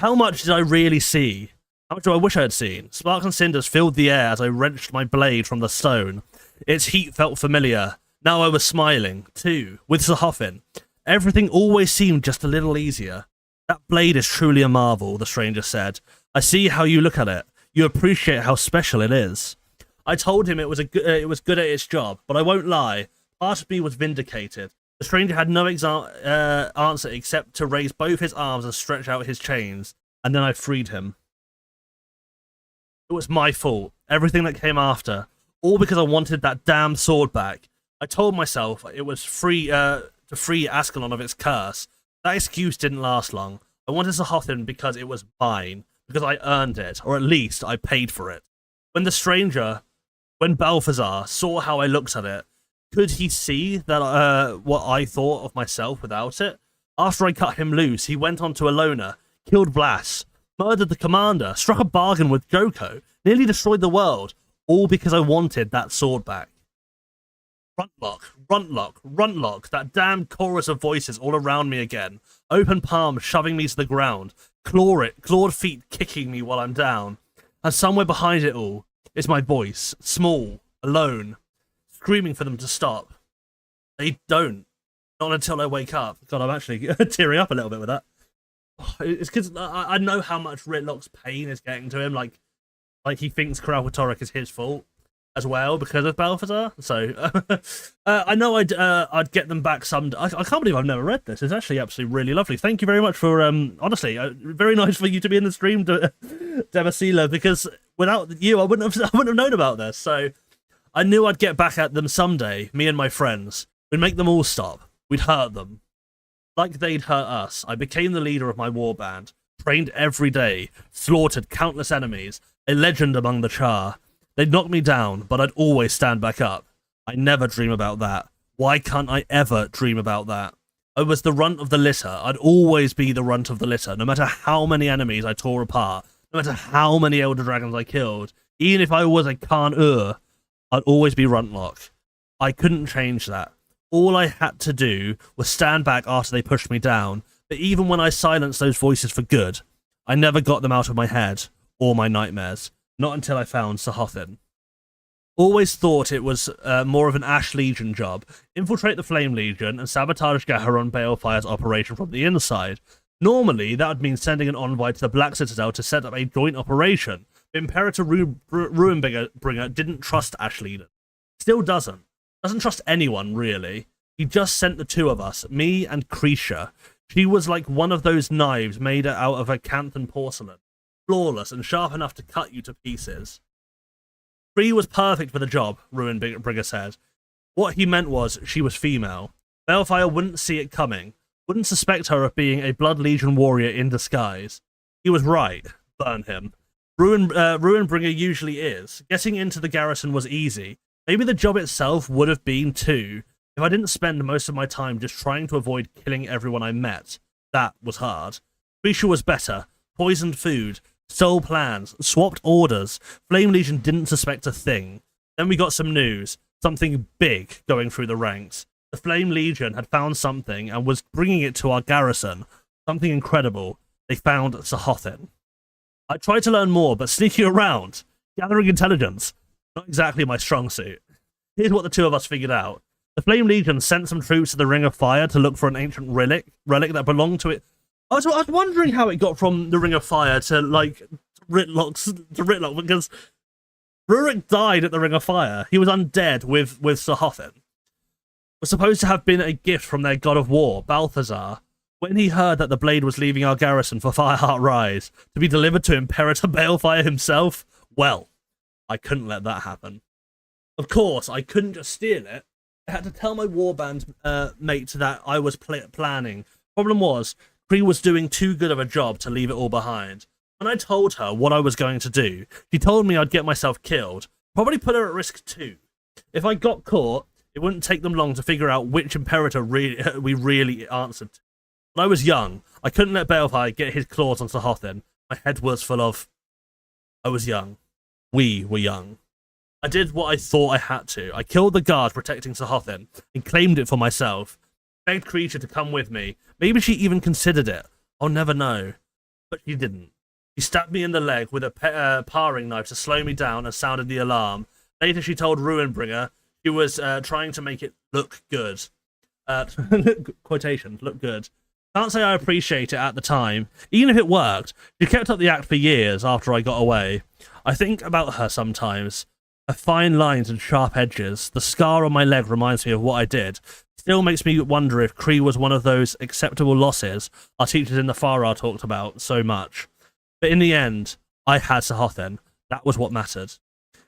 How much did I really see? How much do I wish I had seen? Sparks and cinders filled the air as I wrenched my blade from the stone. Its heat felt familiar. Now I was smiling, too, with Sahothin. Everything always seemed just a little easier. That blade is truly a marvel, the stranger said. I see how you look at it. You appreciate how special it is. I told him it was good at its job, but I won't lie. Part of me was vindicated. The stranger had no answer except to raise both his arms and stretch out his chains, and then I freed him. It was my fault. Everything that came after. All because I wanted that damn sword back. I told myself it was to free Ascalon of its curse. That excuse didn't last long. I wanted Sahothin because it was mine. because I earned it, or at least I paid for it. When Balthazar saw how I looked at it, could he see that what I thought of myself without it? After I cut him loose, he went on to Alona, killed Blas, murdered the commander, struck a bargain with Joko, nearly destroyed the world, all because I wanted that sword back. Runtlock, Runtlock, Runtlock, that damned chorus of voices all around me again. Open palms shoving me to the ground. Clawed feet kicking me while I'm down. And somewhere behind it all is my voice, small, alone, screaming for them to stop. They don't. Not until I wake up. God, I'm actually tearing up a little bit with that. It's because I know how much Ritlock's pain is getting to him. Like he thinks Kralkatorrik is his fault as well because of Balthazar. So I know I'd get them back someday. I can't believe I've never read this. It's actually absolutely really lovely. Thank you very much for honestly, very nice for you to be in the stream, Demasila, because without you, I wouldn't have known about this. So I knew I'd get back at them someday. Me and my friends. We'd make them all stop. We'd hurt them. Like they'd hurt us. I became the leader of my warband. Trained every day. Slaughtered countless enemies. A legend among the Char. They'd knock me down, but I'd always stand back up. I never dream about that. Why can't I ever dream about that? I was the runt of the litter. I'd always be the runt of the litter, no matter how many enemies I tore apart, no matter how many Elder Dragons I killed. Even if I was a Khan-Ur, I'd always be Runtlock. I couldn't change that. All I had to do was stand back after they pushed me down, but even when I silenced those voices for good, I never got them out of my head, or my nightmares. Not until I found Sahothin. Always thought it was more of an Ash Legion job. Infiltrate the Flame Legion and sabotage Gaharon Balefire's operation from the inside. Normally, that would mean sending an envoy to the Black Citadel to set up a joint operation. But Imperator Ruinbringer didn't trust Ash Legion. Still doesn't. Doesn't trust anyone, really. He just sent the two of us, me and Krisha. She was like one of those knives made out of Acanthan porcelain. Flawless and sharp enough to cut you to pieces. Kree was perfect for the job, Ruinbringer said. What he meant was she was female. Balefire wouldn't see it coming, wouldn't suspect her of being a Blood Legion warrior in disguise. He was right. Burn him. Ruinbringer usually is. Getting into the garrison was easy. Maybe the job itself would have been too, if I didn't spend most of my time just trying to avoid killing everyone I met. That was hard. Krisha was better. Poisoned food. Stole plans, swapped orders. Flame Legion didn't suspect a thing. Then we got some news, something big going through the ranks. The Flame Legion had found something and was bringing it to our garrison. Something incredible. They found Sahothin. I tried to learn more, but sneaking around, gathering intelligence, not exactly my strong suit. Here's what the two of us figured out. The Flame Legion sent some troops to the Ring of Fire to look for an ancient relic that belonged to it. I was wondering how it got from the Ring of Fire to, like, Ritlock, because Rurik died at the Ring of Fire. He was undead with Sahothin. Was supposed to have been a gift from their god of war, Balthazar. When he heard that the blade was leaving our garrison for Fireheart Rise, to be delivered to Imperator Balefire himself, well, I couldn't let that happen. Of course, I couldn't just steal it. I had to tell my warband mate that I was planning. Problem was, Kree was doing too good of a job to leave it all behind. When I told her what I was going to do, she told me I'd get myself killed. Probably put her at risk too. If I got caught, it wouldn't take them long to figure out which Imperator we really answered to. When I was young, I couldn't let Balefire get his claws on Sahothin. My head was full of... I was young. We were young. I did what I thought I had to. I killed the guard protecting Sahothin and claimed it for myself. Begged Creature to come with me. Maybe she even considered it. I'll never know. But she didn't. She stabbed me in the leg with a paring knife to slow me down and sounded the alarm. Later she told Ruinbringer she was trying to make it look good. Quotations, look good. Can't say I appreciate it at the time. Even if it worked, she kept up the act for years after I got away. I think about her sometimes. Her fine lines and sharp edges. The scar on my leg reminds me of what I did. Still makes me wonder if Kree was one of those acceptable losses our teachers in the Farah talked about so much. But in the end, I had Sahothin. That was what mattered.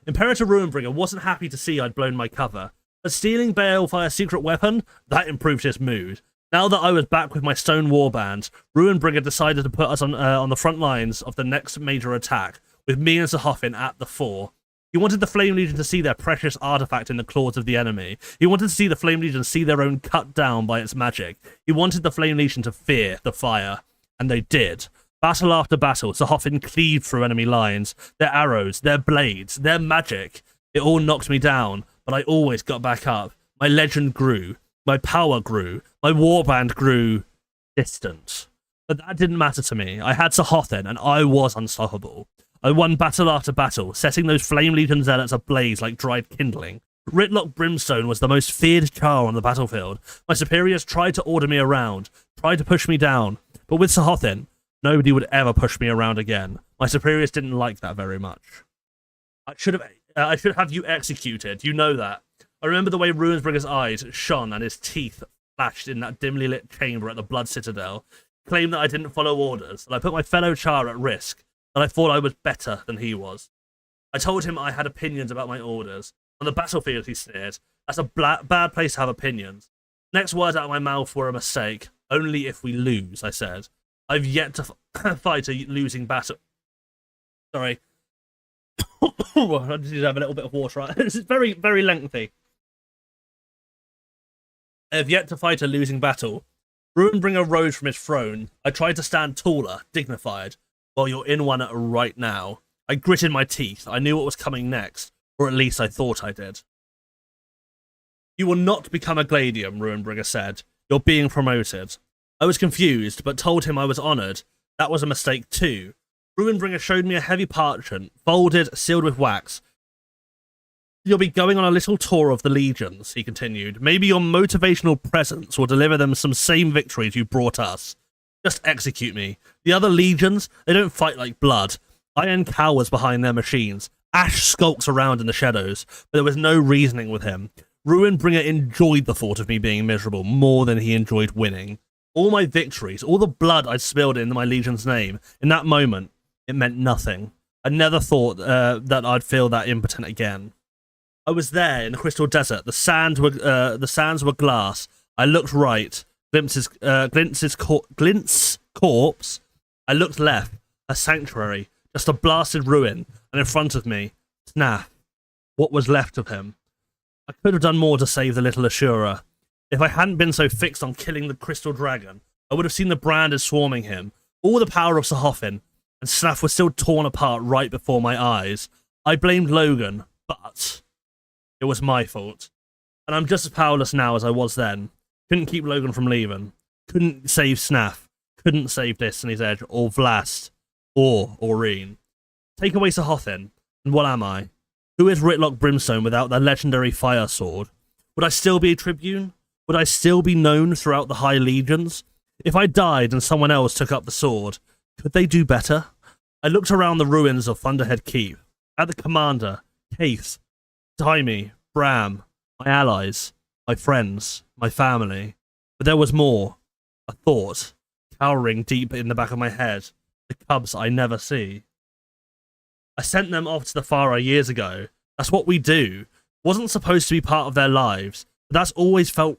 Imperator Ruinbringer wasn't happy to see I'd blown my cover, but stealing Balefire's secret weapon, that improved his mood. Now that I was back with my stone warband, Ruinbringer decided to put us on the front lines of the next major attack, with me and Sahoffin at the fore. He wanted the Flame Legion to see their precious artifact in the claws of the enemy. He wanted to see the Flame Legion see their own cut down by its magic. He wanted the Flame Legion to fear the fire. And they did. Battle after battle, Sahoffin cleaved through enemy lines. Their arrows, their blades, their magic. It all knocked me down, but I always got back up. My legend grew. My power grew. My warband grew distant. But that didn't matter to me. I had Sahoffin, and I was unstoppable. I won battle after battle, setting those Flame Legion zealots ablaze like dried kindling. Ritlock Brimstone was the most feared char on the battlefield. My superiors tried to order me around, tried to push me down, but with Sahoffin, nobody would ever push me around again. My superiors didn't like that very much. I should have you executed, you know that. I remember the way Ruinbringer's eyes shone and his teeth flashed in that dimly lit chamber at the Blood Citadel. He claimed that I didn't follow orders, that I put my fellow char at risk, that I thought I was better than he was. I told him I had opinions about my orders. On the battlefield, he sneered. That's a bad place to have opinions. Next words out of my mouth were a mistake. Only if we lose, I said. I've yet to fight a losing battle. Sorry. I just need to have a little bit of water. Right? This is very, very lengthy. I have yet to fight a losing battle. Ruinbringer rose from his throne. I tried to stand taller, dignified. Well, you're in one right now. I gritted my teeth. I knew what was coming next, or at least I thought I did. You will not become a Gladium, Ruinbringer said. You're being promoted. I was confused, but told him I was honoured. That was a mistake too. Ruinbringer showed me a heavy parchment, folded, sealed with wax. You'll be going on a little tour of the legions, he continued. Maybe your motivational presence will deliver them some same victories you brought us. Just execute me. The other legions, they don't fight like blood. Iron cowers behind their machines. Ash skulks around in the shadows, but there was no reasoning with him. Ruinbringer enjoyed the thought of me being miserable more than he enjoyed winning. All my victories, all the blood I'd spilled in my legion's name, in that moment, it meant nothing. I never thought that I'd feel that impotent again. I was there in the Crystal Desert. The sands were glass. I looked right. Glint's corpse. I looked left. A sanctuary. Just a blasted ruin. And in front of me, Snaff. What was left of him. I could have done more to save the little Asura. If I hadn't been so fixed on killing the Crystal Dragon, I would have seen the Branders swarming him. All the power of Sahoffin. And Snaff was still torn apart right before my eyes. I blamed Logan, but it was my fault. And I'm just as powerless now as I was then. Couldn't keep Logan from leaving. Couldn't save Snaff. Couldn't save Destiny's Edge, or Vlast, or Aurene. Take away Sahoffin, and what am I? Who is Ritlock Brimstone without their legendary fire sword? Would I still be a Tribune? Would I still be known throughout the High Legions? If I died and someone else took up the sword, could they do better? I looked around the ruins of Thunderhead Keep, at the commander, Kaith, Taimi, Bram, my allies, my friends, my family. But there was more. A thought, cowering deep in the back of my head. The cubs I never see. I sent them off to the Fara years ago. That's what we do. Wasn't supposed to be part of their lives, but that's always felt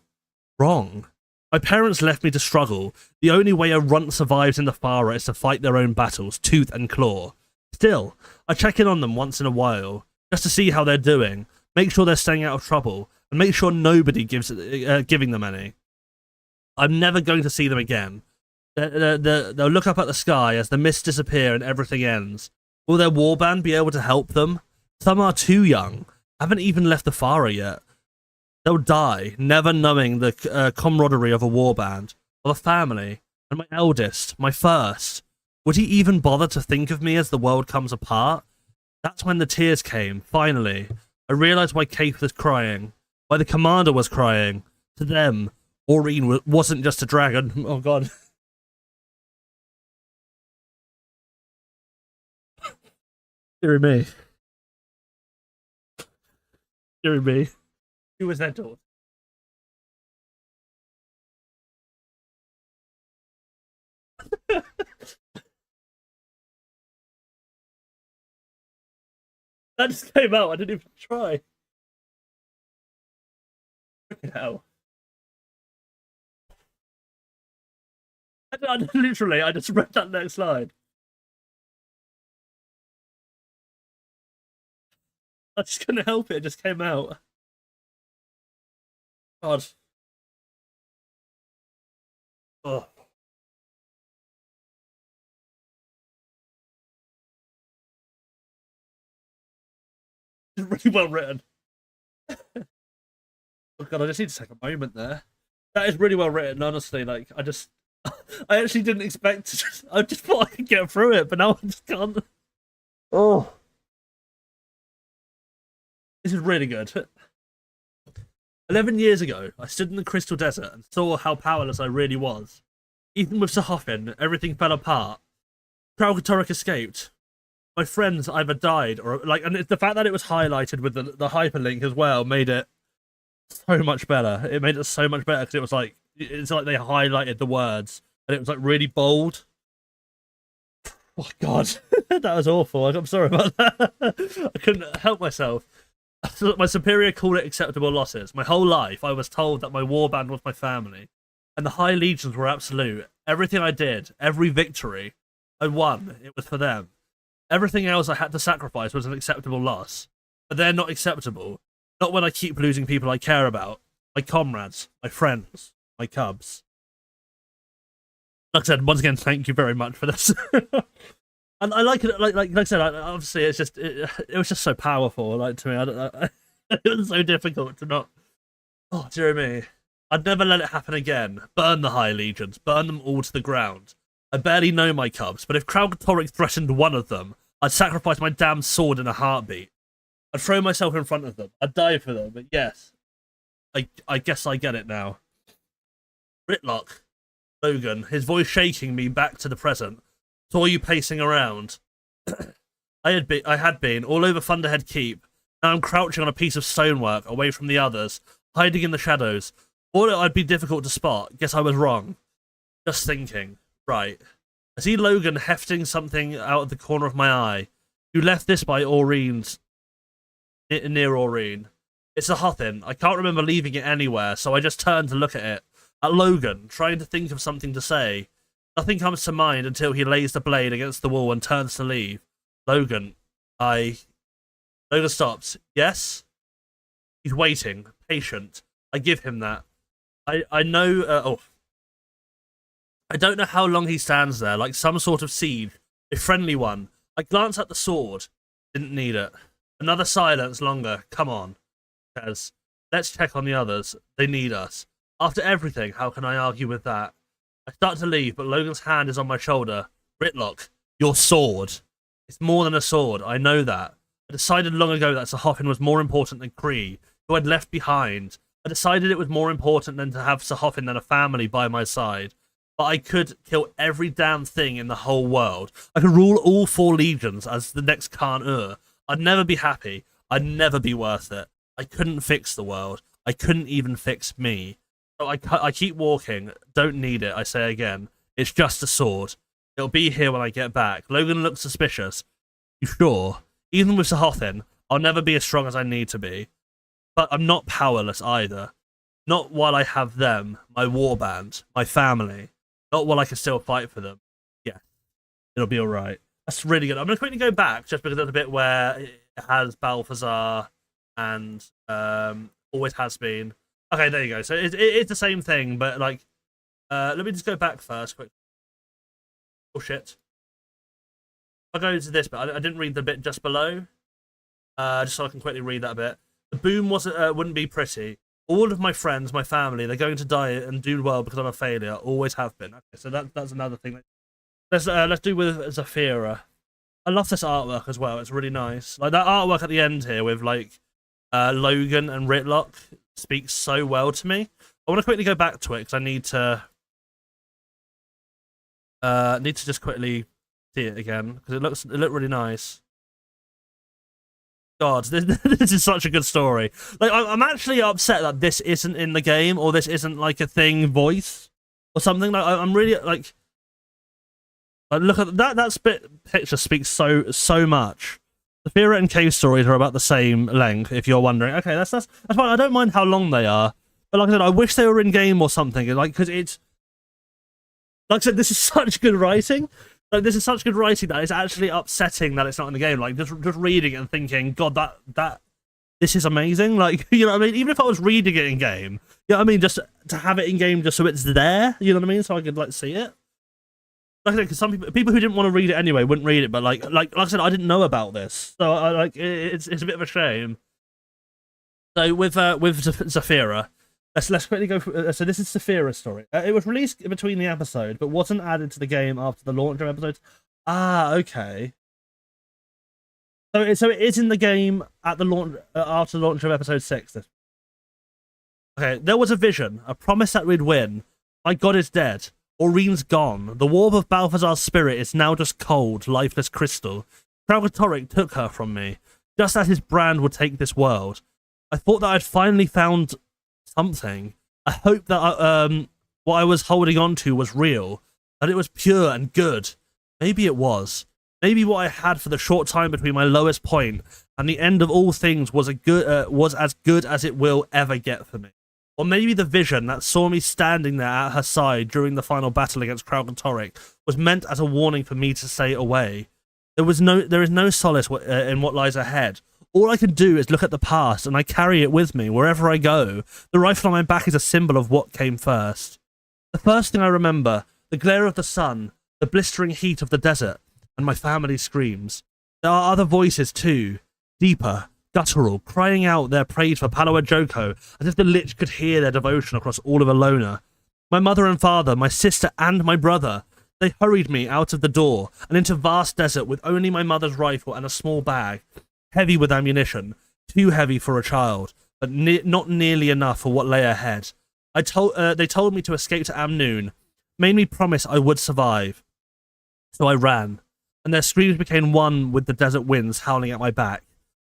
wrong. My parents left me to struggle. The only way a runt survives in the Fara is to fight their own battles, tooth and claw. Still, I check in on them once in a while, just to see how they're doing, make sure they're staying out of trouble, and make sure nobody giving them any. I'm never going to see them again. They'll look up at the sky as the mists disappear and everything ends. Will their warband be able to help them? Some are too young, haven't even left the Fara yet. They'll die, never knowing the camaraderie of a warband, of a family, and my eldest, my first. Would he even bother to think of me as the world comes apart? That's when the tears came, finally. I realised why Kaith was crying, why the commander was crying. To them, Aurene wasn't just a dragon. Oh god. Dear me. Dear me. Who was that daughter? That just came out. I didn't even try. Freaking hell. Literally, I just read that next line. I just couldn't help it. It just came out. God. Oh. It's really well written. Oh God, I just need to take a moment there. That is really well written, honestly. Like, I actually didn't expect to. I just thought I could get through it, but now I just can't. Oh. This is really good. 11 years ago, I stood in the Crystal Desert and saw how powerless I really was. Even with Sahofin, everything fell apart. Kralkatorrik escaped. My friends either died or and the fact that it was highlighted with the hyperlink as well made it so much better. It made it so much better because it was like it's like they highlighted the words and it was like really bold. Oh God, that was awful. I'm sorry about that. I couldn't help myself. My superior called it acceptable losses. My whole life, I was told that my warband was my family, and the High Legions were absolute. Everything I did, every victory I won, it was for them. Everything else I had to sacrifice was an acceptable loss. But they're not acceptable. Not when I keep losing people I care about. My comrades, my friends, my cubs. Like I said, once again, thank you very much for this. And I like it, like I said, obviously it's just, it was just so powerful, like, to me. It was so difficult to not, oh, dear me. I'd never let it happen again. Burn the High Legions, burn them all to the ground. I barely know my cubs, but if Kralkatorrik threatened one of them, I'd sacrifice my damn sword in a heartbeat. I'd throw myself in front of them. I'd die for them, but yes. I guess I get it now. Ritlock. Logan, his voice shaking me back to the present. Saw you pacing around. I had been all over Thunderhead Keep. Now I'm crouching on a piece of stonework, away from the others, hiding in the shadows. Thought I'd be difficult to spot. Guess I was wrong. Just thinking. Right. I see Logan hefting something out of the corner of my eye. You left this by Aureen's... near Aureen. It's a Hothin. I can't remember leaving it anywhere, so I just turned to look at it. At Logan, trying to think of something to say. Nothing comes to mind until he lays the blade against the wall and turns to leave. Logan stops. Yes? He's waiting, patient. I give him that. I know, I don't know how long he stands there, like some sort of siege. A friendly one. I glance at the sword. Didn't need it. Another silence longer. Come on. Says. Let's check on the others. They need us. After everything, how can I argue with that? I start to leave, but Logan's hand is on my shoulder. Ritlock, your sword. It's more than a sword, I know that. I decided long ago that Sahofin was more important than Kree, who I'd left behind. I decided it was more important than to have Sahofin than a family by my side. But I could kill every damn thing in the whole world. I could rule all 4 legions as the next Khan-Ur. I'd never be happy. I'd never be worth it. I couldn't fix the world. I couldn't even fix me. So I keep walking. Don't need it, I say again. It's just a sword. It'll be here when I get back. Logan looks suspicious. You sure? Even with Sahothin, I'll never be as strong as I need to be. But I'm not powerless either. Not while I have them, my warband, my family. Not while I can still fight for them. Yeah, it'll be alright. That's really good. I'm going to quickly go back, just because there's a bit where it has Balthazar and always has been. Okay, there you go. So it's the same thing, but like, let me just go back first, quick. Oh shit! I'll go to this bit. I didn't read the bit just below, just so I can quickly read that bit. The boom wouldn't be pretty. All of my friends, my family, they're going to die and do well because I'm a failure. Always have been. Okay, so that's another thing. Let's do with Zafira. I love this artwork as well. It's really nice. Like that artwork at the end here with like Logan and Ritlock speaks so well to me. I want to quickly go back to it because I need to just quickly see it again because it looked really nice. God, this is such a good story. Like I'm actually upset that this isn't in the game or this isn't like a thing voice or something. Like I'm really like look at that picture speaks so much. The Zafira and Cave stories are about the same length, if you're wondering. Okay, that's fine. I don't mind how long they are. But like I said, I wish they were in game or something. Like, because Like I said, this is such good writing. Like, this is such good writing that it's actually upsetting that it's not in the game. Like, just reading it and thinking, God, that this is amazing. Like, you know what I mean? Even if I was reading it in game, you know what I mean? Just to have it in game, just so it's there. You know what I mean? So I could like see it. Like I said, because some people who didn't want to read it anyway wouldn't read it. But like I said, I didn't know about this, so I like it's a bit of a shame. So with Zafira. Let's quickly go through. So this is Saphira's story. It was released in between the episode, but wasn't added to the game after the launch of episodes. Ah, okay. So it is in the game at the launch after the launch of episode 6. Okay, there was a vision, a promise that we'd win. My god is dead. Aureen's gone. The warp of Balthazar's spirit is now just cold, lifeless crystal. Kralkatorrik took her from me, just as his brand would take this world. I thought that I'd finally found something. I hope that what I was holding on to was real, that it was pure and good. Maybe it was. Maybe what I had for the short time between my lowest point and the end of all things was as good as it will ever get for me. Or maybe the vision that saw me standing there at her side during the final battle against Kralkatorrik was meant as a warning for me to stay away. There is no solace in what lies ahead. All I can do is look at the past, and I carry it with me wherever I go. The rifle on my back is a symbol of what came first. The first thing I remember, the glare of the sun, the blistering heat of the desert, and my family's screams. There are other voices too, deeper, guttural, crying out their praise for Palawa Joko, as if the Lich could hear their devotion across all of Alona. My mother and father, my sister and my brother, they hurried me out of the door and into vast desert with only my mother's rifle and a small bag. Heavy with ammunition, too heavy for a child, but not nearly enough for what lay ahead. They told me to escape to Amnoon, made me promise I would survive. So I ran, and their screams became one with the desert winds howling at my back.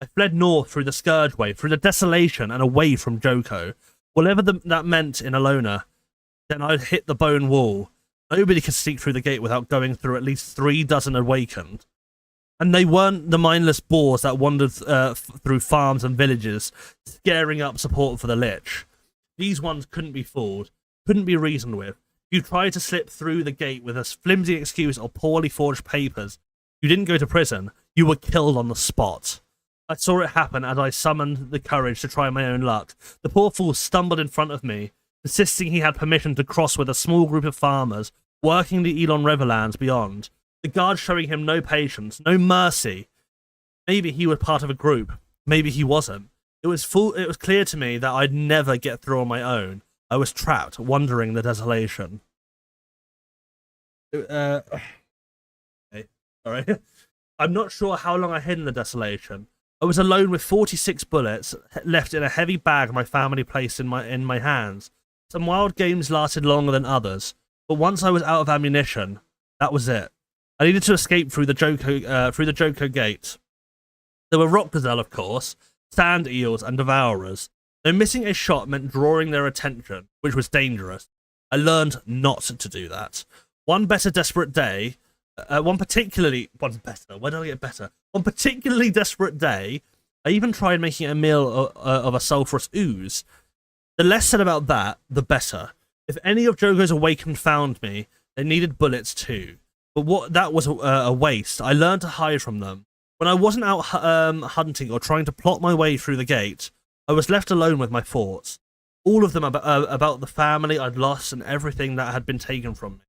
I fled north through the Scourge Way, through the desolation, and away from Joko. Whatever that meant in Alona, then I'd hit the bone wall. Nobody could sneak through the gate without going through at least 3 dozen awakened. And they weren't the mindless boars that wandered through farms and villages, scaring up support for the Lich. These ones couldn't be fooled, couldn't be reasoned with. If you tried to slip through the gate with a flimsy excuse or poorly forged papers, you didn't go to prison, you were killed on the spot. I saw it happen as I summoned the courage to try my own luck. The poor fool stumbled in front of me, insisting he had permission to cross with a small group of farmers, working the Elon Riverlands beyond. The guards showing him no patience, no mercy. Maybe he was part of a group. Maybe he wasn't. It was clear to me that I'd never get through on my own. I was trapped, wandering the desolation. Okay, sorry. I'm not sure how long I hid in the desolation. I was alone with 46 bullets left in a heavy bag my family placed in my hands. Some wild games lasted longer than others, but once I was out of ammunition, that was it. I needed to escape through the Joko gate. There were rock gazelle, of course, sand eels, and devourers. Though missing a shot meant drawing their attention, which was dangerous. I learned not to do that. One particularly desperate day, I even tried making a meal of a sulphurous ooze. The less said about that, the better. If any of Jogo's awakened found me, they needed bullets too. But that was a waste. I learned to hide from them. When I wasn't out hunting or trying to plot my way through the gate, I was left alone with my thoughts. All of them about the family I'd lost and everything that had been taken from me.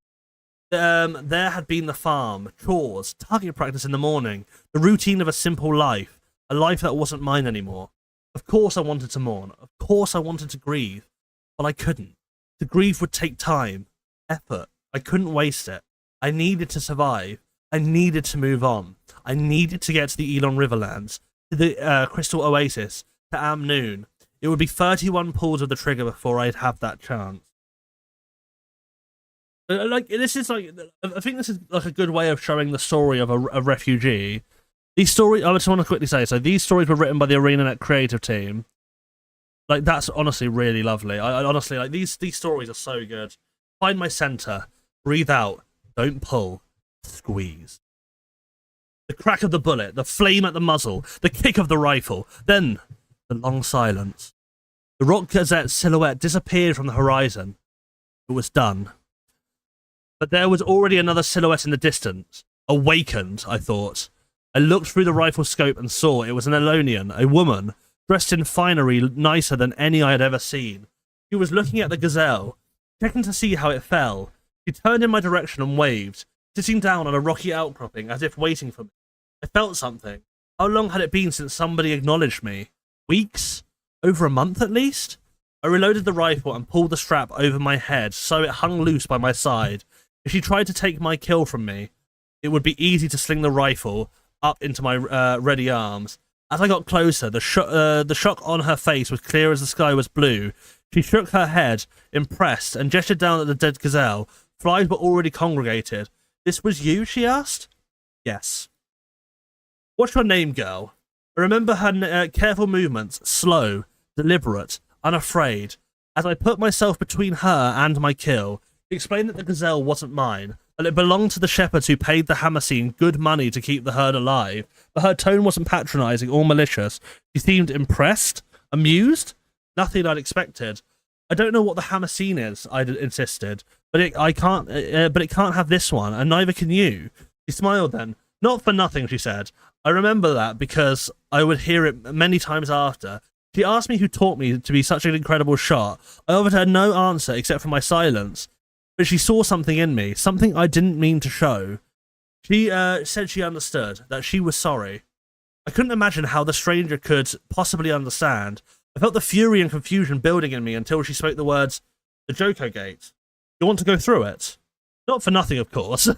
There had been the farm, chores, target practice in the morning, the routine of a simple life, a life that wasn't mine anymore. Of course I wanted to mourn. Of course I wanted to grieve. But I couldn't. To grieve would take time, effort. I couldn't waste it. I needed to survive. I needed to move on. I needed to get to the Elon Riverlands, to the Crystal Oasis, to Amnoon. It would be 31 pulls of the trigger before I'd have that chance. I think this is like a good way of showing the story of a refugee. These stories, I just want to quickly say, so these stories were written by the ArenaNet creative team. Like, that's honestly really lovely. I honestly, like, these stories are so good. Find my center. Breathe out. Don't pull. Squeeze. The crack of the bullet, the flame at the muzzle, the kick of the rifle, then the long silence. The Rock Gazette's silhouette disappeared from the horizon. It was done. but there was already another silhouette in the distance. Awakened, I thought. I looked through the rifle scope and saw it was an Elonian, a woman, dressed in finery nicer than any I had ever seen. She was looking at the gazelle, checking to see how it fell. She turned in my direction and waved, sitting down on a rocky outcropping as if waiting for me. I felt something. How long had it been since somebody acknowledged me? Weeks? Over a month at least? I reloaded the rifle and pulled the strap over my head so it hung loose by my side. If she tried to take my kill from me, it would be easy to sling the rifle up into my ready arms. As I got closer, the shock on her face was clear as the sky was blue. She shook her head, impressed, and gestured down at the dead gazelle. Flies were already congregated. "This was you?" she asked. "Yes." "What's your name, girl?" I remember her careful movements, slow, deliberate, unafraid. As I put myself between her and my kill, she explained that the gazelle wasn't mine, that it belonged to the shepherds who paid the Hamasine good money to keep the herd alive, but her tone wasn't patronizing or malicious. She seemed impressed, amused, nothing I'd expected. "I don't know what the Hamasine is," I insisted, but it can't have this one, and neither can you." She smiled then. "Not for nothing," she said. I remember that because I would hear it many times after. She asked me who taught me to be such an incredible shot. I offered her no answer except for my silence. But she saw something in me, something I didn't mean to show. She said she understood, that she was sorry. I couldn't imagine how the stranger could possibly understand. I felt the fury and confusion building in me until she spoke the words, "The Joko Gate. You want to go through it?" Not for nothing, of course.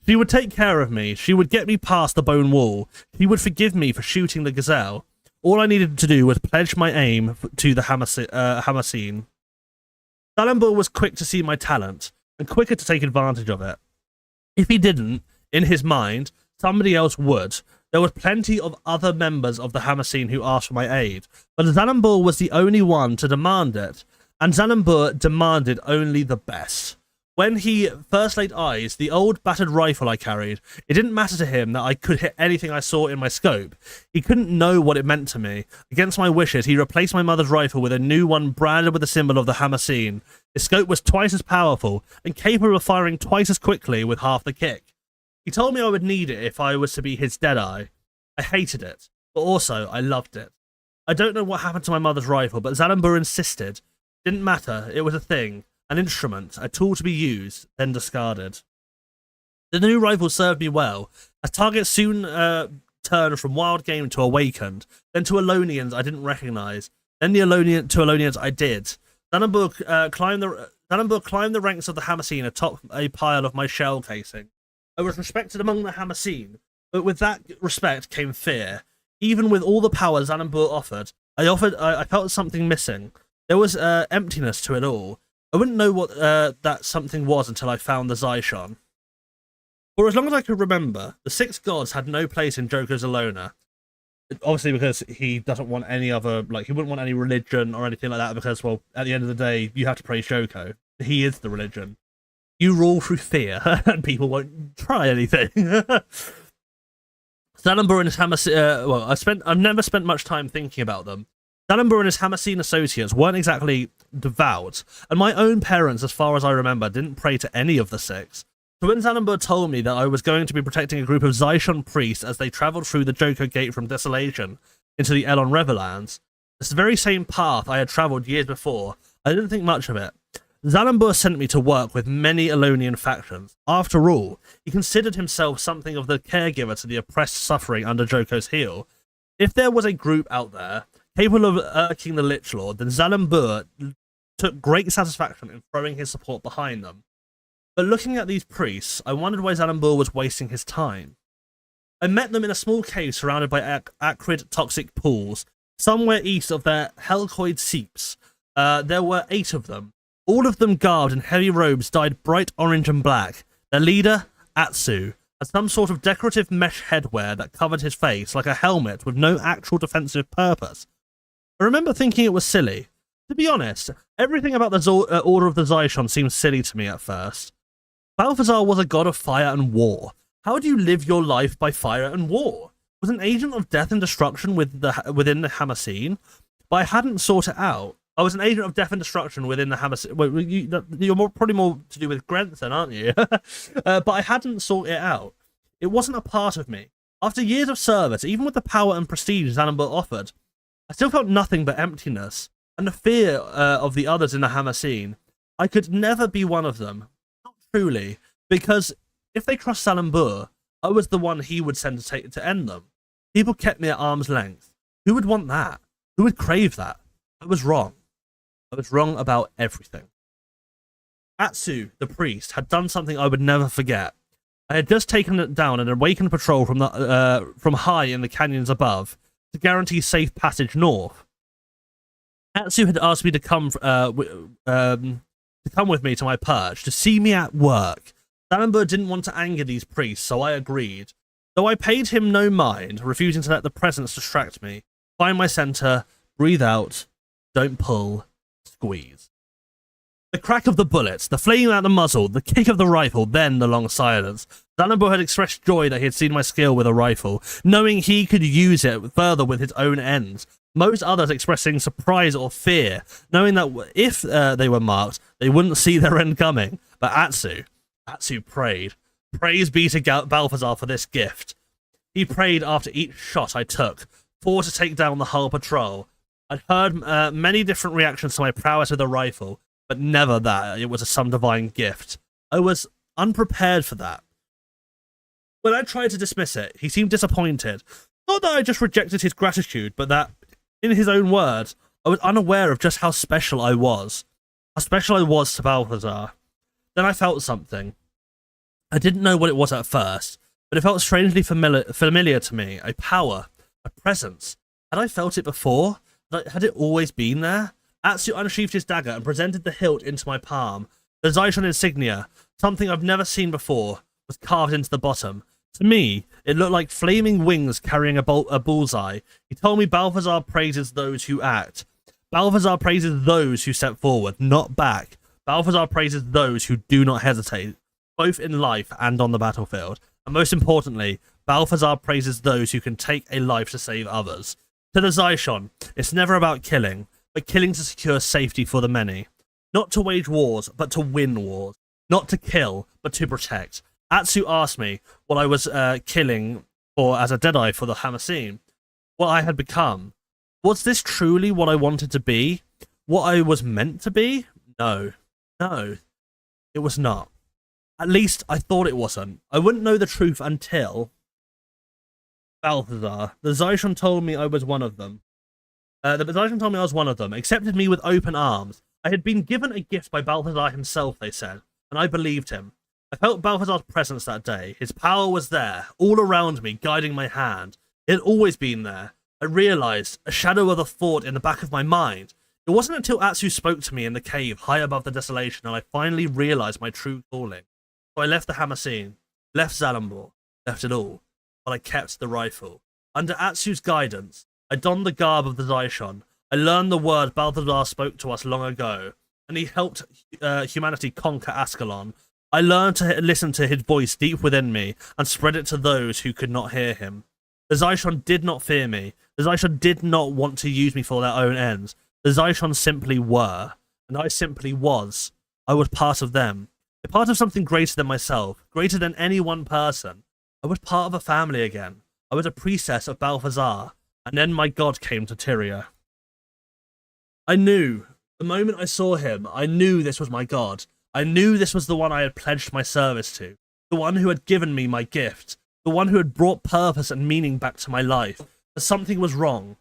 She would take care of me. She would get me past the bone wall. She would forgive me for shooting the gazelle. All I needed to do was pledge my aim to the Hamasine. Zalambur was quick to see my talent, and quicker to take advantage of it. If he didn't, in his mind, somebody else would. There was plenty of other members of the Hamasine who asked for my aid, but Zalambur was the only one to demand it, and Zalambur demanded only the best. When he first laid eyes, the old battered rifle I carried, it didn't matter to him that I could hit anything I saw in my scope. He couldn't know what it meant to me. Against my wishes, he replaced my mother's rifle with a new one branded with the symbol of the Hamasine. His scope was twice as powerful, and capable of firing twice as quickly with half the kick. He told me I would need it if I was to be his Deadeye. I hated it, but also I loved it. I don't know what happened to my mother's rifle, but Zalambur insisted. Didn't matter, it was a thing. An instrument, a tool to be used, then discarded. The new rifle served me well, as targets soon turned from wild game to awakened, then to Elonians I didn't recognise, then to Elonians I did. Zalambur climbed the ranks of the Hamasine atop a pile of my shell casing. I was respected among the Hamasine, but with that respect came fear. Even with all the power Zalambur offered, I felt something missing. There was emptiness to it all. I wouldn't know what that something was until I found the Zyshon. For as long as I could remember, the six gods had no place in Joko's Alona. Obviously because he doesn't want any other, he wouldn't want any religion or anything like that because, well, at the end of the day, you have to praise Joko. He is the religion. You rule through fear, and people won't try anything. Zalambur and his Hamasine, I've never spent much time thinking about them. Zalambur and his Hamasine associates weren't exactly devout, and my own parents, as far as I remember, didn't pray to any of the six. So when Zalambur told me that I was going to be protecting a group of Zyshon priests as they travelled through the Joko Gate from Desolation into the Elon Reverlands, it's the very same path I had travelled years before, I didn't think much of it. Zalambur sent me to work with many Elonian factions. After all, he considered himself something of the caregiver to the oppressed suffering under Joko's heel. If there was a group out there capable of irking the Lich Lord, then Zalambur took great satisfaction in throwing his support behind them. But looking at these priests, I wondered why Zalambur was wasting his time. I met them in a small cave surrounded by acrid, toxic pools, somewhere east of their Helcoid seeps. There were 8 of them, all of them garbed in heavy robes dyed bright orange and black. Their leader, Atsu, had some sort of decorative mesh headwear that covered his face like a helmet with no actual defensive purpose. I remember thinking it was silly. To be honest, everything about the Order of the Zyshon seemed silly to me at first. Balthazar was a god of fire and war. How do you live your life by fire and war? Was an agent of death and destruction within the Hamasine? But I hadn't sought it out. I was an agent of death and destruction within the Hammer. Well, you're probably more to do with Grant then, aren't you? But I hadn't sought it out. It wasn't a part of me. After years of service, even with the power and prestige Xanambur offered, I still felt nothing but emptiness and the fear of the others in the Hammer scene. I could never be one of them. Not truly, because if they crossed Xanambur, I was the one he would send to end them. People kept me at arm's length. Who would want that? Who would crave that? I was wrong. I was wrong about everything. Atsu, the priest, had done something I would never forget. I had just taken down an awakened patrol from high in the canyons above to guarantee safe passage north. Atsu had asked me to come with me to my perch, to see me at work. Xanambur didn't want to anger these priests, so I agreed. Though I paid him no mind, refusing to let the presence distract me. Find my center, breathe out, don't pull, squeeze. The crack of the bullets, the flame out the muzzle, the kick of the rifle, then the long silence. Xanambur had expressed joy that he had seen my skill with a rifle, knowing he could use it further with his own ends. Most others expressing surprise or fear, knowing that if they were marked, they wouldn't see their end coming. But Atsu prayed. Praise be to Balthazar for this gift. He prayed after each shot I took, for to take down the whole patrol. I'd heard many different reactions to my prowess with a rifle, but never that it was some divine gift. I was unprepared for that. When I tried to dismiss it, he seemed disappointed. Not that I just rejected his gratitude, but that, in his own words, I was unaware of just how special I was. How special I was to Balthazar. Then I felt something. I didn't know what it was at first, but it felt strangely familiar to me. A power, a presence. Had I felt it before? Had it always been there? Atsu unsheathed his dagger and presented the hilt into my palm. The Zyshon insignia, something I've never seen before, was carved into the bottom. To me, it looked like flaming wings carrying a bullseye. He told me Balthazar praises those who act. Balthazar praises those who step forward, not back. Balthazar praises those who do not hesitate, both in life and on the battlefield. And most importantly, Balthazar praises those who can take a life to save others. To the Zyshon, it's never about killing, but killing to secure safety for the many. Not to wage wars, but to win wars. Not to kill, but to protect. Atsu asked me what I was killing for as a Deadeye for the Hammer scene. What I had become. Was this truly what I wanted to be? What I was meant to be? No. No. It was not. At least I thought it wasn't. I wouldn't know the truth until Balthazar. The Zyshon told me I was one of them. Accepted me with open arms. I had been given a gift by Balthazar himself, they said, and I believed him. I felt Balthazar's presence that day. His power was there, all around me, guiding my hand. It had always been there. I realized a shadow of the thought in the back of my mind. It wasn't until Atsu spoke to me in the cave high above the desolation that I finally realized my true calling. So I left the Hammer scene, left Xanambur, left it all, but I kept the rifle. Under Atsu's guidance, I donned the garb of the Zyshon. I learned the word Balthazar spoke to us long ago, and he helped humanity conquer Ascalon. I learned to listen to his voice deep within me and spread it to those who could not hear him. The Zyshon did not fear me. The Zyshon did not want to use me for their own ends. The Zyshon simply were, and I simply was. I was part of them. A part of something greater than myself, greater than any one person. I was part of a family again. I was a priestess of Balthazar, and then my god came to Tyria. I knew, the moment I saw him, I knew this was my god. I knew this was the one I had pledged my service to, the one who had given me my gift, the one who had brought purpose and meaning back to my life. But something was wrong.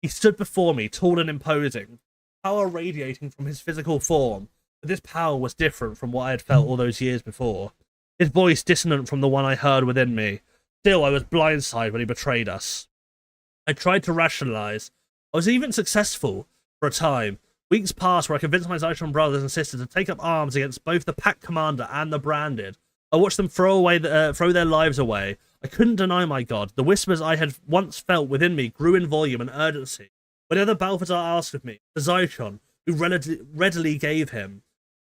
He stood before me, tall and imposing, power radiating from his physical form, but this power was different from what I had felt all those years before. His voice dissonant from the one I heard within me. Still, I was blindsided when he betrayed us. I tried to rationalize. I was even successful for a time. Weeks passed where I convinced my Zyshon brothers and sisters to take up arms against both the Pack Commander and the Branded. I watched them throw their lives away. I couldn't deny my god. The whispers I had once felt within me grew in volume and urgency. Whenever Balthazar asked of me, the Zyshon, who readily gave him,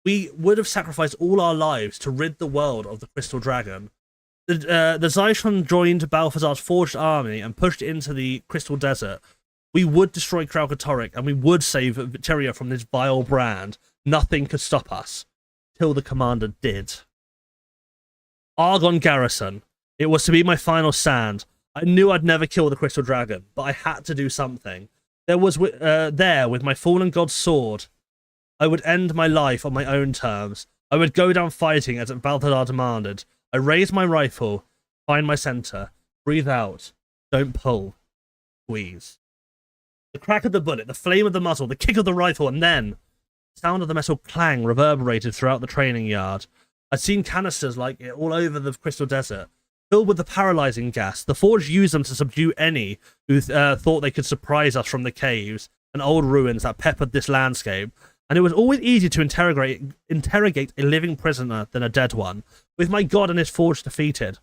we would have sacrificed all our lives to rid the world of the Crystal Dragon. The Zyshon joined Balthazar's forged army and pushed into the Crystal Desert. we would destroy Kralkatorrik and we would save Achaeria from this vile brand. Nothing could stop us. Till the commander did. Argon Garrison. It was to be my final stand. I knew I'd never kill the Crystal Dragon, but I had to do something. There was there, with my fallen god's sword, I would end my life on my own terms. I would go down fighting as Balthazar demanded. I raised my rifle, find my center, breathe out, don't pull, squeeze. The crack of the bullet, the flame of the muzzle, the kick of the rifle, and then the sound of the metal clang reverberated throughout the training yard. I'd seen canisters like it all over the Crystal Desert, filled with the paralyzing gas. The Forge used them to subdue any who thought they could surprise us from the caves and old ruins that peppered this landscape. And it was always easier to interrogate a living prisoner than a dead one. With my god and his Forge defeated,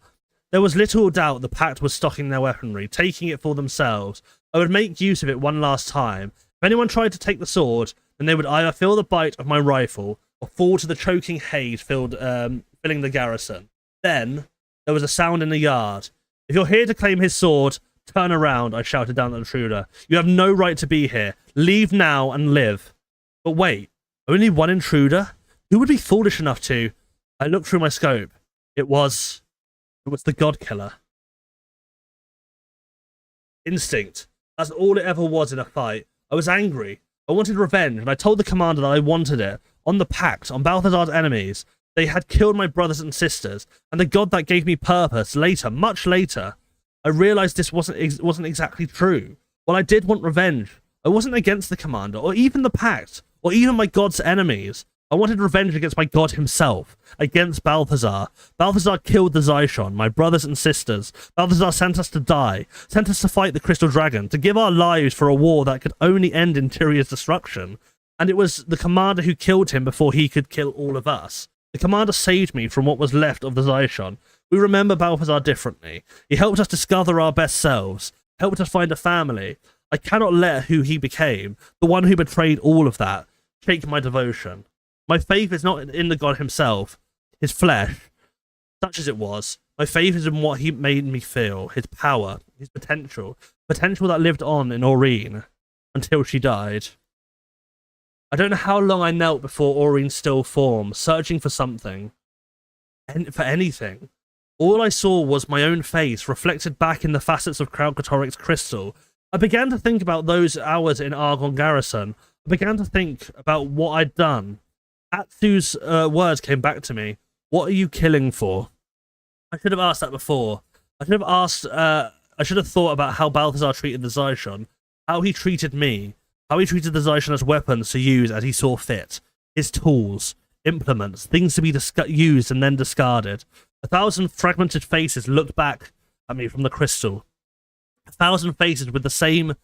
there was little doubt the Pact was stocking their weaponry, taking it for themselves. I would make use of it one last time. If anyone tried to take the sword, then they would either feel the bite of my rifle or fall to the choking haze filling the garrison. Then there was a sound in the yard. If you're here to claim his sword, turn around, I shouted down at the intruder. You have no right to be here. Leave now and live. But wait, only one intruder? Who would be foolish enough to? I looked through my scope. It was the God Killer. Instinct. That's all it ever was in a fight. I was angry. I wanted revenge, and I told the commander that I wanted it. On the Pact, on Balthazar's enemies. They had killed my brothers and sisters, and the god that gave me purpose later, much later. I realized this wasn't exactly true. While I did want revenge, I wasn't against the commander, or even the Pact, or even my god's enemies. I wanted revenge against my god himself, against Balthazar. Balthazar killed the Zyshon, my brothers and sisters. Balthazar sent us to die, sent us to fight the Crystal Dragon, to give our lives for a war that could only end in Tyria's destruction. And it was the commander who killed him before he could kill all of us. The commander saved me from what was left of the Zyshon. We remember Balthazar differently. He helped us discover our best selves, helped us find a family. I cannot let who he became, the one who betrayed all of that, shake my devotion. My faith is not in the god himself, his flesh, such as it was. My faith is in what he made me feel, his power, his potential that lived on in Aurene until she died. I don't know how long I knelt before Aurene's still form, searching for something, for anything. All I saw was my own face reflected back in the facets of Kralkatorrik's crystal. I began to think about those hours in Argon Garrison. I began to think about what I'd done. Atsu's words came back to me. What are you killing for? I should have asked that before. I should have thought about how Balthazar treated the Zyshon, how he treated me, how he treated the Zyshon as weapons to use as he saw fit. His tools, implements, things to be used and then discarded. 1,000 fragmented faces looked back at me from the crystal. 1,000 faces with the same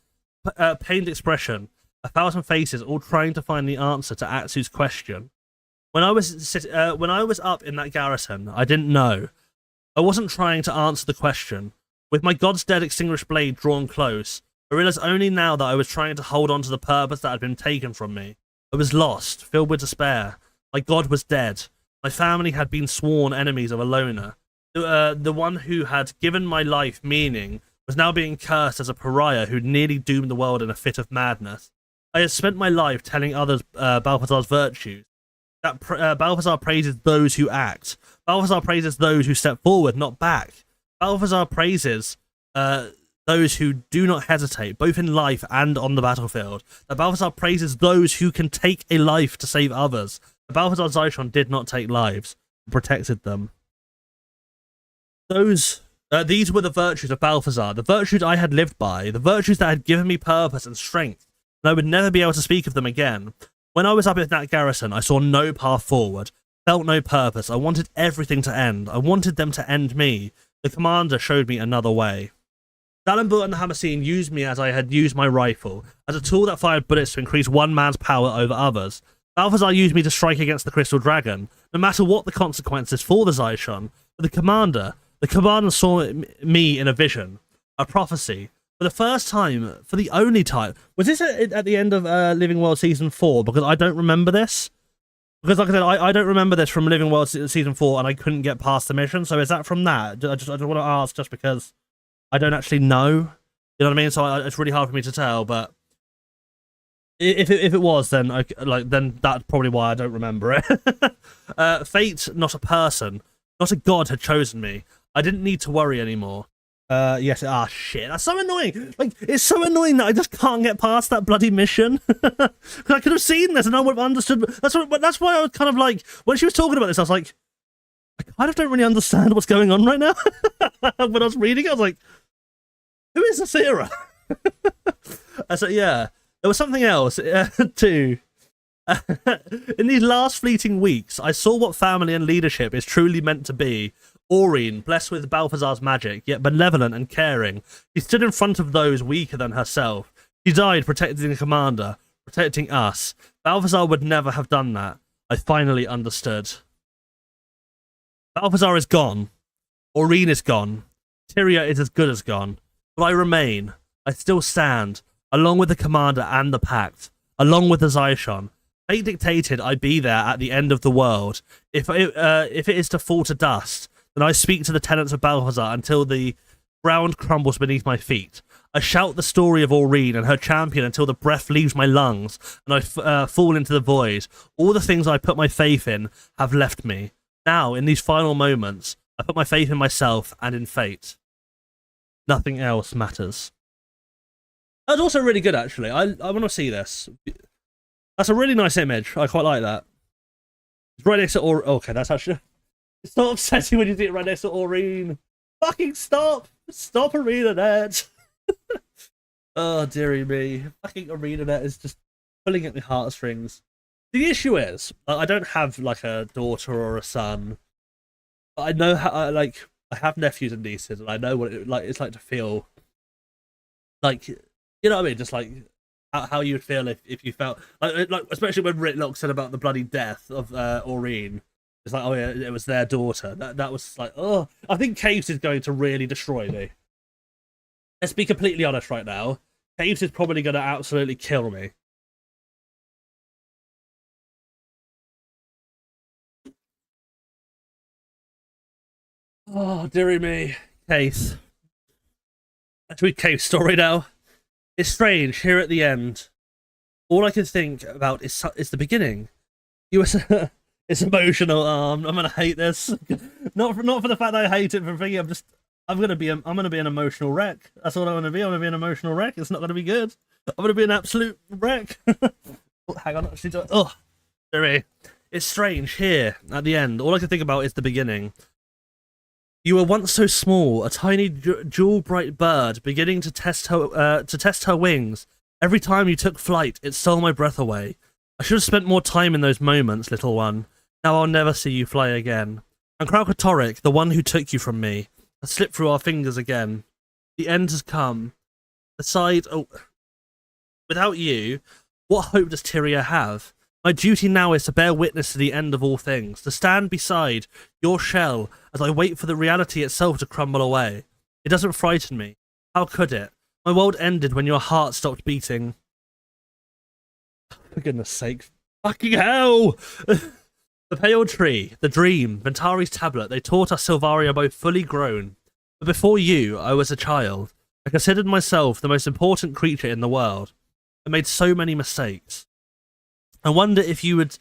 pained expression. 1,000 faces all trying to find the answer to Atsu's question. When I was up in that garrison, I didn't know. I wasn't trying to answer the question. With my god's dead extinguished blade drawn close, I realized only now that I was trying to hold on to the purpose that had been taken from me. I was lost, filled with despair. My god was dead. My family had been sworn enemies of Alona. The one who had given my life meaning was now being cursed as a pariah who nearly doomed the world in a fit of madness. I had spent my life telling others Balthazar's virtues. That Balthazar praises those who act. Balthazar praises those who step forward, not back. Balthazar praises those who do not hesitate, both in life and on the battlefield. That Balthazar praises those who can take a life to save others. The Balthazar Zyshon did not take lives, protected them. These were the virtues of Balthazar, the virtues I had lived by, the virtues that had given me purpose and strength, and I would never be able to speak of them again. When I was up at that garrison, I saw no path forward, felt no purpose. I wanted everything to end. I wanted them to end me. The commander showed me another way. Dalenbur and the Hamasine used me as I had used my rifle, as a tool that fired bullets to increase one man's power over others. Balthazar used me to strike against the Crystal Dragon, no matter what the consequences for the Zyshon. But the commander saw me in a vision, a prophecy. For the first time, for the only time. Was this at the end of Living World Season 4? Because I don't remember this. Because like I said, I don't remember this from Living World Season 4 and I couldn't get past the mission. So is that from that? I just want to ask just because I don't actually know. You know what I mean? So it's really hard for me to tell, but if it was, then then that's probably why I don't remember it. Fate, not a person, not a god, had chosen me. I didn't need to worry anymore. Yes. Ah, shit. That's so annoying. Like, it's so annoying that I just can't get past that bloody mission. I could have seen this and I would have understood. That's why I was kind of like, when she was talking about this, I was like, I kind of don't really understand what's going on right now. When I was reading it, I was like, who is Asira? So yeah, there was something else too. In these last fleeting weeks, I saw what family and leadership is truly meant to be. Aurene, blessed with Balthazar's magic, yet benevolent and caring, she stood in front of those weaker than herself. She died protecting the commander, protecting us. Balthazar would never have done that. I finally understood. Balthazar is gone. Aurene is gone. Tyria is as good as gone. But I remain. I still stand, along with the commander and the pact, along with the Zyshon. Fate dictated I be there at the end of the world. If it is to fall to dust, then I speak to the tenants of Balthazar until the ground crumbles beneath my feet. I shout the story of Aurene and her champion until the breath leaves my lungs and I fall into the void. All the things I put my faith in have left me. Now, in these final moments, I put my faith in myself and in fate. Nothing else matters. That was also really good, actually. I want to see this. That's a really nice image. I quite like that. It's right next to okay, that's actually... It's not upsetting when you see it right next to Aurene. Fucking stop! Stop, ArenaNet! Oh, dearie me. Fucking ArenaNet is just pulling at my heartstrings. The issue is, I don't have, like, a daughter or a son. But I know how, I have nephews and nieces, and I know what it's like to feel... Like, you know what I mean? Just, like, how you would feel if you felt... Like, especially when Ritlock said about the bloody death of Aurene. It's like, oh yeah, it was their daughter. That was like, oh, I think Caves is going to really destroy me. Let's be completely honest right now. Caves is probably going to absolutely kill me. Oh, dearie me. Case. Let's read Cave's story now. It's strange, here at the end. All I can think about is the beginning. You were... It's emotional. Oh, I'm gonna hate this. Not for the fact that I hate it for thinking. I'm gonna be an emotional wreck. That's what I'm gonna be. I'm gonna be an emotional wreck. It's not gonna be good. I'm gonna be an absolute wreck. Oh, hang on, actually, sorry. It's strange here at the end. All I can think about is the beginning. You were once so small, a tiny jewel bright bird, beginning to test her wings. Every time you took flight, it stole my breath away. I should have spent more time in those moments, little one. Now I'll never see you fly again. And Kralkatorrik, the one who took you from me, has slipped through our fingers again. The end has come. Without you, what hope does Tyria have? My duty now is to bear witness to the end of all things, to stand beside your shell as I wait for the reality itself to crumble away. It doesn't frighten me. How could it? My world ended when your heart stopped beating. For goodness sake. Fucking hell! The Pale Tree, the Dream, Ventari's Tablet, they taught us Silvaria both fully grown. But before you, I was a child. I considered myself the most important creature in the world. I made so many mistakes. I wonder if you would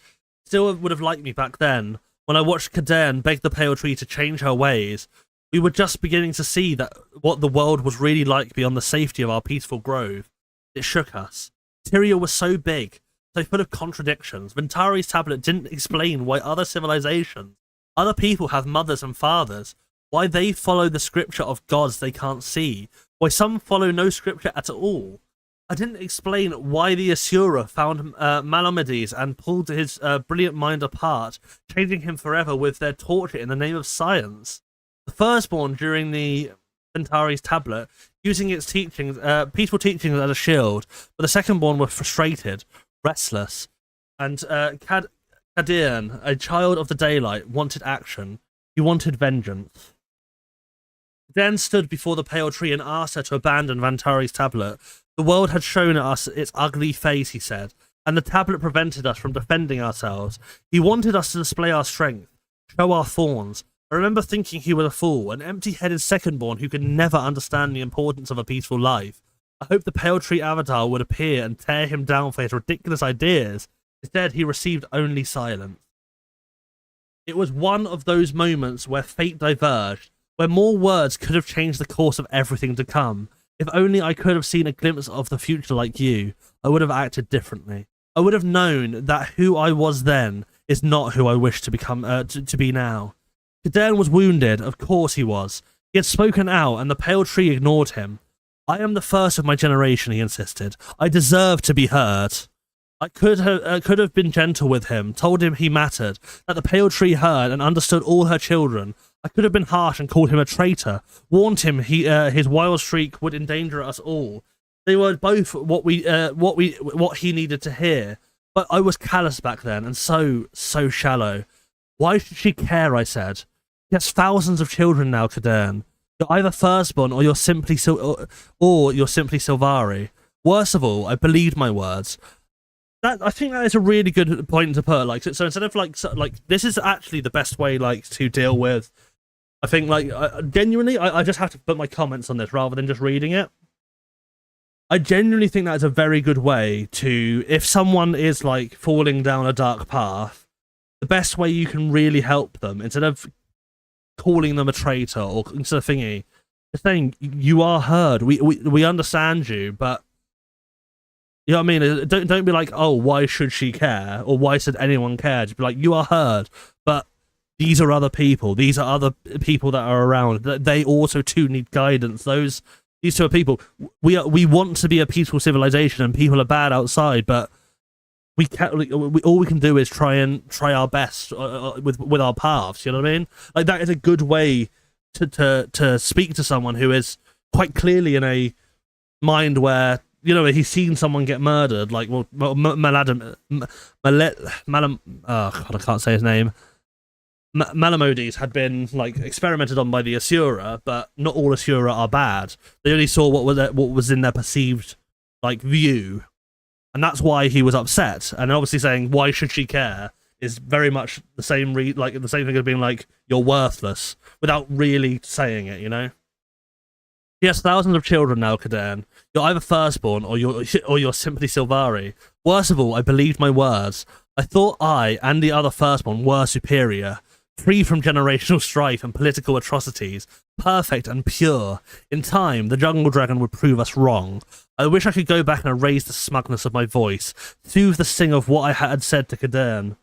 have liked me back then, when I watched Kadern beg the Pale Tree to change her ways. We were just beginning to see that what the world was really like beyond the safety of our peaceful grove. It shook us. Tyria was so big, so full of contradictions. Ventari's Tablet didn't explain why other civilizations, other people have mothers and fathers, why they follow the scripture of gods they can't see, why some follow no scripture at all. I didn't explain why the Asura found Malamedes and pulled his brilliant mind apart, changing him forever with their torture in the name of science. The firstborn during the Ventari's Tablet, using its teachings, peaceful teachings as a shield, but the secondborn were frustrated, restless, and Kadern, a child of the daylight, wanted action. He wanted vengeance. Then stood before the Pale Tree and asked her to abandon Ventari's Tablet. The world had shown us its ugly face, he said, and the tablet prevented us from defending ourselves. He wanted us to display our strength, show our thorns. I remember thinking he was a fool, an empty-headed secondborn who could never understand the importance of a peaceful life. I hoped the Pale Tree Avatar would appear and tear him down for his ridiculous ideas. Instead, he received only silence. It was one of those moments where fate diverged, where more words could have changed the course of everything to come. If only I could have seen a glimpse of the future like you, I would have acted differently. I would have known that who I was then is not who I wish to become to be now. Kadern was wounded, of course he was. He had spoken out, and the Pale Tree ignored him. I am the first of my generation, he insisted. I deserve to be heard. I could have been gentle with him, told him he mattered, that the Pale Tree heard and understood all her children. I could have been harsh and called him a traitor, warned him his wild streak would endanger us all. They were both what he needed to hear. But I was callous back then, and so shallow. Why should she care, I said. He has thousands of children now, Kadern. You're either firstborn or you're simply Sylvari. Worst of all, I believed my words. I think that is a really good point to put. Like, so instead of like this is actually the best way like to deal with. I think like genuinely, I just have to put my comments on this rather than just reading it. I genuinely think that is a very good way to, if someone is like falling down a dark path, the best way you can really help them, instead of calling them a traitor or instead of thingy, just saying you are heard. We understand you, but you know what I mean. Don't be like, oh, why should she care or why should anyone care? Just be like, you are heard, but these are other people. These are other people that are around. They also too need guidance. These two are people. We want to be a peaceful civilization, and people are bad outside, but we can't. All we can do is try our best with our paths. You know what I mean? Like, that is a good way to speak to someone who is quite clearly in a mind where, you know, he's seen someone get murdered. Like, well, God, I can't say his name. Malamodes had been like experimented on by the Asura, but not all Asura are bad. They only saw what was in their perceived like view, and that's why he was upset. And obviously saying why should she care is very much the same like the same thing as being like you're worthless without really saying it. You know. He has thousands of children now, Kadern. You're either firstborn or you're simply Sylvari. Worst of all, I believed my words. I thought I and the other firstborn were superior. Free from generational strife and political atrocities, perfect and pure. In time, the jungle dragon would prove us wrong. I wish I could go back and erase the smugness of my voice, soothe the sting of what I had said to Kadern.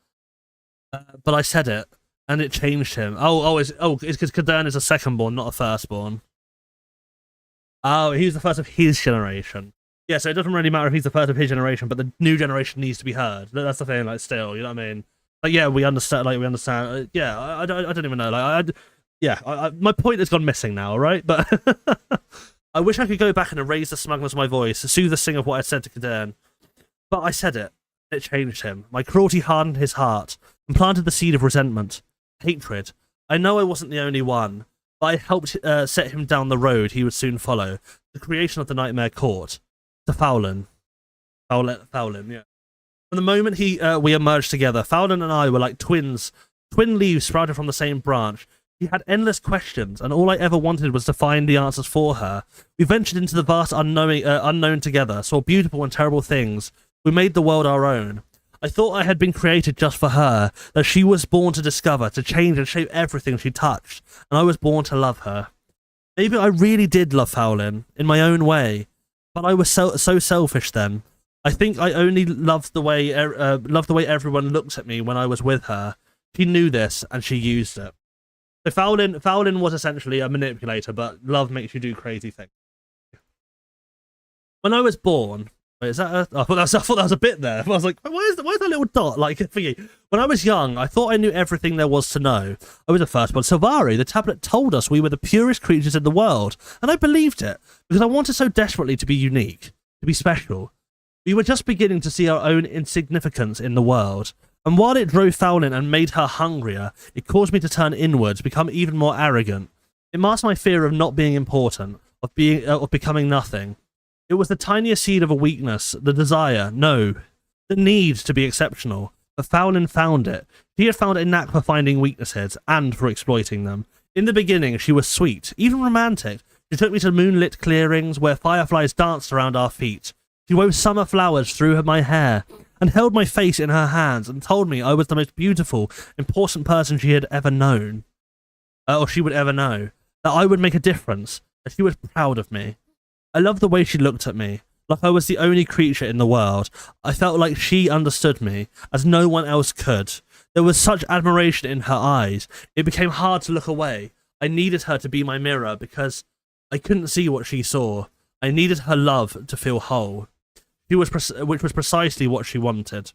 But I said it, and it changed him. It's because Kadern is a secondborn, not a firstborn. Oh, he was the first of his generation. Yeah, so it doesn't really matter if he's the first of his generation, but the new generation needs to be heard. That's the thing, like, still, you know what I mean? Like, yeah, we understand. Yeah, I don't even know. Like, my point has gone missing now, right? But I wish I could go back and erase the smugness of my voice, soothe the sting of what I said to Kadern. But I said it. It changed him. My cruelty hardened his heart and planted the seed of resentment, hatred. I know I wasn't the only one, but I helped set him down the road he would soon follow. The creation of the Nightmare Court. To Fowlin, yeah. From the moment we emerged together, Fowlin and I were like twin leaves sprouted from the same branch. She had endless questions, and all I ever wanted was to find the answers for her. We ventured into the vast unknown together, saw beautiful and terrible things. We made the world our own. I thought I had been created just for her, that she was born to discover, to change and shape everything she touched, and I was born to love her. Maybe I really did love Fowlin, in my own way, but I was so selfish then. I think I only loved the way everyone looked at me when I was with her. She knew this, and she used it. So Fowlin was essentially a manipulator, but love makes you do crazy things. When I was born, wait, I thought that was a bit there. I was like, why is that little dot like for you? When I was young, I thought I knew everything there was to know. I was the first one. Sylvari, the tablet told us we were the purest creatures in the world, and I believed it because I wanted so desperately to be unique, to be special. We were just beginning to see our own insignificance in the world, and while it drove Fowlin and made her hungrier, it caused me to turn inwards, become even more arrogant. It masked my fear of not being important, of becoming nothing. It was the tiniest seed of a weakness, the desire, no, the need to be exceptional. But Fowlin found it. She had found a knack for finding weaknesses and for exploiting them. In the beginning, she was sweet, even romantic. She took me to moonlit clearings where fireflies danced around our feet. She wove summer flowers through my hair and held my face in her hands and told me I was the most beautiful, important person she had ever known. Or she would ever know. That I would make a difference. That she was proud of me. I loved the way she looked at me. Like I was the only creature in the world. I felt like she understood me, as no one else could. There was such admiration in her eyes. It became hard to look away. I needed her to be my mirror because I couldn't see what she saw. I needed her love to feel whole. Which was precisely what she wanted.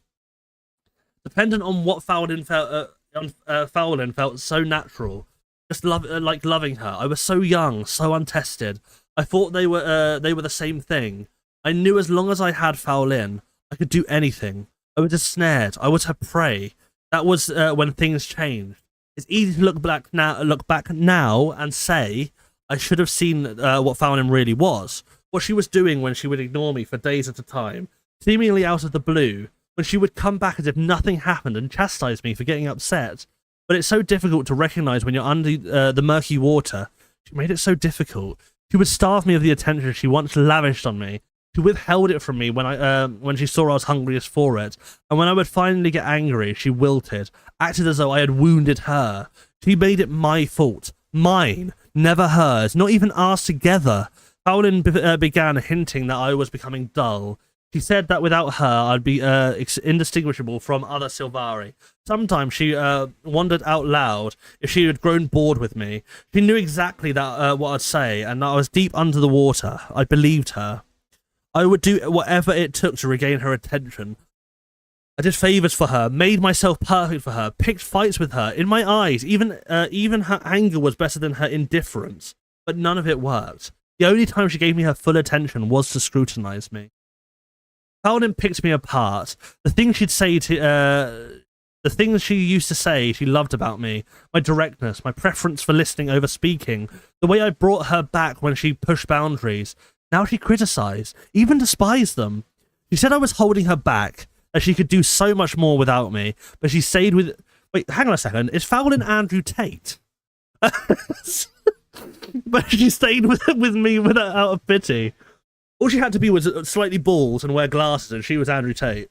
Dependent on what Fowlin felt so natural. Just like loving her. I was so young, so untested. I thought they were the same thing. I knew as long as I had Fowlin, I could do anything. I was ensnared. I was her prey. That was when things changed. It's easy to look back now and say I should have seen what Fowlin really was. What she was doing when she would ignore me for days at a time, seemingly out of the blue, when she would come back as if nothing happened and chastise me for getting upset. But it's so difficult to recognise when you're under the murky water. She made it so difficult. She would starve me of the attention she once lavished on me. She withheld it from me when she saw I was hungriest for it. And when I would finally get angry, she wilted, acted as though I had wounded her. She made it my fault. Mine. Never hers. Not even ours together. Fowlin began hinting that I was becoming dull. She said that without her, I'd be indistinguishable from other Sylvari. Sometimes she wondered out loud if she had grown bored with me. She knew exactly that what I'd say, and that I was deep under the water. I believed her. I would do whatever it took to regain her attention. I did favours for her, made myself perfect for her, picked fights with her. In my eyes, even her anger was better than her indifference. But none of it worked. The only time she gave me her full attention was to scrutinise me. Fowlin picked me apart. The things she used to say she loved about me, my directness, my preference for listening over speaking, the way I brought her back when she pushed boundaries. Now she criticised, even despised them. She said I was holding her back, as she could do so much more without me, but she stayed with... Wait, hang on a second. Is Fowlin Andrew Tate? But she stayed with me out of pity. All she had to be was slightly bald and wear glasses, and she was Andrew Tate.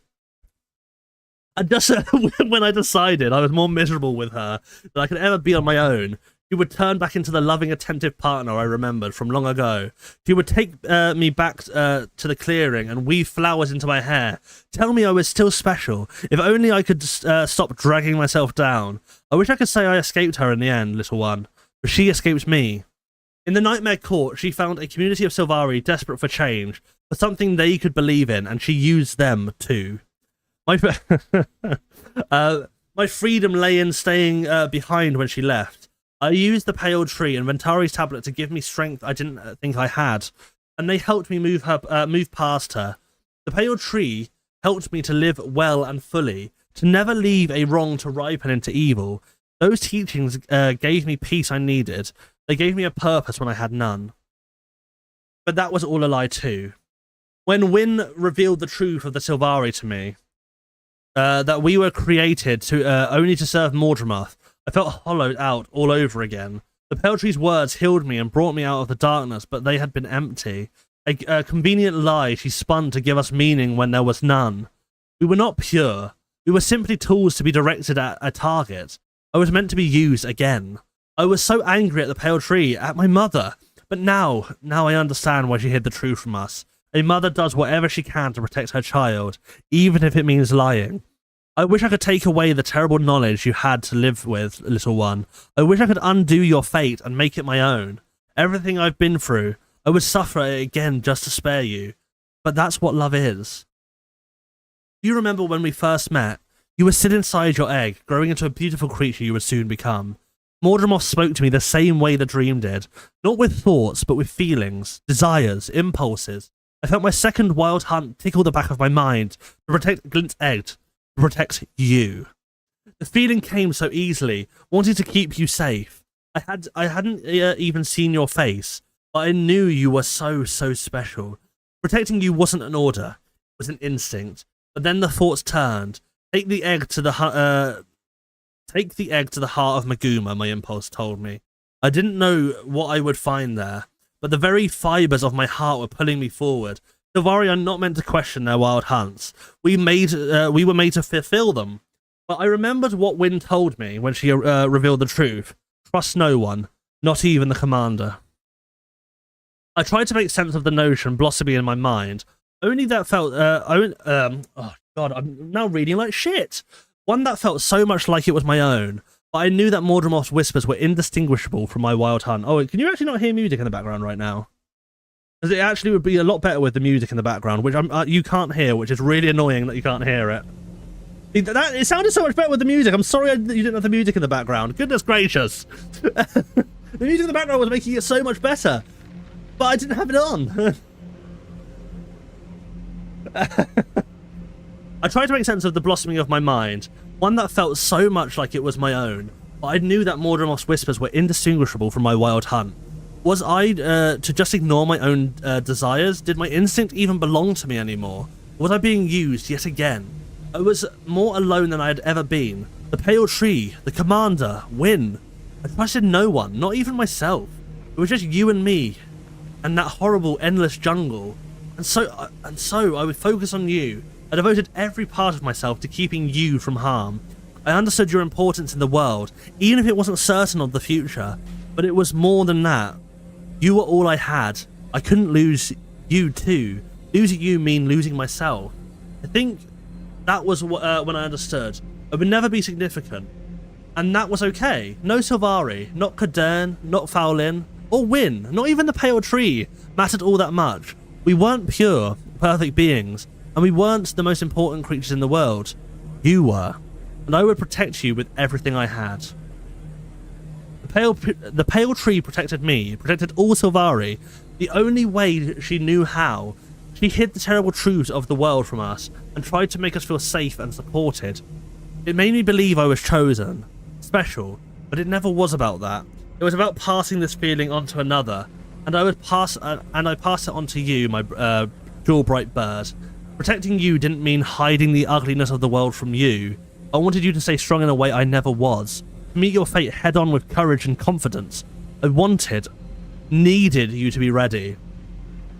And just when I decided I was more miserable with her than I could ever be on my own, she would turn back into the loving, attentive partner I remembered from long ago. She would take me back to the clearing and weave flowers into my hair. Tell me I was still special. If only I could stop dragging myself down. I wish I could say I escaped her in the end, little one. But she escaped me. In the Nightmare Court, she found a community of Sylvari desperate for change, for something they could believe in, and she used them too. My freedom lay in staying behind when she left. I used the Pale Tree and Ventari's tablet to give me strength I didn't think I had, and they helped me move past her. The Pale Tree helped me to live well and fully, to never leave a wrong to ripen into evil. Those teachings gave me peace I needed. They gave me a purpose when I had none. But that was all a lie too. When Wynne revealed the truth of the Sylvari to me, that we were created to only to serve Mordramoth, I felt hollowed out all over again. The Pale Tree's words healed me and brought me out of the darkness, but they had been empty. A convenient lie she spun to give us meaning when there was none. We were not pure. We were simply tools to be directed at a target. I was meant to be used again. I was so angry at the Pale Tree, at my mother. But now I understand why she hid the truth from us. A mother does whatever she can to protect her child, even if it means lying. I wish I could take away the terrible knowledge you had to live with, little one. I wish I could undo your fate and make it my own. Everything I've been through, I would suffer it again just to spare you. But that's what love is. Do you remember when we first met? You were still inside your egg, growing into a beautiful creature you would soon become. Mordramoth spoke to me the same way the dream did, not with thoughts, but with feelings, desires, impulses. I felt my second wild hunt tickle the back of my mind to protect Glint's egg, to protect you. The feeling came so easily, wanting to keep you safe. I hadn't even seen your face, but I knew you were so special. Protecting you wasn't an order, it was an instinct. But then the thoughts turned. Take the egg to the heart of Maguma, my impulse told me. I didn't know what I would find there, but the very fibers of my heart were pulling me forward. Sylvari are not meant to question their wild hunts. We were made to fulfill them. But I remembered what Wynne told me when she revealed the truth. Trust no one, not even the commander. I tried to make sense of the notion blossoming in my mind. Only that felt, oh god, I'm now reading like shit. One that felt so much like it was my own. But I knew that Mordremoth's whispers were indistinguishable from my wild hunt. Oh, can you actually not hear music in the background right now? Because it actually would be a lot better with the music in the background, which you can't hear, which is really annoying that you can't hear it. It sounded so much better with the music. I'm sorry you didn't have the music in the background. Goodness gracious. The music in the background was making it so much better. But I didn't have it on. I tried to make sense of the blossoming of my mind, one that felt so much like it was my own, but I knew that Mordremoth's whispers were indistinguishable from my wild hunt. Was I to just ignore my own desires? Did my instinct even belong to me anymore? Was I being used yet again? I was more alone than I had ever been. The pale tree, the commander, Wynne. I trusted no one, not even myself. It was just you and me, and that horrible, endless jungle. And so I would focus on you. I devoted every part of myself to keeping you from harm. I understood your importance in the world, even if it wasn't certain of the future. But it was more than that. You were all I had. I couldn't lose you too. Losing you mean losing myself. I think that was when I understood. I would never be significant. And that was okay. No Sylvari, not Kadern, not Faolin, or Wynne, not even the pale tree mattered all that much. We weren't pure, perfect beings, and we weren't the most important creatures in the world. You were. And I would protect you with everything I had. The pale tree protected me, protected all Sylvari, the only way she knew how. She hid the terrible truths of the world from us and tried to make us feel safe and supported. It made me believe I was chosen, special, but it never was about that. It was about passing this feeling on to another, and I passed it on to you, my jewel bright bird. Protecting you didn't mean hiding the ugliness of the world from you. I wanted you to stay strong in a way I never was. To meet your fate head on with courage and confidence. I needed you to be ready.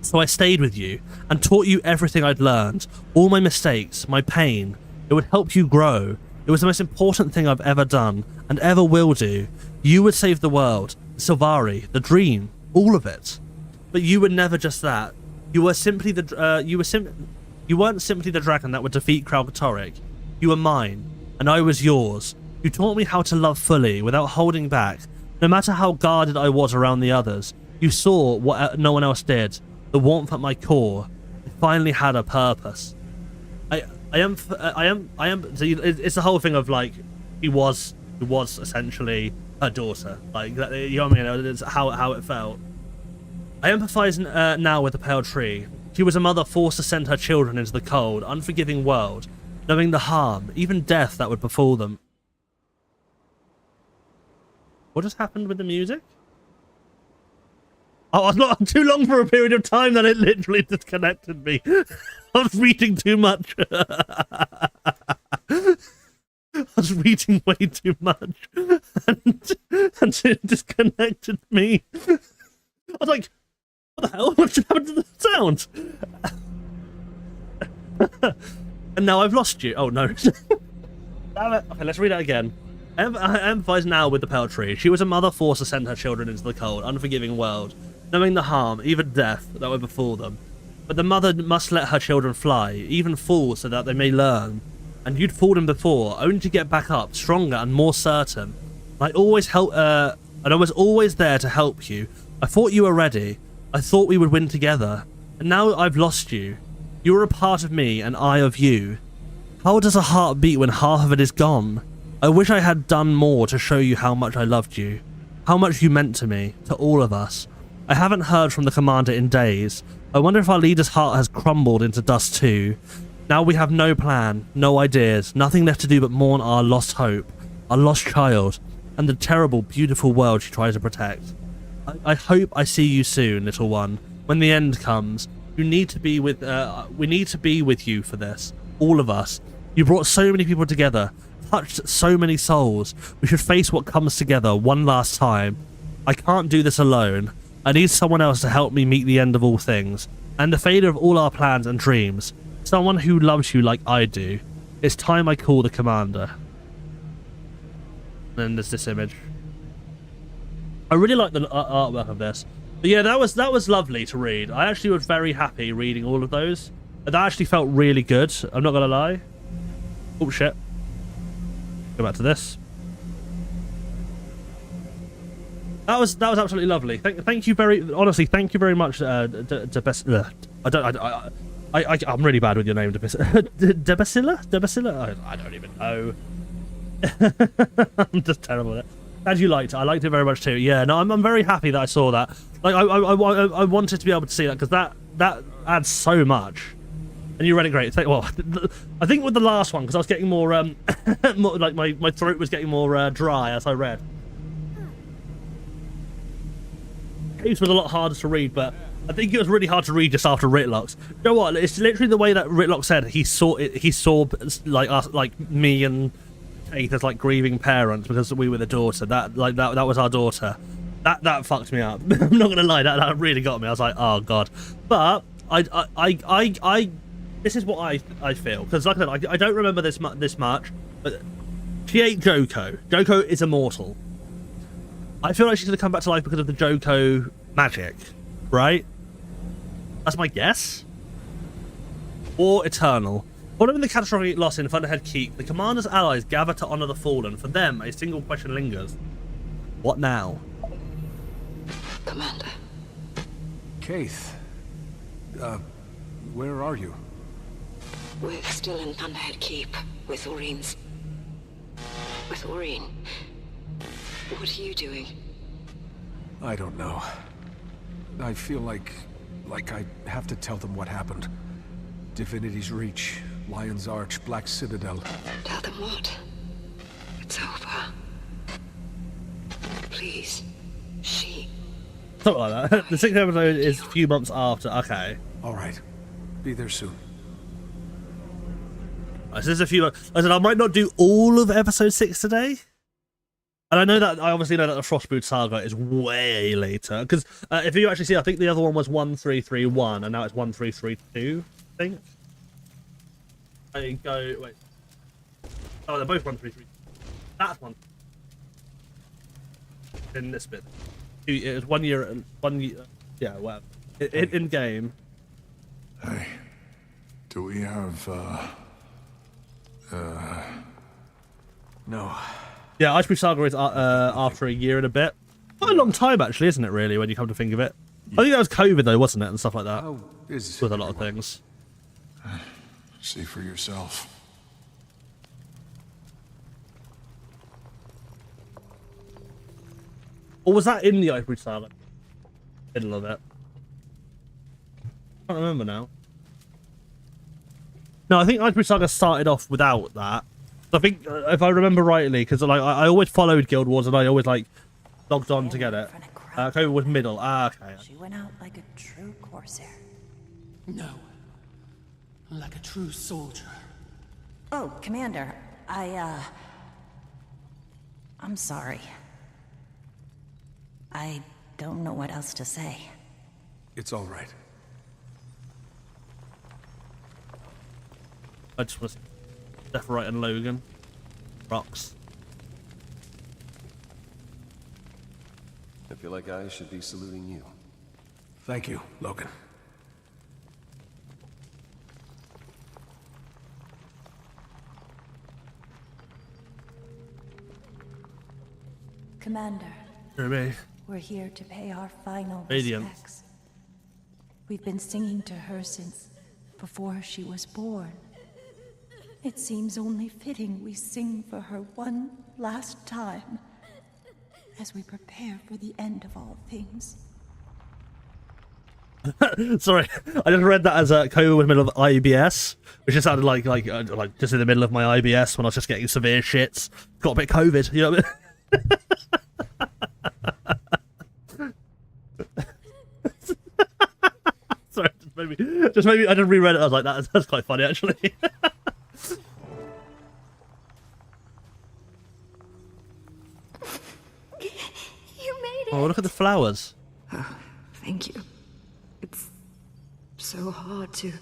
So I stayed with you and taught you everything I'd learned, all my mistakes, my pain. It would help you grow. It was the most important thing I've ever done and ever will do. You would save the world, Sylvari, the dream, all of it. But you were never just that. You were simply you weren't simply the dragon that would defeat Kralkatorrik. You were mine, and I was yours. You taught me how to love fully, without holding back. No matter how guarded I was around the others, you saw what no one else did. The warmth at my core. It finally had a purpose. It's the whole thing of like, he was essentially her daughter. Like, you know what I mean? It's how it felt. I empathize now with the pale tree. She was a mother forced to send her children into the cold, unforgiving world, knowing the harm, even death that would befall them. What just happened with the music? Oh, I was not too long for a period of time that it literally disconnected me. I was reading too much. I was reading way too much. And it disconnected me. I was like, what the hell? What should happen to the sound? And now I've lost you. Oh, no. Damn it. Okay, let's read that again. I empathize now with the pale tree. She was a mother forced to send her children into the cold, unforgiving world, knowing the harm, even death, that would befall them. But the mother must let her children fly, even fall, so that they may learn. And you'd fallen before, only to get back up, stronger and more certain. I was always there to help you. I thought you were ready. I thought we would win together. And now I've lost you. You were a part of me, and I of you. How does a heart beat when half of it is gone? I wish I had done more to show you how much I loved you. How much you meant to me, to all of us. I haven't heard from the commander in days. I wonder if our leader's heart has crumbled into dust too. Now we have no plan, no ideas, nothing left to do but mourn our lost hope, our lost child, and the terrible, beautiful world she tried to protect. I hope I see you soon, little one. When the end comes, we need to be with you for this. All of us. You brought so many people together, touched so many souls. We should face what comes together one last time. I can't do this alone. I need someone else to help me meet the end of all things, and the failure of all our plans and dreams. Someone who loves you like I do. It's time I call the commander. And then there's this image. I really like the artwork of this. But yeah, that was lovely to read. I actually was very happy reading all of those. That actually felt really good. I'm not gonna lie. Oh shit. Go back to this. That was absolutely lovely. Thank you honestly. Thank you very much. I'm really bad with your name, Debasilla. I don't even know. I'm just terrible at it. Glad you liked it. I liked it very much too. Yeah, no, I'm very happy that I saw that. Like I wanted to be able to see that because that adds so much. And you read it great. Well, I think with the last one because I was getting more more, like my throat was getting more dry as I read. It was a lot harder to read, but I think it was really hard to read just after Ritlocks. You know what? It's literally the way that Ritlock said he saw like us, like me and Kate as like grieving parents because we were the daughter. That was our daughter. That fucked me up. I'm not gonna lie. That really got me. I was like, oh god. But I this is what I feel because like I said, I don't remember this much. But she ate Joko. Joko is immortal. I feel like she's going to come back to life because of the Joko magic, right? That's my guess. Or eternal. Following the catastrophic loss in Thunderhead Keep, the commander's allies gather to honor the fallen. For them, a single question lingers. What now? Commander. Keith. Where are you? We're still in Thunderhead Keep with Oreen's... With Oreen. What are you doing? I don't know. I feel like I have to tell them what happened. Divinity's Reach, Lion's Arch, Black Citadel. Tell them what? It's over. Please. She... Something like that. The 6th episode is a few months after. Okay. Alright. Be there soon. So there's a few... I said I might not do all of episode 6 today. And I obviously know that the Frostboot Saga is way later. Because if you actually see, I think the other one was 1331, and now it's 1332, I think. I go, wait. Oh, they're both 1332. That's one. In this bit. It was 1 year, yeah, well. In game. Hey. Do we have, No. Yeah, Icebreath Saga is after a year and a bit. Quite a long time, actually, isn't it, really, when you come to think of it? I think that was COVID, though, wasn't it, and stuff like that? How is with a lot of things. See for yourself. Or was that in the Icebreath Saga? Middle of it. I can't remember now. No, I think Icebreath Saga started off without that. I think, if I remember rightly, because like I always followed Guild Wars and I always like logged on to get it. COVID was middle. Ah, okay. She went out like a true Corsair. No. Like a true soldier. Oh, Commander, I'm sorry. I don't know what else to say. It's all right. I just was left, right, and Logan. Rocks. I feel like I should be saluting you. Thank you, Logan. Commander, Ruby. we're here to pay our final Radiant. respects. We've been singing to her since before she was born. It seems only fitting we sing for her one last time as we prepare for the end of all things. Sorry, I just read that as COVID was in the middle of IBS, which just sounded like just in the middle of my IBS when I was just getting severe shits. Got a bit of COVID, you know what I mean? Sorry, just maybe I just reread it. I was like, that's quite funny actually. You made it. Oh, look at the flowers. Thank you. It's so hard to...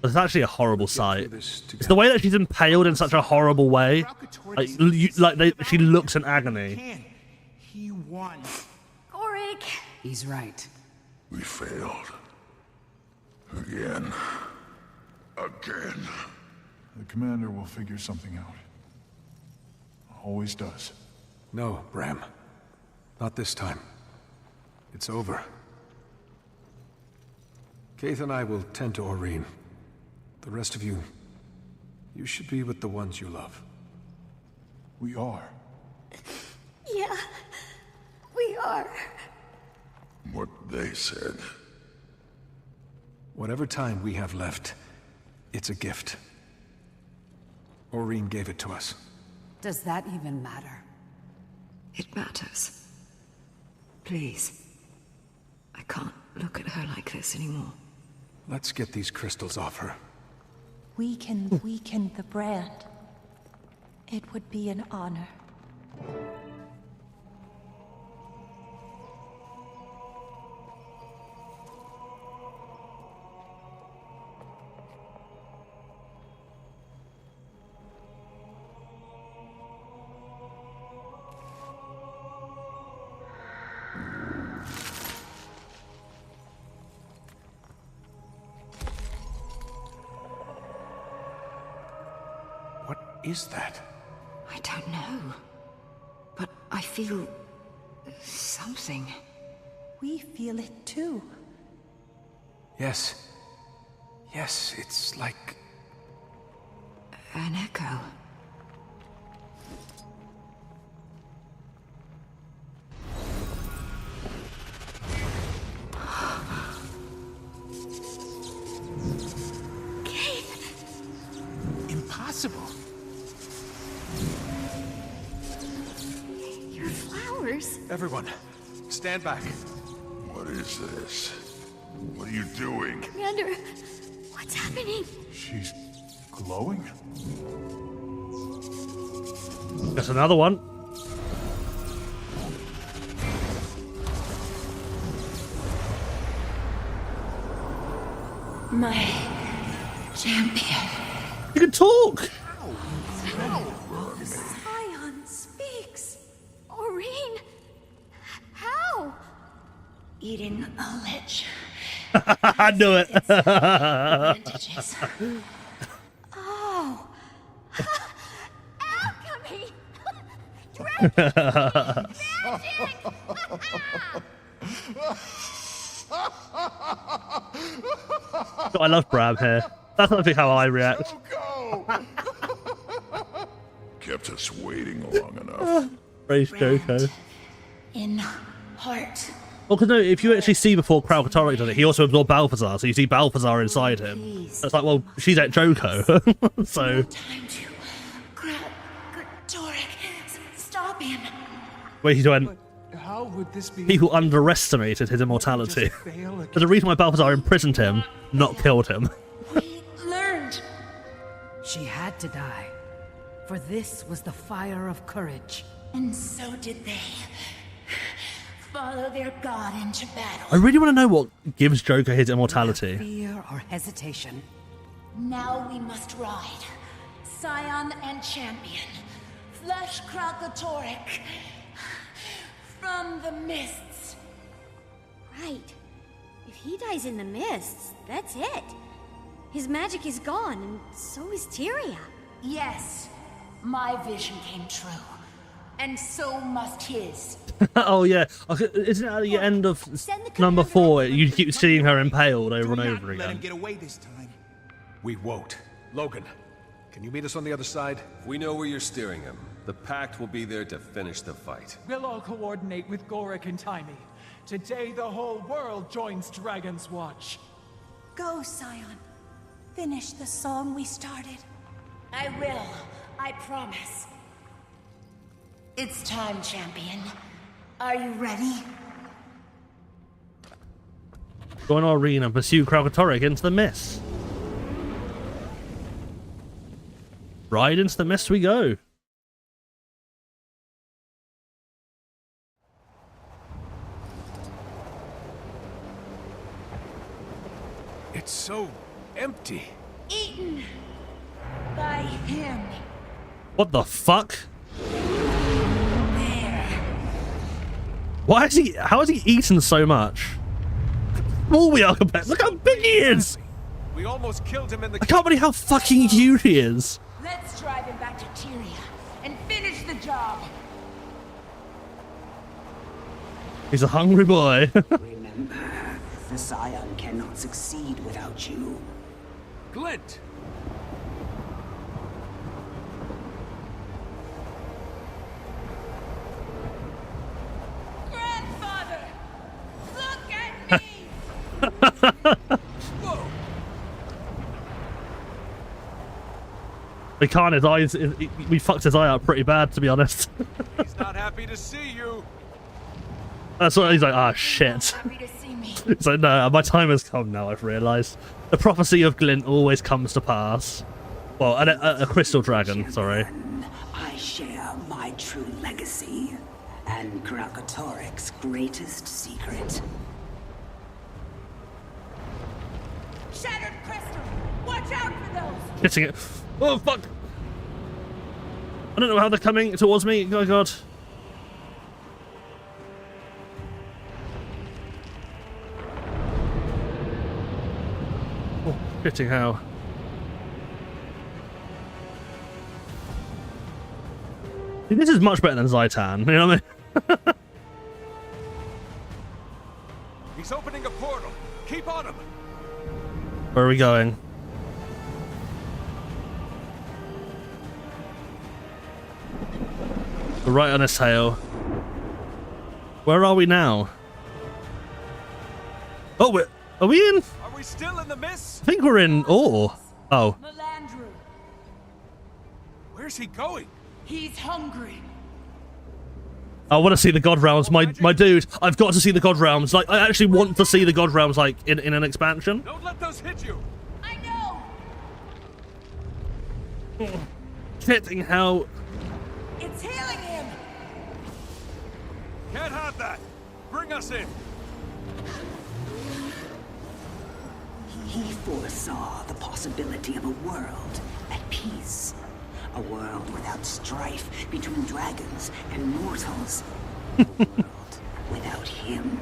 It's actually a horrible sight. It's the way that she's impaled in such a horrible way. She looks in agony. He won. Gorik! He's right. We failed. Again. Again. The commander will figure something out. Always does. No, Bram. Not this time. It's over. Keith and I will tend to Aurene. The rest of you, you should be with the ones you love. We are. Yeah, we are. What they said. Whatever time we have left, it's a gift. Aurene gave it to us. Does that even matter? It matters. Please. I can't look at her like this anymore. Let's get these crystals off her. We can weaken the brand. It would be an honor. What is that? I don't know. But I feel... something. We feel it too. Yes. Yes, it's like... an echo. Impossible. Your flowers. Everyone, stand back. What is this? What are you doing? Commander, what's happening? She's glowing? That's another one. My champion. You can talk! Scion speaks. Aurene. How? Eating a lich. I knew it. Advantages. Oh. Alchemy. Magic. I love Bram here. That's not how I react. Kept us waiting long enough. Praise Joko. In heart. Well, because no, if you actually see before Kralkatorrik does it, he also absorbed Balthazar, so you see Balthazar inside him. So it's like, well, she's at Joko. So. Time to Kralkatorrik. Stop him. Where he went. How would this be? People underestimated his immortality. There's a reason why Balthazar imprisoned him, not killed him. We learned. She had to die. For this was the fire of courage. And so did they. Follow their god into battle. I really want to know what gives Joker his immortality. Fear or hesitation. Now we must ride. Scion and champion. Flush Kralkatorrik. From the mists. Right. If he dies in the mists, that's it. His magic is gone, and so is Tyria. Yes. My vision came true. And so must his. Oh yeah, isn't it at the end of number 4? You keep seeing her impaled over and over Let him again. get away this time. We won't. Logan, can you meet us on the other side? If we know where you're steering him, the Pact will be there to finish the fight. We'll all coordinate with Gorik and Taimi. Today the whole world joins Dragon's Watch. Go, Scion. Finish the song we started. I will. I promise. It's time, champion. Are you ready? Go on Aurene and pursue Kralkatorrik into the mist. Right into the mist we go. empty. Eaten by him. What the fuck? Why is he? How has he eaten so much? Small we are compared. Look how big he is. We almost killed him in the. I can't believe how fucking huge he is. Let's drive him back to Tyria and finish the job. He's a hungry boy. Remember, the Scion cannot succeed without you. Glint. Grandfather, look at me. We can't. His eyes. We fucked his eye out pretty bad, to be honest. He's not happy to see you. That's what he's like. Ah, shit. He's like, no, my time has come now. I've realised the prophecy of Glint always comes to pass. Well, a crystal dragon. Sorry. I share my true legacy and Kralkatorik's greatest secret. Shattered crystal. Watch out for those. Hitting it. Oh fuck! I don't know how they're coming towards me. Oh god. Oh, hitting how? See, this is much better than Zaitan. You know what I mean? He's opening a portal. Keep on him. Where are we going? We're right on his tail. Where are we now? Oh, are we in? Are we still in the mist? I think we're in ore. Oh. Melandru. Where's he going? He's hungry. I want to see the God Realms, my dude. I've got to see the God Realms. Like, I actually want to see the God Realms, like in an expansion. Don't let those hit you. I know. Hitting how? It's healing him. Can't have that. Bring us in. He foresaw the possibility of a world at peace. A world without strife between dragons and mortals. A world without him.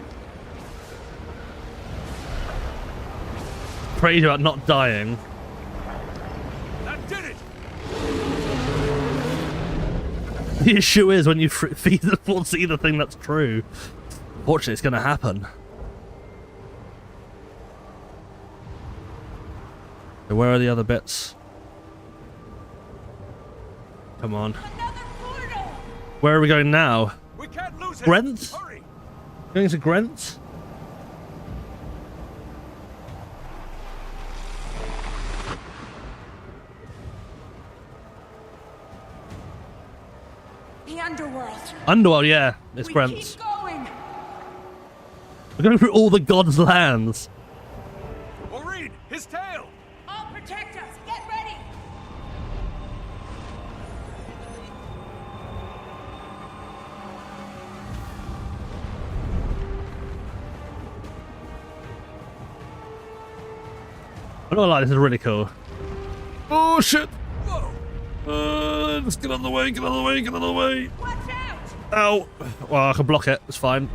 Prayed about not dying. That did it. The issue is when you feed the foresee the thing that's true. Fortunately, it's going to happen. So where are the other bits? Come on. Where are we going now? We can't lose him. Brent? Hurry. Going to Grent? The underworld. Underworld, yeah. It's Grent. Keep going. We're going through all the gods' lands. Maureen, his tail. I'll protect us. Get ready. I'm not gonna lie, this is really cool. Oh shit! Let's get out of the way, get out of the way, get out of the way! Watch out! Ow! Well, I can block it, it's fine.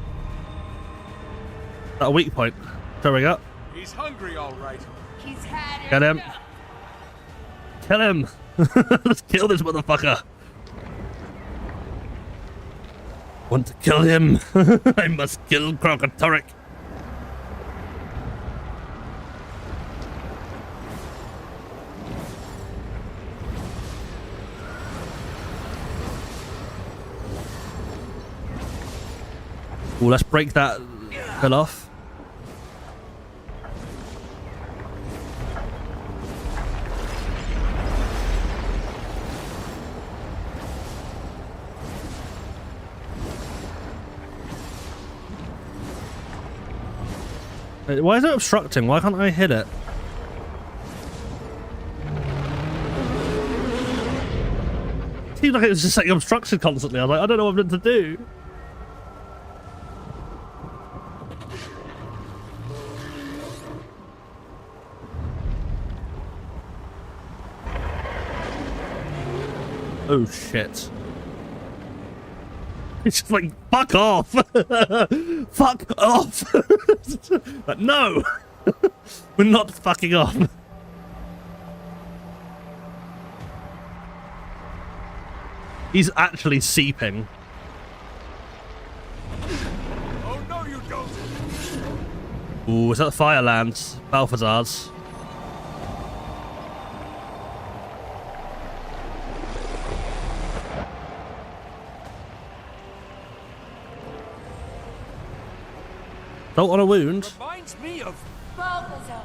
At a weak point. There we go. He's hungry, all right. He's had Get him! Kill him! Let's kill this motherfucker! Want to kill him? I must kill Kralkatorrik. Well, let's break that hill off. Wait, why is it obstructing? Why can't I hit it? It seems like it's just like obstructed constantly. I was like, I don't know what I'm meant to do. Oh shit. It's just like, fuck off! Fuck off! But no! We're not fucking off. He's actually seeping. Oh no, you don't! Ooh, is that the Firelands? Balthazar's. Don't want a wound. Reminds me of Balthazar,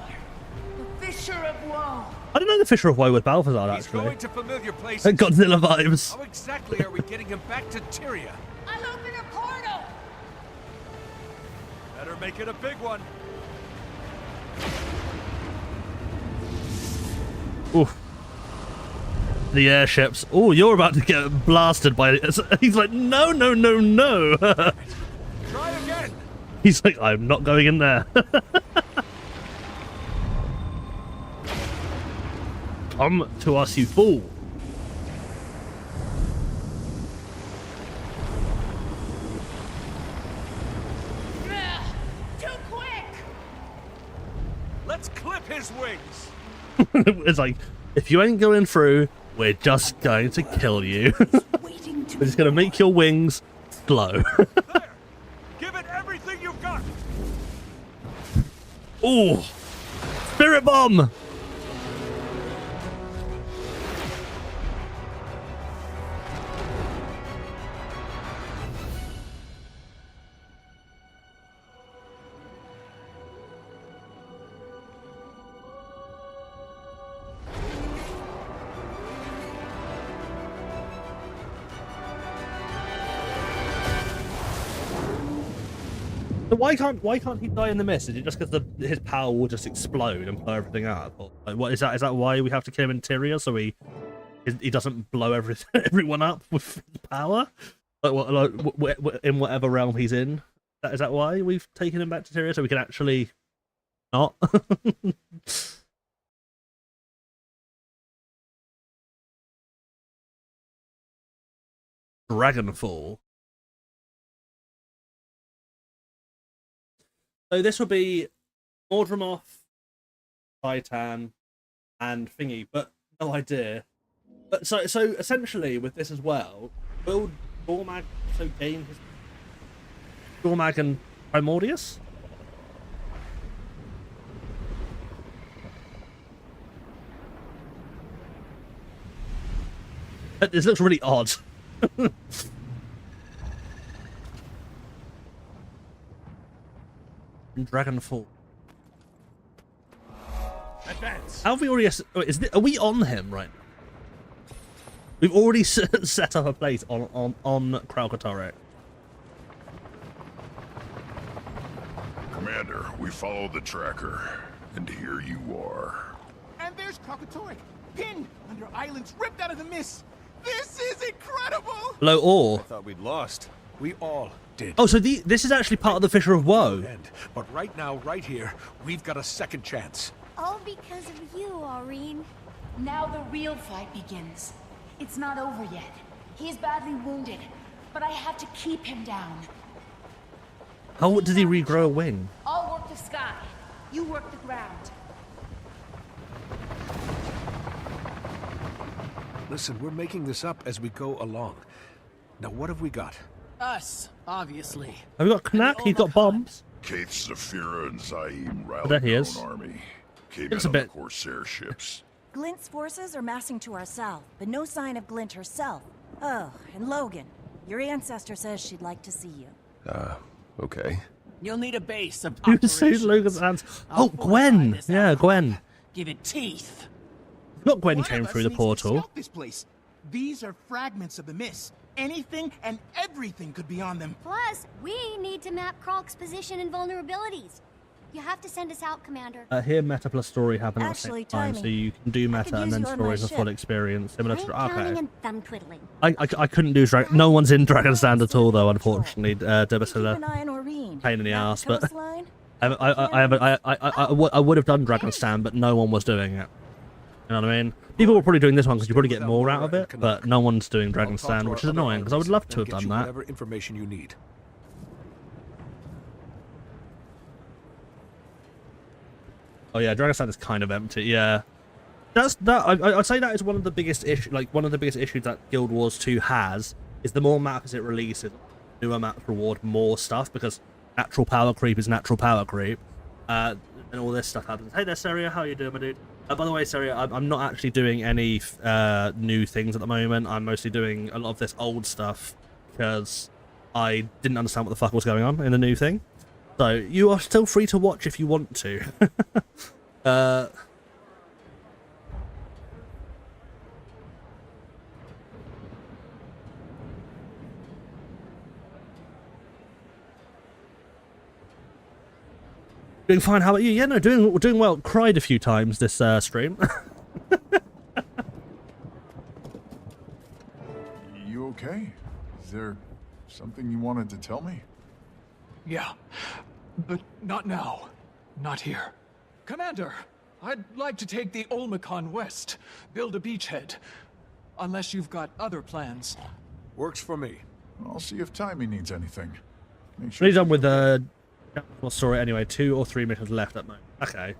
the Fisher of Woe. I don't know the Fisher of Woe with Balthazar, He's actually. going to familiar places. Godzilla vibes. How exactly are we getting him back to Tyria? I'll open a portal. Better make it a big one. Oof. The airships. Oh, you're about to get blasted by it. He's like, no, no, no, no. Try again. He's like, I'm not going in there. Come to us, you fool. Too quick. Let's clip his wings. It's like, if you ain't going through, we're just going to kill you. We're just going to make your wings slow. There. Give it everything you've got. Ooh. Spirit bomb. So why can't he die in the mist? Is it just because his power will just explode and blow everything up? Or, like, what is that? Is that why we have to kill him in Tyria so he doesn't blow everyone up with his power? In whatever realm he's in. Is that why we've taken him back to Tyria so we can actually not? Dragonfall. So this will be Mordremoth, Titan, and Thingy, but no idea. But so essentially with this as well, will Dormag also gain his Dormag and Primordius? This looks really odd. Dragonfall. Advance. How have we already? Are we on him right now? We've already set up a place on Kralkatorek. Commander, we followed the tracker, and here you are. And there's Kralkatorek, pinned under islands ripped out of the mist. This is incredible! Low ore. I thought we'd lost. We all did. Oh, so this is actually part of the Fisher of Woe. But right now, right here, we've got a second chance. All because of you, Aureen. Now the real fight begins. It's not over yet. He's badly wounded, but I have to keep him down. How did he regrow a wing? I'll work the sky. You work the ground. Listen, we're making this up as we go along. Now, what have we got? Us, obviously. Have we got Knack? He's got bombs. Kaith, Saphira, and Zaim There rallied he their is. own army. Came It's in a on bit- the Corsair ships. Glint's forces are massing to our south, but no sign of Glint herself. Oh, and Logan. Your ancestor says she'd like to see you. Okay. You'll need a base of Who operations. sued Logan's hands? I'll Oh, fortify Gwen. this Yeah, outpost. Gwen. Give it teeth. Not Gwen One came of us through the needs to portal. scout this place. These are fragments of the mist. Anything and everything could be on them. Plus, we need to map Kralk's position and vulnerabilities. You have to send us out, Commander. Here, meta plus story happen at the Actually, same time, so timing. you can do meta and use then you on story my as a ship. full experience, similar Ain't to counting okay. and thumb twiddling. I couldn't do no one's in Dragon Stand at all though, unfortunately. Keep an Debasilla, eye on Aureen. pain in the Map ass, but coastline. I would have done Dragon Stand, but no one was doing it. You know what I mean? People were probably doing this one because you probably get more out of it, but no one's doing Dragon's Stand, which is annoying because I would love to have done that. Whatever information you need. Oh yeah, Dragon's Stand is kind of empty. Yeah, I'd say that is one of the biggest issues that Guild Wars 2 has. Is the more maps it releases, newer maps reward more stuff because natural power creep is natural power creep, and all this stuff happens. Hey there, Seria, how you doing, my dude? By the way, Seria, I'm not actually doing any new things at the moment. I'm mostly doing a lot of this old stuff because I didn't understand what the fuck was going on in the new thing. So you are still free to watch if you want to. Doing fine. How about you? Yeah, no, doing well. Cried a few times this stream. You okay? Is there something you wanted to tell me? Yeah, but not now. Not here. Commander, I'd like to take the Olmecon west, build a beachhead. Unless you've got other plans. Works for me. I'll see if Timey needs anything. Make Really done with well, sorry, anyway, 2 or 3 missions left at the moment. Okay.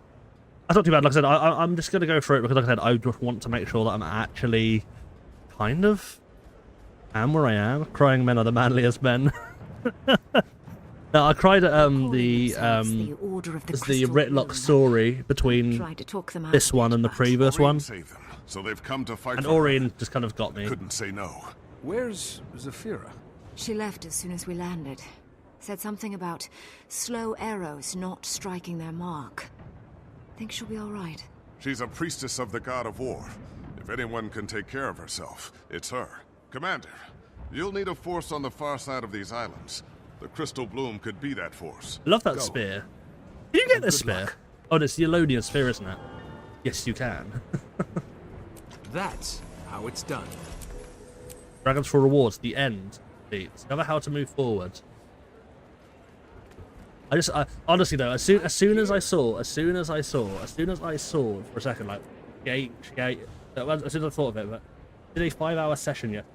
That's not too bad. Like I said, I'm just going to go for it because, like I said, I just want to make sure that I'm actually kind of am where I am. Crying men are the manliest men. No, I cried at the Ritlock story between this one and the previous one. So they've come to fight. And Orion just kind of got me. Couldn't say no. Where's Zafira? She left as soon as we landed. Said something about slow arrows not striking their mark. Think she'll be all right. She's a priestess of the god of war. If anyone can take care of herself, it's her. Commander, you'll need a force on the far side of these islands. The crystal bloom could be that force. I love that spear. Can you get this spear? Oh, it's the Elodian spear, isn't it? Yes, you can. That's how it's done. Dragons for rewards. The end. Discover how to move forward. Honestly though, as soon as I saw for a second, like gate, as soon as I thought of it, but did a 5-hour session yet?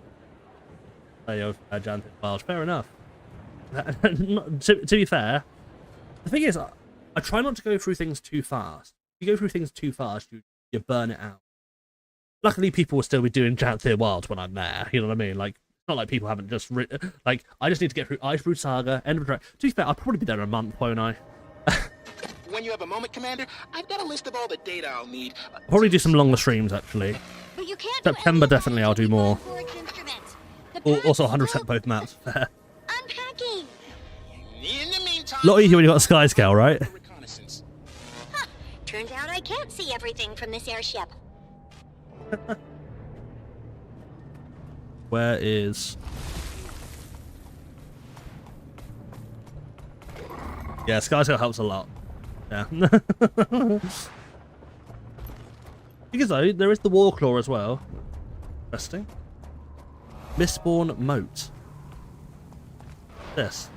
Of Janthir Files. Fair enough. to be fair, the thing is, I try not to go through things too fast. If you go through things too fast, you burn it out. Luckily, people will still be doing Janthir Wilds when I'm there. You know what I mean? Like, it's not like people haven't just like, I just need to get through Icebrood Saga, End of Drag. To be fair, I'll probably be there in a month, won't I? When you have a moment, Commander, I've got a list of all the data I'll need. Probably do some longer streams, actually. But you can't September, definitely, I'll do more. Also, 100% both maps. Unpacking. In the meantime, A lot easier when you got a sky scale, right? Huh. Turns out I can't see everything from this airship. Where is... Yeah, sky scale helps a lot. Yeah. Because though, there is the Warclaw as well. Interesting. Mistborn Moat. This.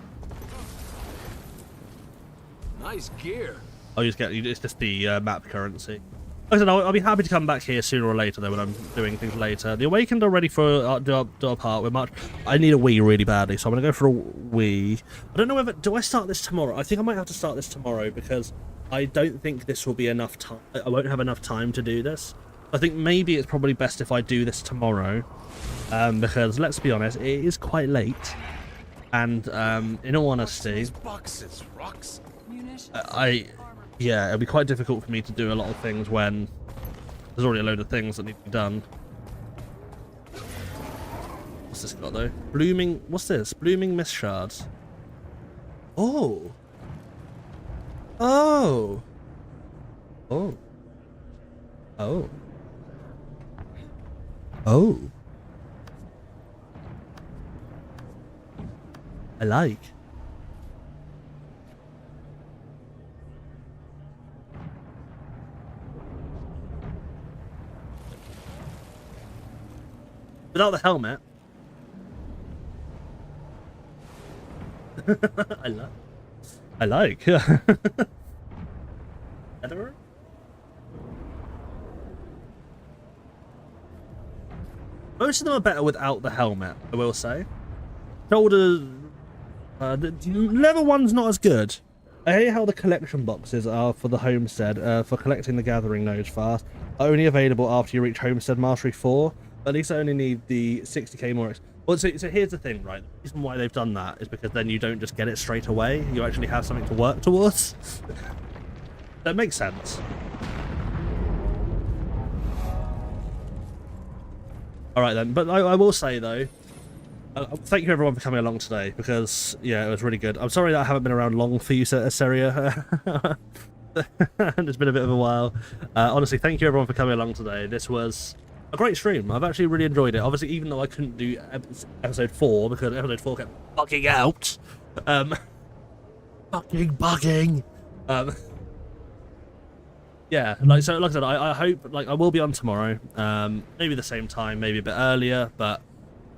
Nice gear. Oh, it's just the map currency. Like I said, I'll be happy to come back here sooner or later though when I'm doing things later. The Awakened are ready for do our part with March. I need a Wii really badly, so I'm gonna go for a Wii. I don't know whether do I start this tomorrow. I think I might have to start this tomorrow because I don't think this will be enough time. I won't have enough time to do this. I think maybe it's probably best if I do this tomorrow, because let's be honest, it is quite late, and in all honesty, Boxes, rocks. yeah, it'll be quite difficult for me to do a lot of things when there's already a load of things that need to be done. What's this got though? Blooming. What's this? Blooming mist shards. Oh. Oh. Oh. Oh. Oh. I like. Without the helmet. I like. Editor? Most of them are better without the helmet, I will say. Shoulder, the leather one's not as good. I hate how the collection boxes are for the Homestead, for collecting the Gathering Nodes fast, are only available after you reach Homestead Mastery 4. At least I only need the 60k more. Well, so here's the thing, right? The reason why they've done that is because then you don't just get it straight away. You actually have something to work towards. That makes sense. All right then, but I will say though, thank you everyone for coming along today, because yeah, it was really good. I'm sorry that I haven't been around long for you, Seria. It's been a bit of a while. Honestly, thank you everyone for coming along today. This was a great stream. I've actually really enjoyed it. Obviously, even though I couldn't do episode 4 because episode 4 kept bugging out. Bugging. Yeah, like I said, I hope, like, I will be on tomorrow. Maybe the same time, maybe a bit earlier, but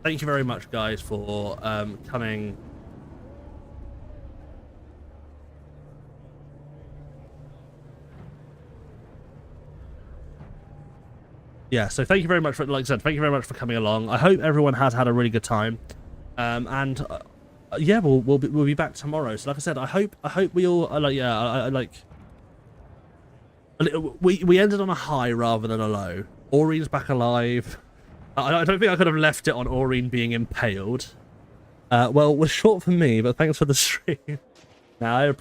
thank you very much, guys, for coming. Yeah, so thank you very much for, like I said, thank you very much for coming along. I hope everyone has had a really good time, and yeah, we'll be back tomorrow. So like I said, I hope we all we ended on a high rather than a low. Aureen's back alive. I don't think I could have left it on Aureen being impaled. Well, it was short for me, but thanks for the stream. No,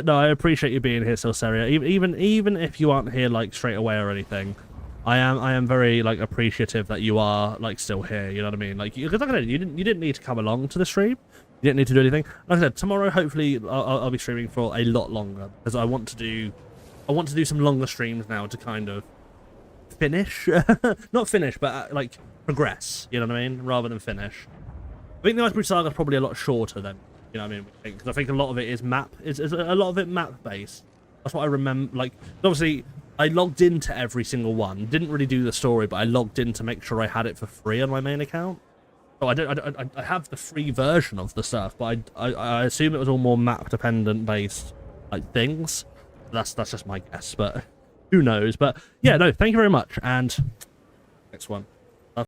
I appreciate you being here, Silseria. Even if you aren't here like straight away or anything, I am very like appreciative that you are like still here. You know what I mean? Like, because like I said, you didn't need to come along to the stream. You didn't need to do anything. Like I said, tomorrow hopefully I'll be streaming for a lot longer, because I want to do some longer streams now to kind of finish, not finish, but like progress. You know what I mean? Rather than finish. I think the Iceberg Saga is probably a lot shorter than, you know what I mean? Because I think a lot of it is a lot of it map based. That's what I remember. Like, obviously, I logged into every single one. Didn't really do the story, but I logged in to make sure I had it for free on my main account. So I have the free version of the stuff, but I assume it was all more map dependent based like things. That's just my guess, but who knows? But yeah, no, thank you very much, and next one.